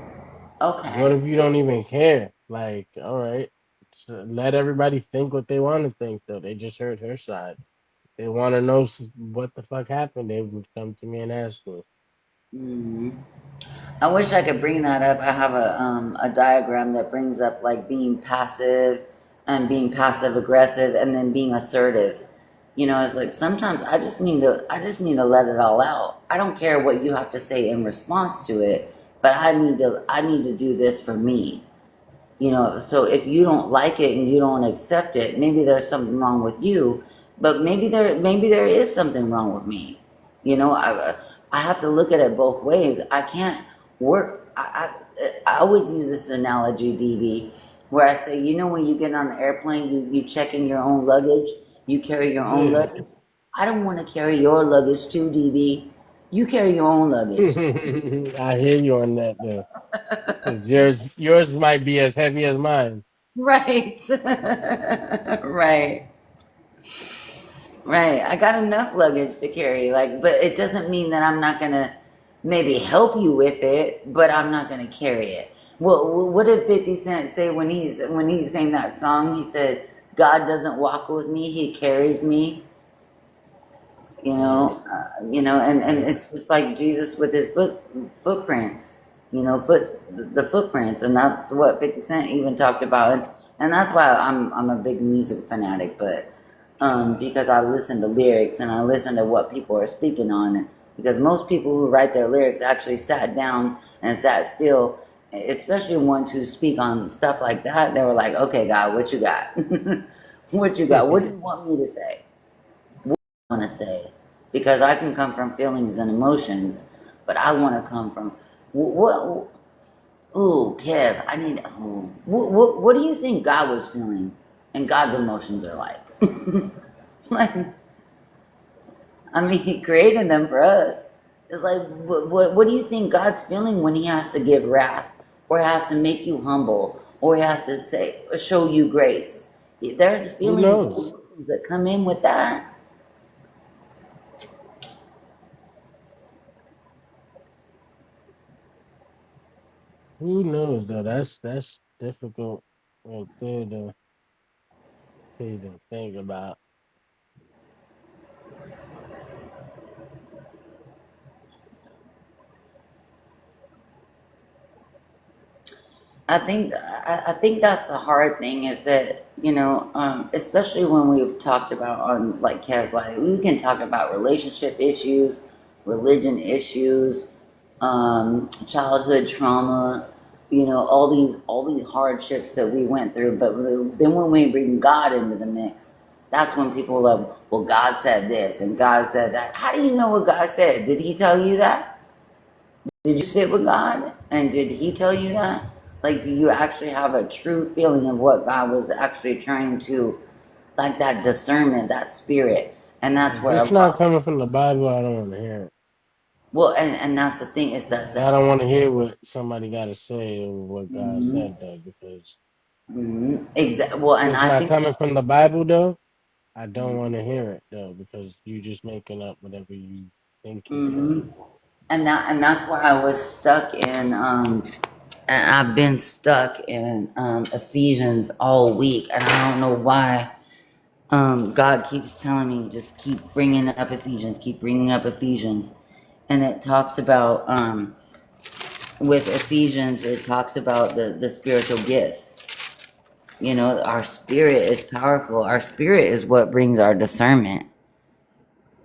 What Okay. if you don't even care? Like, all right, so let everybody think what they want to think though. They just heard her side. They want to know what the fuck happened. They would come to me and ask me. Mm. I wish I could bring that up. I have a diagram that brings up like being passive and being passive aggressive and then being assertive. It's like sometimes I just need to let it all out. I don't care what you have to say in response to it, but I need to do this for me. So if you don't like it and you don't accept it, maybe there's something wrong with you, but maybe there is something wrong with me. I have to look at it both ways. I can't work. I always use this analogy, DB, where I say, when you get on an airplane, you check in your own luggage, you carry your own Yeah. luggage. I don't want to carry your luggage too, DB. You carry your own luggage. I hear you on that though, because yours might be as heavy as mine. Right. Right. Right. I got enough luggage to carry, like, but it doesn't mean that I'm not gonna maybe help you with it, but I'm not gonna carry it. Well, what did 50 Cent say when he's saying that song? He said, "God doesn't walk with me; He carries me." Yeah. And it's just like Jesus with his footprints. The footprints, and that's what 50 Cent even talked about, and that's why I'm a big music fanatic, but. because I listen to lyrics and I listen to what people are speaking on. Because most people who write their lyrics actually sat down and sat still, especially ones who speak on stuff like that. They were like, okay, God, what you got? What you got? What do you want me to say? What do you want to say? Because I can come from feelings and emotions, but I want to come from what? Ooh, Kev, I need. What do you think God was feeling, and God's emotions are like? Like, I mean, He created them for us. It's like, what do you think God's feeling when He has to give wrath, or He has to make you humble, or He has to say, show you grace? There's Who feelings knows? that come in with that. Who knows though? That's difficult right there to even think about. I think that's the hard thing is that, especially when we've talked about on like Kev's, like we can talk about relationship issues, religion issues, childhood trauma, all these hardships that we went through. But then when we bring God into the mix, that's when people are like, well, God said this and God said that. How do you know what God said? Did He tell you that? Did you sit with God and did He tell you that? Like, do you actually have a true feeling of what God was actually trying to, like that discernment, that spirit? And that's If where a it's not lot, coming from the Bible, I don't want to hear it. well, and that's the thing is Like, I don't want to hear what somebody got to say or what God mm-hmm, said though, because well, if and it's I not think, coming from the Bible though, I don't want to hear it though, because you just making up whatever you think He said. mm-hmm, and that's why I was stuck in, and I've been stuck in Ephesians all week, and I don't know why. God keeps telling me just keep bringing up Ephesians, keep bringing up Ephesians, and it talks about with Ephesians, it talks about the spiritual gifts. Our spirit is powerful. Our spirit is what brings our discernment.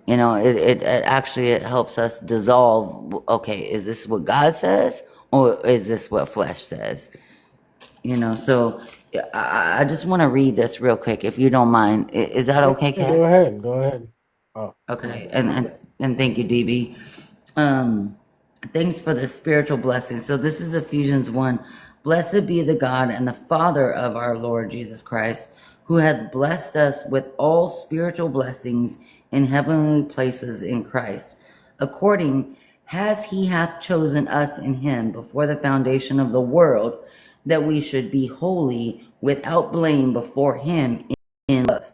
It actually it helps us dissolve. Okay, is this what God says, or is this what flesh says? So I just want to read this real quick, if you don't mind. Is that Yeah, okay, yeah, Kat? go ahead, go ahead. Oh, Okay, and thank you, DB. Thanks for the spiritual blessings. So this is Ephesians 1. Blessed be the God and the Father of our Lord Jesus Christ, who hath blessed us with all spiritual blessings in heavenly places in Christ, according as He hath chosen us in Him before the foundation of the world, that we should be holy without blame before Him in love,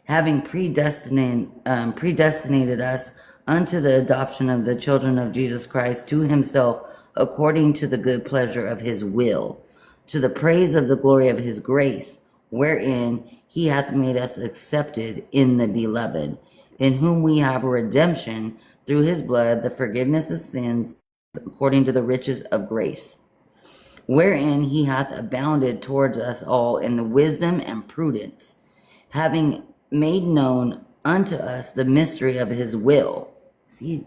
having predestinated us unto the adoption of the children of Jesus Christ to Himself, according to the good pleasure of His will, to the praise of the glory of His grace, wherein He hath made us accepted in the Beloved, in whom we have redemption through His blood, the forgiveness of sins, according to the riches of grace, wherein He hath abounded towards us all in the wisdom and prudence, having made known unto us the mystery of His will. Sorry,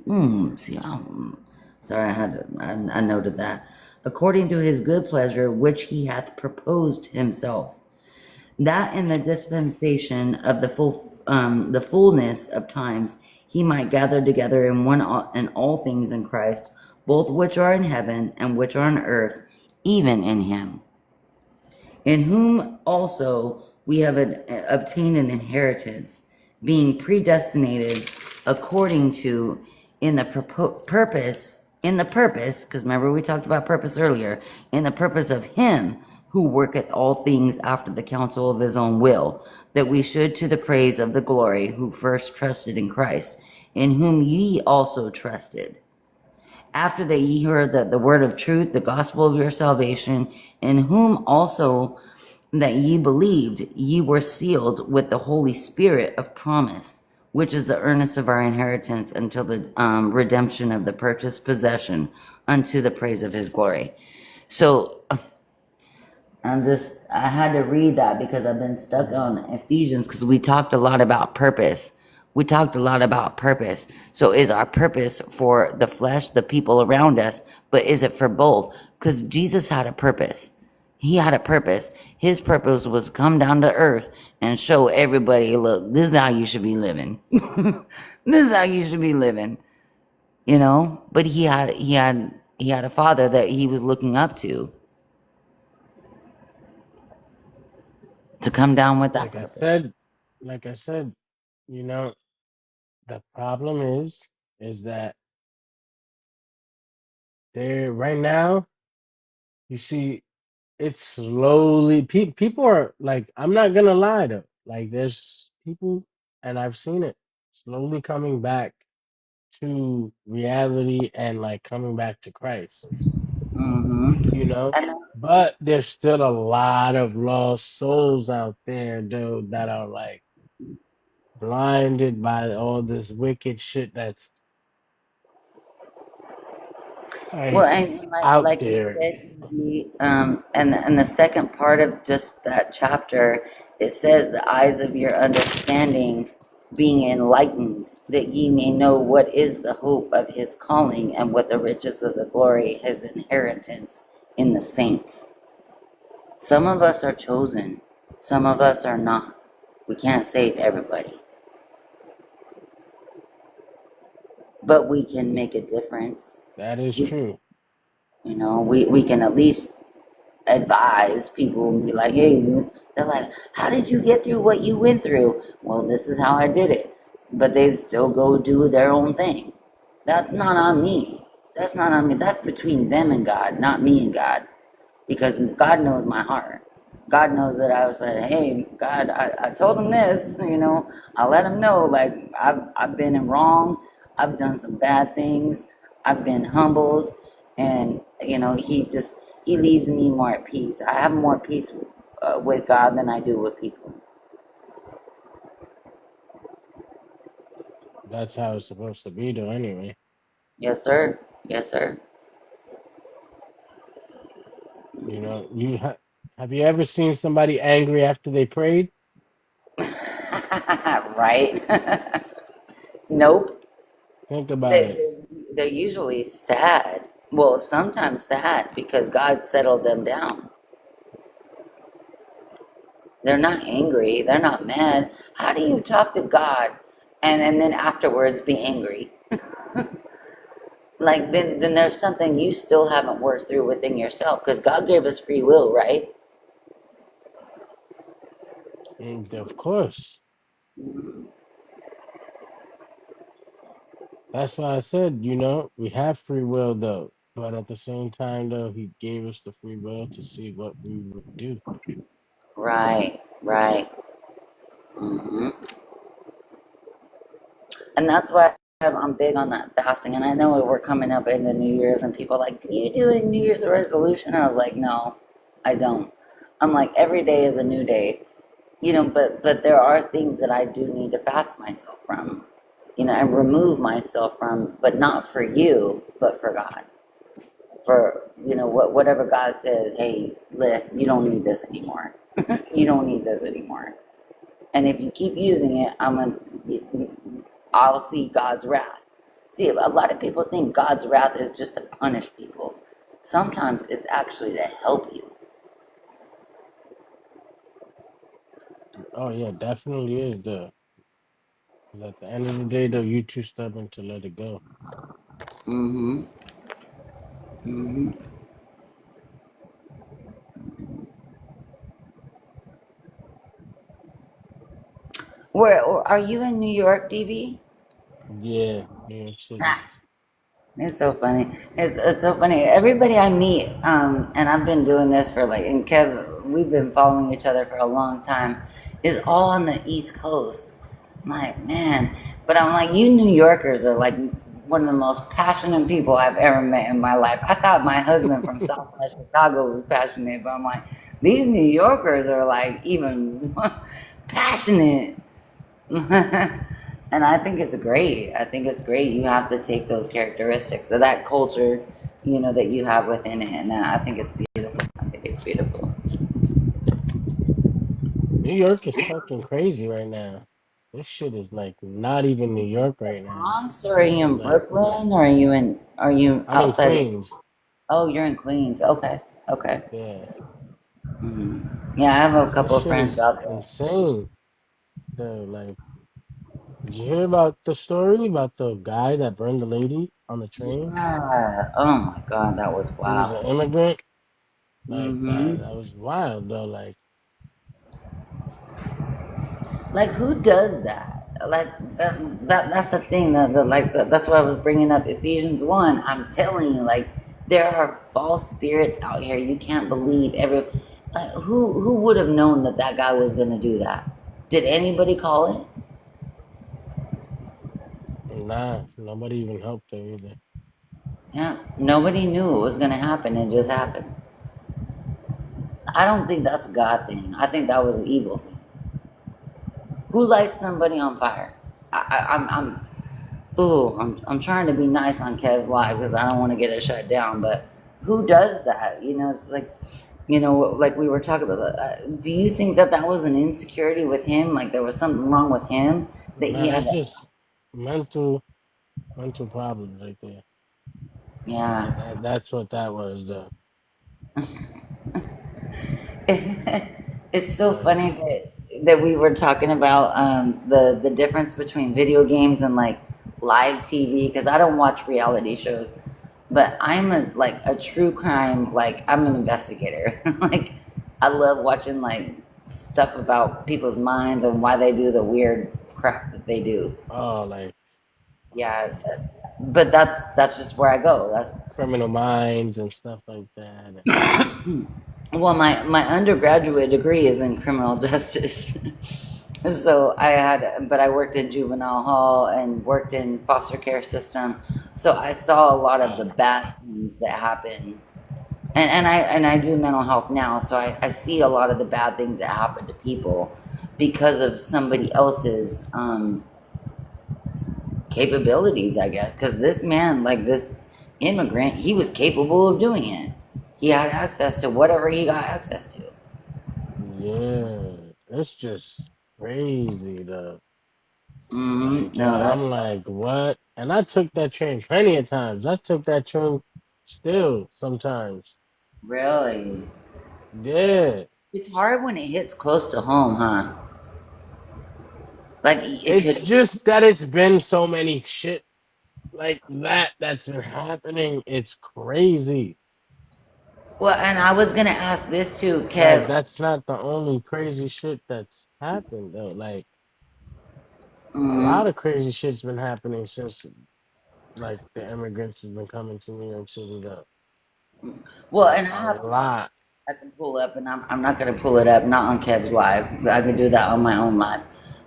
I noted that. According to His good pleasure, which He hath proposed Himself, that in the dispensation of the fullness of times He might gather together in one in all things in Christ, both which are in heaven and which are on earth, even in Him, in whom also we have obtained an inheritance, being predestinated according to in the purpose, because remember we talked about purpose earlier, in the purpose of Him who worketh all things after the counsel of His own will, that we should to the praise of the glory who first trusted in Christ, in whom ye also trusted, after that ye heard the word of truth, the gospel of your salvation, in whom also that ye believed, ye were sealed with the Holy Spirit of promise, which is the earnest of our inheritance until the redemption of the purchased possession, unto the praise of His glory. So I had to read that because I've been stuck on Ephesians because we talked a lot about purpose. So is our purpose for the flesh, the people around us, but is it for both? Because Jesus had a purpose. He had a purpose. His purpose was come down to earth and show everybody, look, this is how you should be living. This is how you should be living. You know? But he had a father that he was looking up to come down with that Like I purpose. said, like I said, you know, the problem is that there right now, you see, it's slowly people are like, I'm not gonna lie though, like there's people, and I've seen it slowly coming back to reality and like coming back to Christ, Mm-hmm. you know. And But there's still a lot of lost souls out there, dude, that are like blinded by all this wicked shit that's well, like and out like you there. said, and the second part of just that chapter, it says the eyes of your understanding being enlightened, that ye may know what is the hope of his calling and what the riches of the glory, his inheritance in the saints. Some of us are chosen, some of us are not. We can't save everybody, but we can make a difference. That is We, true. you know, we can at least advise people and be like, hey, they're like, how did you get through what you went through? Well, this is how I did it. But they still go do their own thing. That's not on me. That's not on me. That's between them and God, not me and God. Because God knows my heart. God knows that I was like, hey, God, I told him this, you know, I let him know, like, I've been in wrong. I've done some bad things. I've been humbled. And, you know, he leaves me more at peace. I have more peace with God than I do with people. That's how it's supposed to be, though. Anyway, Yes, sir. Yes, sir. you know, have you ever seen somebody angry after they prayed? Right? Nope. Think about They, it. they're usually sad. Well, sometimes sad because God settled them down. They're not angry. They're not mad. How do you talk to God and then afterwards be angry? Like, then there's something you still haven't worked through within yourself because God gave us free will, right? Of course. That's why I said, you know, we have free will, though. But at the same time, though, he gave us the free will to see what we would do. Right, right. hmm And that's why I'm big on that fasting. And I know we're coming up into New Year's, and people are like, do you do a New Year's resolution? I was like, no, I don't. I'm like, every day is a new day, you know. But there are things that I do need to fast myself from, you know, and remove myself from, but not for you, but for God. For, you know, whatever God says, hey, Liz, you don't need this anymore. You don't need this anymore. And if you keep using it, I'll see God's wrath. See, a lot of people think God's wrath is just to punish people. Sometimes it's actually to help you. Oh, yeah, definitely is, though. 'Cause at the end of the day, though, you too stubborn to let it go. Mm-hmm. Mm-hmm. Where are you in New York, DB? Yeah, New York City. It's so funny. It's so funny. Everybody I meet, and I've been doing this for like, and Kev, we've been following each other for a long time, is all on the East Coast. I'm like, man, but I'm like, you New Yorkers are like one of the most passionate people I've ever met in my life. I thought my husband from Southside Chicago was passionate, but I'm like, these New Yorkers are like even passionate. And I think it's great. I think it's great. You have to take those characteristics of that culture, you know, that you have within it. And I think it's beautiful. I think it's beautiful. New York is fucking crazy right now. This shit is like not even New York right now. Bronx, or are This you shit in like Brooklyn, or are you I'm in outside? Queens. Oh, you're in Queens. Okay, okay. Yeah, Yeah, I have a this couple of shit friends is out there. insane. Like, did you hear about the story about the guy that burned the lady on the train? Yeah. Oh my God, that was He was an wild. immigrant. Like Hmm. that was wild though. Like, Like, who does that? Like that's the thing that's why I was bringing up Ephesians 1. I'm telling you, like, there are false spirits out here. You can't believe who would have known that that guy was going to do that? Did anybody call it? nah, nobody even helped her either. Yeah, nobody knew it was going to happen. It just happened. I don't think that's a God thing. I think that was an evil thing. Who lights somebody on fire? I'm trying to be nice on Kev's live because I don't want to get it shut down. But who does that? You know, it's like, like we were talking about. Do you think that that was an insecurity with him? Like there was something wrong with him that he Nah, had that's to, just mental problems right there. yeah. That's what that was though. It's so Like, funny that we were talking about the difference between video games and like live TV because I don't watch reality shows, but I'm a true crime, like I'm an investigator. Like I love watching like stuff about people's minds and why they do the weird crap that they do. oh, like Yeah, but that's just where I go. That's Criminal Minds and stuff like that. Well, my undergraduate degree is in criminal justice. So but I worked in juvenile hall and worked in foster care system. So I saw a lot of the bad things that happen. And I do mental health now, so I see a lot of the bad things that happen to people because of somebody else's capabilities, I guess. Because this man, like this immigrant, he was capable of doing it. He had access to whatever he got access to. Yeah, it's just crazy though. Hmm. Like, yo, No, I'm that's like, what? And I took that train plenty of times. I took that train still sometimes. really. Yeah, It's hard when it hits close to home, huh? Like it it's could. just that it's been so many shit like that's been happening. It's crazy. Well, and I was gonna ask this too, Like, Kev. that's not the only crazy shit that's happened though. Like, a Hmm. lot of crazy shit's been happening since like the immigrants have been coming to New York City though. Well, Like and I a have lot. I can pull up, and I'm not gonna pull it up, not on Kev's live. I can do that on my own live.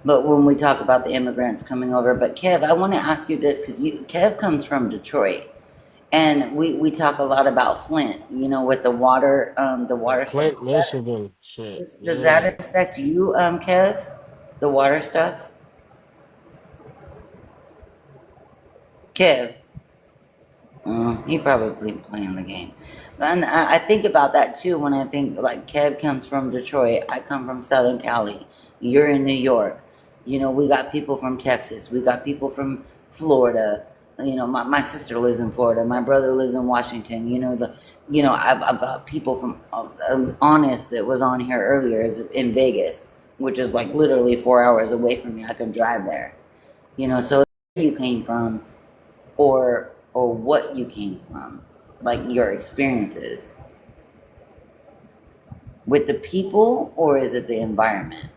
But when we talk about the immigrants coming over, but Kev, I want to ask you this because Kev comes from Detroit, and we talk a lot about Flint. You know, with the water stuff. Flint, Michigan shit. Does Yeah. that affect you, Kev? The water stuff, Kev. He probably playing the game. And I think about that too when I think like Kev comes from Detroit. I come from Southern Cali. You're in New York. You know, we got people from Texas. We got people from Florida. You know, my sister lives in Florida. My brother lives in Washington. I've got people from Honest that was on here earlier is in Vegas, which is like literally 4 hours away from me. I could drive there. You know, so where you came from or what you came from, like your experiences with the people, or is it the environment,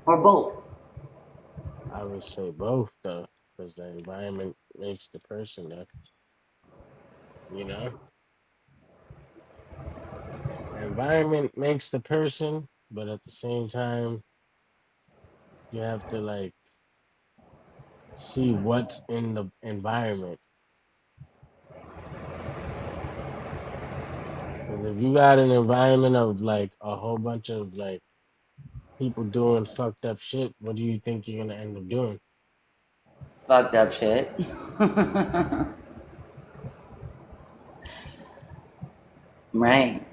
or both? I would say both though, because the environment makes the person though. You know? The environment makes the person, but at the same time you have to like see what's in the environment. Because if you got an environment of like a whole bunch of like people doing fucked up shit, what do you think you're gonna end up doing? Fucked up shit. Right.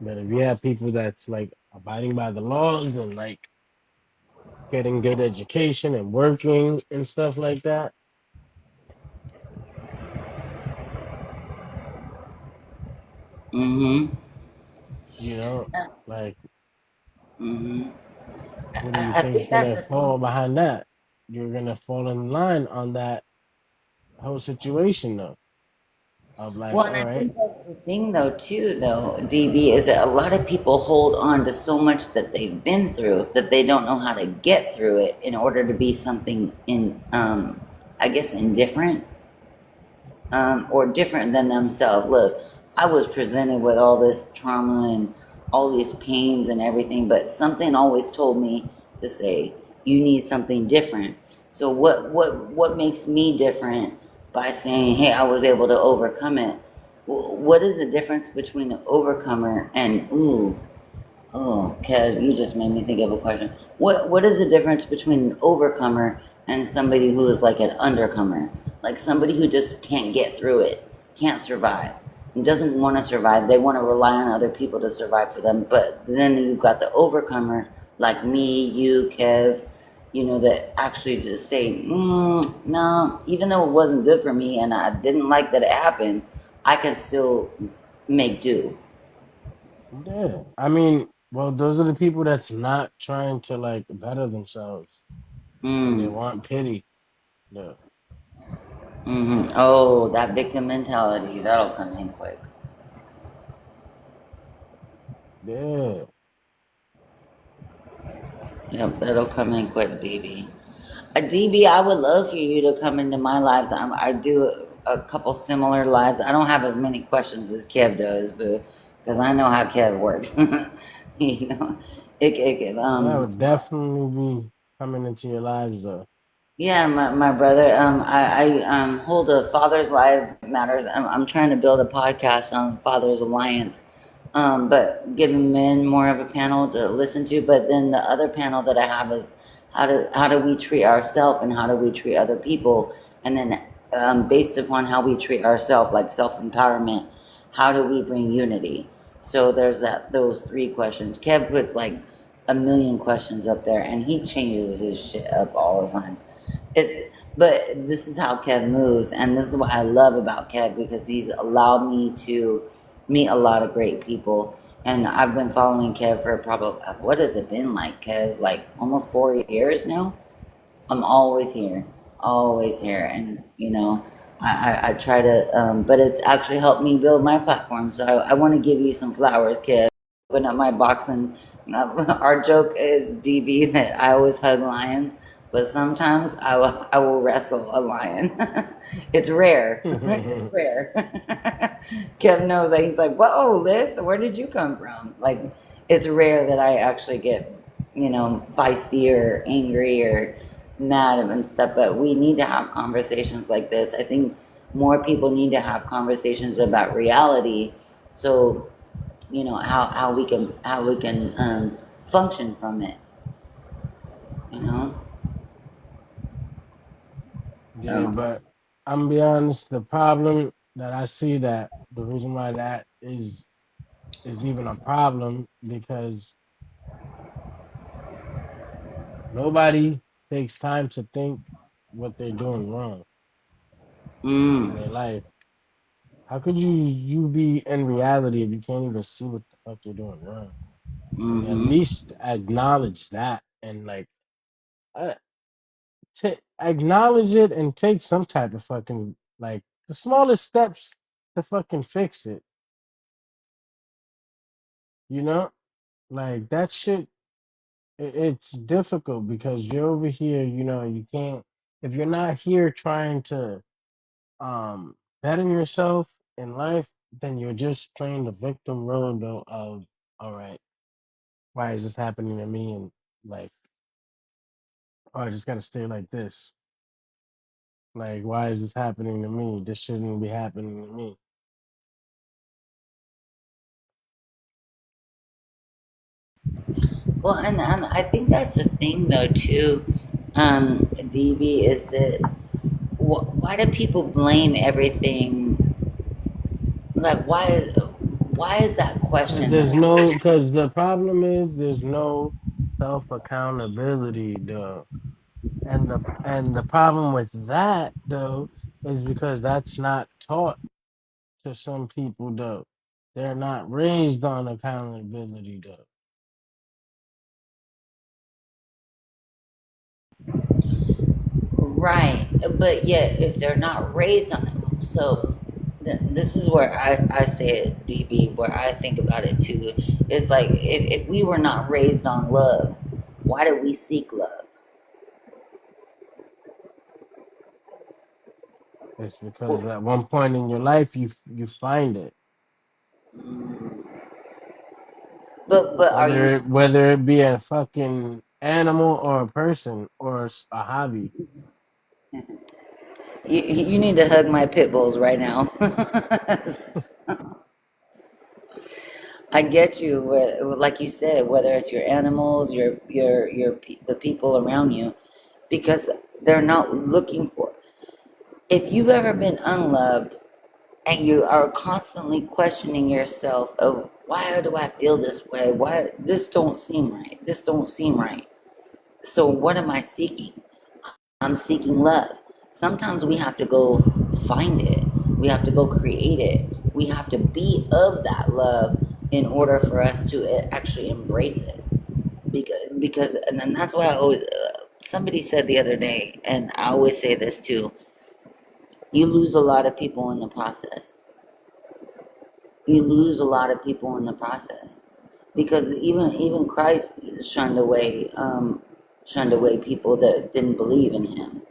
But if you have people that's like abiding by the laws and like getting good education and working and stuff like that, Mm-hmm. you know, like Mm-hmm. what do you I think is think that's gonna the thing. fall behind that? You're gonna fall in line on that whole situation though. Of like, Well, and all I right, think that's the thing though, too, though, DB, is that a lot of people hold on to so much that they've been through that they don't know how to get through it in order to be something I guess, indifferent, or different than themselves. Look, I was presented with all this trauma and all these pains and everything, but something always told me to say, you need something different. So what makes me different by saying, hey, I was able to overcome it? What is the difference between an overcomer and ooh, oh, Kev, you just made me think of a question. What is the difference between an overcomer and somebody who is like an undercomer? Like somebody who just can't get through it, can't survive, and doesn't want to survive. They want to rely on other people to survive for them. But then you've got the overcomer, like me, you, Kev, that actually just say, no, even though it wasn't good for me and I didn't like that it happened, I can still make do. yeah. I mean, well, those are the people that's not trying to like better themselves and they Mm. want pity. Yeah. Oh, that victim mentality, that'll come in quick. Yeah. Yep, that'll come in quick, DB. DB, I would love for you to come into my lives. I do a couple similar lives. I don't have as many questions as Kev does, but because I know how Kev works. you know, Yeah, I would definitely be coming into your lives though. Yeah, my brother. I hold a Fathers Live Matters. I'm trying to build a podcast on Fathers Alliance, but giving men more of a panel to listen to. But then the other panel that I have is how do we treat ourselves and how do we treat other people, and then based upon how we treat ourselves, like self empowerment, how do we bring unity? So there's those three questions. Kev puts like a million questions up there, and he changes his shit up all the time. But this is how Kev moves, and this is what I love about Kev because he's allowed me to meet a lot of great people. And I've been following Kev for probably, what has it been like, Kev? Like almost 4 years now? I'm always here. And, I try to, but it's actually helped me build my platform. So I want to give you some flowers, Kev. Open up my box, and our joke is DB that I always hug lions, but sometimes I will wrestle a lion. It's rare. It's rare. Kev knows that. He's like, whoa, Liz, where did you come from? Like, it's rare that I actually get, feisty or angry or mad and stuff, but we need to have conversations like this. I think more people need to have conversations about reality, so how we can function from it. You know. Yeah, So. but I'm gonna be honest, the problem that I see that the reason why that is even a problem because nobody takes time to think what they're doing wrong in their life. How could you be in reality if you can't even see what the fuck you're doing wrong? Like at Mm-hmm. least acknowledge that and like uh, acknowledge it and take some type of fucking like the smallest steps to fucking fix it. You know, like that shit. It's difficult because you're over here. You can't if you're not here trying to better yourself in life, then you're just playing the victim role though of all right, why is this happening to me? And like, oh, I just gotta stay like this. Like, why is this happening to me? This shouldn't be happening to me. Well, and I think that's the thing though too, DB, is that why do people blame everything? Like, why? Why is that Because question there's though? no, because the problem is there's no self accountability, though. And the problem with that though is because that's not taught to some people though. They're not raised on accountability though. Right, but yet if they're not raised on it, so this is where I say it, DB, where I think about it too. It's like if we were not raised on love, why do we seek love? It's because at one point in your life you find it. But are you? Whether it be a fucking animal or a person or a hobby. You need to hug my pit bulls right now. I get you. Like you said, whether it's your animals, the people around you, because they're not looking for. If you've ever been unloved and you are constantly questioning yourself of why do I feel this way? Why this don't seem right? This don't seem right. So what am I seeking? I'm seeking love. Sometimes we have to go find it. We have to go create it. We have to be of that love in order for us to actually embrace it. Because and then that's why I always, somebody said the other day, and I always say this too, you lose a lot of people in the process. You lose a lot of people in the process. Because even Christ shunned away people that didn't believe in him.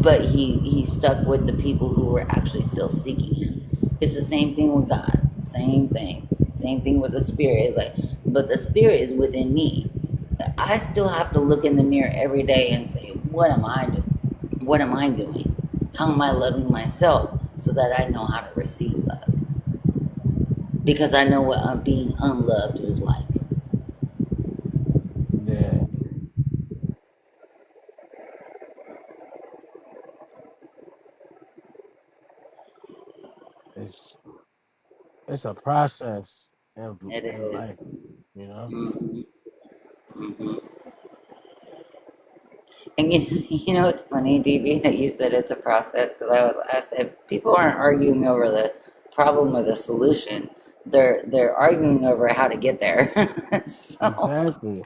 But he stuck with the people who were actually still seeking him. It's the same thing with God. Same thing with the spirit. It's like, but the spirit is within me. I still have to look in the mirror every day and say, what am I doing? What am I doing? How am I loving myself so that I know how to receive love? Because I know what being unloved was like. Yeah. It's a process It in life, is. you know? Mm-hmm. Mm-hmm. And you know it's funny, DB, that you said it's a process because I said people aren't arguing over the problem or the solution. They're arguing over how to get there. So Exactly.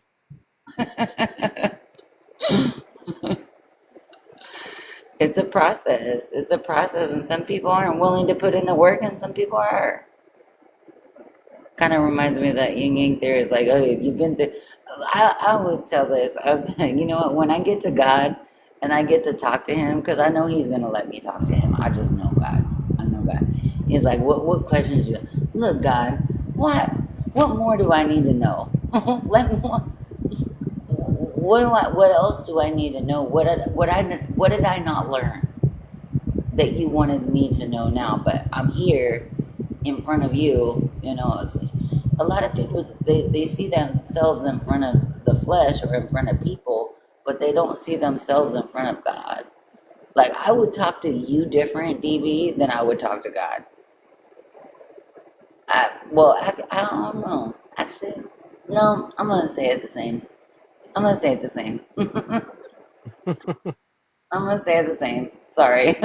it's a process. It's a process, and some people aren't willing to put in the work, and some people are. Kind of reminds me of that yin yang theory. It's like, oh, you've been through. I always tell this. I was like, you know what? When I get to God and I get to talk to Him, because I know He's gonna let me talk to Him. I just know God. I know God. He's like, what questions you? Look, God, what more do I need to know? Let me. What else do I need to know? What did I not learn that you wanted me to know now? But I'm here in front of you. You know, it's, a lot of people they see themselves in front of the flesh or in front of people, but they don't see themselves in front of God. Like I would talk to you different, DB, than I would talk to God. I don't know. Actually, no, I'm gonna say it the same. I'm gonna say it the same. I'm gonna say the same. Sorry.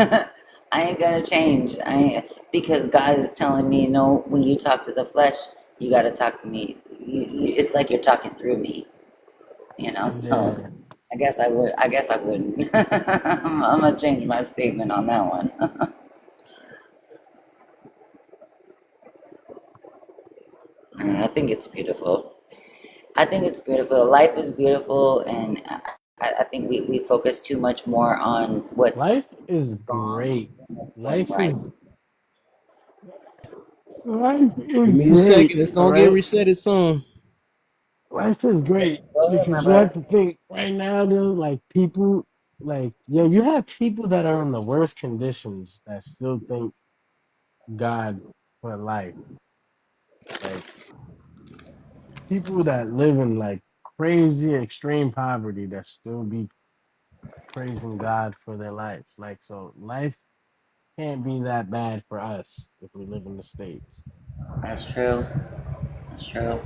I ain't gonna change. I ain't, because God is telling me, no, when you talk to the flesh, you gotta talk to me. It's like you're talking through me, you know. So Yeah. I guess I wouldn't. I'm gonna change my statement on that one. I think it's beautiful. I think it's beautiful. Life is beautiful, and I think we focus too much more on what's Life is wrong great. than what's going Life right. is life Give is me a great. second. It's All gonna get right. resetted soon. Life is great Go ahead, my because you brother. have to think right now, though, like people, like, yo, you have people that are in the worst conditions that still think God for life. Like people that live in like crazy extreme poverty that still be praising God for their life. Like, so life can't be that bad for us if we live in the States. That's true. That's true.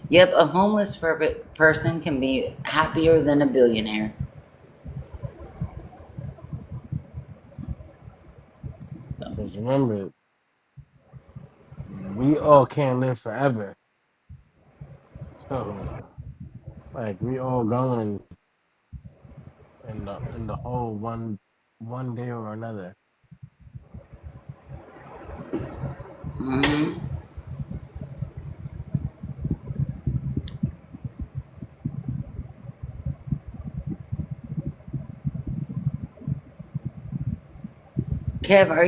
Yep, a homeless person can be happier than a billionaire. So, Because remember, we all can't live forever. So, like, we all going in the whole one day or another. mhm. Kev, are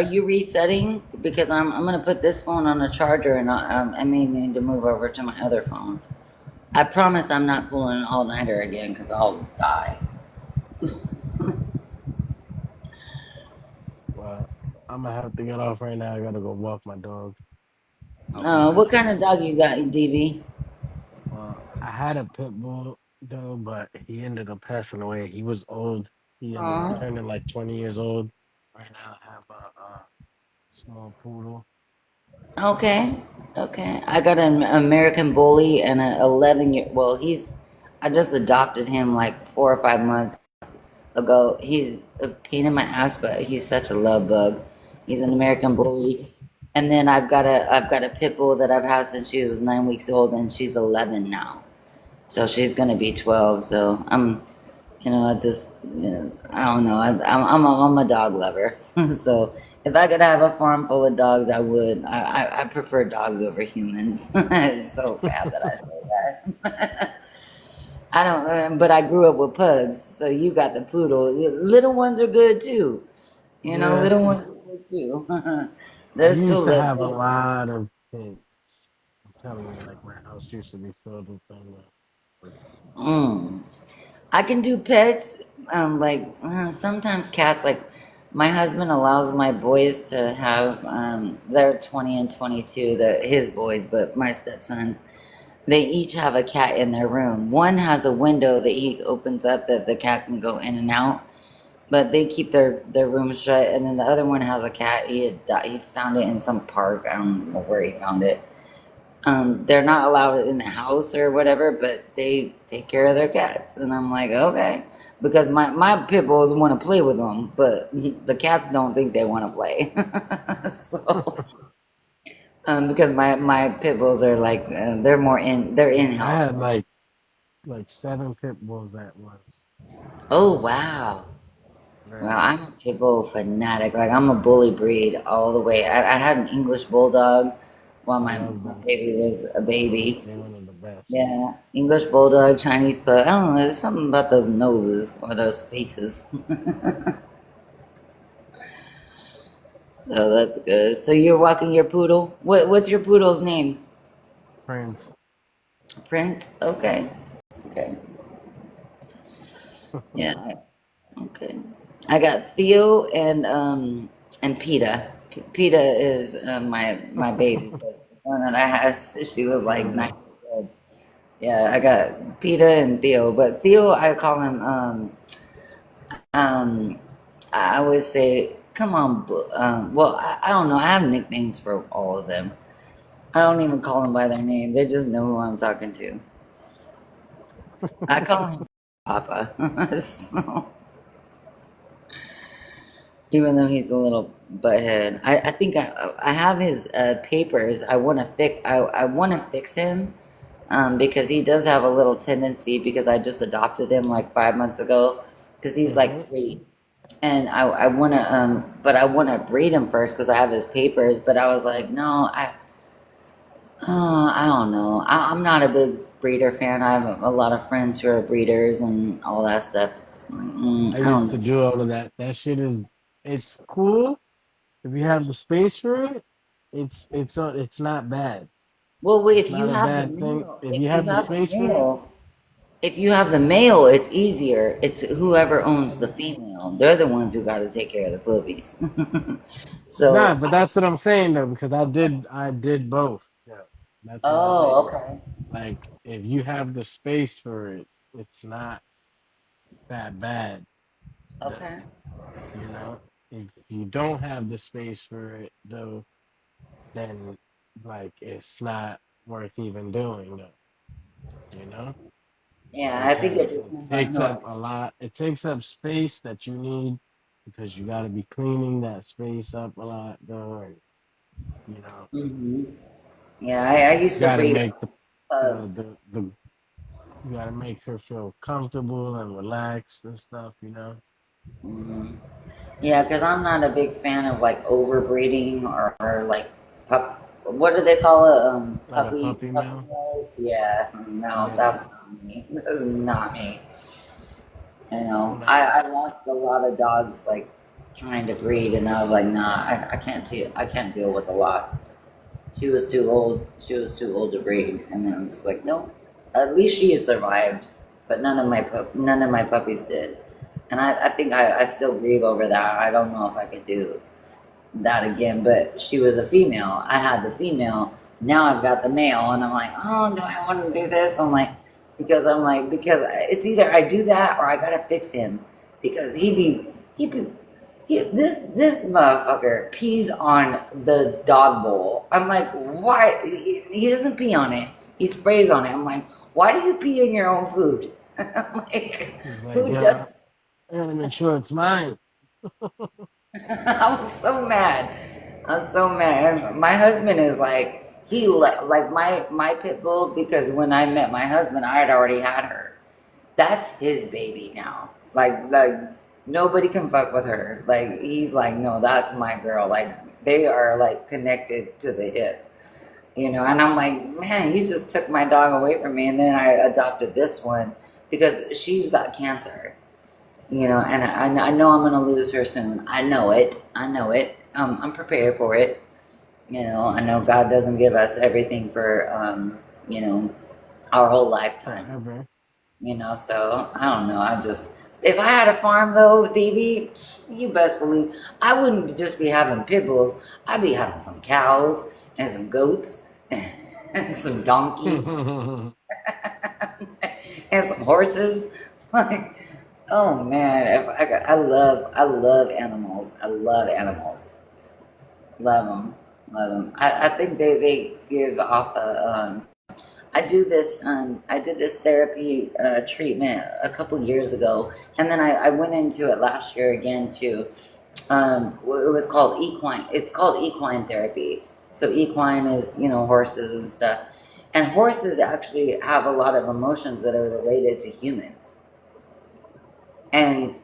you resetting? Because I'm gonna put this phone on a charger, and I may need to move over to my other phone. I promise I'm not pulling an all nighter again, because I'll die. Well, I'm gonna have to get off right now. I gotta go walk my dog. I'll be back. What kind of dog you got, DB? Well, I had a pit bull though, but he ended up passing away. He was old. He ended up Aw. turning like 20 years old. Right now, I have a small poodle. Okay, okay. I got an American Bully and an 11 year. Well, I just adopted him like 4 or 5 months ago. He's a pain in my ass, but he's such a love bug. He's an American Bully, and then I've got a pit bull that I've had since she was 9 weeks old, and she's 11 now. So she's gonna be 12. So I just, I don't know. I'm a dog lover. So if I could have a farm full of dogs, I would. I prefer dogs over humans. It's so sad that I say that. I don't, but I grew up with pugs. So you got the poodle. Little ones are good too. Yeah, Little ones are good too. I They're still used to little. have a lot of pets. I'm telling you, like my house used to be filled with them. Mm. I can do pets. Sometimes cats. Like my husband allows my boys to have. They're 20 and 22. His boys, but my stepsons. They each have a cat in their room. One has a window that he opens up that the cat can go in and out. But they keep their room shut. And then the other one has a cat. He found it in some park. I don't know where he found it. They're not allowed in the house or whatever, but they take care of their cats. And I'm like, okay. Because my pit bulls want to play with them, but the cats don't think they want to play. So, because my pit bulls are like, they're I in-house. had like 7 pit bulls at once. Oh, wow. Very Well, I'm nice. a pit bull fanatic. Like, I'm a bully breed all the way. I had an English bulldog while I my love them. baby was a baby. They're one of the best. Yeah, English bulldog, Chinese pug. I don't know. There's something about those noses or those faces. So that's good. So you're walking your poodle. What's your poodle's name? Friends. Prince. Okay. Okay. Yeah. Okay. I got Theo and Peta. Peta is my baby. The one that I had, she was like 9 years old. Yeah, I got Peta and Theo, but Theo I call him um I always say, come on, well, I don't know. I have nicknames for all of them. I don't even call them by their name. They just know who I'm talking to. I call him Papa. So, even though he's a little butthead, I think I have his papers. I want to fix him because he does have a little tendency. Because I just adopted him like 5 months ago. Because he's Mm-hmm. like 3. And I want to but I want to breed him first because I have his papers. But I was like, no, I don't know. I'm not a big breeder fan. I have a lot of friends who are breeders and all that stuff. It's like, I I used don't to know. do all of that. That shit it's cool if you have the space for it. It's not bad. Well, wait, It's not a bad thing if you have the space for it. if you have the male, it's easier. It's whoever owns the female. They're the ones who got to take care of the puppies. Nah, So, but that's what I'm saying though, because I did both. Yeah, that's what I'm saying. oh, okay. Like if you have the space for it, it's not that bad. Okay. You know, if you don't have the space for it, though, then like it's not worth even doing, though. You know, Yeah, I think because it it depends on takes who. up a lot. It takes up space that you need because you got to be cleaning that space up a lot, though, and you know, Hmm. Yeah, I used to got to breed make the pugs. the the you got to make her feel comfortable and relaxed and stuff. You know. Hmm. Yeah, because I'm not a big fan of like overbreeding or like pup. What do they call it? Like a puppy Puppy mill. mills. Yeah, no, Yeah. that's not me. That's not me. You know, Nah. I lost a lot of dogs like trying to breed, and I was like, nah, I can't deal. I can't deal with the loss. She was too old. She was too old to breed, and I was like, no. At least she survived, but none of my puppies did. And I think I still grieve over that. I don't know if I could do that again. But she was a female. I had the female. Now I've got the male, and I'm like, oh, do I want to do this? Because it's either I do that or I gotta fix him because he be this motherfucker pees on the dog bowl. I'm like, why? He doesn't pee on it. He sprays on it. I'm like, why do you pee in your own food? I'm like, He's like, who yo, does? I gotta make sure it's mine. I was so mad. I was so mad. And my husband is like, like my pit bull because when I met my husband, I had already had her. That's his baby now. Like nobody can fuck with her. Like he's like, no, that's my girl. Like they are like connected to the hip, you know. And I'm like, man, you just took my dog away from me, and then I adopted this one because she's got cancer, you know. And I know I'm gonna lose her soon. I know it. I know it. I'm prepared for it. You know, I know God doesn't give us everything for you know, our whole lifetime. Forever. You know, so I don't know. I just if I had a farm though, DB, you best believe I wouldn't just be having pit bulls. I'd be having some cows and some goats and some donkeys and some horses. Like, oh man, if I love animals. I love animals. Love them, love them. I think they give off a I did this therapy treatment a couple years ago, and then I went into it last year again too. It was called equine. It's called equine therapy. So equine is, you know, horses and stuff, and horses actually have a lot of emotions that are related to humans. And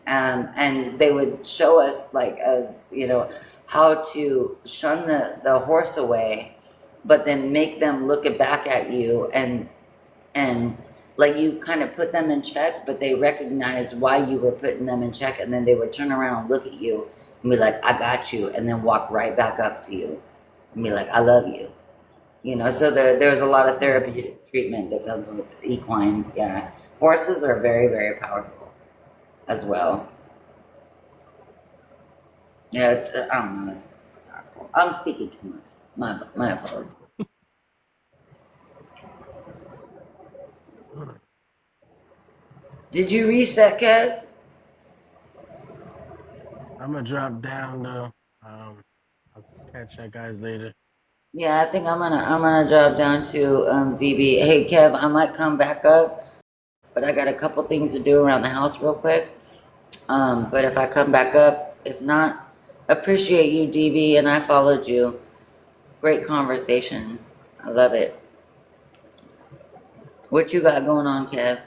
they would show us like as you know how to shun the horse away, but then make them look it back at you and like you kind of put them in check, but they recognize why you were putting them in check, and then they would turn around and look at you and be like, I got you, and then walk right back up to you and be like, I love you. You know, so there's a lot of therapeutic treatment that comes with equine. Yeah. Horses are very, very powerful as well. Yeah, it's I don't know, it's powerful. I'm speaking too much. My apologies. Did you reset, Kev? I'm gonna drop down though. I'll catch you guys later. Yeah, I think I'm gonna drop down to DB. Hey Kev, I might come back up, but I got a couple things to do around the house real quick. But if I come back up, if not, appreciate you, DB, and I followed you. Great conversation. I love it. What you got going on, Kev?